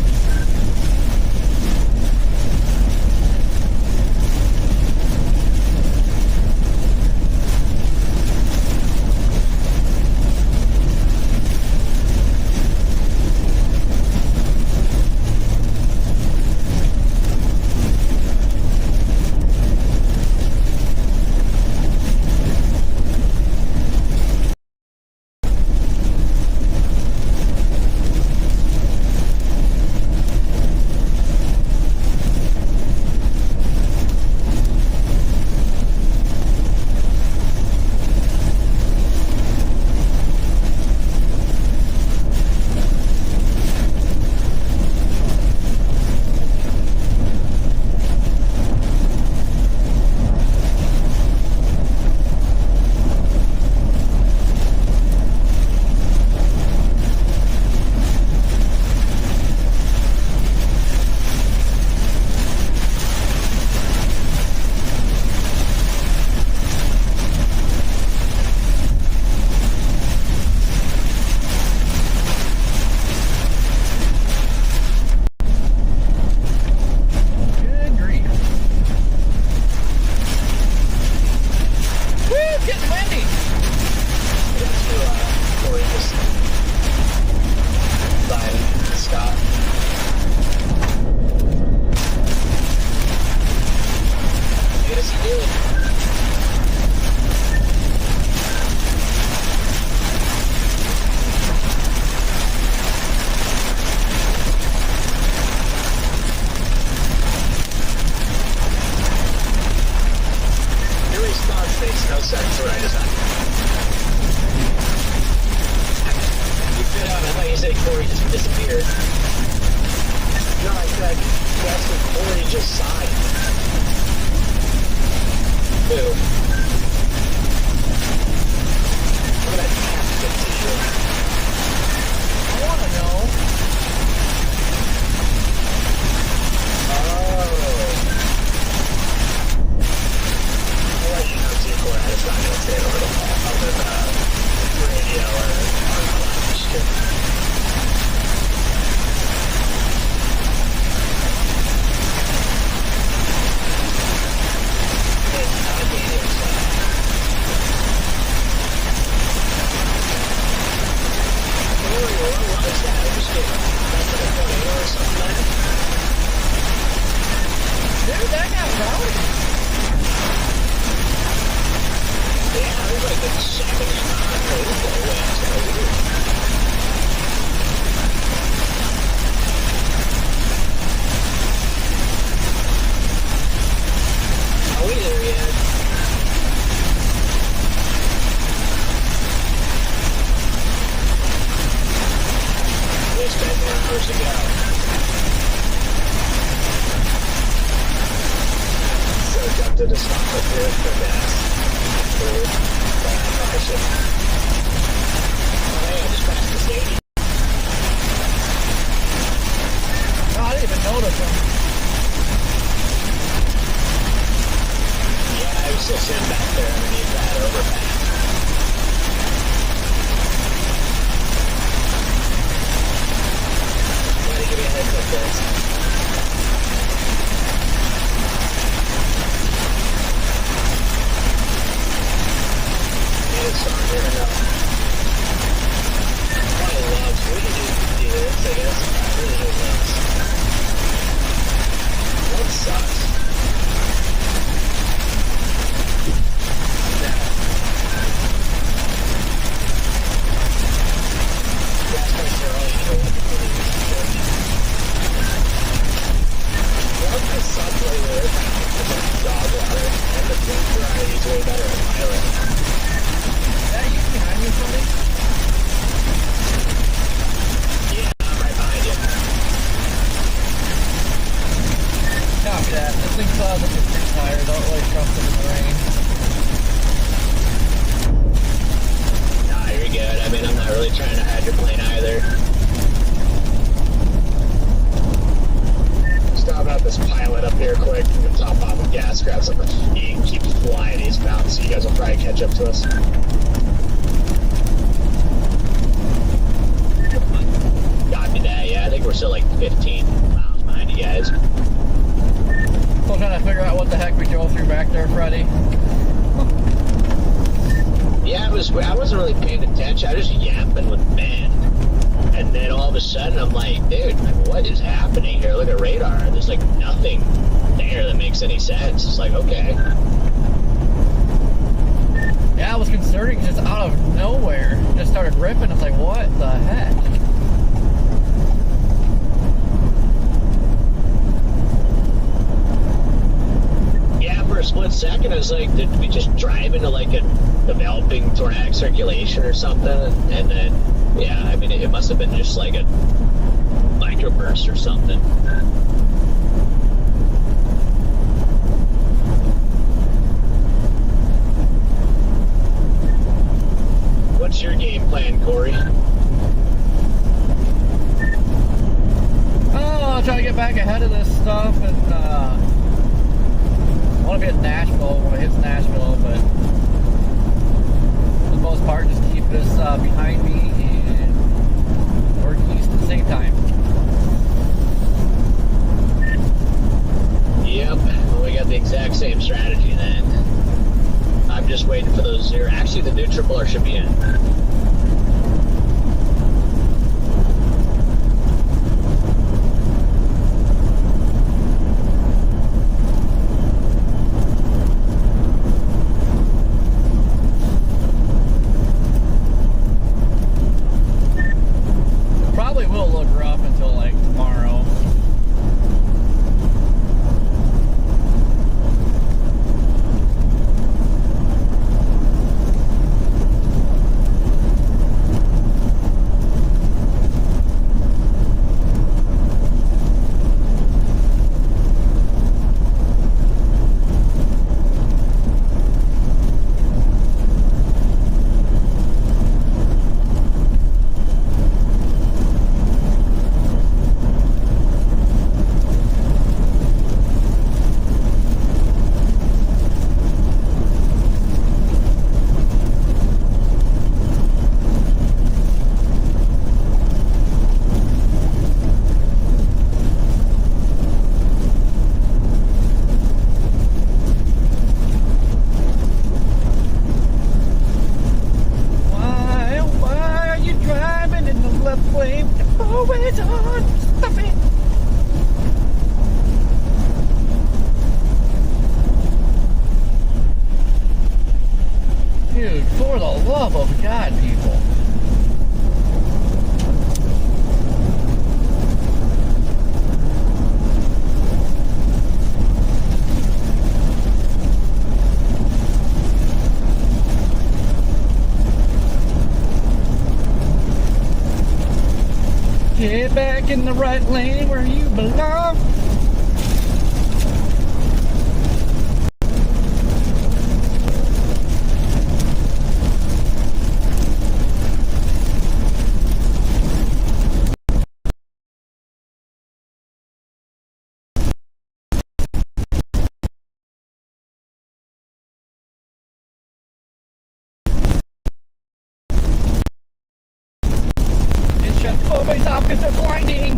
you said Corey just disappeared. No, I said that's what Corey just sighed. Who? I'm gonna text it to you. I want to know. Oh. I'll let you know too, Corey. I'm just not gonna say it over the radio or on the live stream. Dude, that got rowdy. Yeah, it was like a 79 baseball winds. Kind of weird. Are we there yet? It's 10 more hours to go. So tempted to stop up here for gas. Food. I should. Oh, hey, I just passed the stadium. No, I didn't even notice him. Yeah, I was still sitting back there underneath that overpass. Why did you give me a heads up, guys? It's on here enough. I love we can do this, I guess. I really do love. What sucks? Yeah. Gas prices are all going up really good. Love the subway there. It's like dog water, and the food variety is way better on Pilot. That you behind you, somebody? Yeah, I'm right behind you. Copy that. This thing still has like a street tire. Don't really trust it in the rain. Nah, you're good. I mean, I'm not really trying to hydroplane either. Stop out this Pilot up here quick. I'm gonna top off with gas, grab some eat, and keep flying eastbound so you guys will probably catch up to us. Copy that, yeah. I think we're still like 15 miles behind you guys. Still trying to figure out what the heck we drove through back there, Freddie. Yeah, I wasn't really paying attention. I was just yapping with Ben. And then all of a sudden, I'm like, dude, what is happening here? Look at radar. There's like nothing there that makes any sense. It's like, okay. Yeah, it was concerning, just out of nowhere. Just started ripping. It's like, what the heck? Yeah, for a split second, I was like, did we just drive into like a developing tornadic circulation or something? And then, yeah, I mean, it must have been just like a microburst or something. What's your game plan, Corey? Oh, I'll try to get back ahead of this stuff, and I want to be at Nashville when it hits Nashville, but for the most part, just keep this behind me and work east at the same time. Yep, well, we got the exact same strategy then. I'm just waiting for those zero. Actually, the new triple R should be in. always on. Stop it. Dude, for the love of God, people. Get back in the right lane where you belong. It shut always off because they're blinding.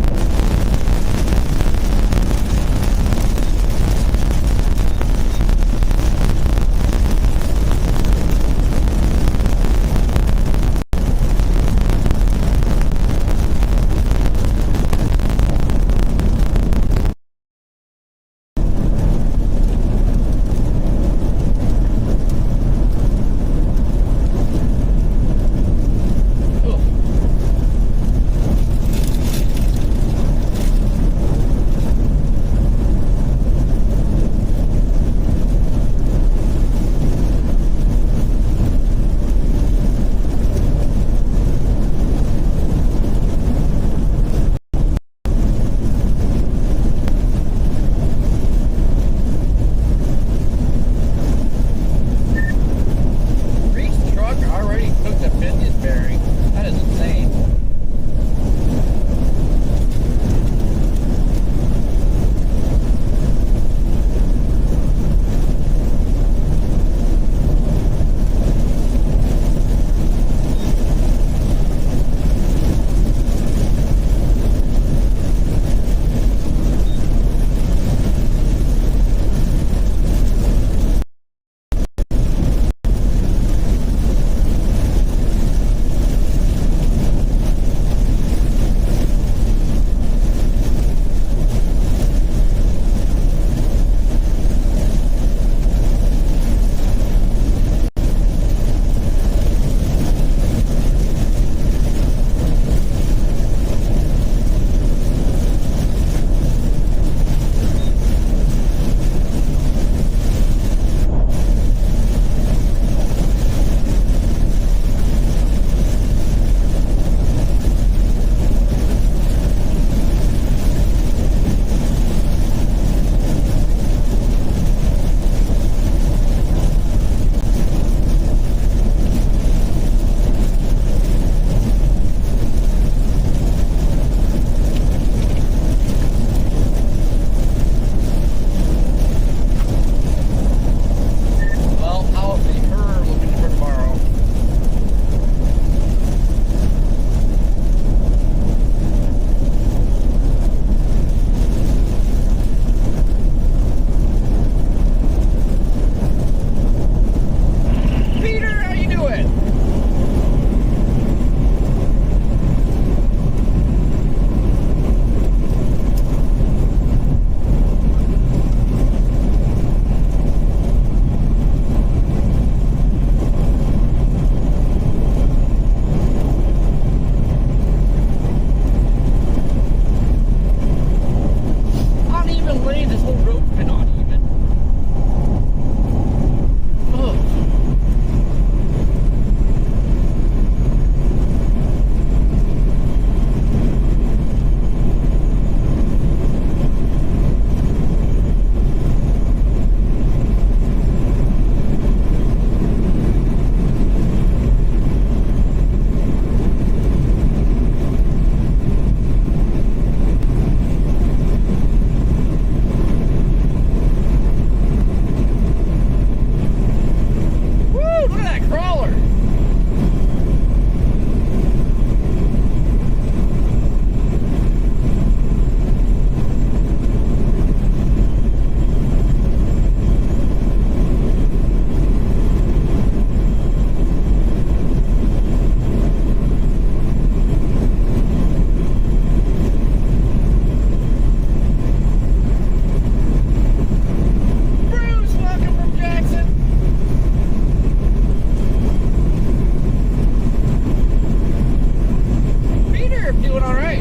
doing all right.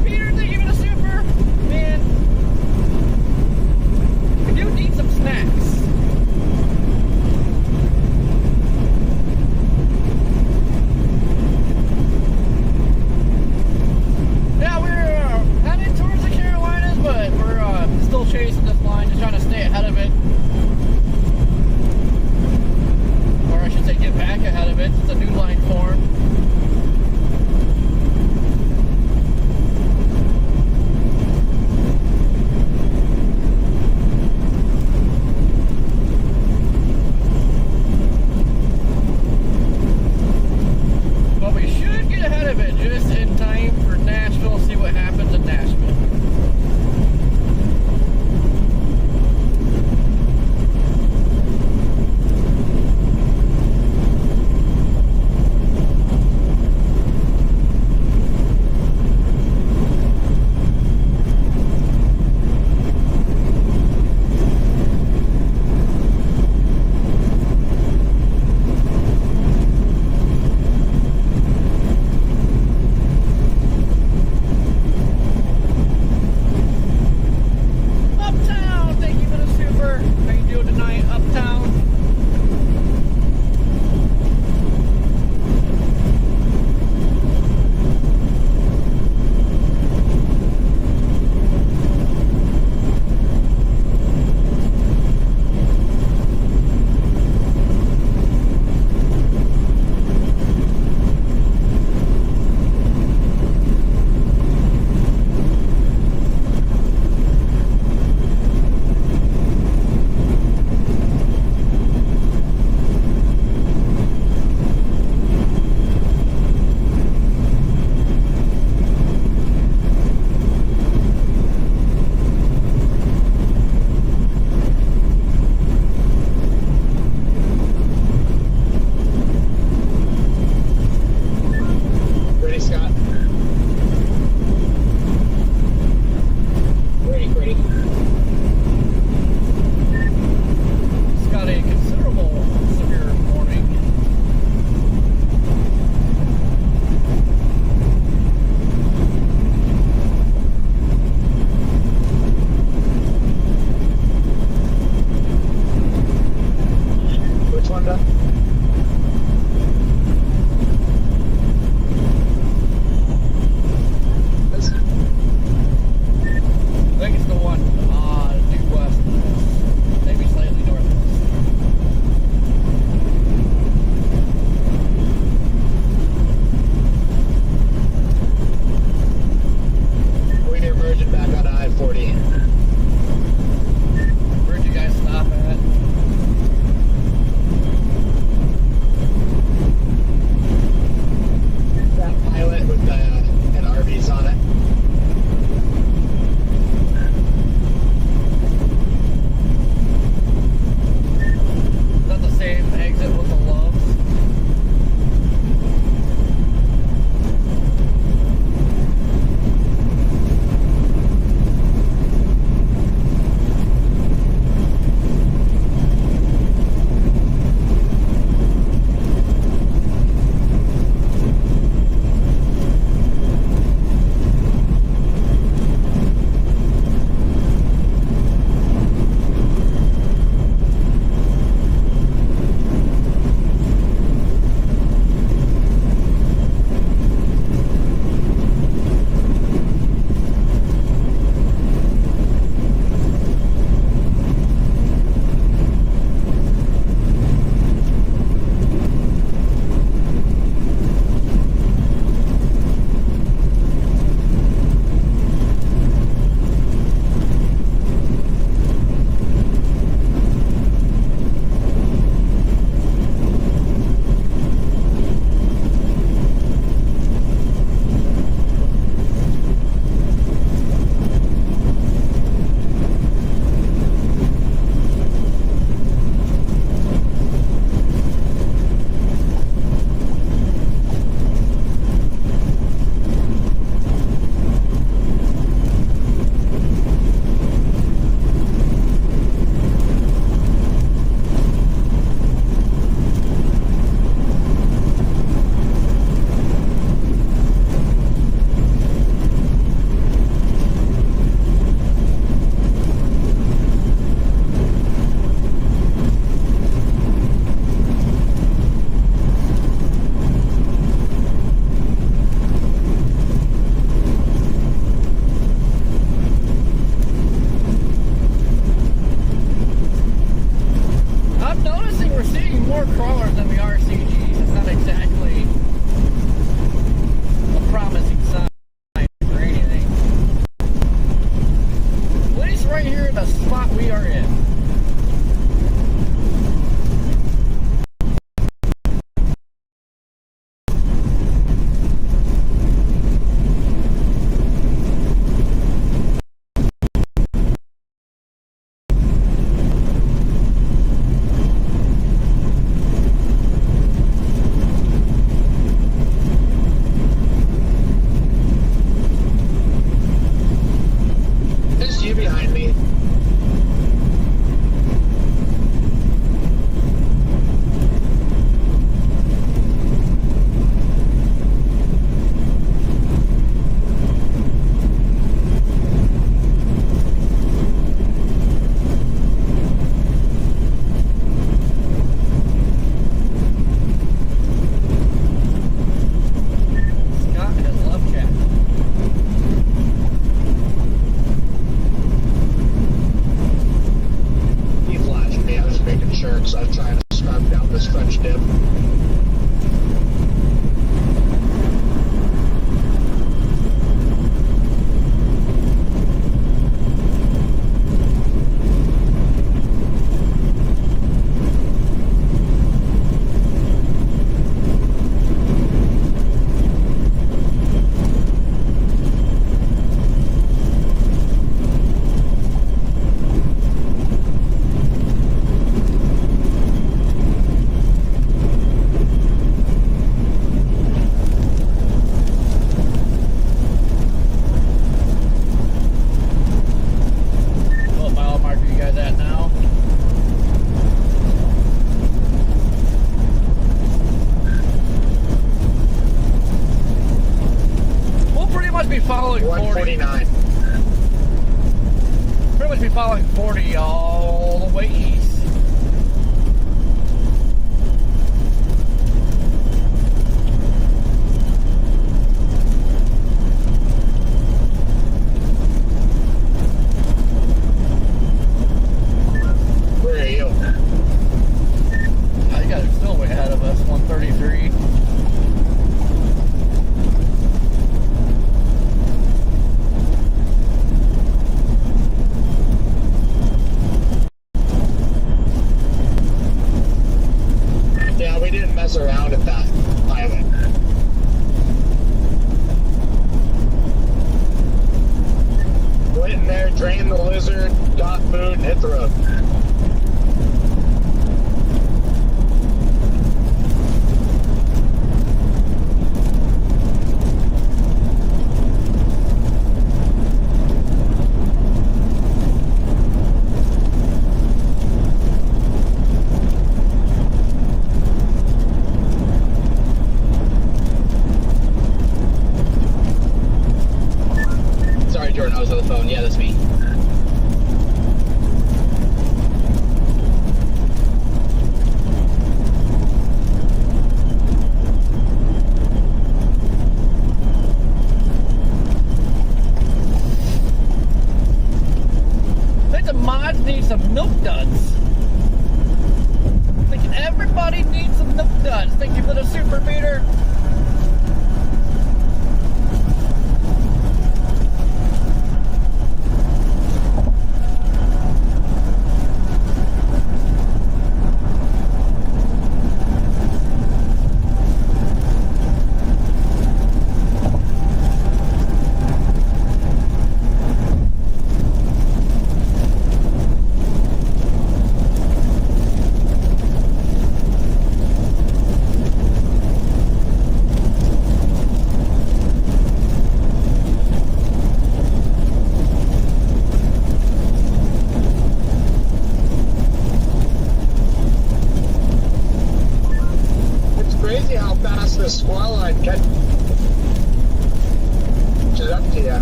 Peter, thank you for the super. Man, I do need some snacks. following 40. 149. Pretty much be following 40 all the way east. Where are you? You guys are still way ahead of us, 133. Yeah, we didn't mess around at that island. Went in there, drained the lizard, got food, and hit the road. Sorry, Jordan, I was on the phone. Yeah, that's me. I think the mods need some milk duds. Thinking everybody needs some milk duds. Thank you for the super meter. It's crazy how fast the squall line catches up to you.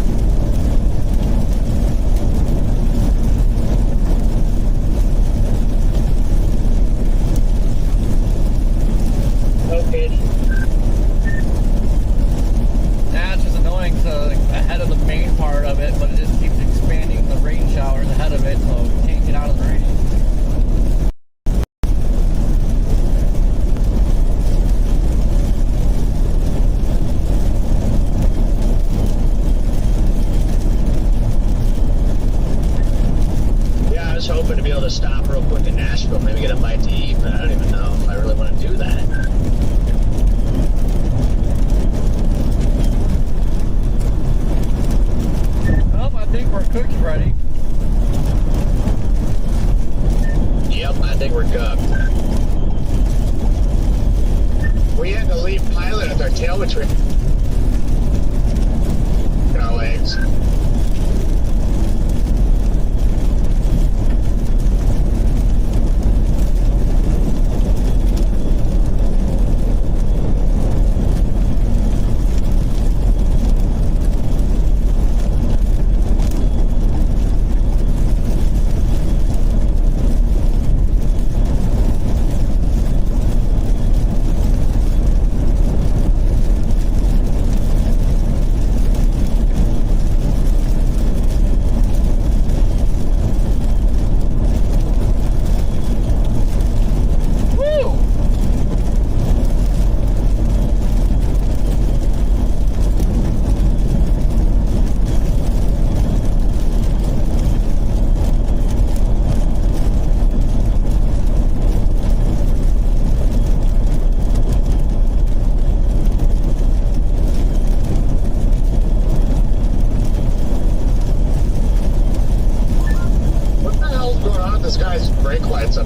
Okay. That's just annoying, so like, ahead of the main part of it, but it just keeps expanding the rain showers ahead of it, so you can't get out of the rain. Yeah, I was hoping to be able to stop real quick in Nashville, maybe get a bite to eat, but I don't even know if I really want to do that. Well, I think we're cooked ready. Yep, I think we're cooked. We had to leave pilot with our tail between our legs.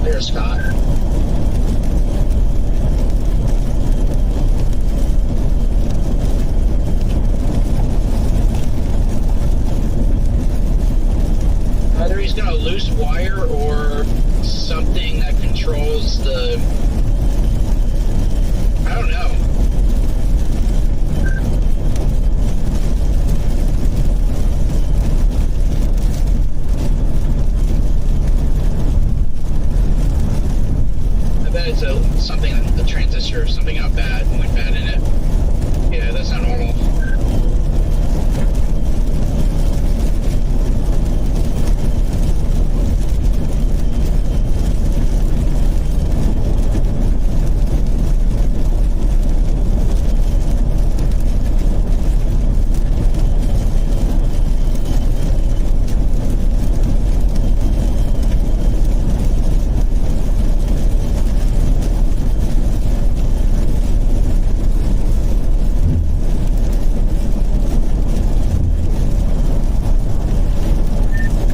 there, Scott. Either he's got a loose wire or something that controls the... I don't know. got bad, went bad in it. Yeah, that's not normal.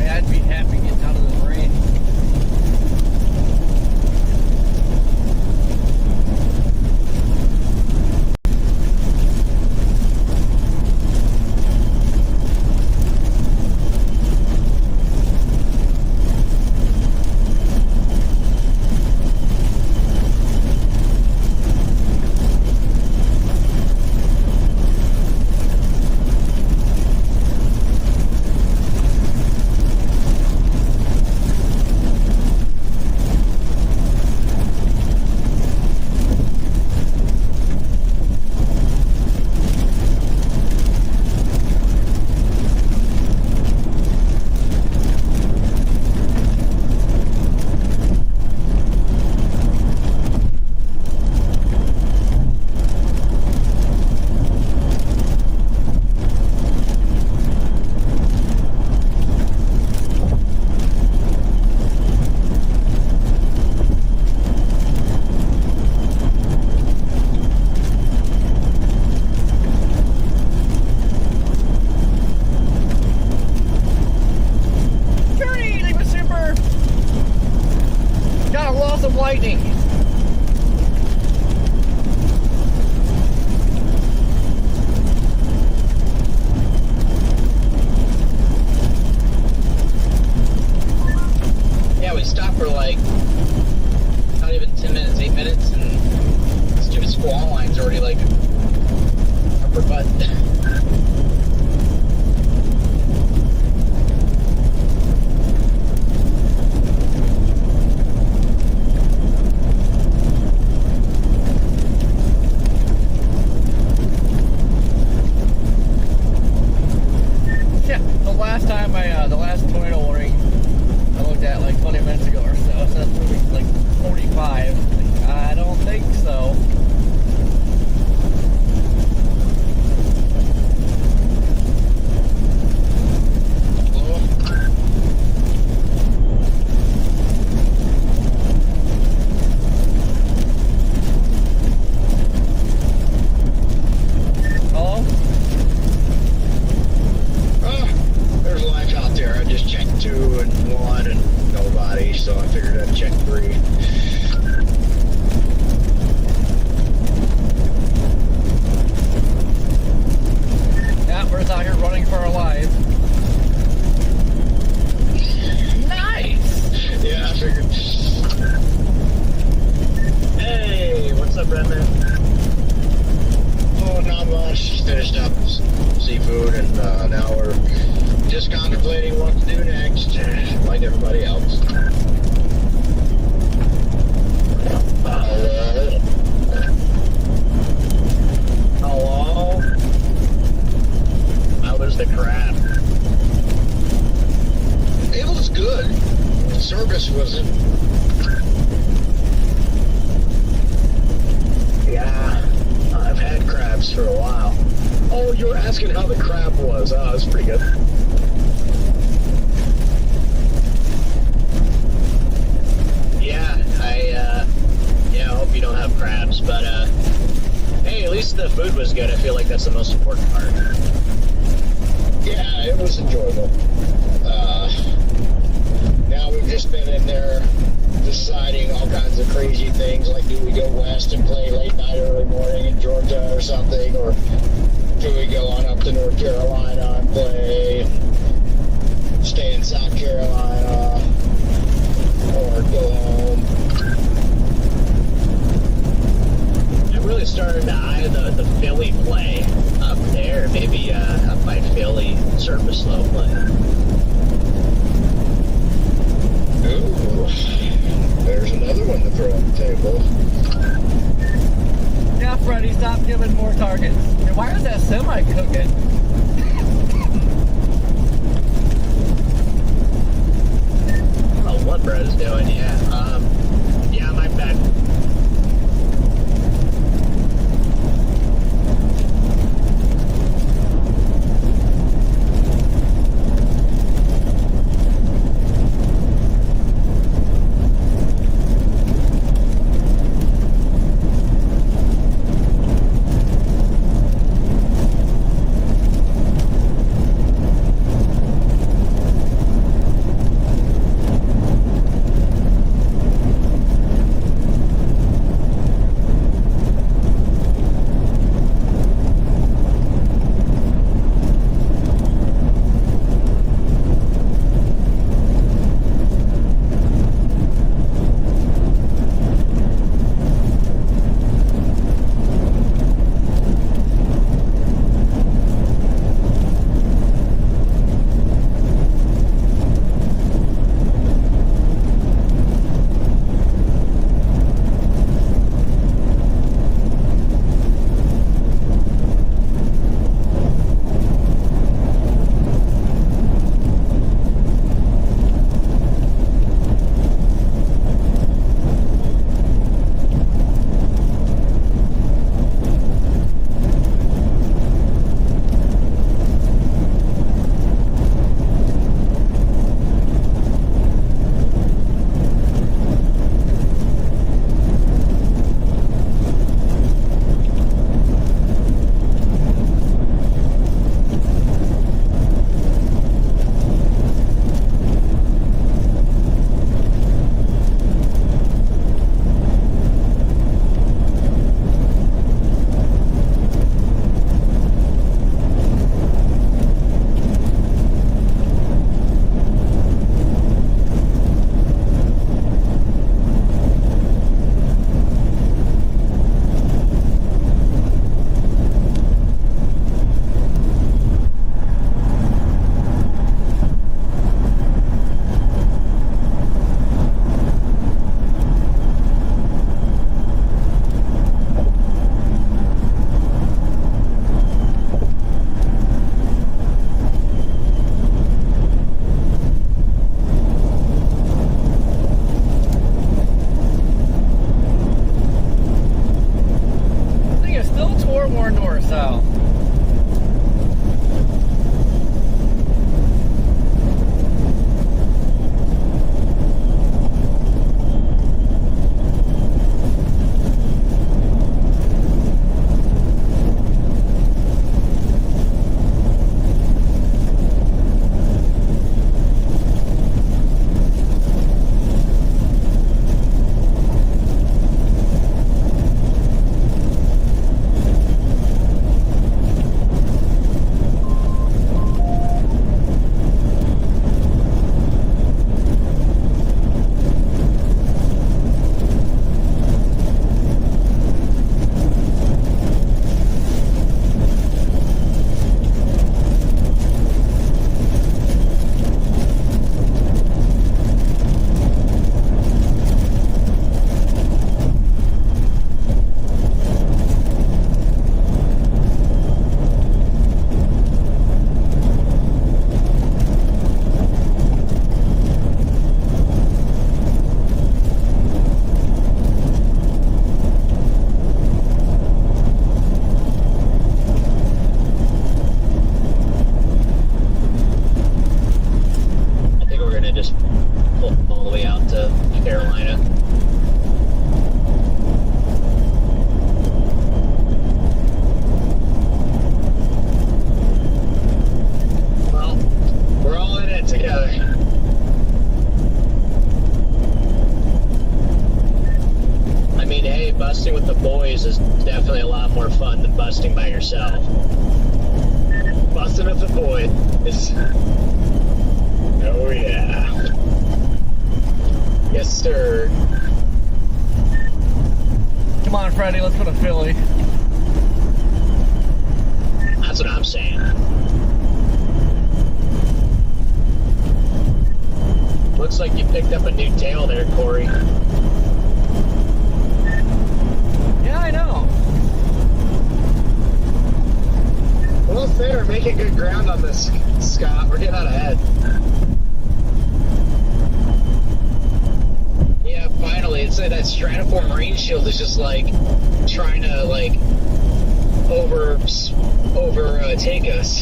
I'd be happy getting out of this rain. Journey, leave it super. Got a loss of lightning. Yeah, we stopped for like not even 10 minutes, 8 minutes, and stupid squall line's already like upper butt. Yeah, the last time the last tornado warning I looked at like 20 minutes ago or so, so that's moving like 45. I don't think so. Hello? There's life out there. I just checked 2 and 1 and nobody, so I figured I'd check 3. Yeah, we're just out here running for our lives. Nice! Yeah, I figured. Hey, what's up, Redman? Oh, not much. Finished up seafood, and now we're just contemplating what to do next, like everybody else. Hello? How was the crab? It was good. The service wasn't. Yeah, I've had crabs for a while. Oh, you were asking how the crab was. Oh, it was pretty good. Yeah, I hope you don't have crabs, but, hey, at least the food was good. I feel like that's the most important part. Yeah, it was enjoyable. Now we've just been in there deciding all kinds of crazy things, like do we go west and play late night, early morning in Georgia or something, or do we go on up to North Carolina and play, stay in South Carolina, or go home. I'm really starting to eye the Philly play up there, maybe up by Philly, surface low play. Ooh, there's another one to throw on the table. Now, Freddy, stop giving more targets. And why is that semi cooking? I don't know what Bro's doing, yeah. Yeah, my bad. busting with the boys is definitely a lot more fun than busting by yourself. Busting with the boys is... Oh yeah. Yes, sir. Come on, Freddy, let's go to Philly. That's what I'm saying. Looks like you picked up a new tail there, Corey. Yeah, I know. making good ground on this, Scott. We're getting out ahead. Yeah, finally. It's like that Stratoform rain shield is just like trying to like overtake us.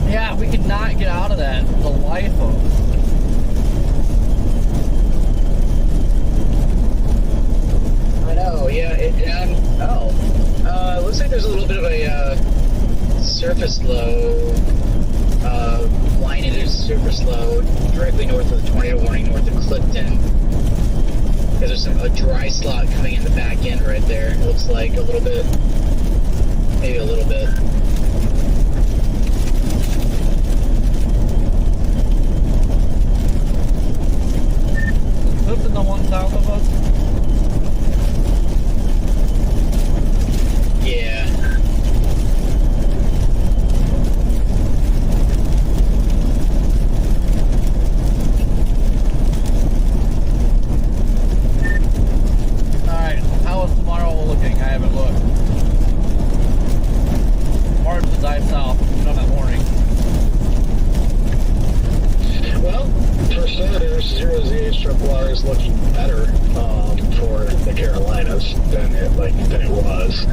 Yeah, we could not get out of that. The life of us. I know, yeah. It looks like there's a little bit of a surface low. Line into surface low directly north of the tornado warning, north of Clifton. There's a dry slot coming in the back end right there. It looks like a little bit, maybe a little bit. Clifton the one south of us? Yeah. Alright, how is tomorrow looking? I haven't looked. Martin's dive south, on that morning. Well, for starters, 0ZH is looking better for the Carolinas than it was.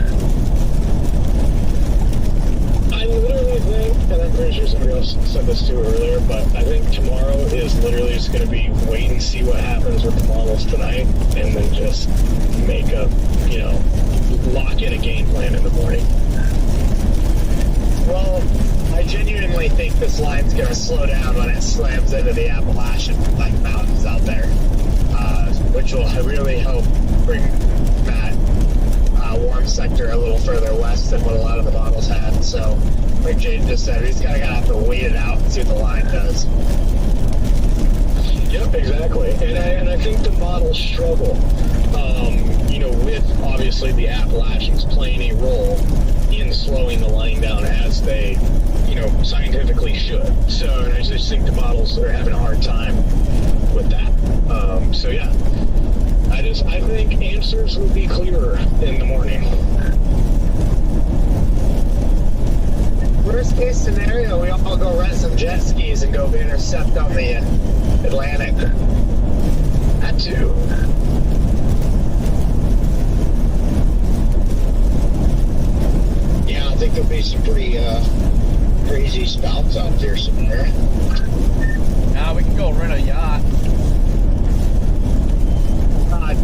I literally think, and I'm pretty sure somebody else said this too earlier, but I think tomorrow is literally just going to be wait and see what happens with the models tonight, and then just make a, lock in a game plan in the morning. Well, I genuinely think this line's going to slow down when it slams into the Appalachian mountains out there, which will really help bring that warm sector a little further west than what a lot of the models had. So, like Jade just said, he's kind of going to have to wait it out and see what the line does. Yep, exactly. And I think the models struggle, with obviously the Appalachians playing a role in slowing the line down as they, scientifically should. So, and I just think the models are having a hard time with that. So yeah, I think answers will be clearer in the morning. Worst case scenario, we all go rent some jet skis and go intercept on the Atlantic. That too. Yeah, I think there'll be some pretty crazy spouts out there somewhere. Now we can go rent a yacht.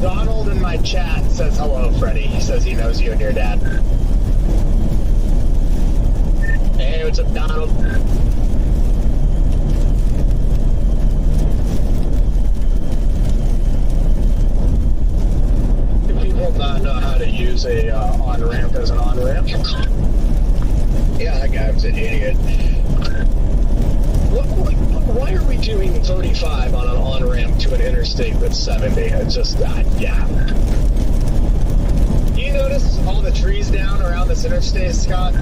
Donald in my chat says hello, Freddie. He says he knows you and your dad. Hey, what's up, Donald? Do people not know how to use a on-ramp as an on-ramp? Yeah, that guy was an idiot. Why are we doing 35 on an on-ramp to an interstate that's 70? It's just that, yeah. Do you notice all the trees down around this interstate, Scott?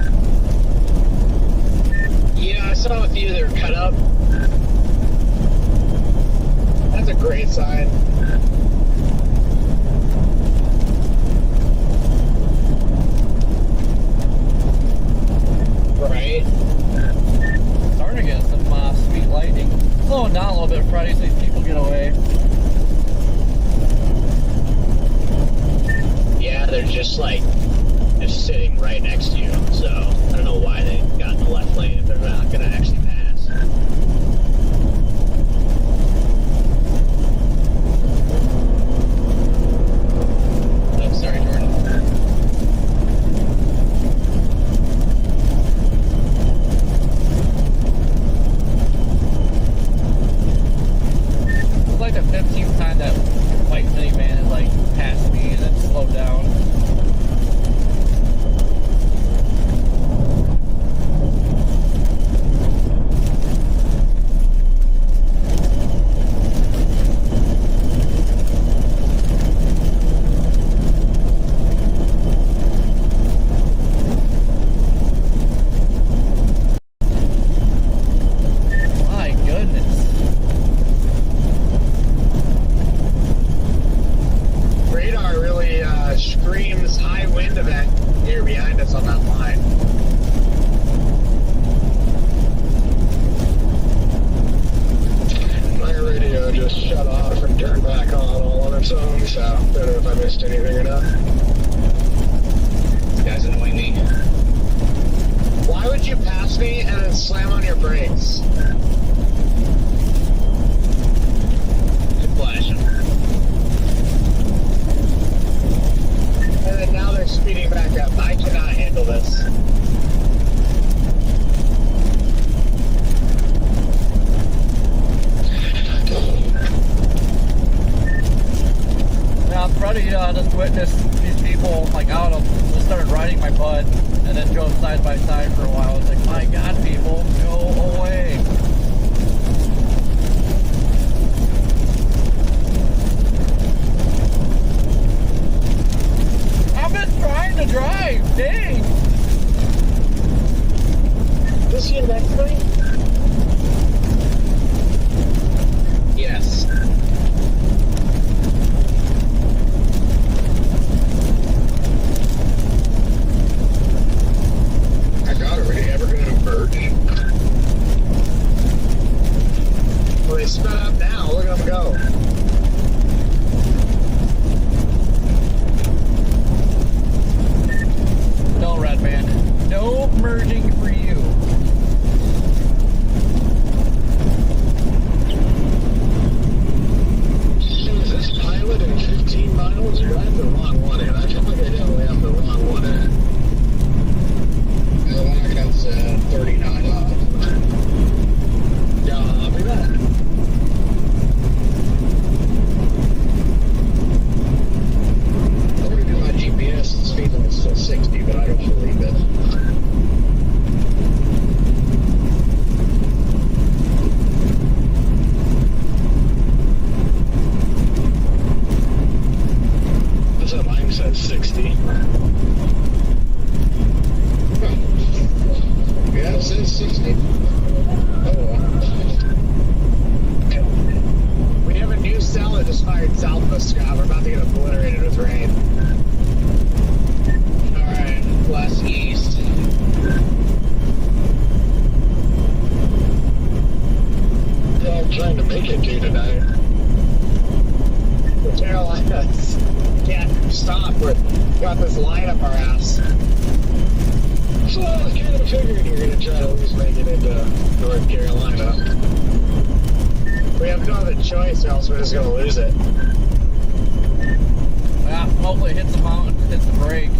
Yeah, I saw a few that are cut up. That's a great sign. Right? Starting to get some sweet lightning. Slowing down a little bit Friday so these people get away. Yeah, they're just sitting right next to you, so I don't know why they got in the left lane if they're not going to actually pass. I'm sorry, Jordan. It's like the 15th time that white minivan has passed me and then slowed down. anything or not? This guy's annoying me. Why would you pass me and then slam on your brakes? Good flashing. And then now they're speeding back up. I cannot handle this. Now, Freddie just witnessed these people, like, out of, just started riding my butt, and then drove side by side for a while. It's like, my God, people, go away. I've been trying to drive, dang. Is he next to me? Yes. I got it. Are they ever going to merge? Well, they sped up now. Look at them go. No, Redman. No merging for you. Is this pilot in 15 miles? Or do I have the wrong one in? I feel like I definitely have the wrong one in. The one I got's 39 off. Yeah, I'll be back. According to my GPS, the speed limit's still 60, but I don't believe it. What's that line says 60? Yeah, it says 60. Oh, we have a new cell that just fired south of us, Scott. We're about to get obliterated with rain. Alright, west, east. Yeah, I'm trying to make it to tonight. The Carolinas can't stop. We've got this line up our ass. So I kind of figured you're going to try to at least make it into North Carolina. We have no other choice, or else we're just going to lose it. Yeah, hopefully it hits the mountain, hits the brakes.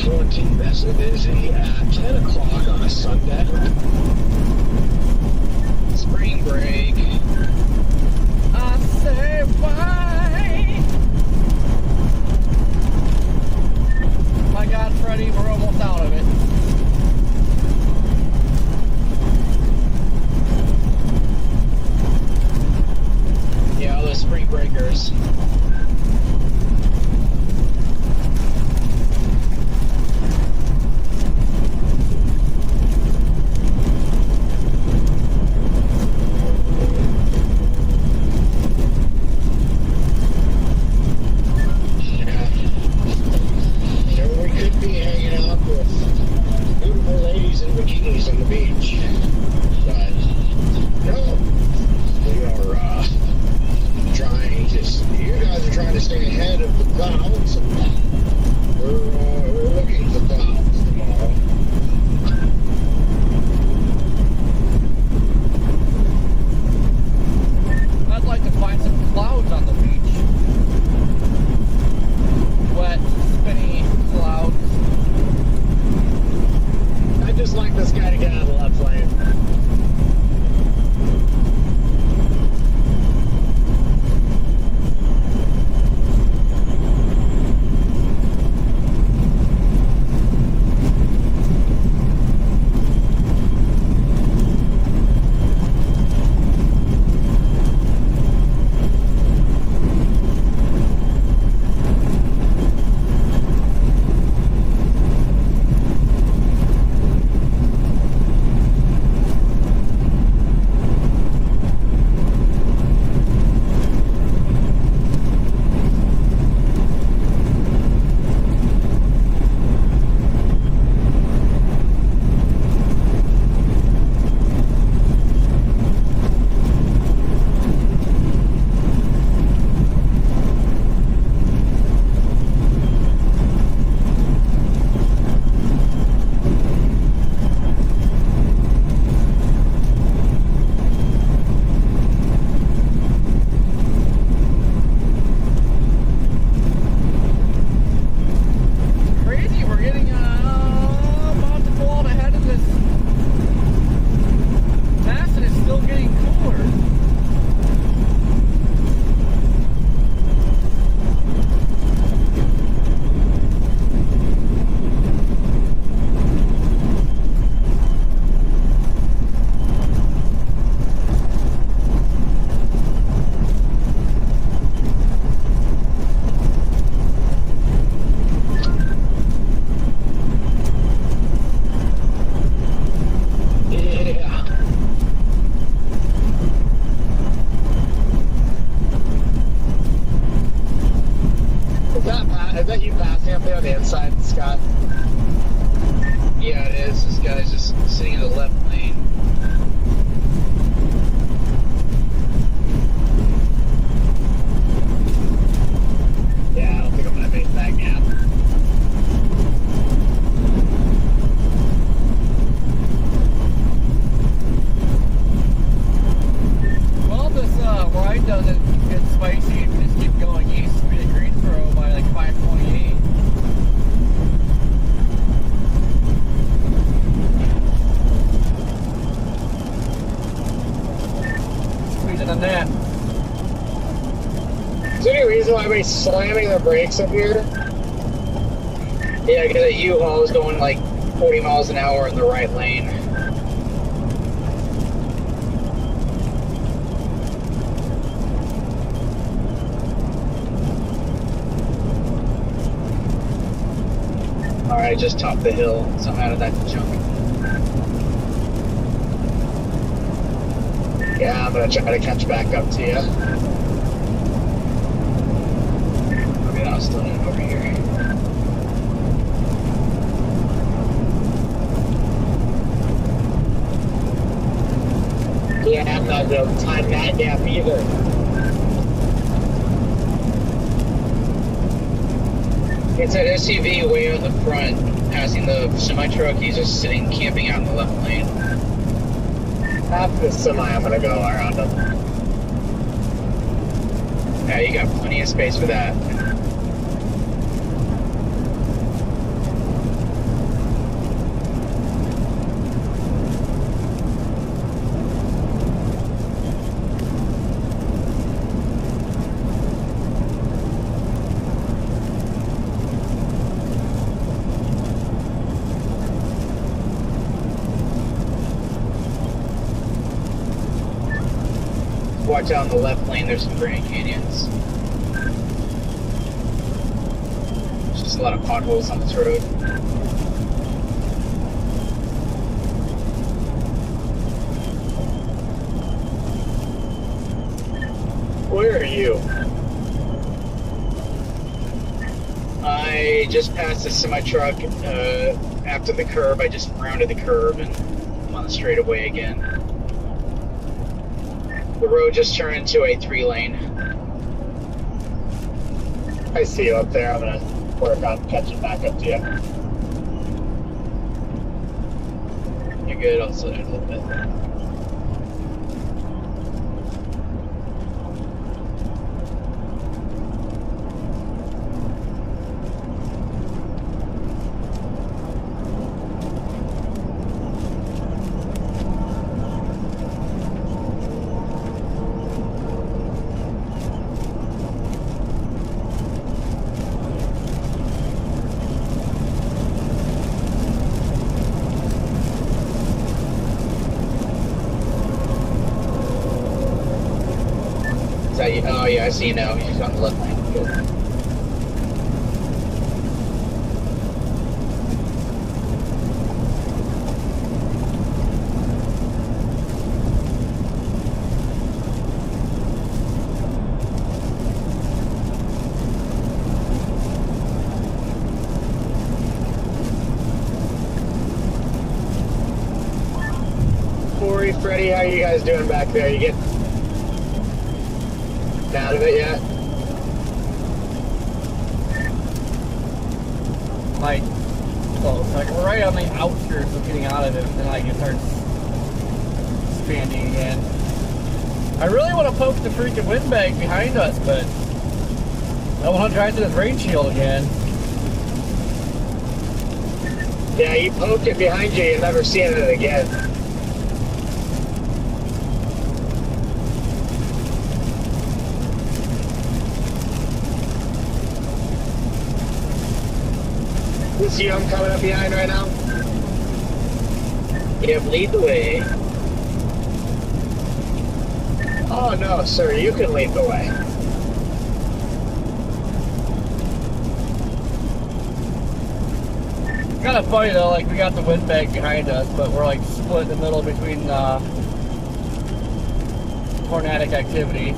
14th as it is at 10 o'clock on a Sunday. Spring break. I say bye. My God, Freddy, we're almost out of it. Yeah, all those spring breakers. On the beach, but no, we are trying to. You guys are trying to stay ahead of the clouds. We're looking for clouds tomorrow. I'd like to find some clouds on the beach. Wet, spinny clouds. I just like this guy to get out of the left lane. Is that you passing up there on the inside, Scott? Yeah, it is. This guy's just sitting in the left lane. Yeah, I don't think I'm gonna make that gap. Well, this ride doesn't get spicy if we just keep going east to Greensboro by like 528. Squeezing on that. Is there any reason why everybody's slamming their brakes up here? Yeah, because a U-Haul is going like 40 miles an hour in the right lane. Alright, just top the hill, so I'm out of that junk. Yeah, I'm gonna try to catch back up to you. Okay, I'll still in over here. Yeah, I'm not gonna time that gap either. It's that SUV way out the front, passing the semi-truck. He's just sitting, camping out in the left lane. After the semi, I'm gonna go around him. Yeah, you got plenty of space for that. watch out in the left lane. There's some Grand Canyons. There's just a lot of potholes on this road. Where are you? I just passed a semi-truck after the curve. I just rounded the curve and I'm on the straightaway again. The road just turned into a 3-lane. I see you up there. I'm gonna work on catching back up to you. You're good. I'll slow down a little bit. Oh yeah, I see now. He's on the left lane. Good. Corey, Freddie, how you guys doing back there? You getting out of it yet? Like, close. Like, we're right on the outskirts of getting out of it, and then like it starts expanding again. I really want to poke the freaking windbag behind us, but I don't want to drive to this rain shield again. Yeah, you poked it behind you, you're never seeing it again. This you I'm coming up behind right now? Yep, lead the way. Oh no, sir, you can lead the way. Kind of funny though, like we got the windbag behind us, but we're like split in the middle between tornadic activity.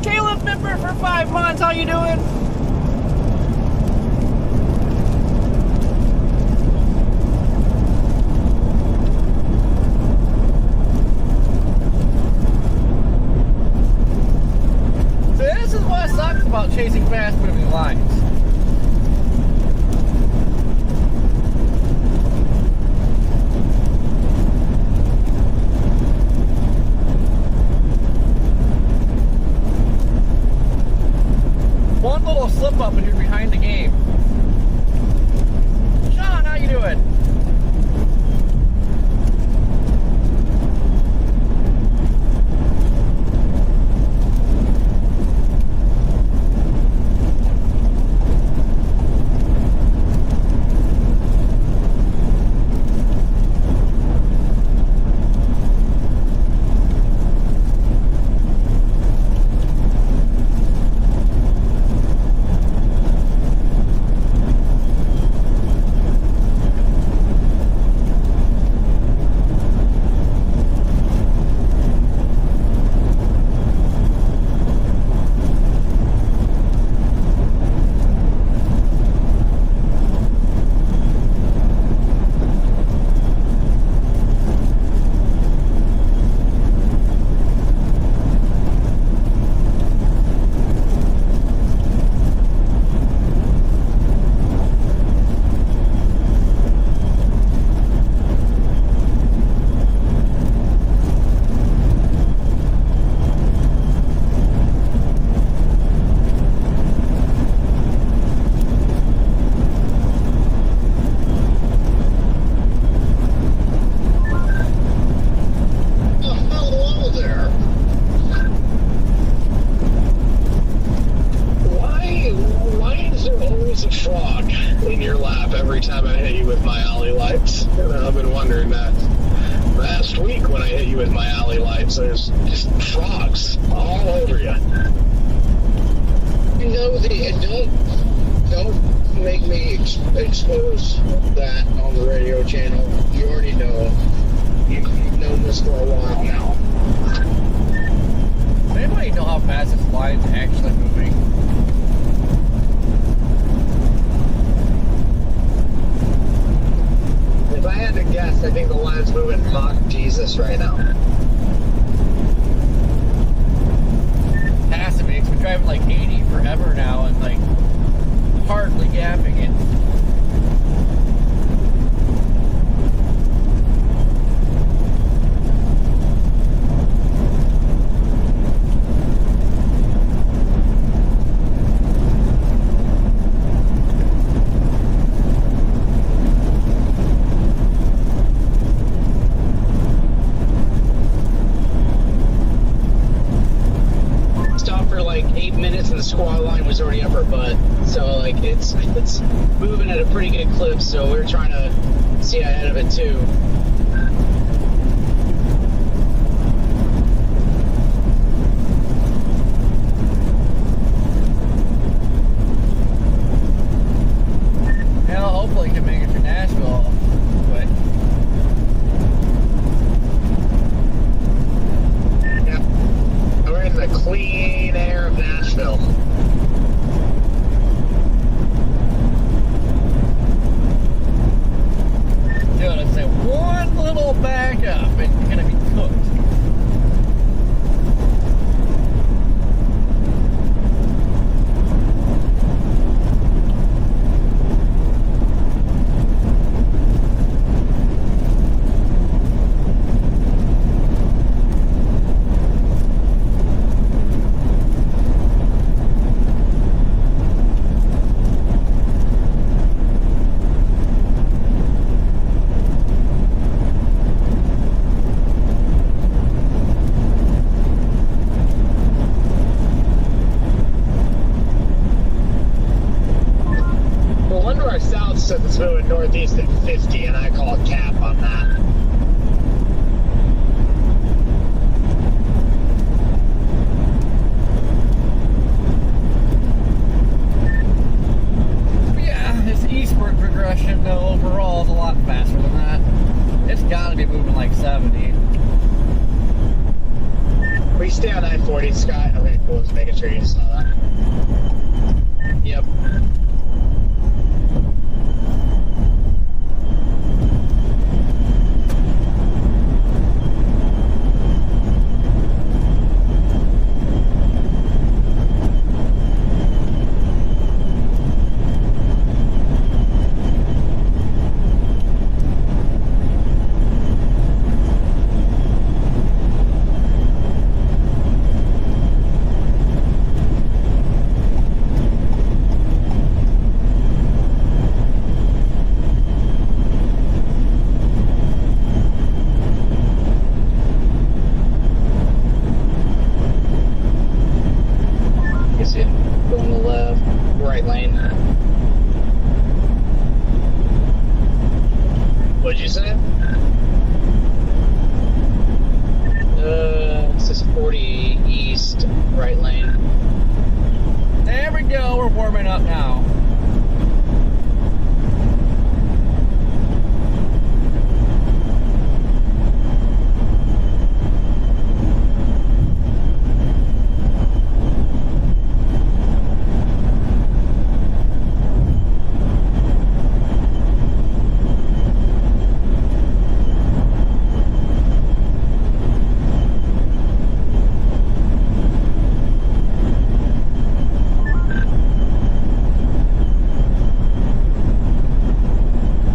Caleb, member for 5 months, how you doing? About chasing fast moving lines. One little in your lap every time I hit you with my alley lights. And I've been wondering that. Last week when I hit you with my alley lights, there's just frogs all over you. You know, don't make me expose that on the radio channel. You already know. You've known this for a while now. Does anybody know how fast this line's actually moving? If I had to guess, I think the line's moving Mach Jesus right now. Has to be. It's been driving like 80 forever now and like hardly gapping it. Squaw line was already up her butt, so like it's moving at a pretty good clip, so we're trying to see ahead of it too. Hell, hopefully we can make it to Nashville quick. Yeah, we're in the clean air of Nashville. Dude, I'd say one little backup and you're gonna be cooked. Said it's moving northeast at 50, and I call it cap on that. Yeah, it's eastward progression though overall is a lot faster than that. It's gotta be moving like 70. We stay on I-40, Scott. Okay, cool. Just making sure you saw that. Yep. Going to the left, right lane. What'd you say? This is 40 east, right lane. There we go, we're warming up now.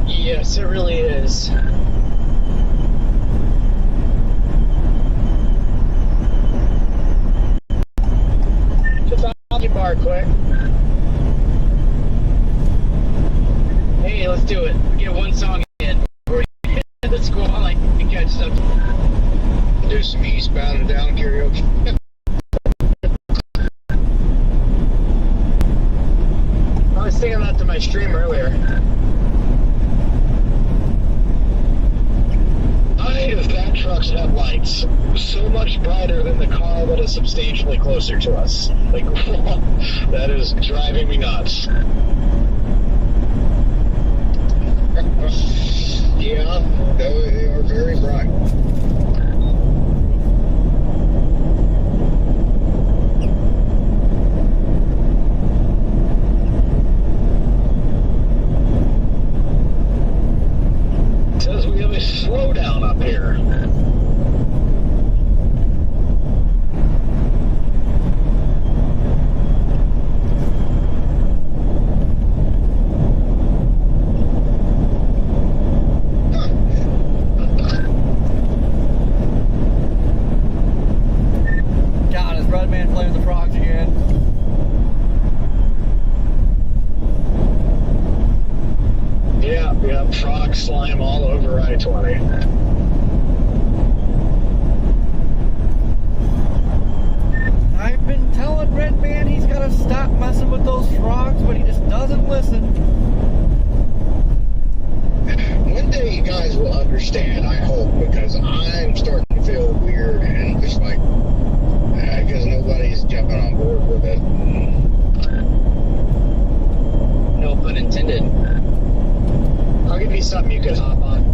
Yes, it really is. Just on your bar quick. Hey, let's do it. Get one song in. Let's go on like and catch up. Do some eastbound and down karaoke. I was singing that to my stream earlier. truck's headlights so much brighter than the car that is substantially closer to us. Like, that is driving me nuts. Yeah, they are very bright. It says we have a slowdown up here. God, is Redman playing the frogs again? Yeah, frog slime all over I-20. I've been telling Redman he's got to stop messing with those frogs, but he just doesn't listen. One day you guys will understand, I hope, because I'm starting to feel weird and just like, because nobody's jumping on board with it. No pun intended. I'll give you something you could hop on.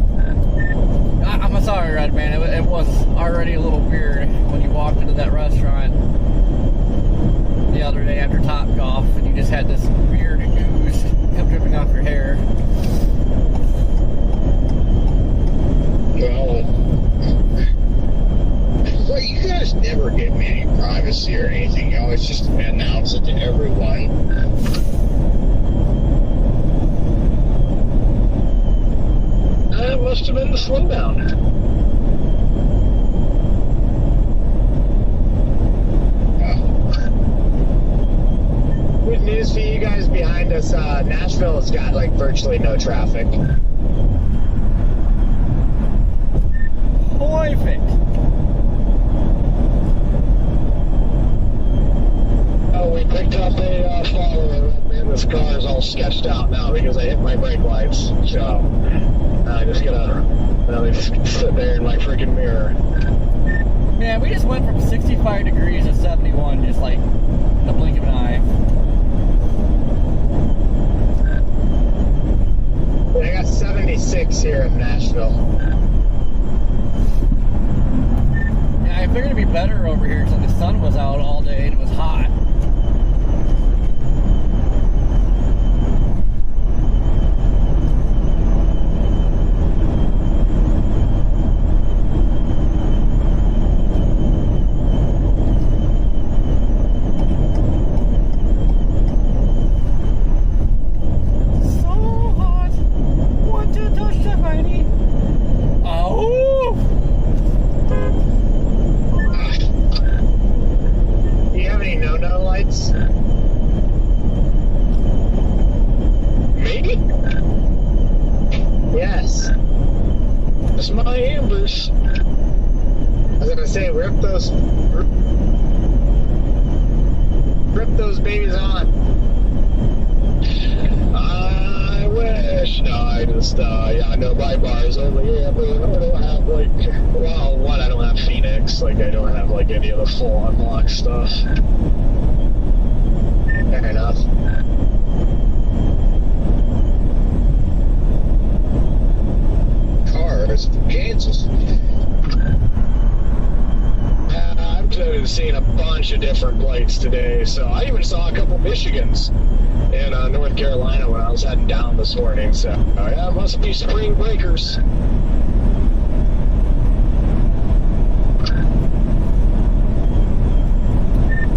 I'm sorry, Redman. It was already a little weird when you walked into that restaurant the other day after Topgolf, and you just had this weird ooze kept dripping off your hair. Well, you guys never give me any privacy or anything. You always just announce it to everyone. That must have been the slowdown. Good news for you guys behind us. Nashville has got like virtually no traffic. Perfect. Oh, we picked up a follower. Man, this car is all sketched out now because I hit my brake lights. So I just gotta just sit there in my freaking mirror. Man, we just went from 65 degrees to 71 just like in the blink of an eye. I got 76 here in Nashville. Yeah, I figured it'd be better over here because the sun was out all day and it was hot. Rip those babies on. I wish. No, I just, yeah, I know my bars only have, I don't have, like, well, one, I don't have Phoenix. Like, I don't have, like, any of the full unlocked stuff. Fair enough. Cars from Kansas. I've seen a bunch of different plates today, so I even saw a couple Michigans in North Carolina when I was heading down this morning, so yeah, it must be spring breakers.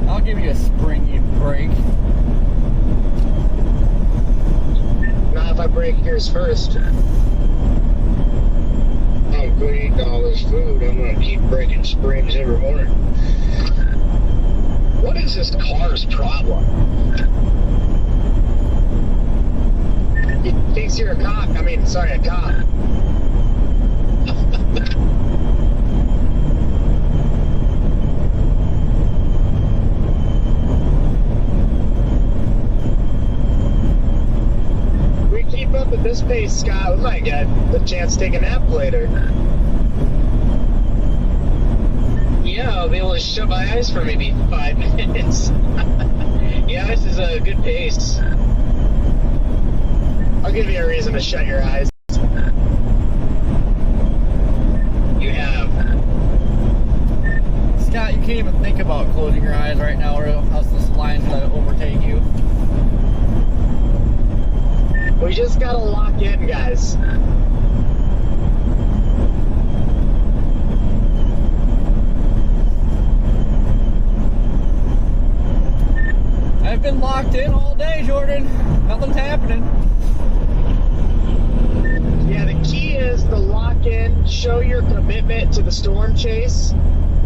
I'll give you a springy break. Not if I break yours first. I'm good eating all this food. I'm going to keep breaking springs every morning. What is this car's problem? He thinks you're a cop. I mean, sorry, a cop. We keep up at this pace, Scott. We might get the chance to take a nap later. Yeah, I'll be able to shut my eyes for maybe 5 minutes. Yeah, this is a good pace. I'll give you a reason to shut your eyes. You have. Scott, you can't even think about closing your eyes right now, or else this line's gonna overtake you. We just gotta lock in, guys. I've been locked in all day, Jordan. Nothing's happening. Yeah, the key is to lock in, show your commitment to the storm chase,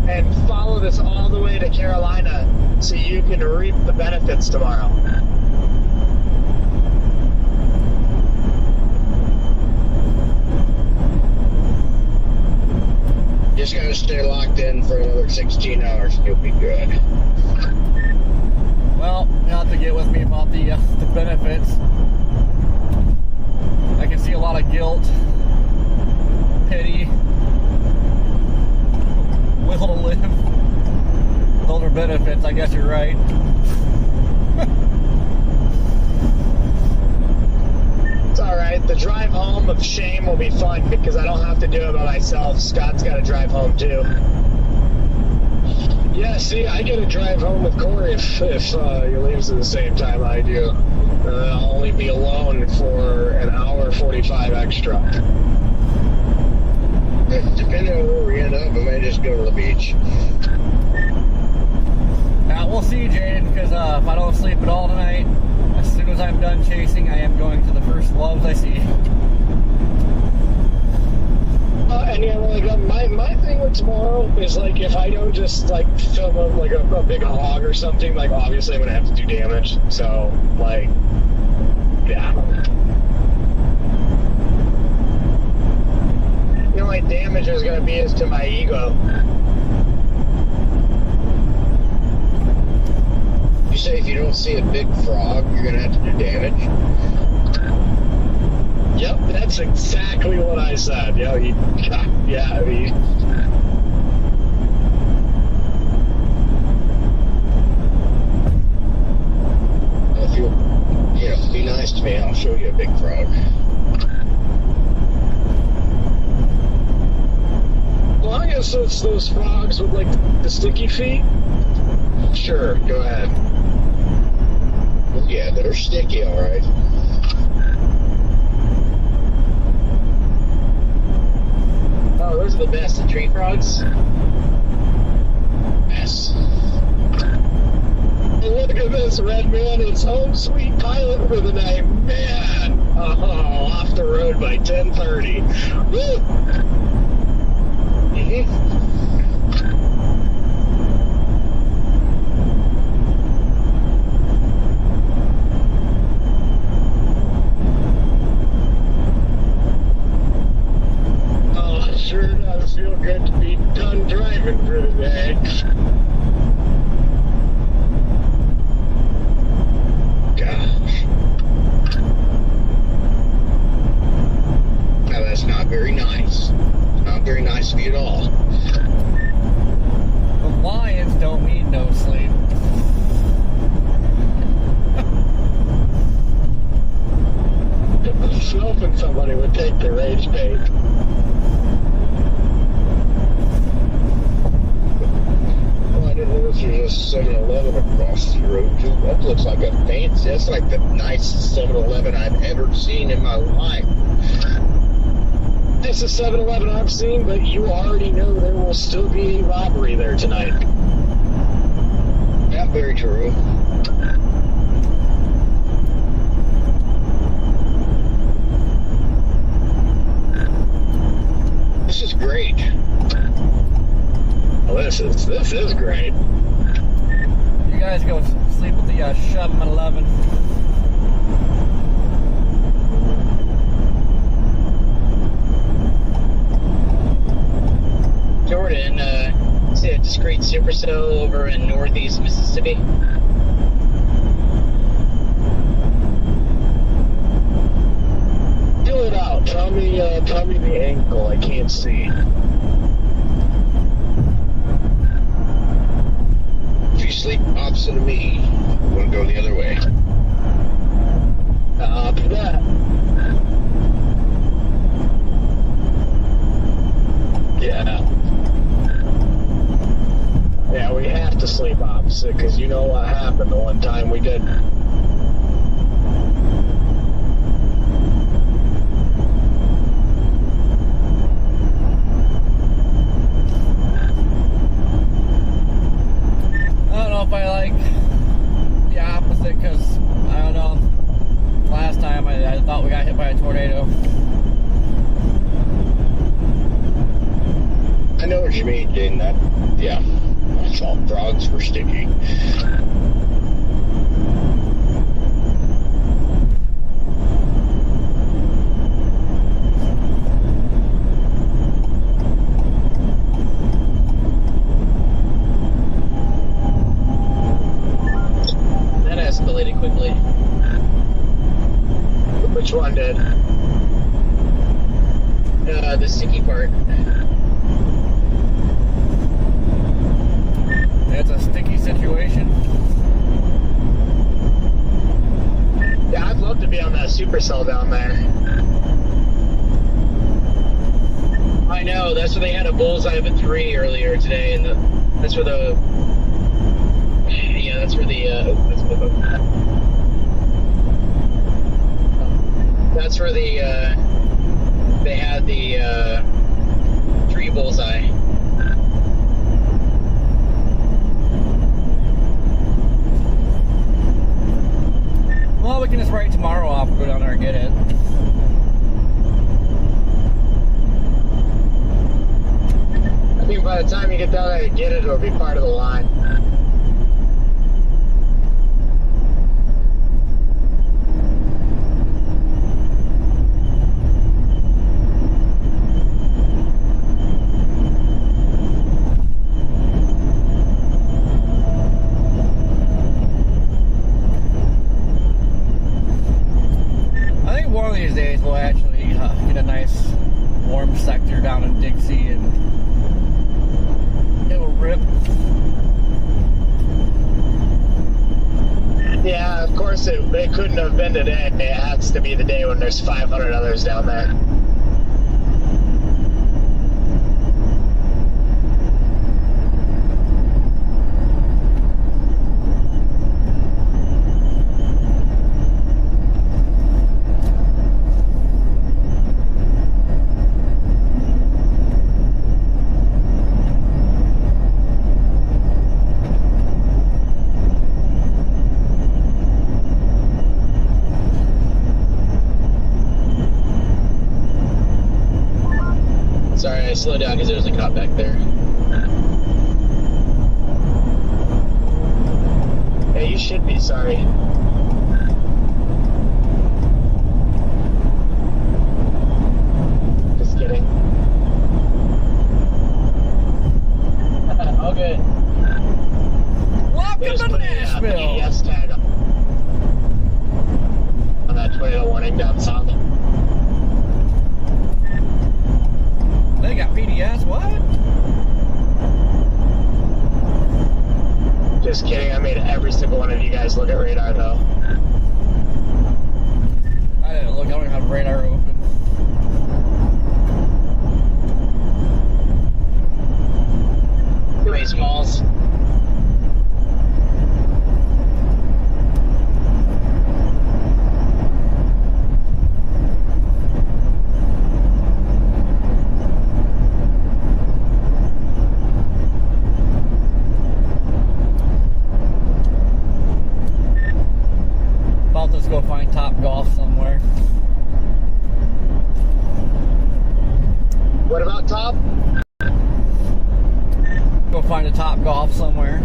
and follow this all the way to Carolina so you can reap the benefits tomorrow. Just gotta stay locked in for another 16 hours. You'll be good. Well, you'll have to get with me about the benefits. I can see a lot of guilt, pity, will to live. Those are benefits, I guess you're right. It's alright. The drive home of shame will be fun because I don't have to do it by myself. Scott's got to drive home too. Yeah, see, I get to drive home with Corey if he leaves at the same time I do. I'll only be alone for an hour 45 extra. Depending on where we end up, we may just go to the beach. We'll see, Jaden, because if I don't sleep at all tonight, as soon as I'm done chasing, I am going to the first loves I see. And yeah, like my thing with tomorrow is like if I don't just like film up like a big hog or something, like obviously I'm gonna have to do damage. So like, yeah. The only damage there's going to be is to my ego. You say if you don't see a big frog, you're gonna have to do damage? Yep, that's exactly what I said. Yeah, I mean. If you'll, be nice to me, I'll show you a big frog. Well, I guess it's those frogs with like the sticky feet. Sure, go ahead. Yeah, they're sticky, all right. Oh, those are the best, the tree frogs? Yes. And look at this, Red Man. It's Home Sweet Pilot for the night. Man! Oh, off the road by 10:30. Woo! Oh, it sure does feel good to be done driving for the day. Gosh. Now that's not very nice. Not very nice of you at all. The Lions don't need no sleep. Hoping somebody would take the rage bait. Well, I didn't notice there's a 7-Eleven across the road too. That looks like a fancy. That's like the nicest 7-Eleven I've ever seen in my life. This is 7-Eleven I've seen, but you already know there will still be a robbery there tonight. Yeah, very true. This is great. Well, this is great. You guys go sleep with the 7-Eleven. Jordan, see a discrete supercell over in northeast Mississippi? Fill it out. Tell me the angle. I can't see. sleep opposite of me. I'm gonna go the other way. Copy that. Yeah. Yeah, we have to sleep opposite because you know what happened the one time we didn't. I don't know if I like the opposite because, I don't know, last time I thought we got hit by a tornado. I know what you mean, Jaden. Yeah, I thought frogs were sticky. That escalated quickly. Which one did? The sticky part. It's a sticky situation. Yeah, I'd love to be on that supercell down there. I know, that's where they had a bullseye of a 3 earlier today, and that's where the they had the 3 bullseye. Well, we can just write tomorrow off and go down there and get it. I think by the time you get down there and get it, it'll be part of the line. I think one of these days we'll actually get a nice warm sector down in Dixie and it'll rip. Yeah, of course it couldn't have been today. It has to be the day when there's 500 others down there. Sorry, I slowed down because there was a cop back there. Yeah, you should be sorry. Just kidding. All good. Welcome Just to put a Nashville! PDS tag on that tornado warning down south. They got PDS, what? Just kidding, I made every single one of you guys look at radar though. I didn't look, I don't have radar open. Anyway, Smalls. About to go find Top Golf somewhere. What about Top? Go find a Top Golf somewhere.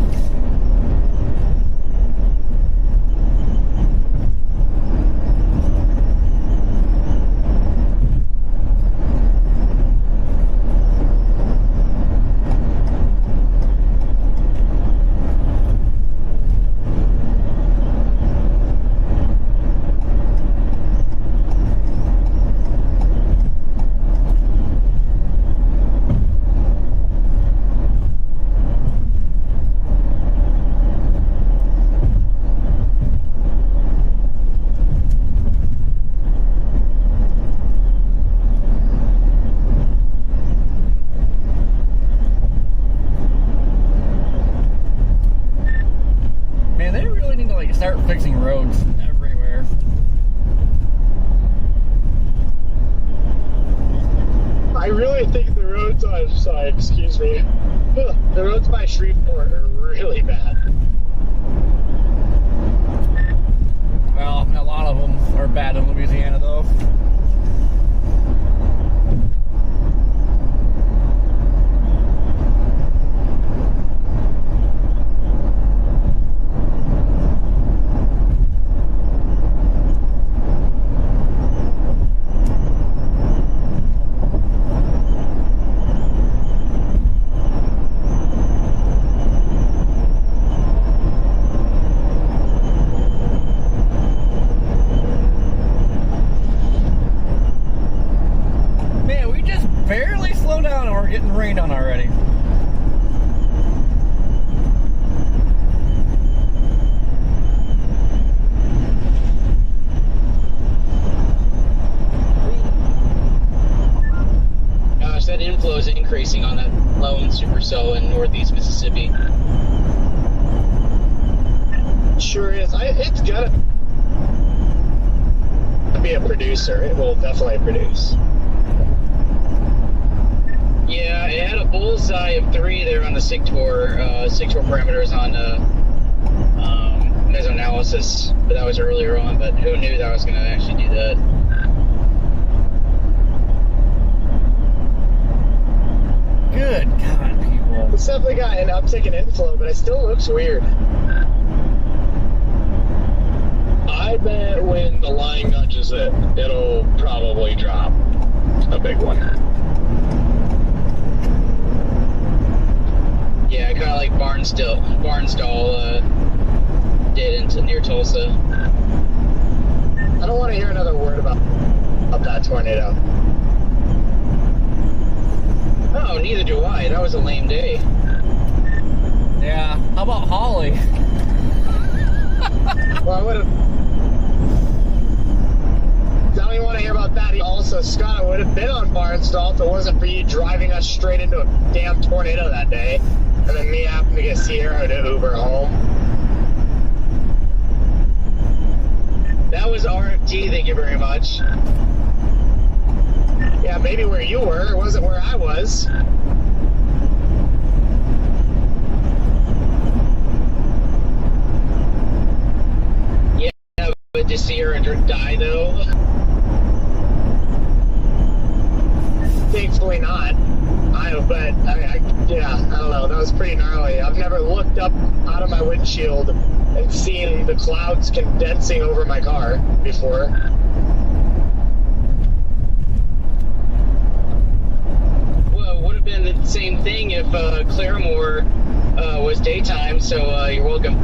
sorry, excuse me. The roads by Shreveport are really bad. Well, a lot of them are bad in Louisiana, though. Barely slow down and we're getting rained on already. Gosh, that inflow is increasing on that lone supercell in northeast Mississippi. Sure is. It's gonna be a producer. It will definitely produce. Yeah, it had a bullseye of 3 there on the SIGTOR parameters on mesoanalysis, but that was earlier on. But who knew that was going to actually do that? Good God, people. It's definitely got an uptick in inflow, but it still looks weird. I bet when the line nudges it, it'll probably drop a big one. Yeah, kind of like Barnsdall did into near Tulsa. I don't want to hear another word about that tornado. Oh, neither do I. That was a lame day. Yeah, how about Holly? Well, I would have. I don't even want to hear about that. Also, Scott, I would have been on Barnsdall if it wasn't for you driving us straight into a damn tornado that day. And then me having to get Sierra to Uber home. That was RFT, thank you very much. Yeah, maybe where you were. It wasn't where I was. Yeah, but did Sierra die, though? Thankfully not. Yeah, I don't know. That was pretty gnarly. I've never looked up out of my windshield and seen the clouds condensing over my car before. Well, it would have been the same thing if Claremore was daytime, so you're welcome.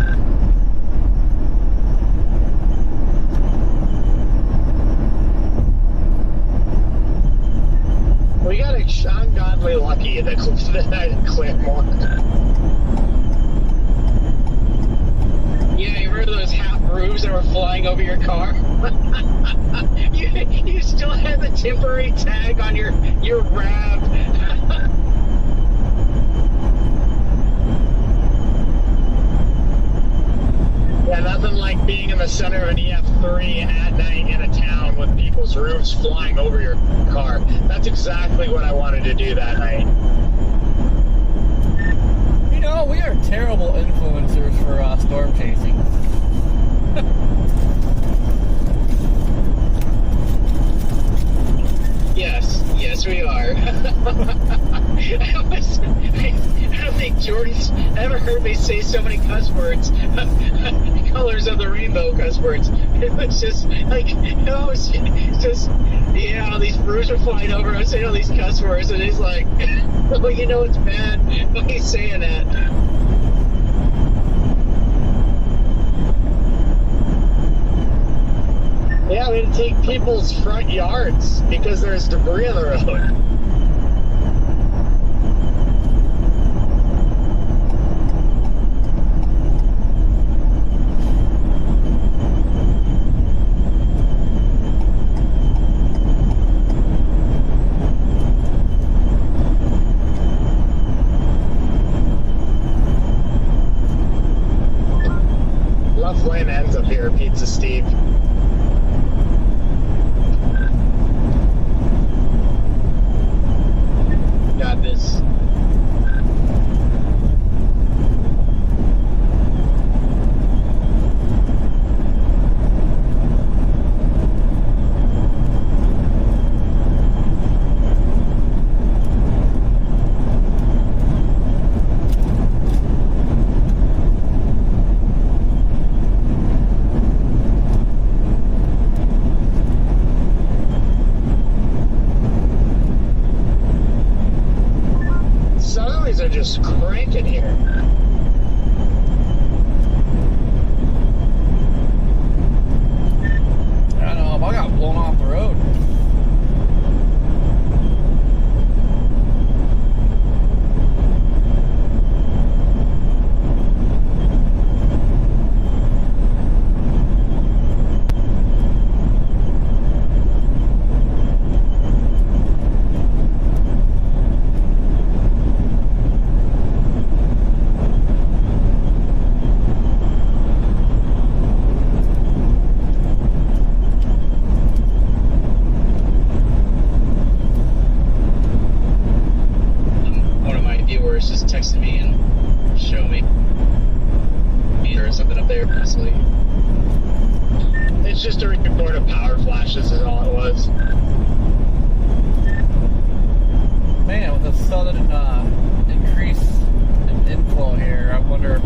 We got ungodly lucky that night at Claremore. Yeah, you remember those half roofs that were flying over your car? you still had the temporary tag on your RAV. Yeah, nothing like being in the center of an EF3 at night in a town with people's roofs flying over your car. That's exactly what I wanted to do that night. You know, we are terrible influencers for storm chasing. Yes, we are. I don't think Jordan's ever heard me say so many cuss words. Colors of the rainbow cuss words. It was just like, it's just, yeah, all these roofs are flying over. I'm saying all these cuss words, and he's like, oh, you know it's bad. Why are you saying that? Yeah, we had to take people's front yards because there's debris on the road. Left lane ends up here, Pizza Steve. just cranking here. I don't know, I got blown off the road. One of my viewers just texted me and showed me there's something up there possibly. It's just a report of power flashes is all it was. Man, with a sudden increase in inflow here, I wonder if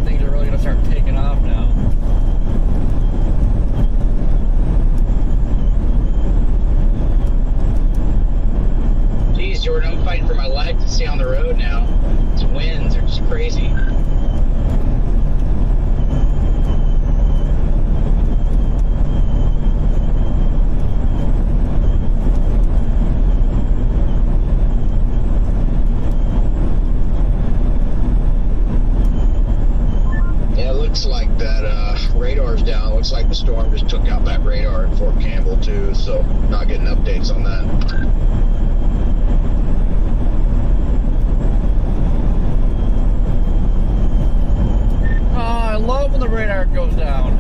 things are really going to start taking off now. Geez, Jordan, I'm fighting for my life to stay on the road now. These winds are just crazy. Yeah, it looks like that radar's down. Looks like the storm just took out that radar at Fort Campbell too, so not getting updates on that. I love when the radar goes down.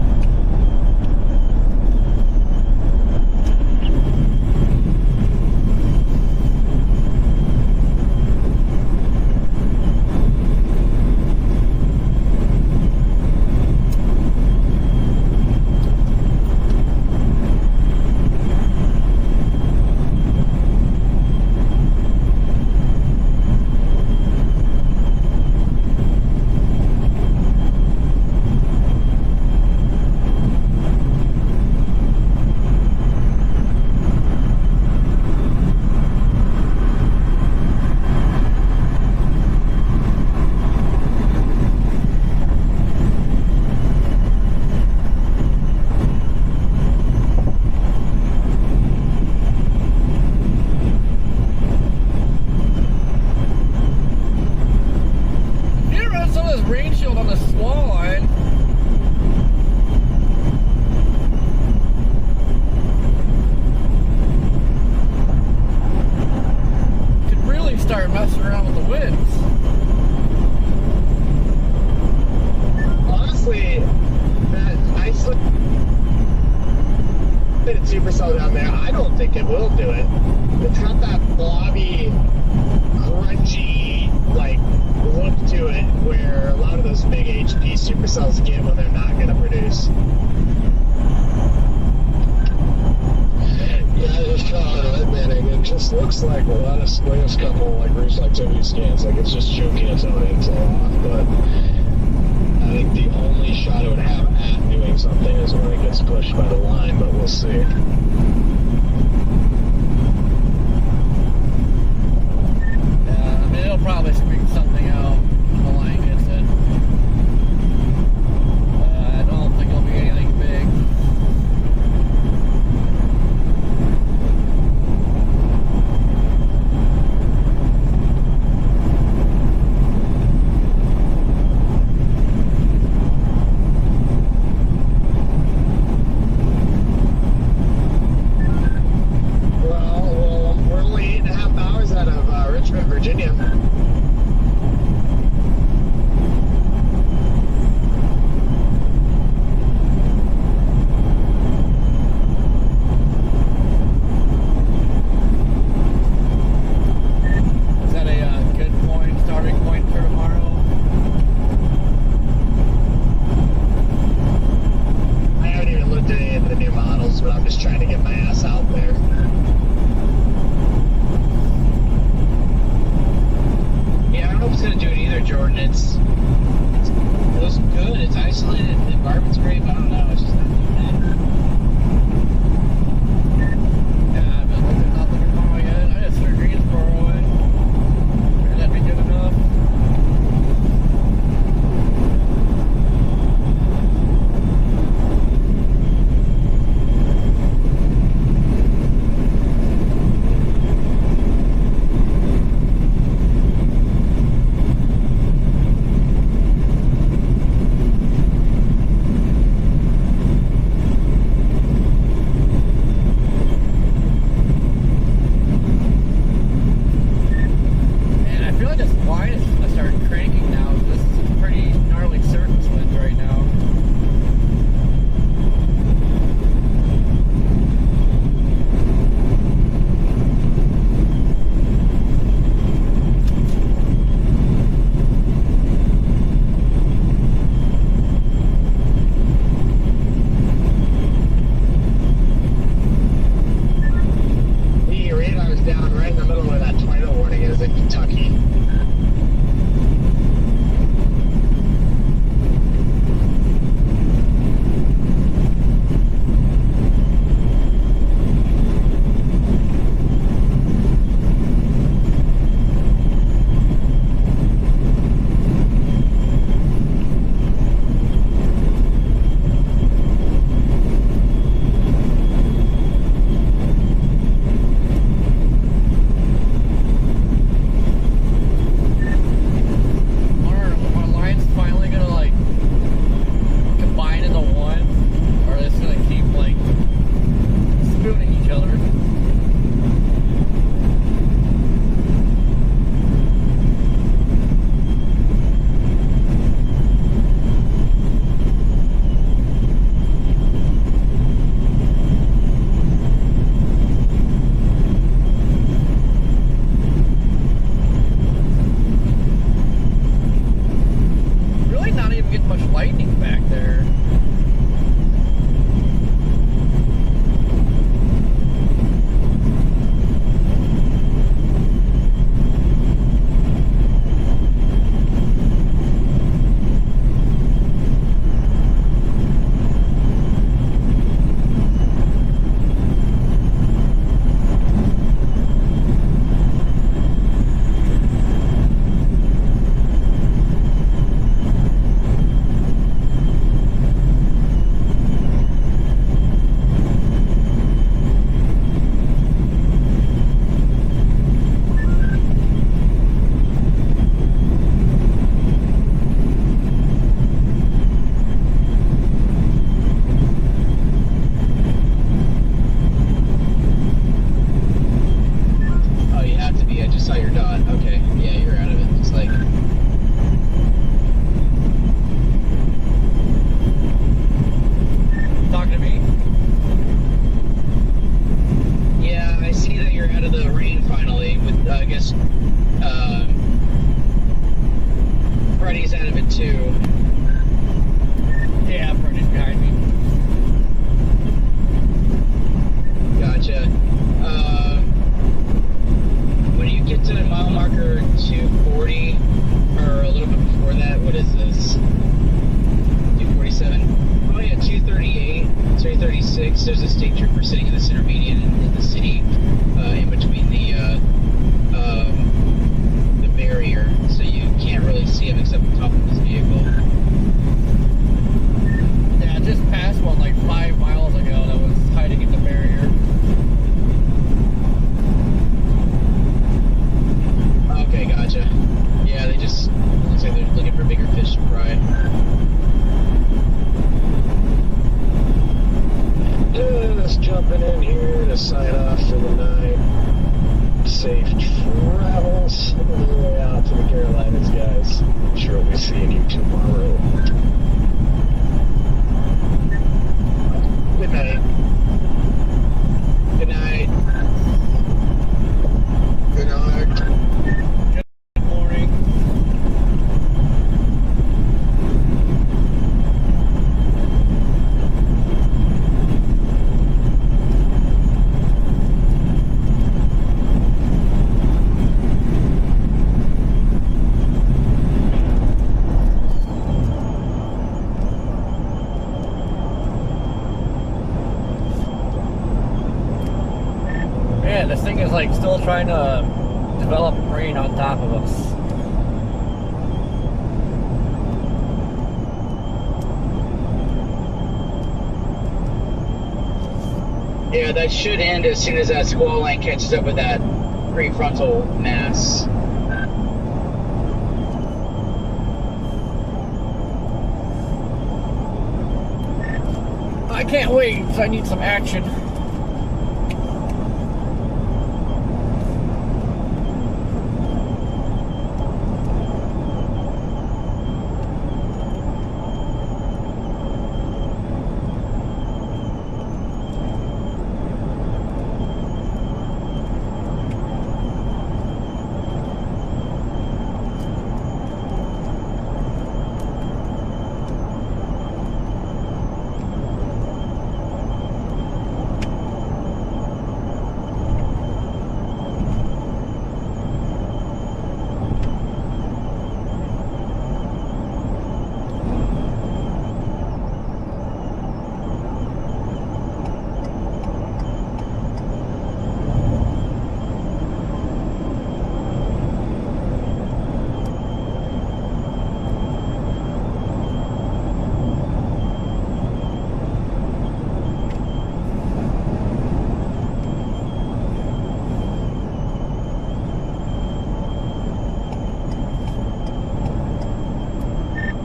You run some of this rain shield on the swall line. Could really start messing around with the winds. Honestly, that isolated supercell down there, I don't think it will do it. It's got that blobby, grungy, like, look to it where a lot of those big HP supercells get when they're not going to produce. Yeah, I just saw it admitting it just looks like a lot of latest couple like reflectivity scans, like it's just choking its own intel off, but I think the only shot it would have at doing something is when it gets pushed by the line, but we'll see. I mean, it'll probably scream something out when the line hits it. I don't think it'll be anything big. Well, we're only 8.5 hours out of Richmond, Virginia. Is that a good point, starting point for tomorrow? I haven't even looked at any of the new models, but I'm just trying to get my ass out there. guess Freddy's out of it too. Yeah, Freddy's behind me. Gotcha. When you get to mile marker 240, or a little bit before that, what is this? 247? Oh yeah, 238, 236. There's a state trooper sitting in this intermediate in the city, in between the barrier, so you can't really see him except the top of his vehicle. Yeah, I just passed one like 5 miles ago that was hiding in the barrier. Okay, gotcha. Yeah, they just, looks like they're looking for bigger fish to fry. Just jumping in here to sign off for the night. Safe travels all the way out to the Carolinas, guys. I'm sure we'll be seeing you tomorrow. Good night. Good night. Good night. Good morning. Man, this thing is like still trying to develop rain on top of us. Yeah, that should end as soon as that squall line catches up with that prefrontal mass. I can't wait, 'cause I need some action.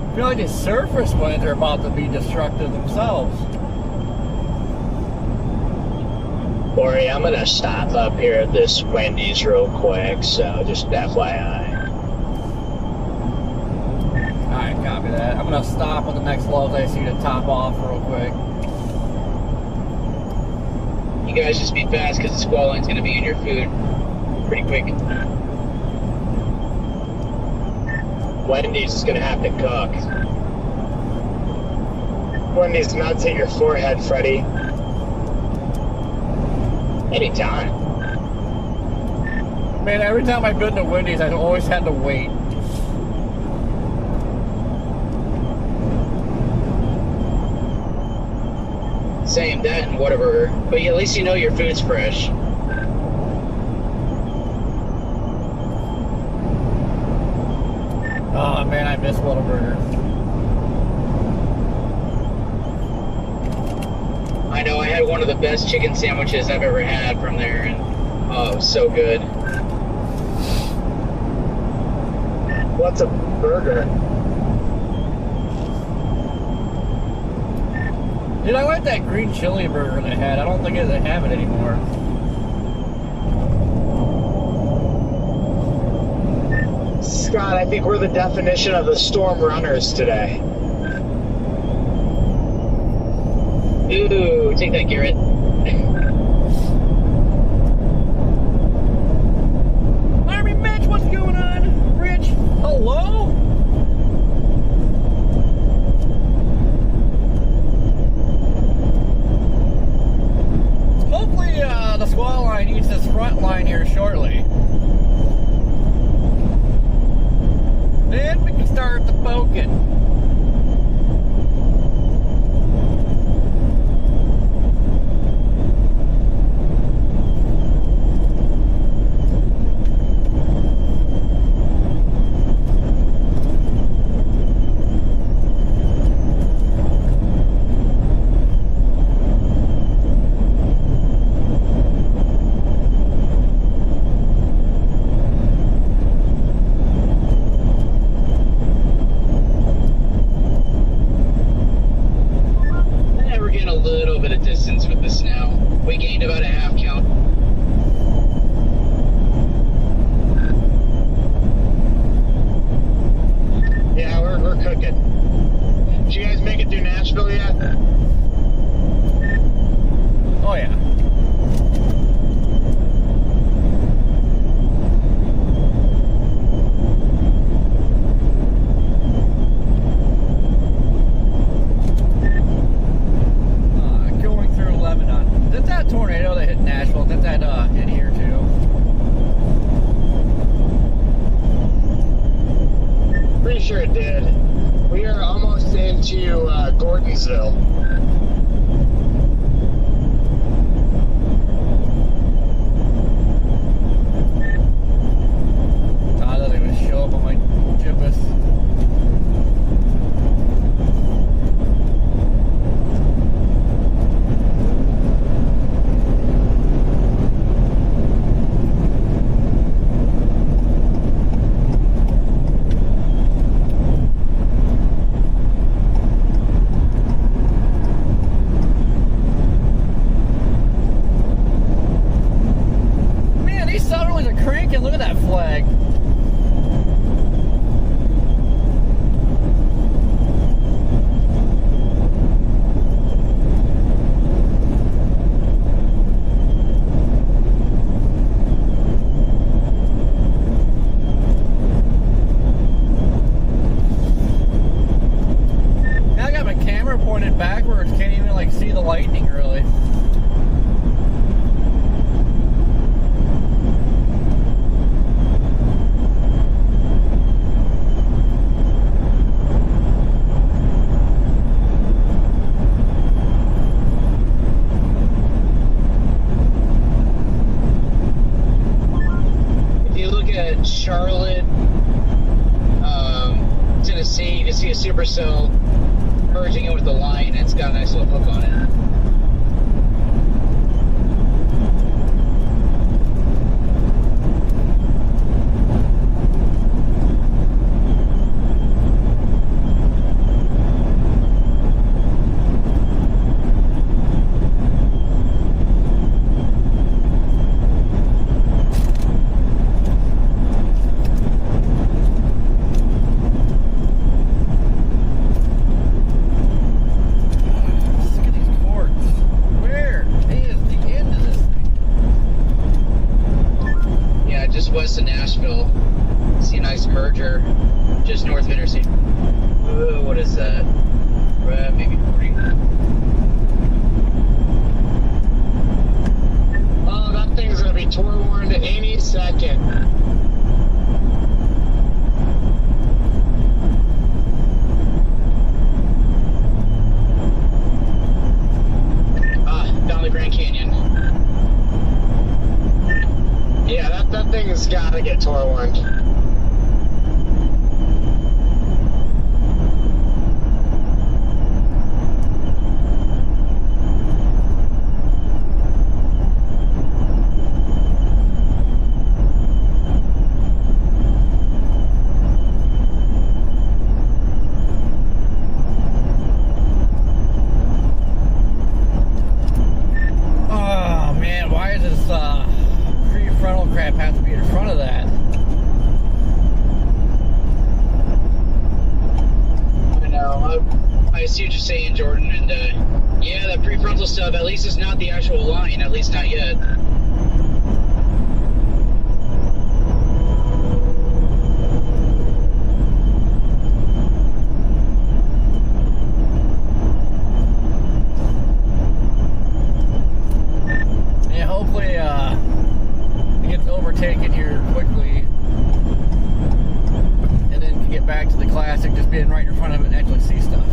I feel like these surface winds are about to be destructive themselves. Corey, I'm gonna stop up here at this Wendy's real quick, so just FYI. Alright, copy that. I'm gonna stop at the next Lowe's I see to top off real quick. You guys just be fast because the squall line's gonna be in your food pretty quick. Wendy's is gonna have to cook. Wendy's nuts hit your forehead, Freddy. Anytime. Man, every time I've been to Wendy's, I've always had to wait. Same, that and Whataburger. But at least you know your food's fresh. Oh man, I miss Whataburger. I know, I had one of the best chicken sandwiches I've ever had from there, and oh, it was so good. What's a burger? Dude, I like that green chili burger they had. I don't think they have it anymore. Scott, I think we're the definition of the storm runners today. Ooh, take that, Garrett. Army line eats this front line here shortly. Then we can start the poking. Look at that flag. Now I got my camera pointed backwards, can't even like see the lightning really. Charlotte, Tennessee, you can see a supercell merging in with the line. It's got a nice little hook on it. West of Nashville. See a nice merger just north of Interstate. What is that? Maybe 40. Oh, that thing's gonna be tour warned any second. Down the Grand Canyon. Yeah, that thing's gotta get tour warned. Oh man, why is this prefrontal crap have to be in front of that? I know. I see what you're saying, Jordan, and yeah, that prefrontal stuff, at least it's not the actual line, at least not yet. Yeah, hopefully classic, just being right in front of it and actually see stuff.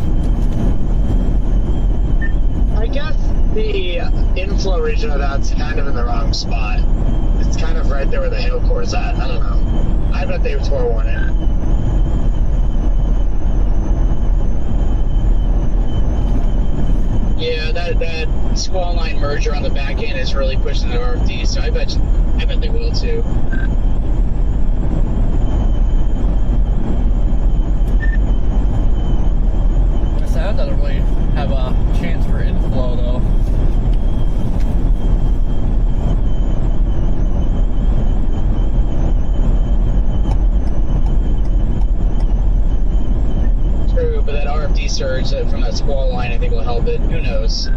I guess the inflow region of that's kind of in the wrong spot. It's kind of right there where the hail core is at. I don't know. I bet they tore one in. Yeah, that squall line merger on the back end is really pushing the RFD, so I bet they will too. That doesn't really have a chance for inflow though. True, but that RFD surge from that squall line I think will help it. Who knows?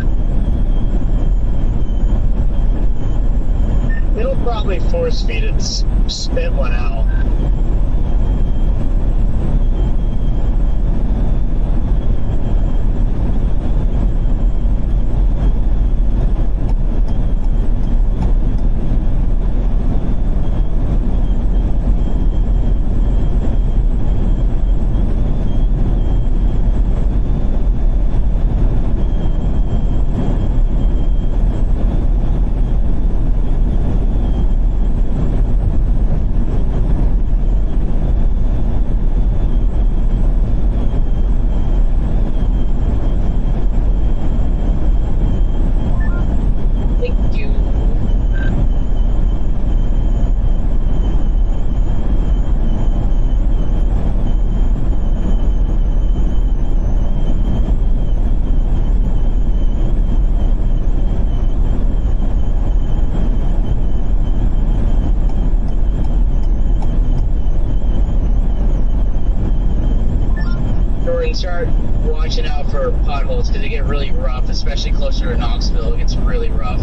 It'll probably force feed it, spit one out. Start watching out for potholes because they get really rough, especially closer to Knoxville. It gets really rough.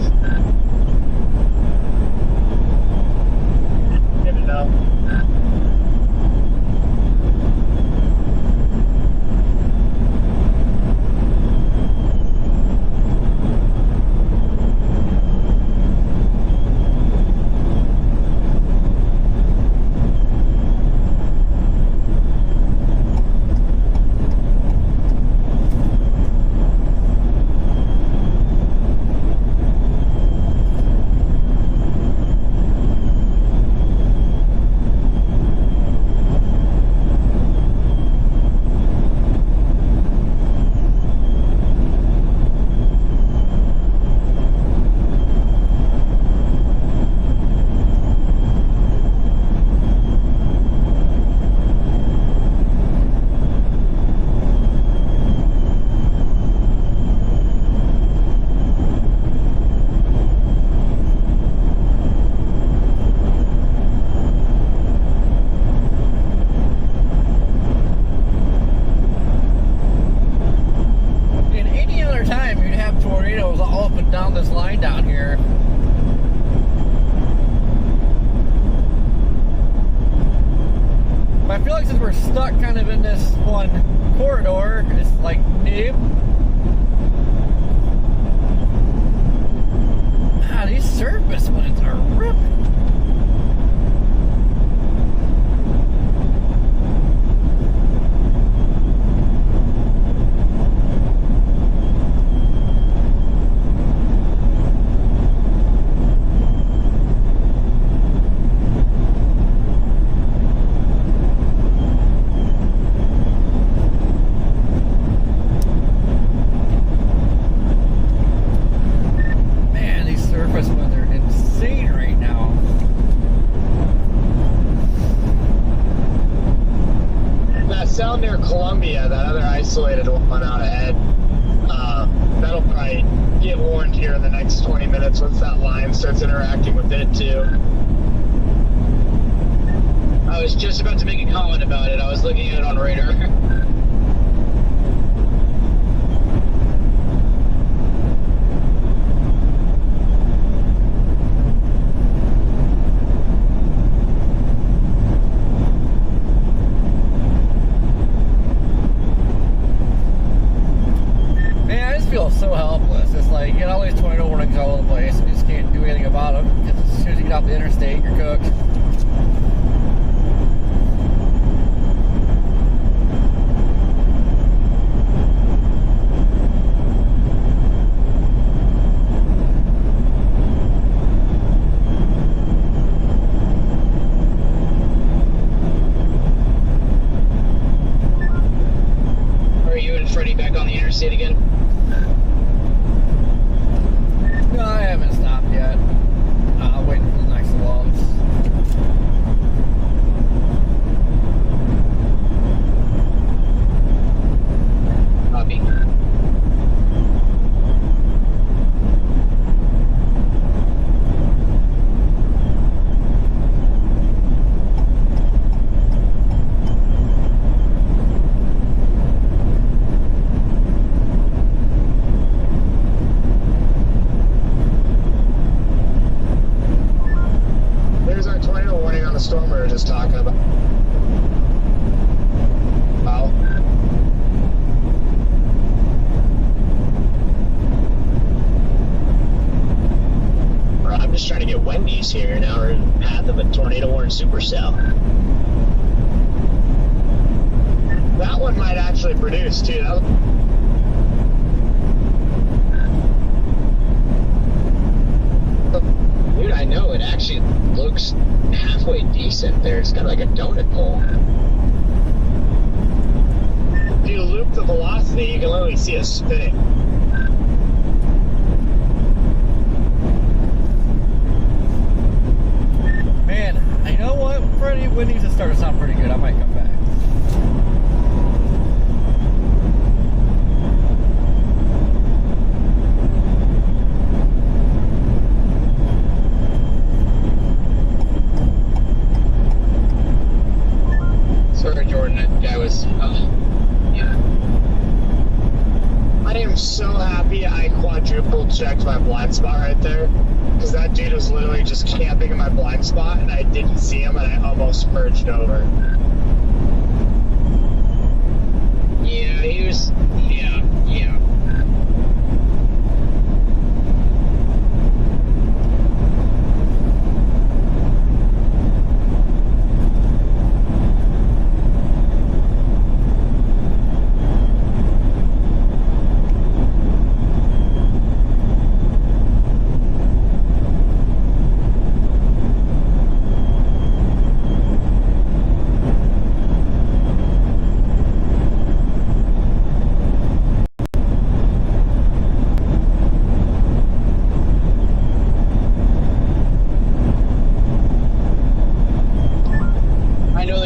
Good to know. Down this line down here. But I feel like since we're stuck kind of in this one corridor, it's like nope. Ah, these surface winds are ripping. Down near Columbia, that other isolated one out ahead, that'll probably get warned here in the next 20 minutes once that line starts interacting with it too. I was just about to make a comment about it. I was looking at it on radar. Feel so helpless. It's like you get all these tornado warnings all over the place. You just can't do anything about them. As soon as you get off the interstate, you're cooked. the storm we were just talking about. Wow. I'm just trying to get Wendy's here. Now we're in the path of a tornado-warned supercell. That one might actually produce too. Dude, I know, it actually looks halfway decent there. It's got like a donut hole. If you loop the velocity, you can literally see it spinning. Man, you know what? Freddie, Wendy's is starting to sound pretty good. I might come back. Sorry, Jordan, that guy was, yeah. I am so happy I quadruple checked my blind spot right there. Because that dude was literally just camping in my blind spot and I didn't see him and I almost merged over. Yeah, he was, yeah.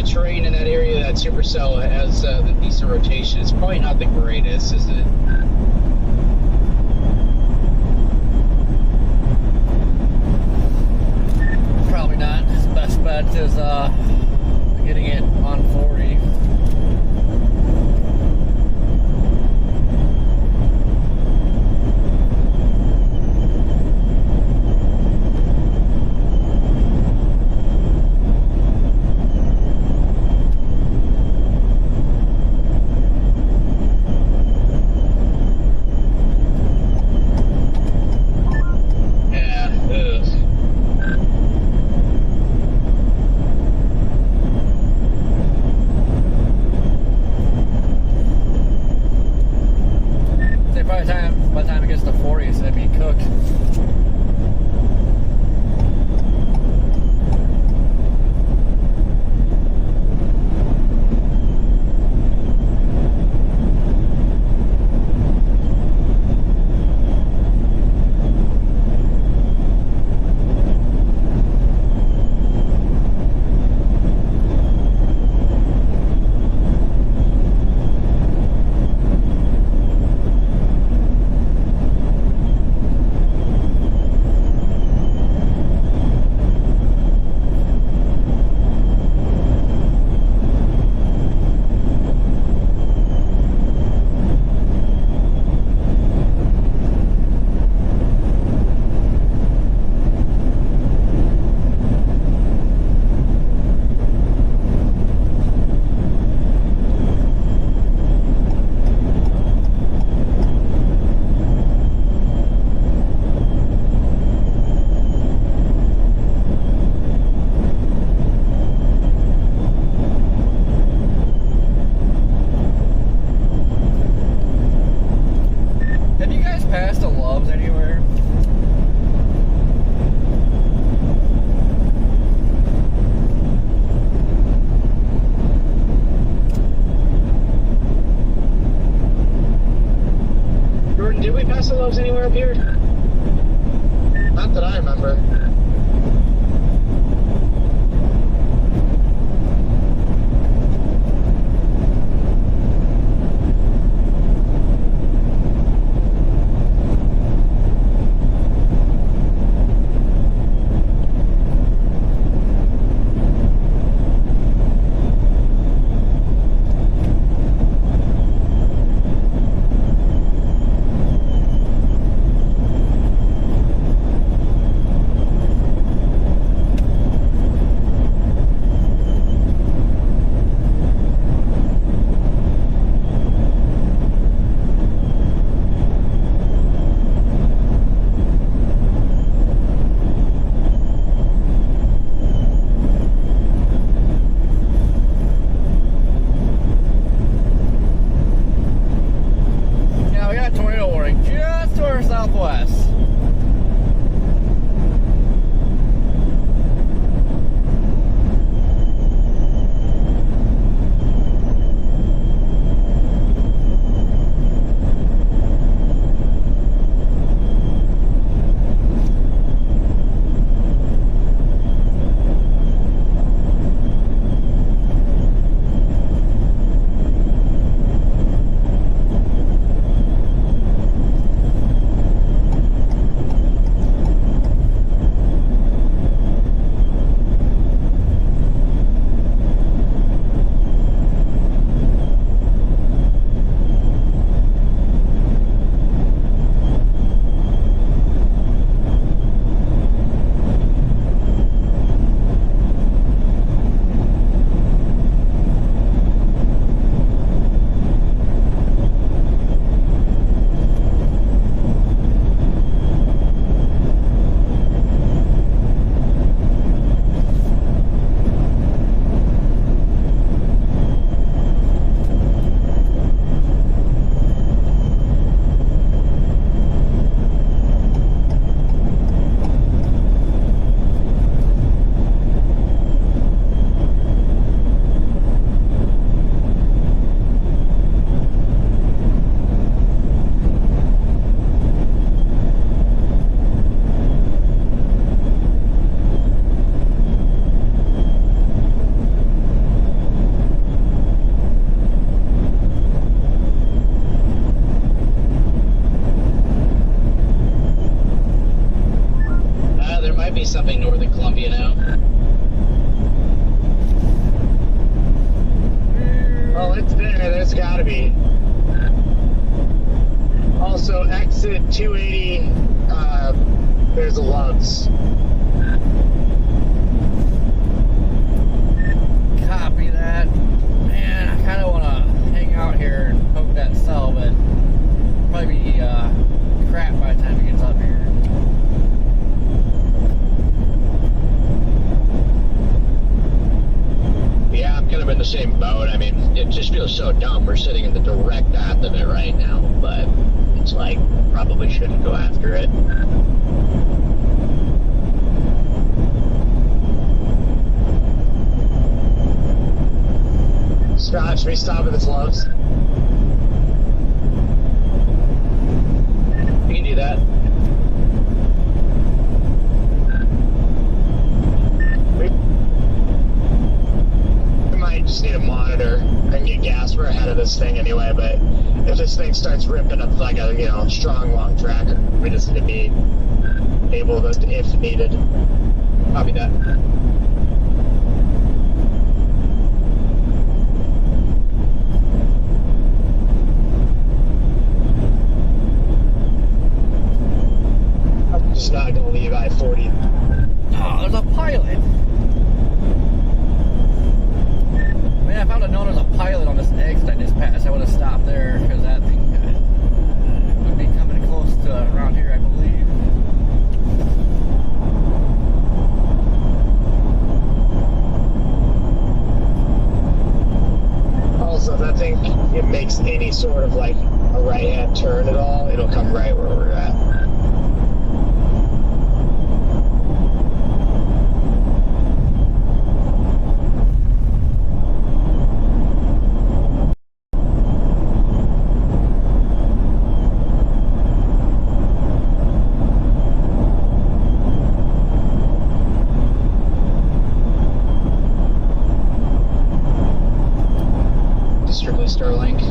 Terrain in that area, that supercell has the decent rotation. It's probably not the greatest, is it? Probably not. His best bet is getting it on 40. By the time it gets to 40, it's going to be cooked. 280, there's the Loves. Copy that. Man, I kind of want to hang out here and poke that cell, but probably be crap by the time it gets up here. Yeah, I'm kind of in the same boat. I mean, it just feels so dumb. We're sitting in the direct path of it right now, but it's like, probably shouldn't go after it. Stop, should we stop at this Loves? You can do that. We might just need a monitor and get gas. We're ahead of this thing anyway, but if this thing starts ripping up like a, you know, strong long tracker, we just need to be able to, if needed. Copy that. I'm just not going to leave I-40. Oh, there's a pilot. Man, if I would have known there was a pilot on this exit I just passed, I would have stopped there, because that thing would be coming close to around here, I believe. Also, if that thing, it makes any sort of like a right-hand turn at all, it'll come right where we're at. Strictly Starlink.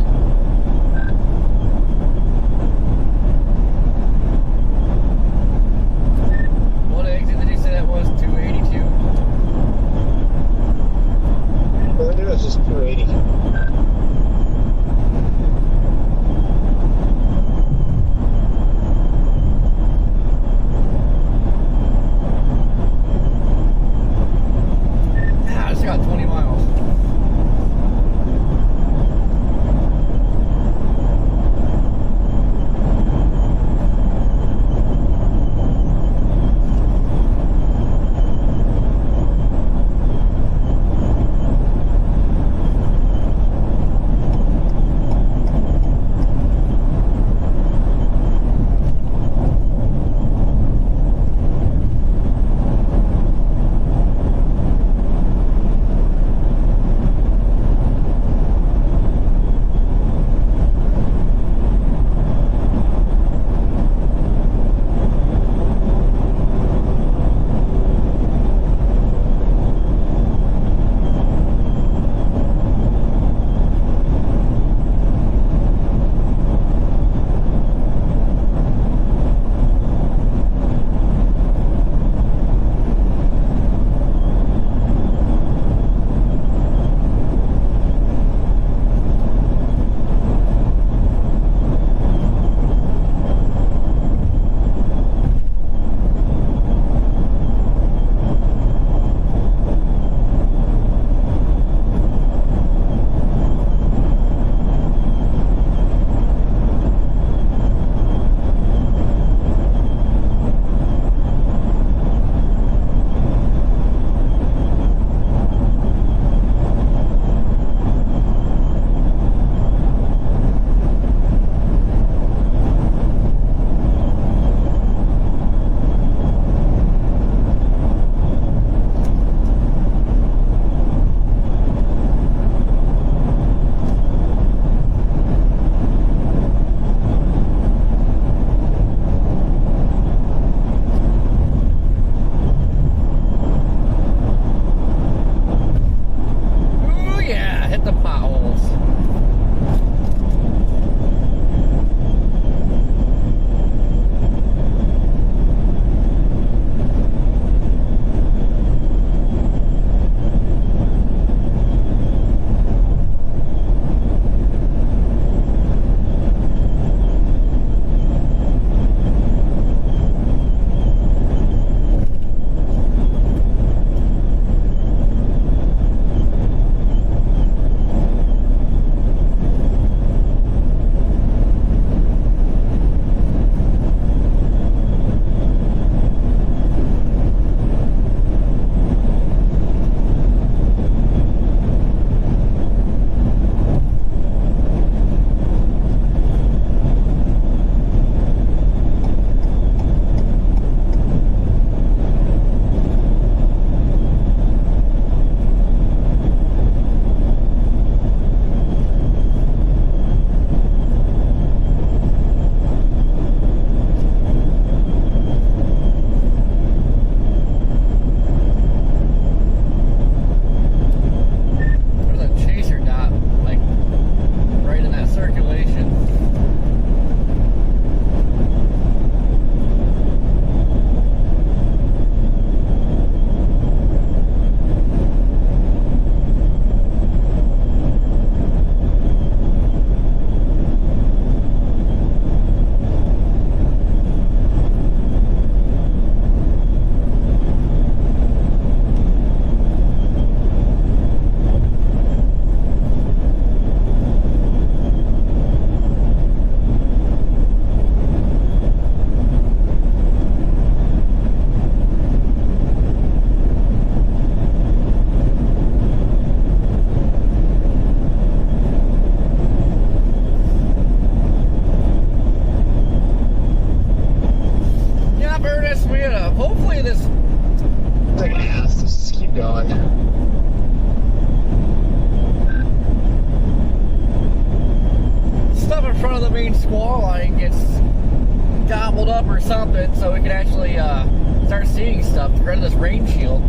stuff to get rid of this rain shield.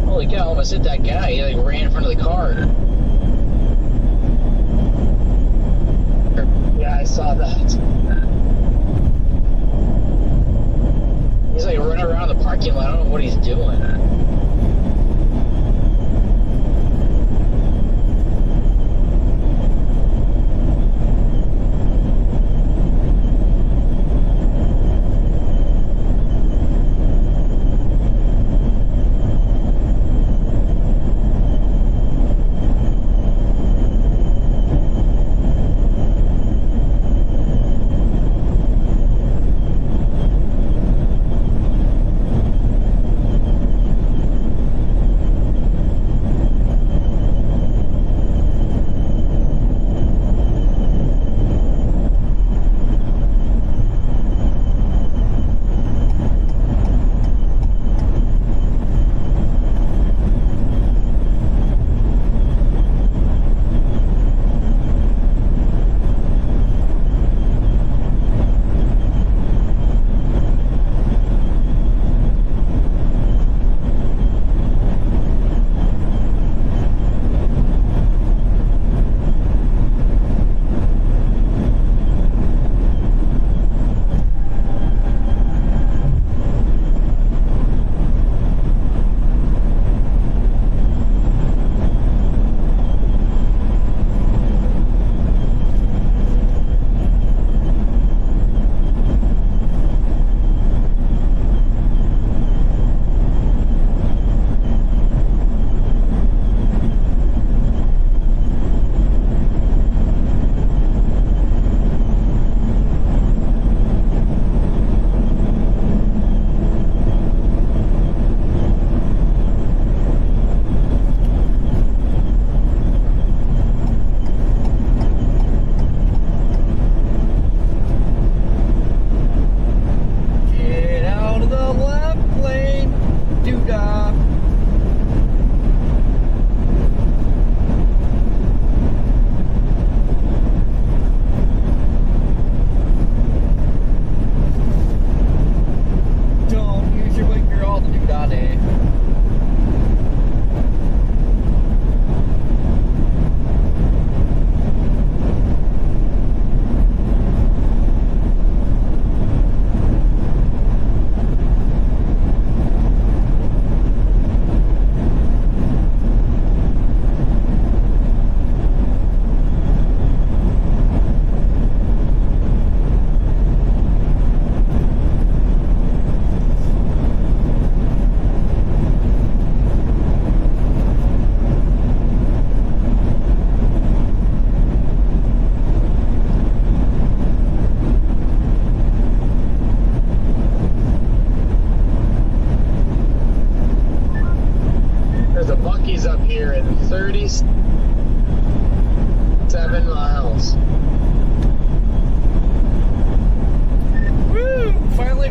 Holy cow, I almost hit that guy. He like ran in front of the car. Yeah, I saw that. He's like running around the parking lot. I don't know what he's doing.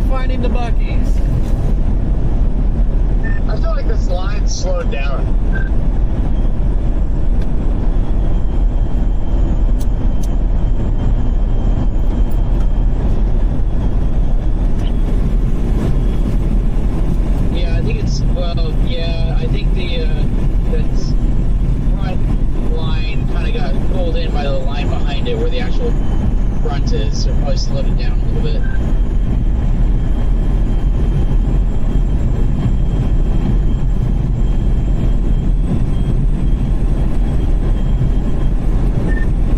finding the Buc-ee's. I feel like this line slowed down. Yeah, I think it's, well, yeah, I think the front line kind of got pulled in by the line behind it where the actual front is, so probably slowed it down a little bit.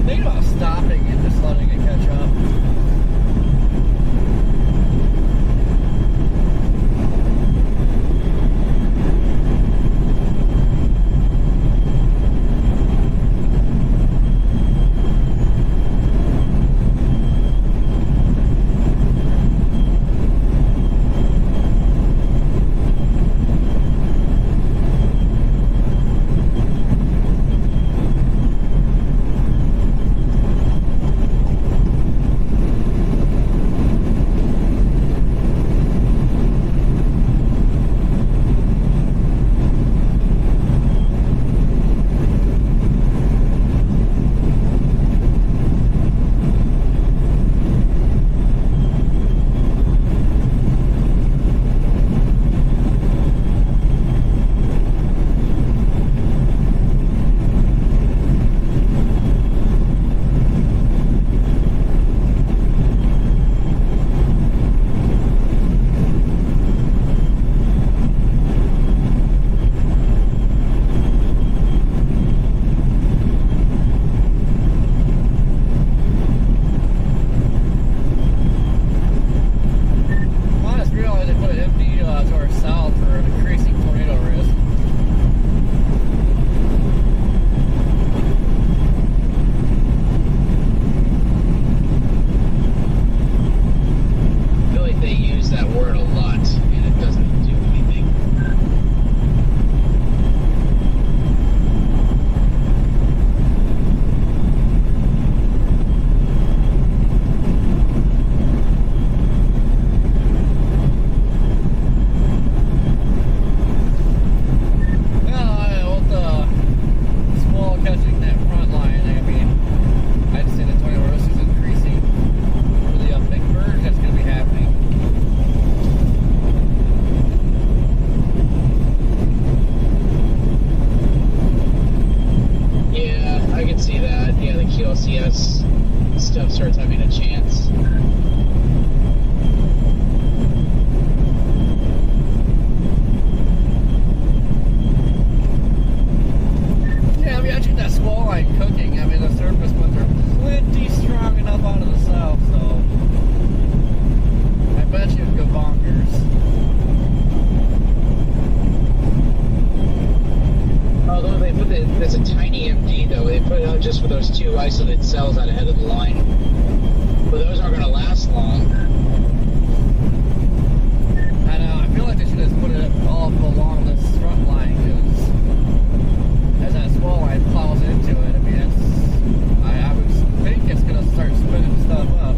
Think about stopping and just letting it catch up. those 2 isolated cells out ahead of the line. But those aren't going to last long. I know, I feel like they should have put it all along this front line, because as that small line plows into it, I mean, I would think it's going to start spinning stuff up.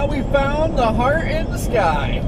We found the heart in the sky.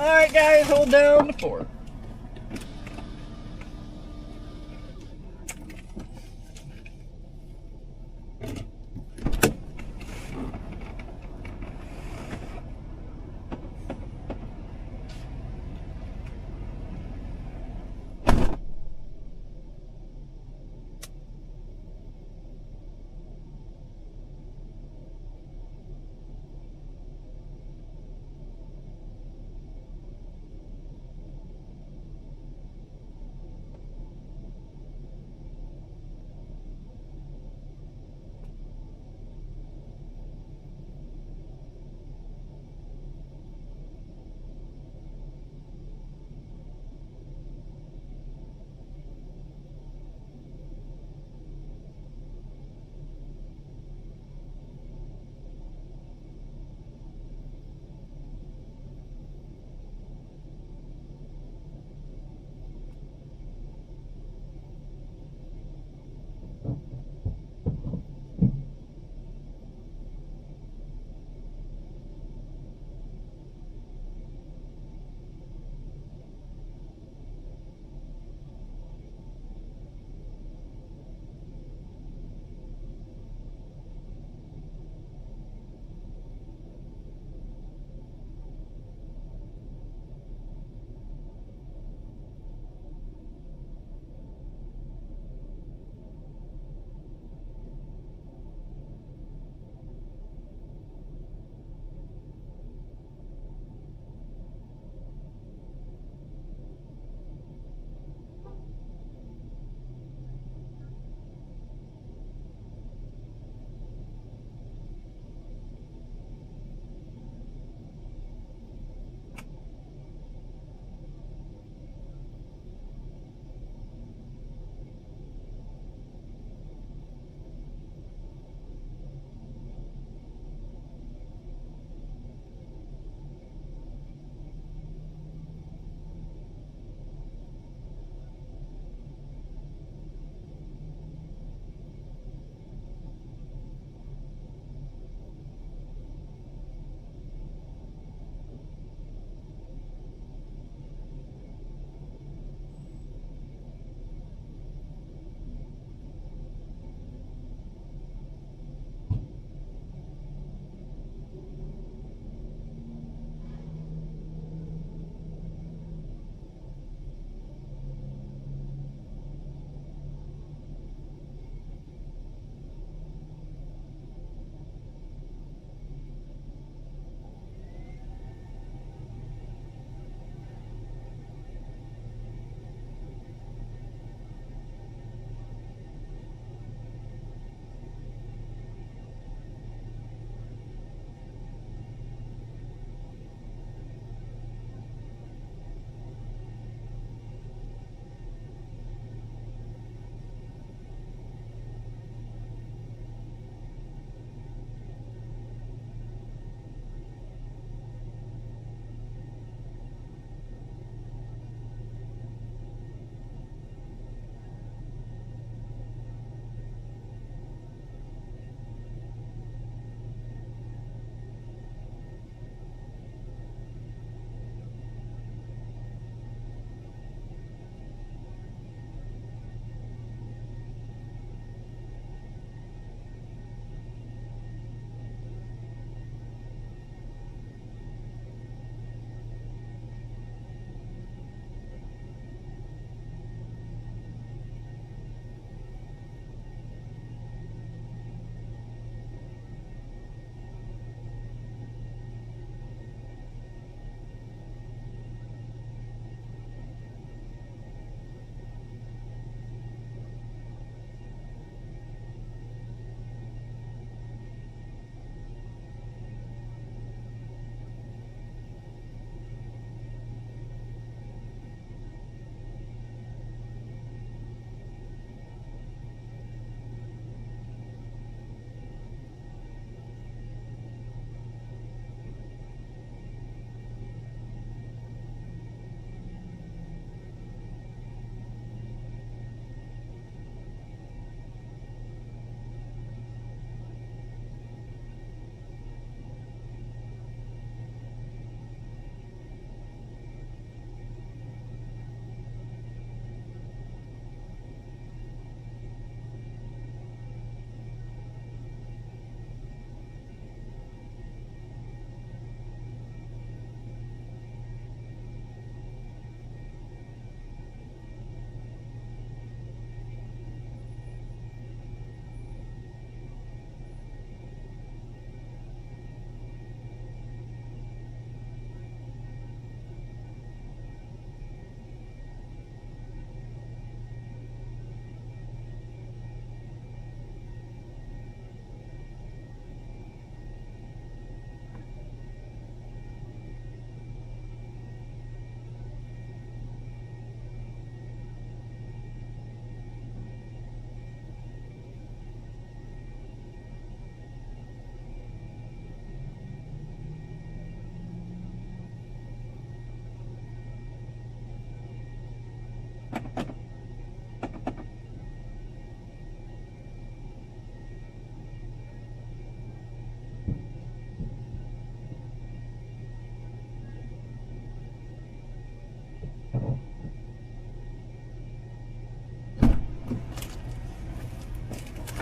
Alright guys, hold down the fort.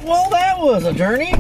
Well, that was a journey.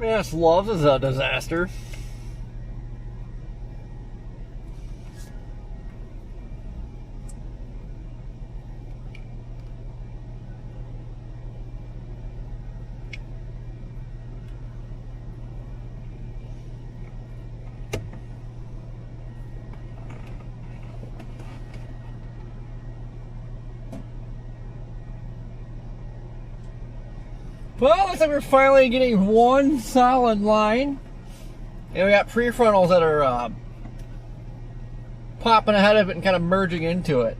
Yes, love is a disaster. Well, looks like we're finally getting one solid line. And we got prefrontals that are popping ahead of it and kind of merging into it.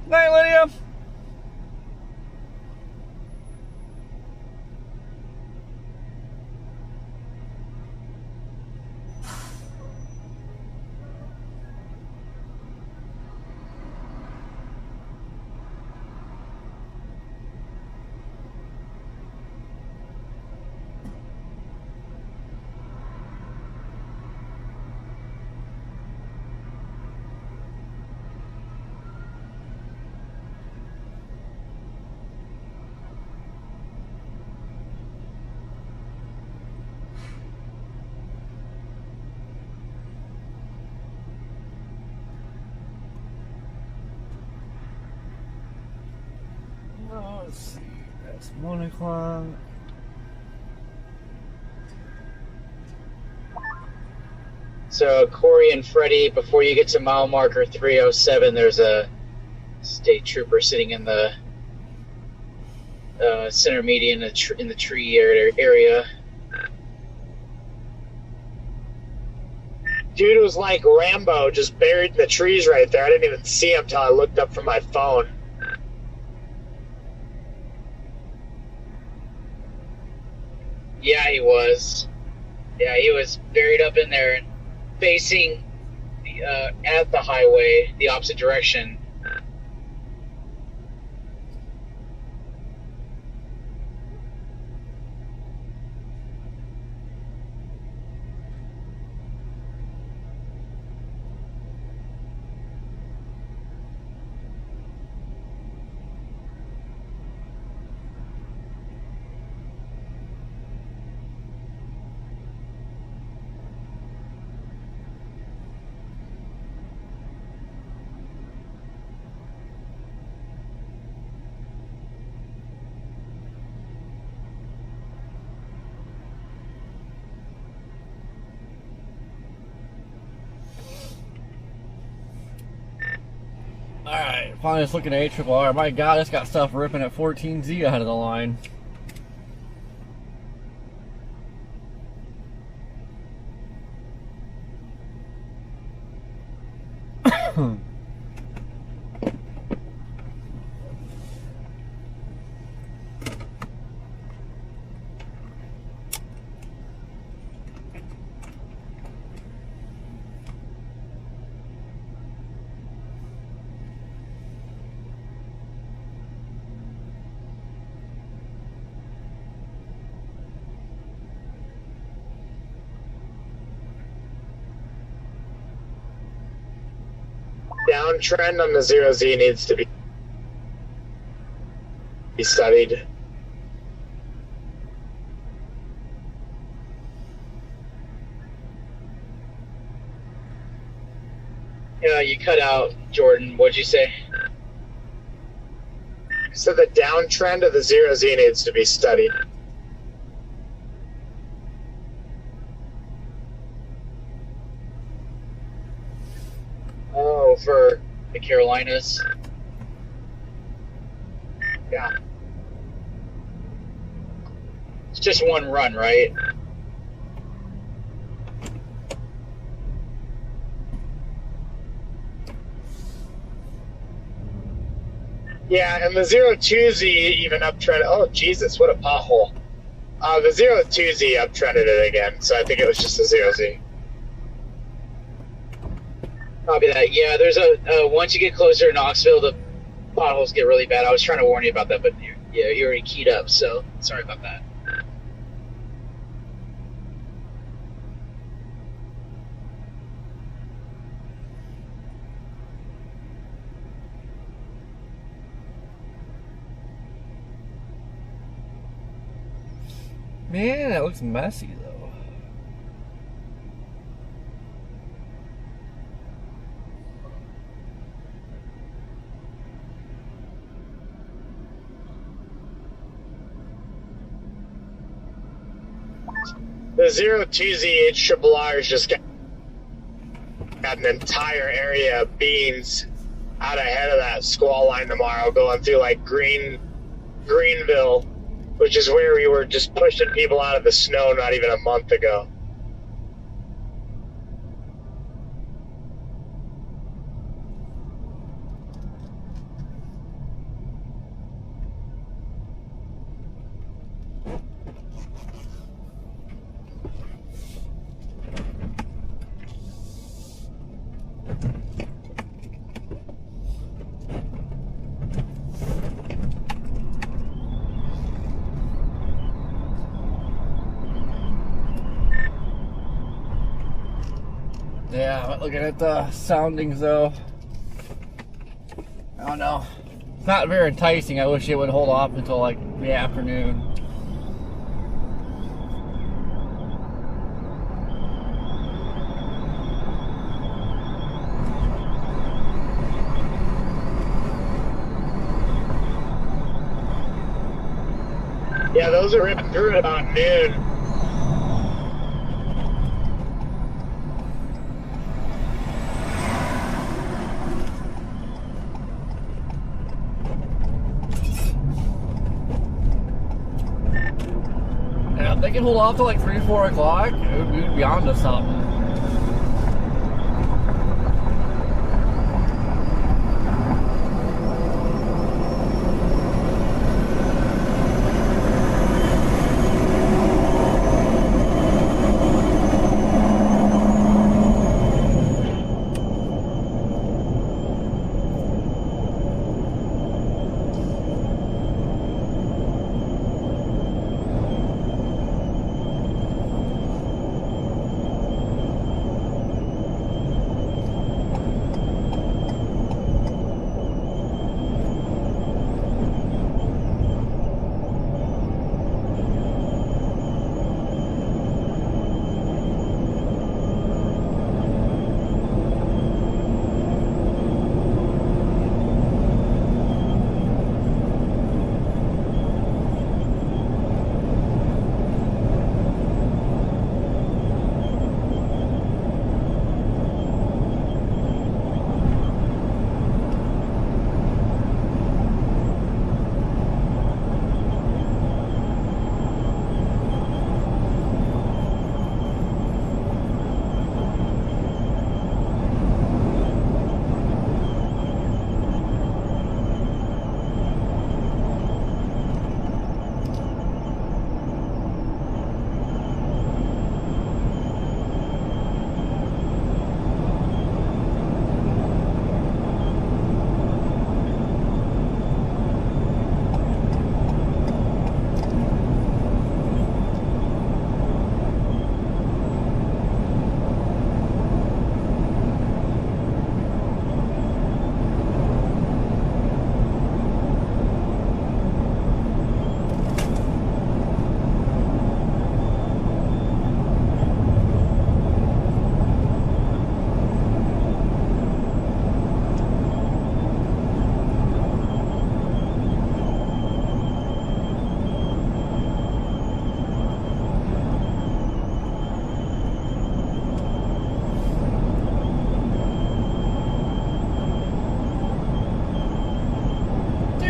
Night, Lydia. Let's see, that's 1 o'clock. So Corey and Freddie, before you get to mile marker 307, there's a state trooper sitting in the center median in the tree area. Dude was like Rambo, just buried in the trees right there. I didn't even see him until I looked up from my phone. Yeah, he was. Yeah, he was buried up in there and facing at the highway, the opposite direction. Alright, finally just looking at ARRR. My god, it's got stuff ripping at 14Z ahead of the line. downtrend on the 0Z needs to be studied. Yeah, you cut out, Jordan. What'd you say? So the downtrend of the 0Z needs to be studied. Oh, for the Carolinas. Yeah. It's just one run, right? Yeah, and the 02Z even uptrended. Oh, Jesus, what a pothole. The 02Z uptrended it again, so I think it was just the 0Z. Copy that. Yeah, there's a once you get closer to Knoxville, the potholes get really bad. I was trying to warn you about that, but you already keyed up, so sorry about that. Man, it looks messy though. The 02Z HRRR has just got an entire area of beans out ahead of that squall line tomorrow, going through like Greenville, which is where we were just pushing people out of the snow not even a month ago. Yeah, looking at the soundings though, I don't know. It's not very enticing. I wish it would hold off until like the afternoon. Yeah, those are ripping through at about noon. Yeah, if they can hold off till like 3 or 4 o'clock, we'd be on to something.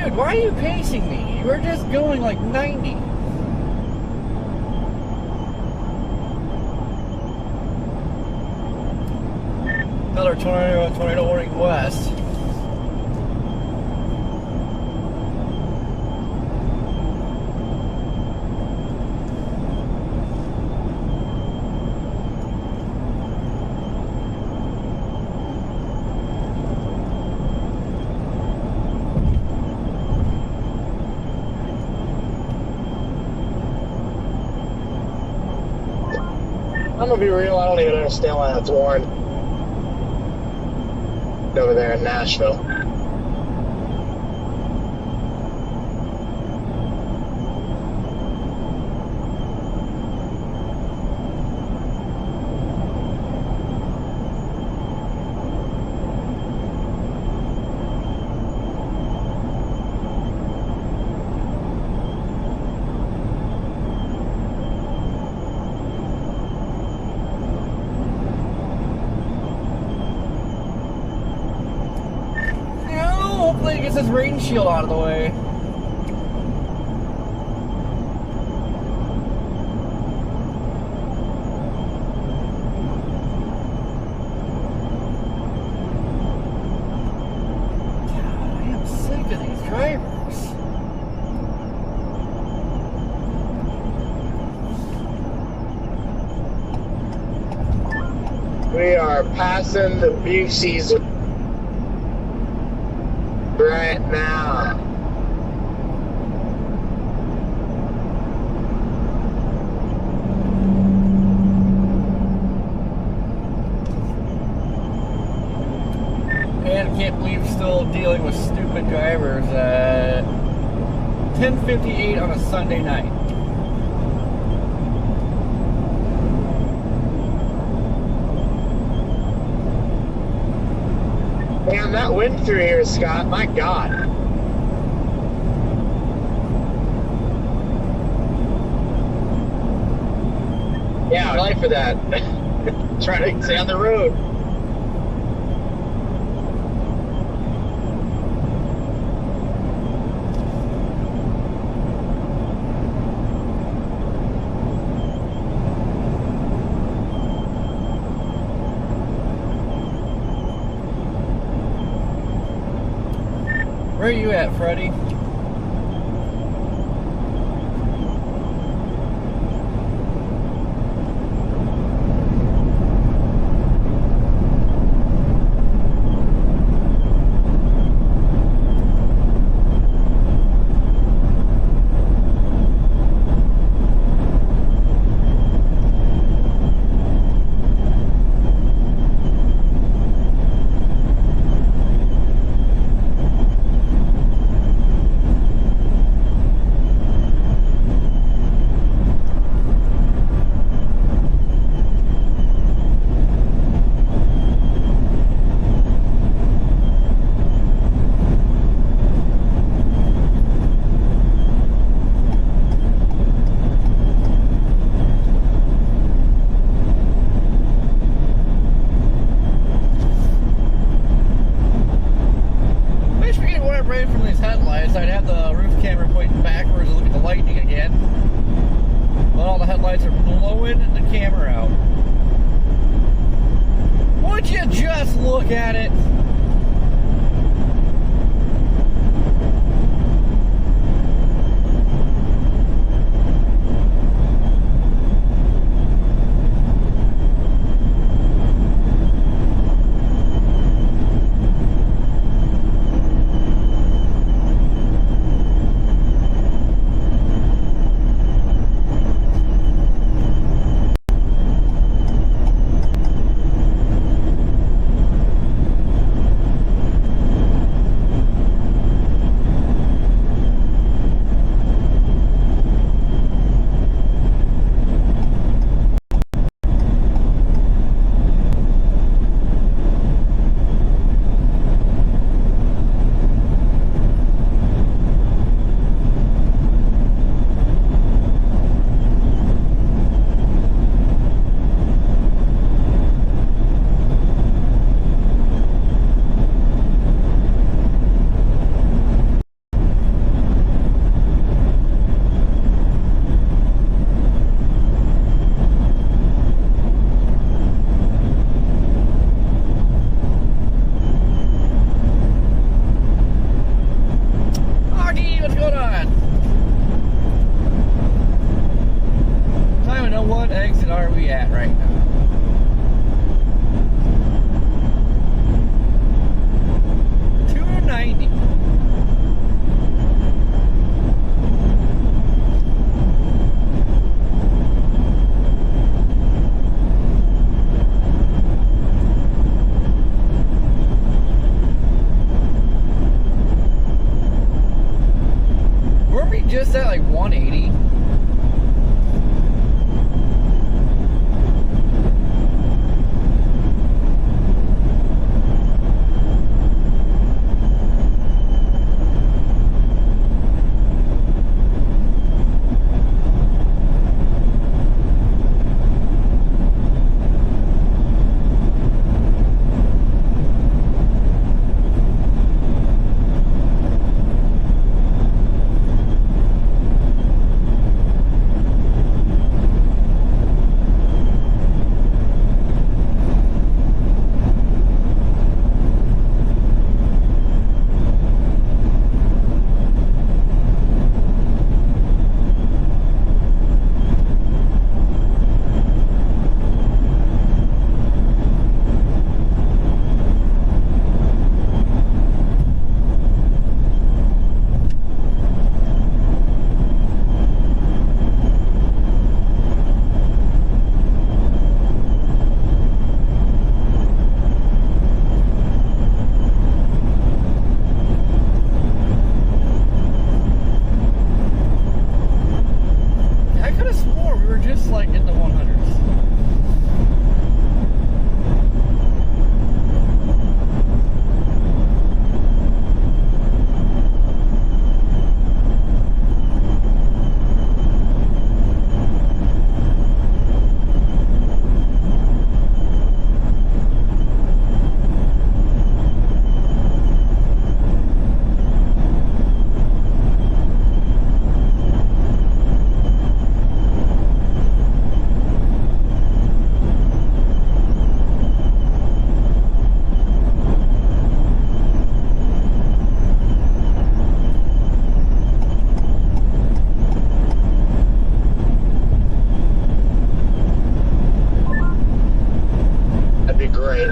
Dude, why are you pacing me? We're just going like 90. Another tornado warning west. I'm gonna be real, I don't even understand why that's warned over there in Nashville. Hopefully it gets his rain shield out of the way. God, I am sick of these drivers. We are passing the Buseys right now. And I can't believe still dealing with stupid drivers at 10:58 on a Sunday night. Man, that wind through here, Scott, my God. Yeah, I like for that. Trying to stay on the road. Where are you at, Freddie? From these headlights, I'd have the roof camera pointing backwards to look at the lightning again. But all the headlights are blowing the camera out. Would you just look at it? just at like 180?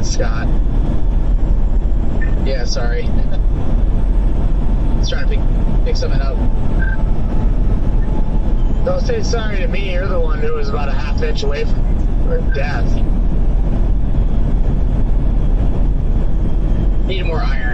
Scott. Yeah, sorry. I was trying to pick something up. Don't say sorry to me. You're the one who was about a half inch away from death. Need more iron.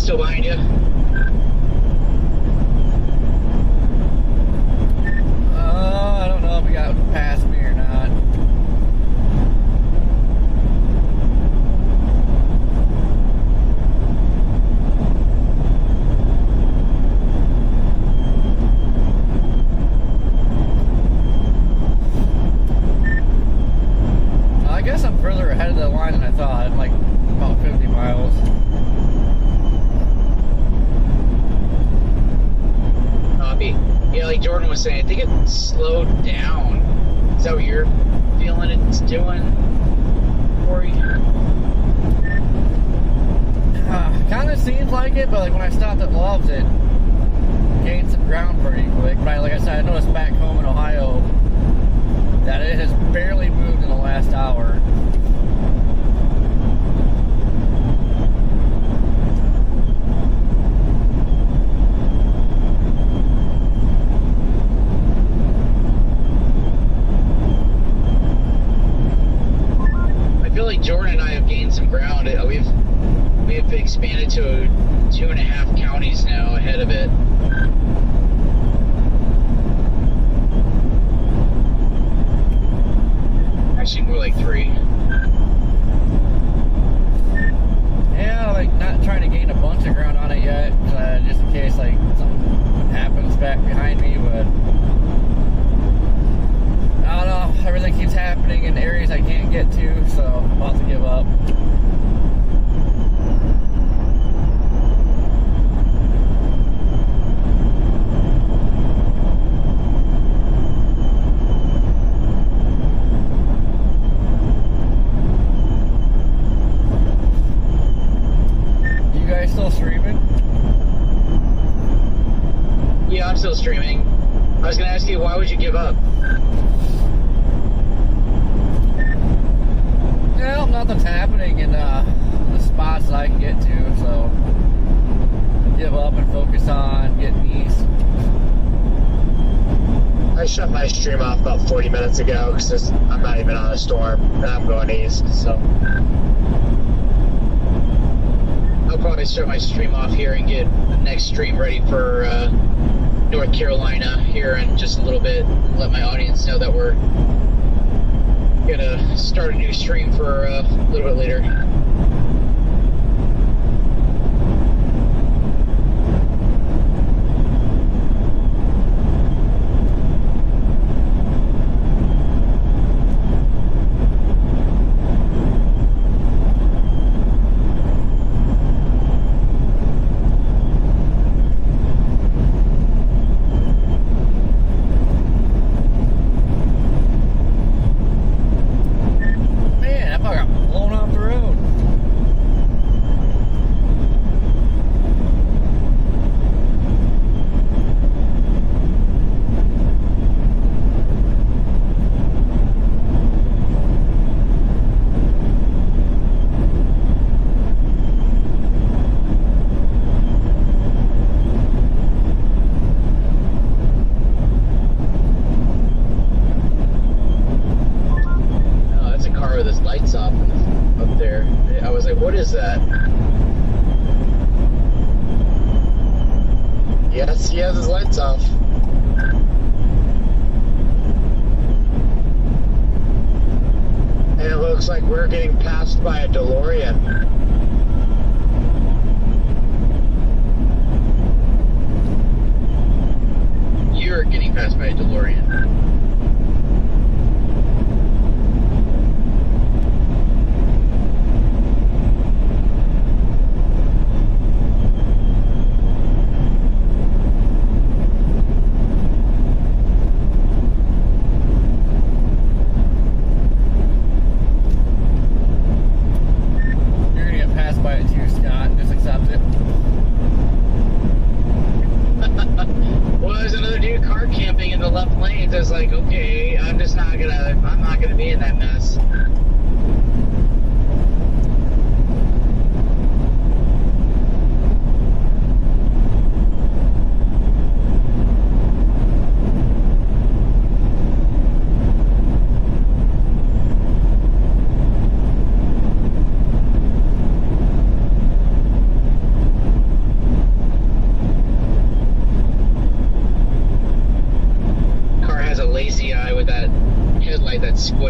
still behind you? I don't know if he got past me or not. I guess I'm further ahead of the line than I thought. I'm like about 50 miles. Copy. Yeah, like Jordan was saying, I think it slowed down. Is that what you're feeling it's doing, Corey? Kind of seems like it, but like when I stopped at Love's, it gained some ground pretty quick. But like I said, I noticed back home in Ohio that it has barely moved in the last hour. I feel like Jordan and I have gained some ground. We have expanded to 2.5 counties now ahead of it. Actually, more like 3. Yeah, like not trying to gain a bunch of ground on it yet, just in case like something happens back behind me, but I don't know, everything keeps happening in areas I can't get to, so I'm about to give up. You guys still streaming? Yeah, I'm still streaming. I was going to ask you, why would you give up? Well, nothing's happening in the spots that I can get to, so give up and focus on getting east. I shut my stream off about 40 minutes ago because I'm not even on a storm and I'm going east, so. I'll probably start my stream off here and get the next stream ready for North Carolina here in just a little bit. Let my audience know that we're gonna start a new stream for a little bit later. Yes, he has his lights off. And it looks like we're getting passed by a DeLorean. You're getting passed by a DeLorean. There's like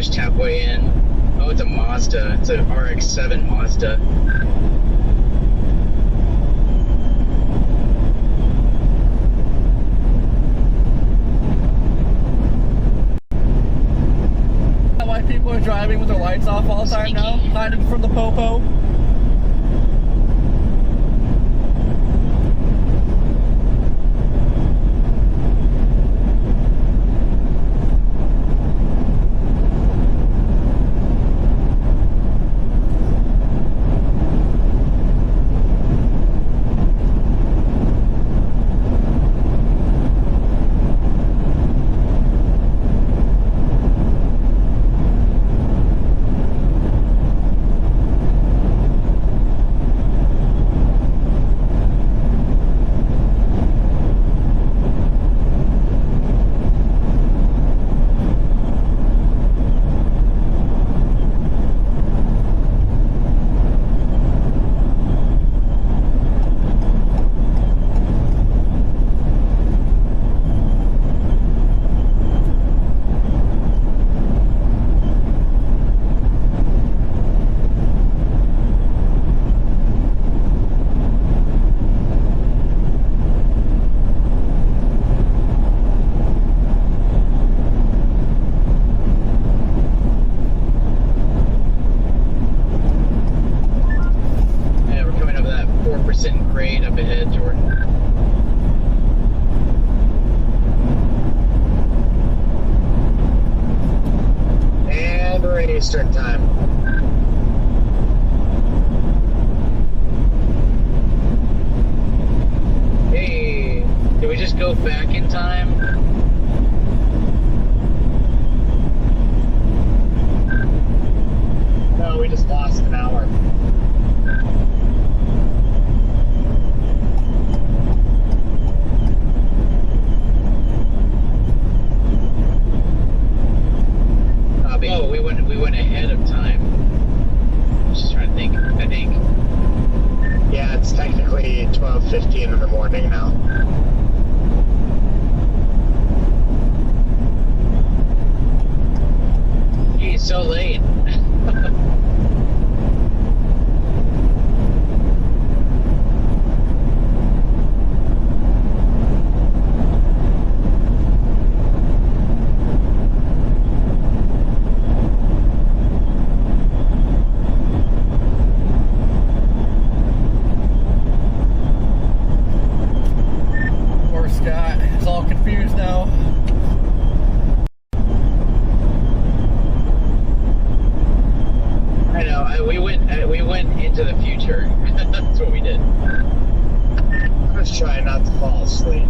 almost halfway in. Oh, it's a Mazda. It's an RX-7 Mazda. Why people are driving with their lights off all the time now, hiding from the popo. Grade up ahead, Jordan. And we're in Eastern time. Hey, did we just go back in time? No, we just lost an hour. Oh, we went ahead of time. Just trying to think. I think. Yeah, it's technically 12:15 in the morning now. Geez, so late. Scott is all confused now. I know. We went into the future. That's what we did. I'm just trying not to fall asleep.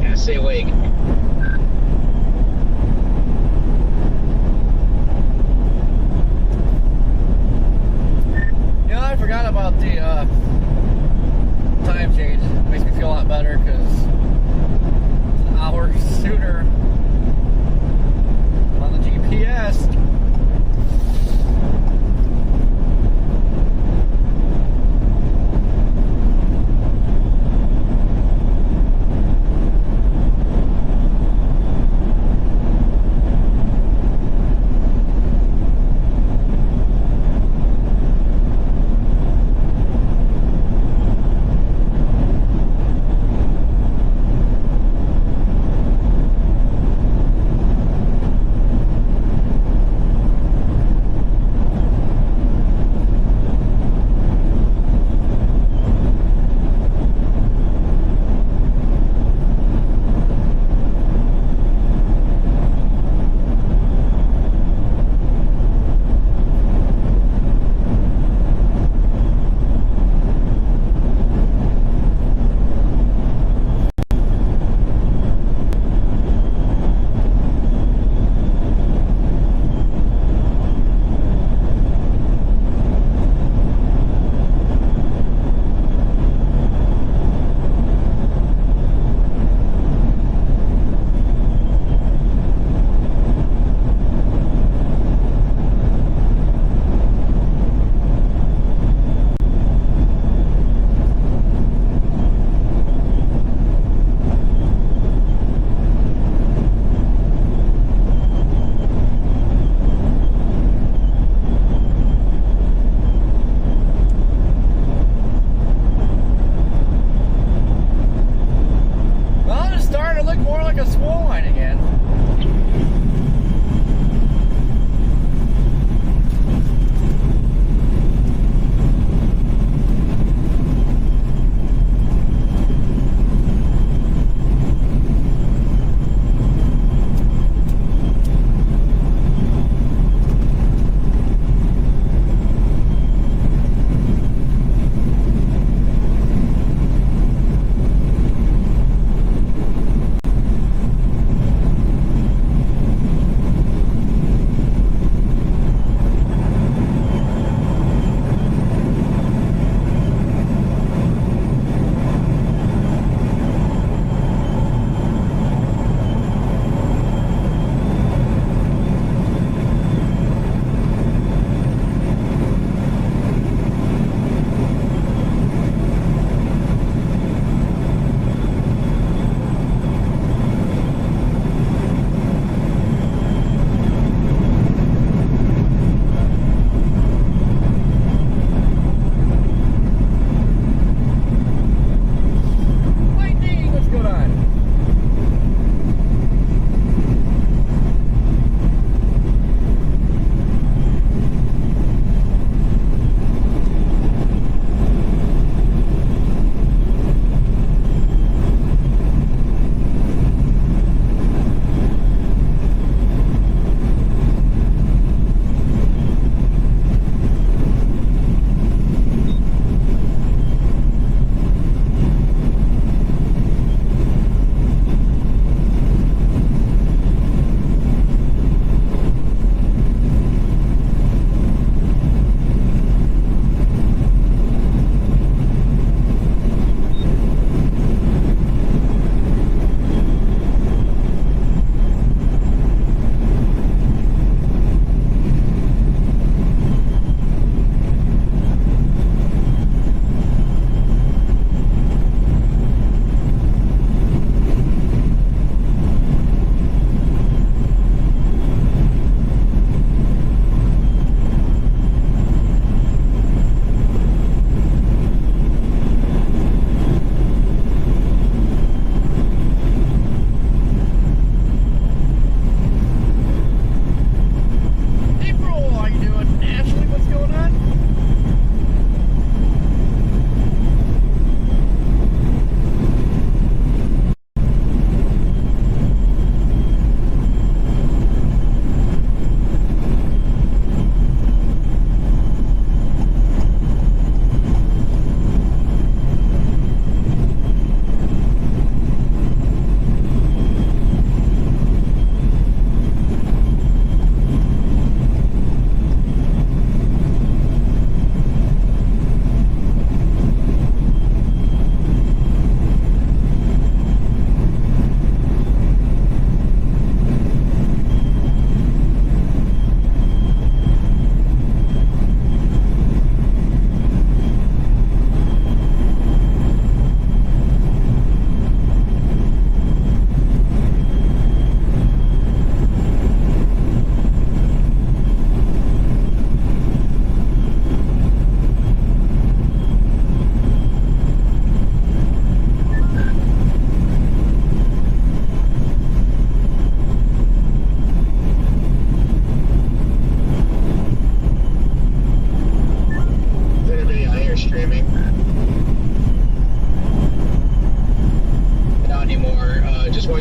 Yeah, stay awake. I forgot about the time change. It makes me feel a lot better because it's an hour sooner on the GPS.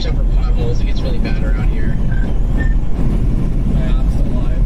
watch out for potholes. It gets really bad around here. Yeah, I'm still alive.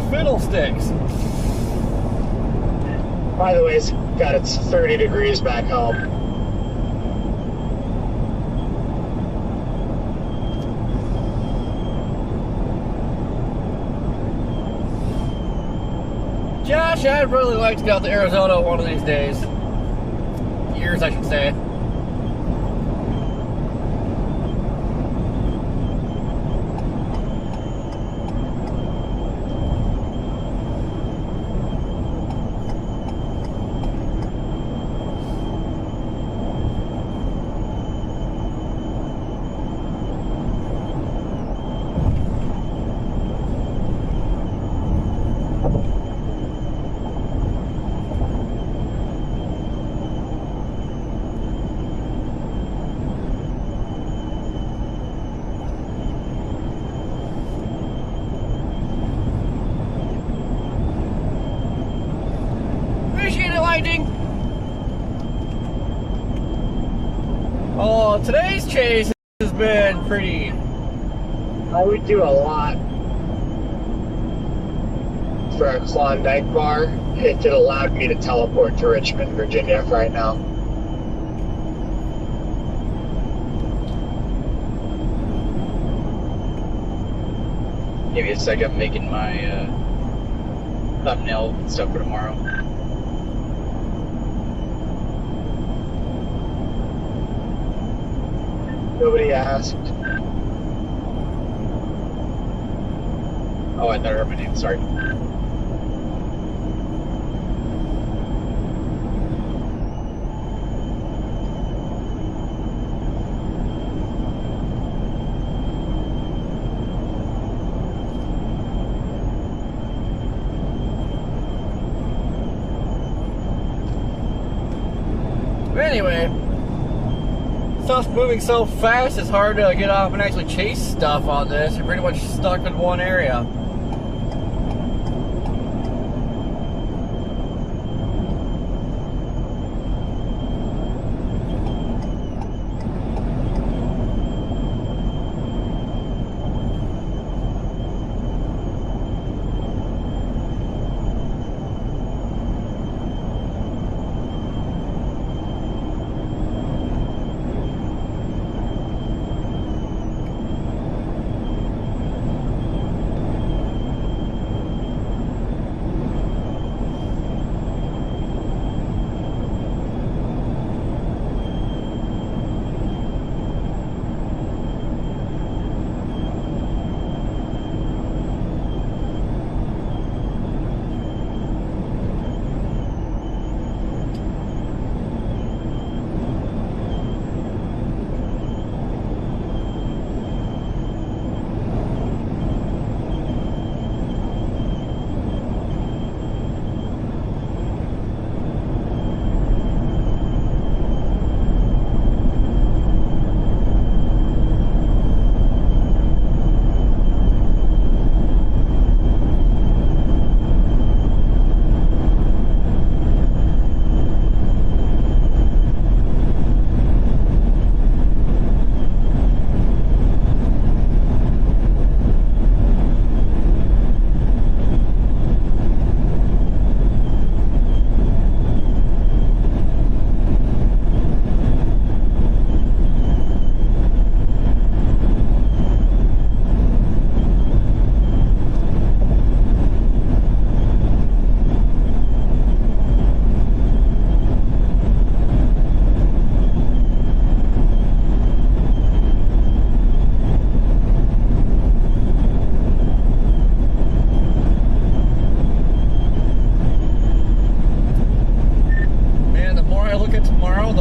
Fiddlesticks. By the way, it's got its 30 degrees back home. Josh, I'd really like to go out to Arizona one of these days. Years, I should say. Oh, today's chase has been pretty. I would do a lot for a Klondike bar if it allowed me to teleport to Richmond, Virginia right now. Give me a second, I'm making my thumbnail and stuff for tomorrow. Nobody asked. Oh, I thought I heard my name, sorry. Anyway, stuff's moving so fast, it's hard to get off and actually chase stuff on this. You're pretty much stuck in one area.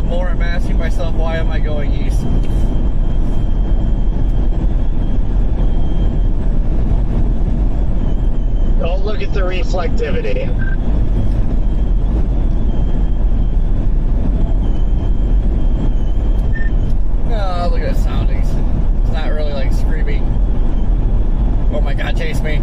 more, I'm asking myself, why am I going east? Don't look at the reflectivity. Oh, look at the soundings. It's not really like screaming. Oh my god, chase me.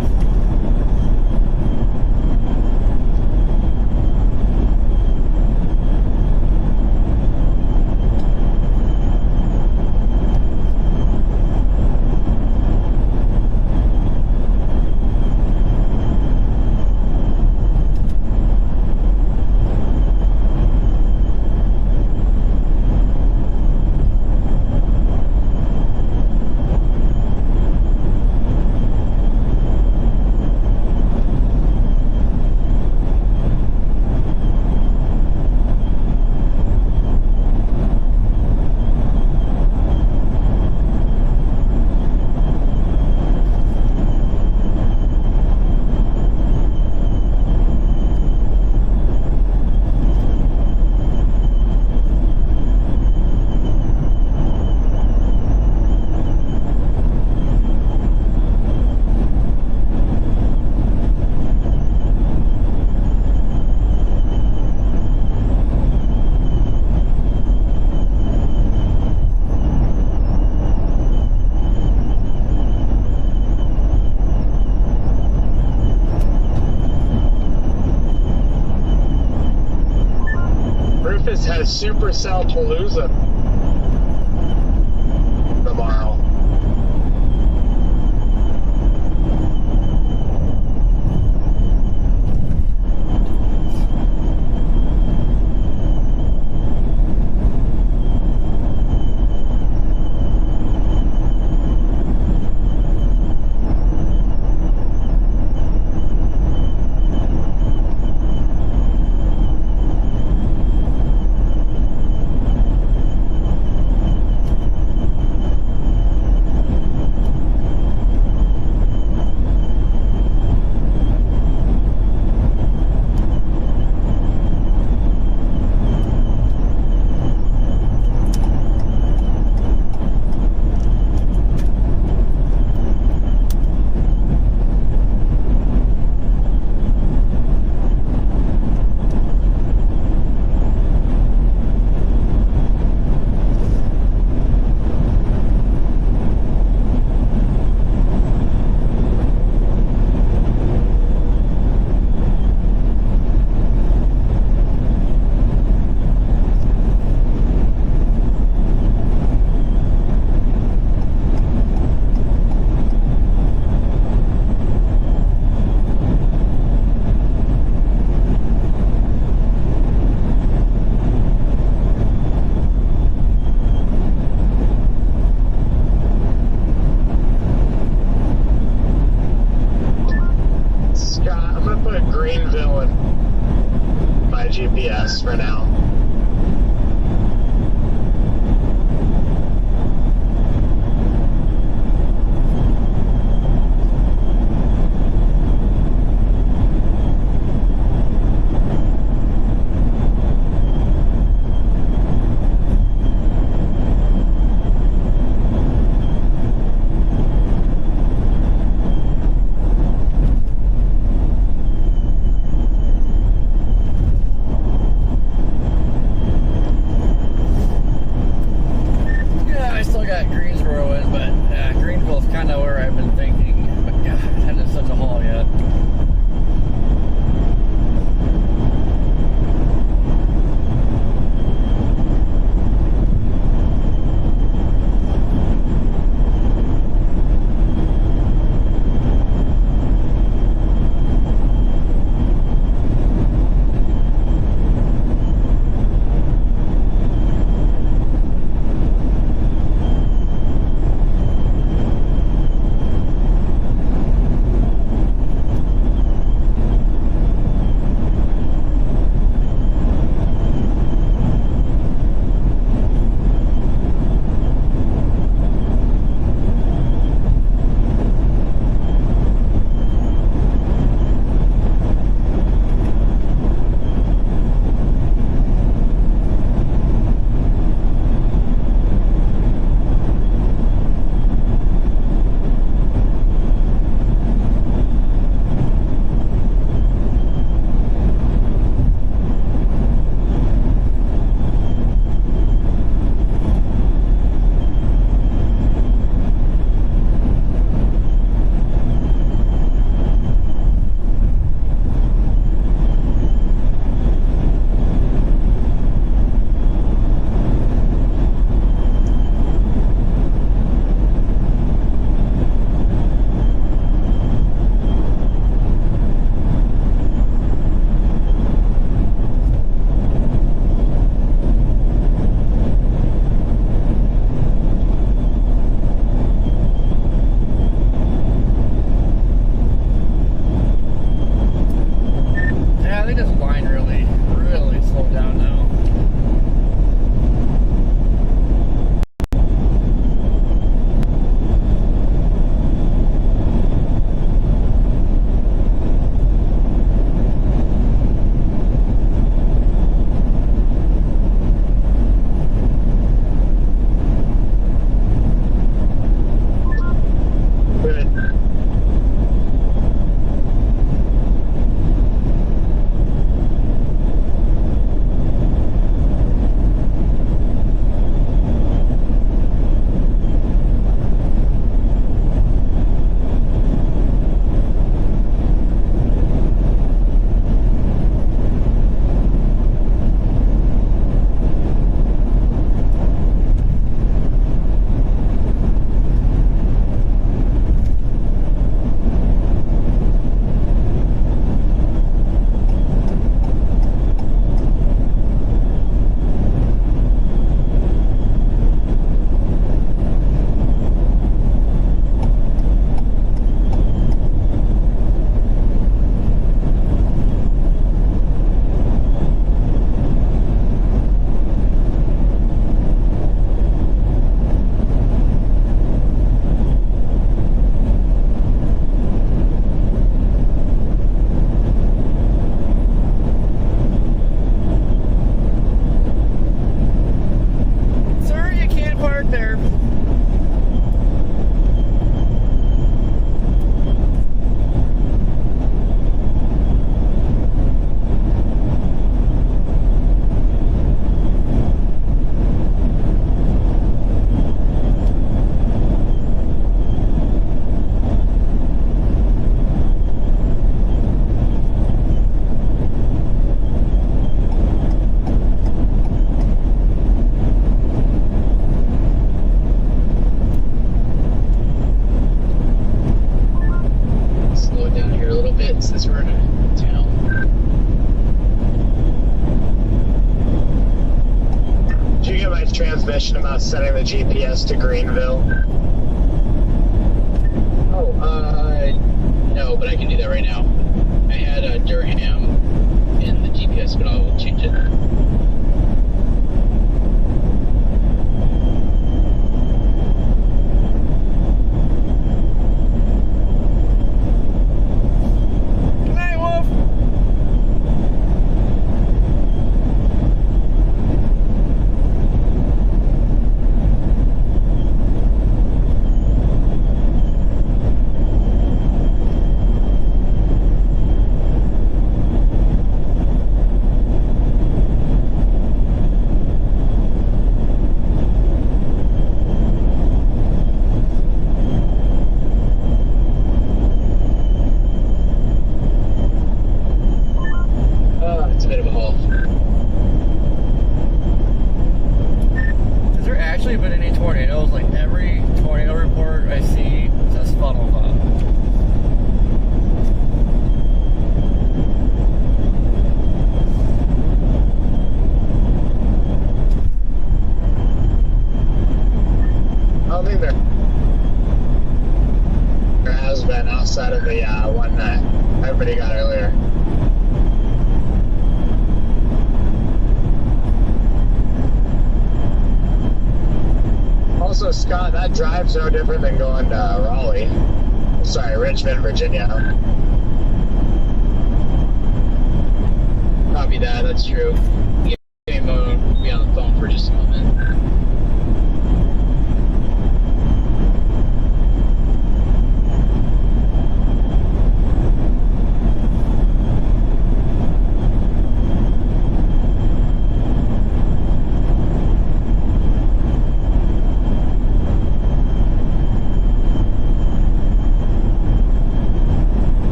Rufus has Supercell Palooza tomorrow. Did you get my transmission about setting the GPS to Greenville? Oh, no, but I can do that right now. I had Durham in the GPS, but I'll change it. Good night, Wolf. It's a bit of a haul. Has there actually been any tornadoes? Like every tornado report I see says funnel cloud. I don't think there has been outside of the one that everybody got earlier. Also, Scott, that drive's no different than going to Raleigh. Sorry, Richmond, Virginia. Copy that, that's true. Give me a moment, we'll be on the phone for just a moment.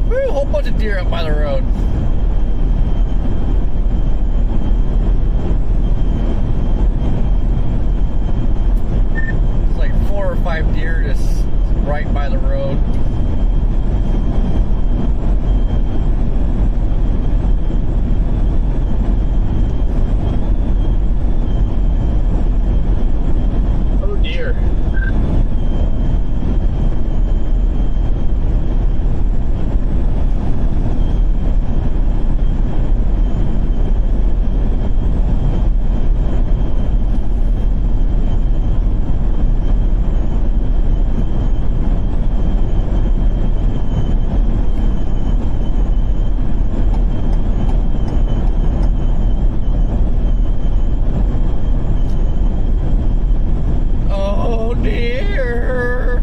Woo, a whole bunch of deer up by the road. It's like 4 or 5 deer just right by the road. Oh dear. Oh dear.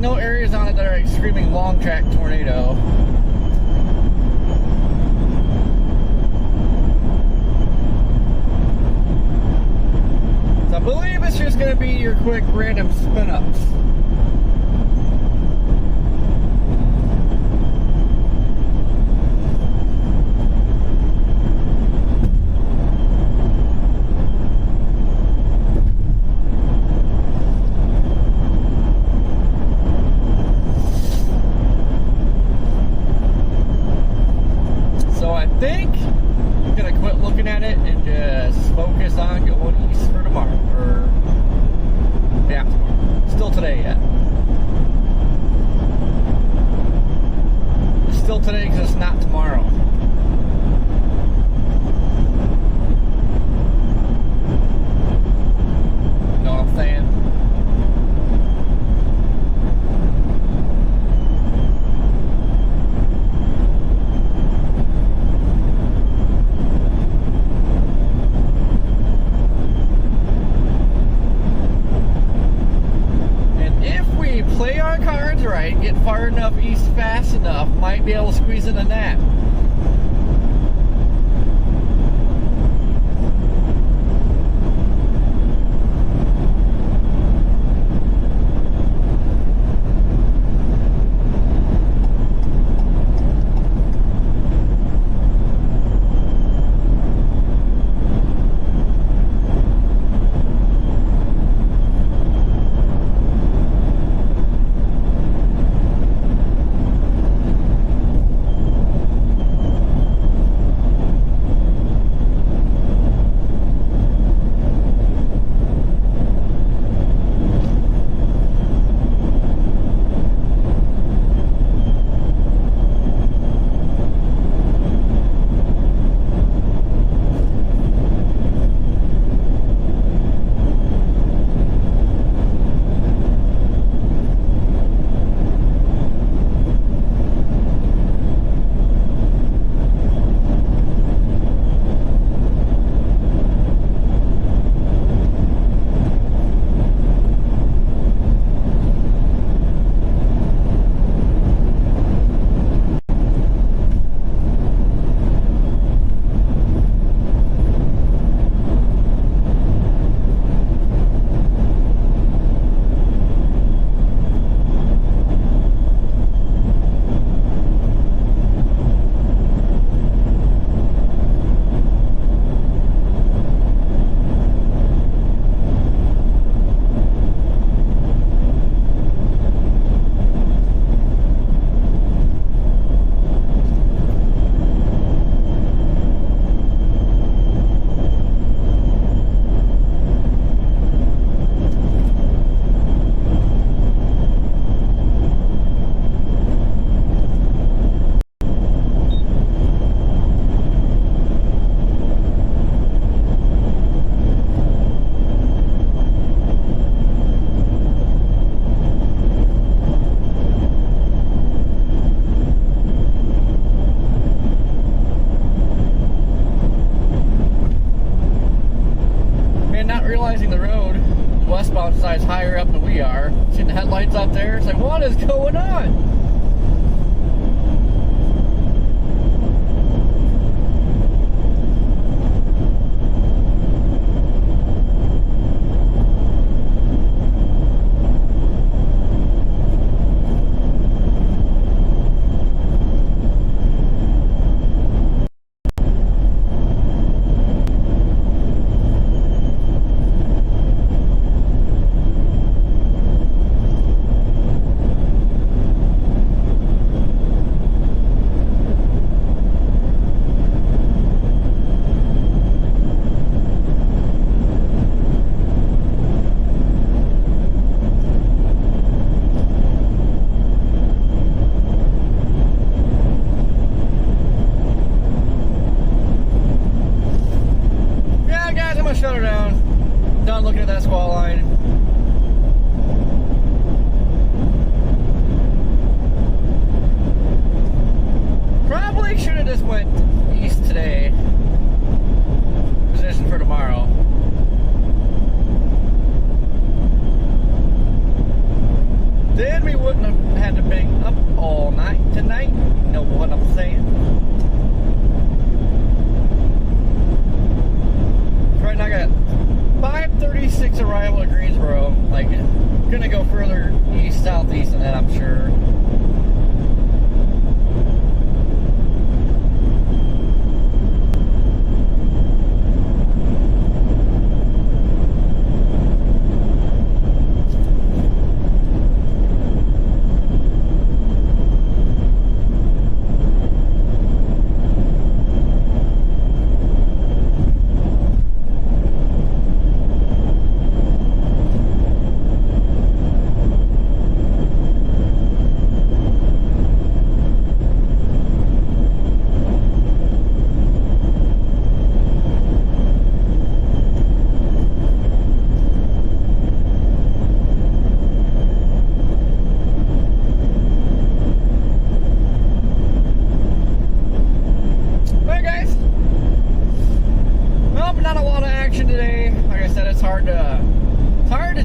no areas on it that are a screaming long track tornado. So I believe it's just going to be your quick random spin-ups. So I think I'm going to quit looking at it and just focus on going east for tomorrow. Or, yeah, tomorrow. Still today yet. It's still today because it's not tomorrow. Know what I'm saying? Play our cards right, get far enough east fast enough, might be able to squeeze in a nap. Realizing the road westbound side's higher up than we are. Seeing the headlights out there, it's like, what is going on? Shut her down. Done looking at that squall line. Probably should have just went east today. Position for tomorrow. Then we would wouldn't have had to be up all night tonight. You know what I'm saying? Right now I got 5:36 arrival at Greensboro. Like, gonna go further east, southeast than that, I'm sure.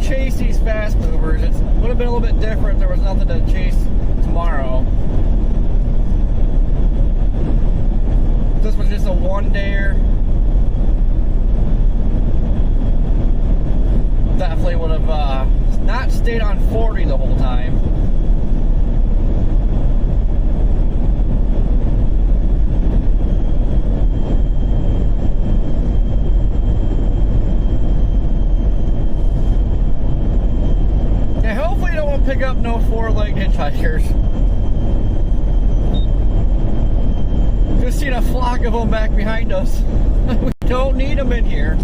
Chase these fast movers. It would have been a little bit different if there was nothing to chase tomorrow. This was just a one-dayer. Definitely would have not stayed on 40 the whole time. Pick up no four-legged hitchhikers. Just seen a flock of them back behind us. We don't need them in here.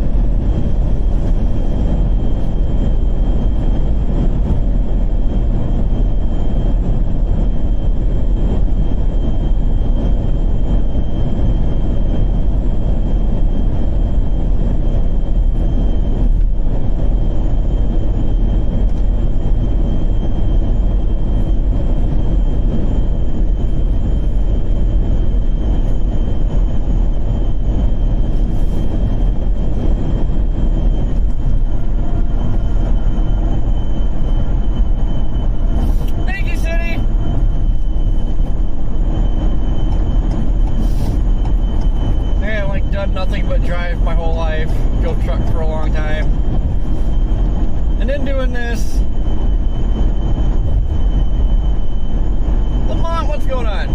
Nothing but drive my whole life, go truck for a long time, and then doing this. Lamont, what's going on?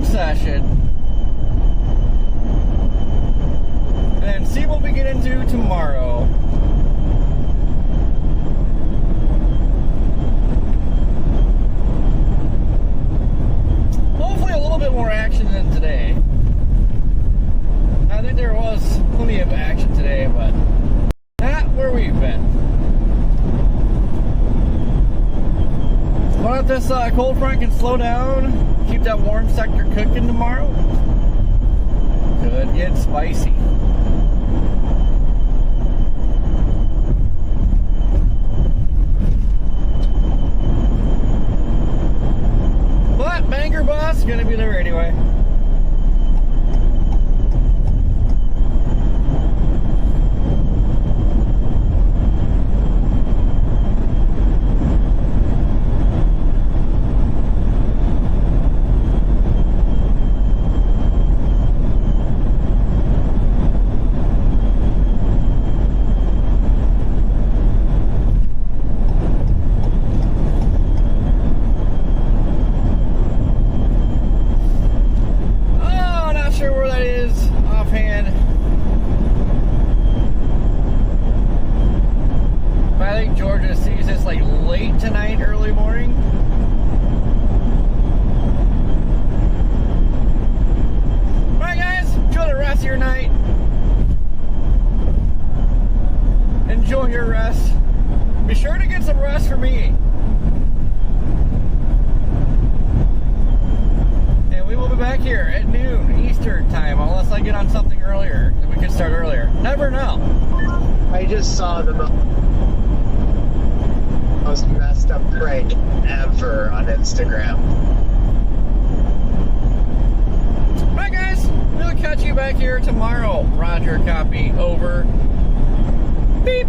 Session, and see what we get into tomorrow. Hopefully a little bit more action than today. I think there was plenty of action today, but not where we've been. Why don't this cold front can slow down, keep that warm sector cooking tomorrow? Could get spicy. But Banger Bus is gonna be there anyway. I get on something earlier, and we can start earlier. Never know. I just saw the most messed up prank ever on Instagram. Alright guys, we'll catch you back here tomorrow. Roger, copy, over. Beep.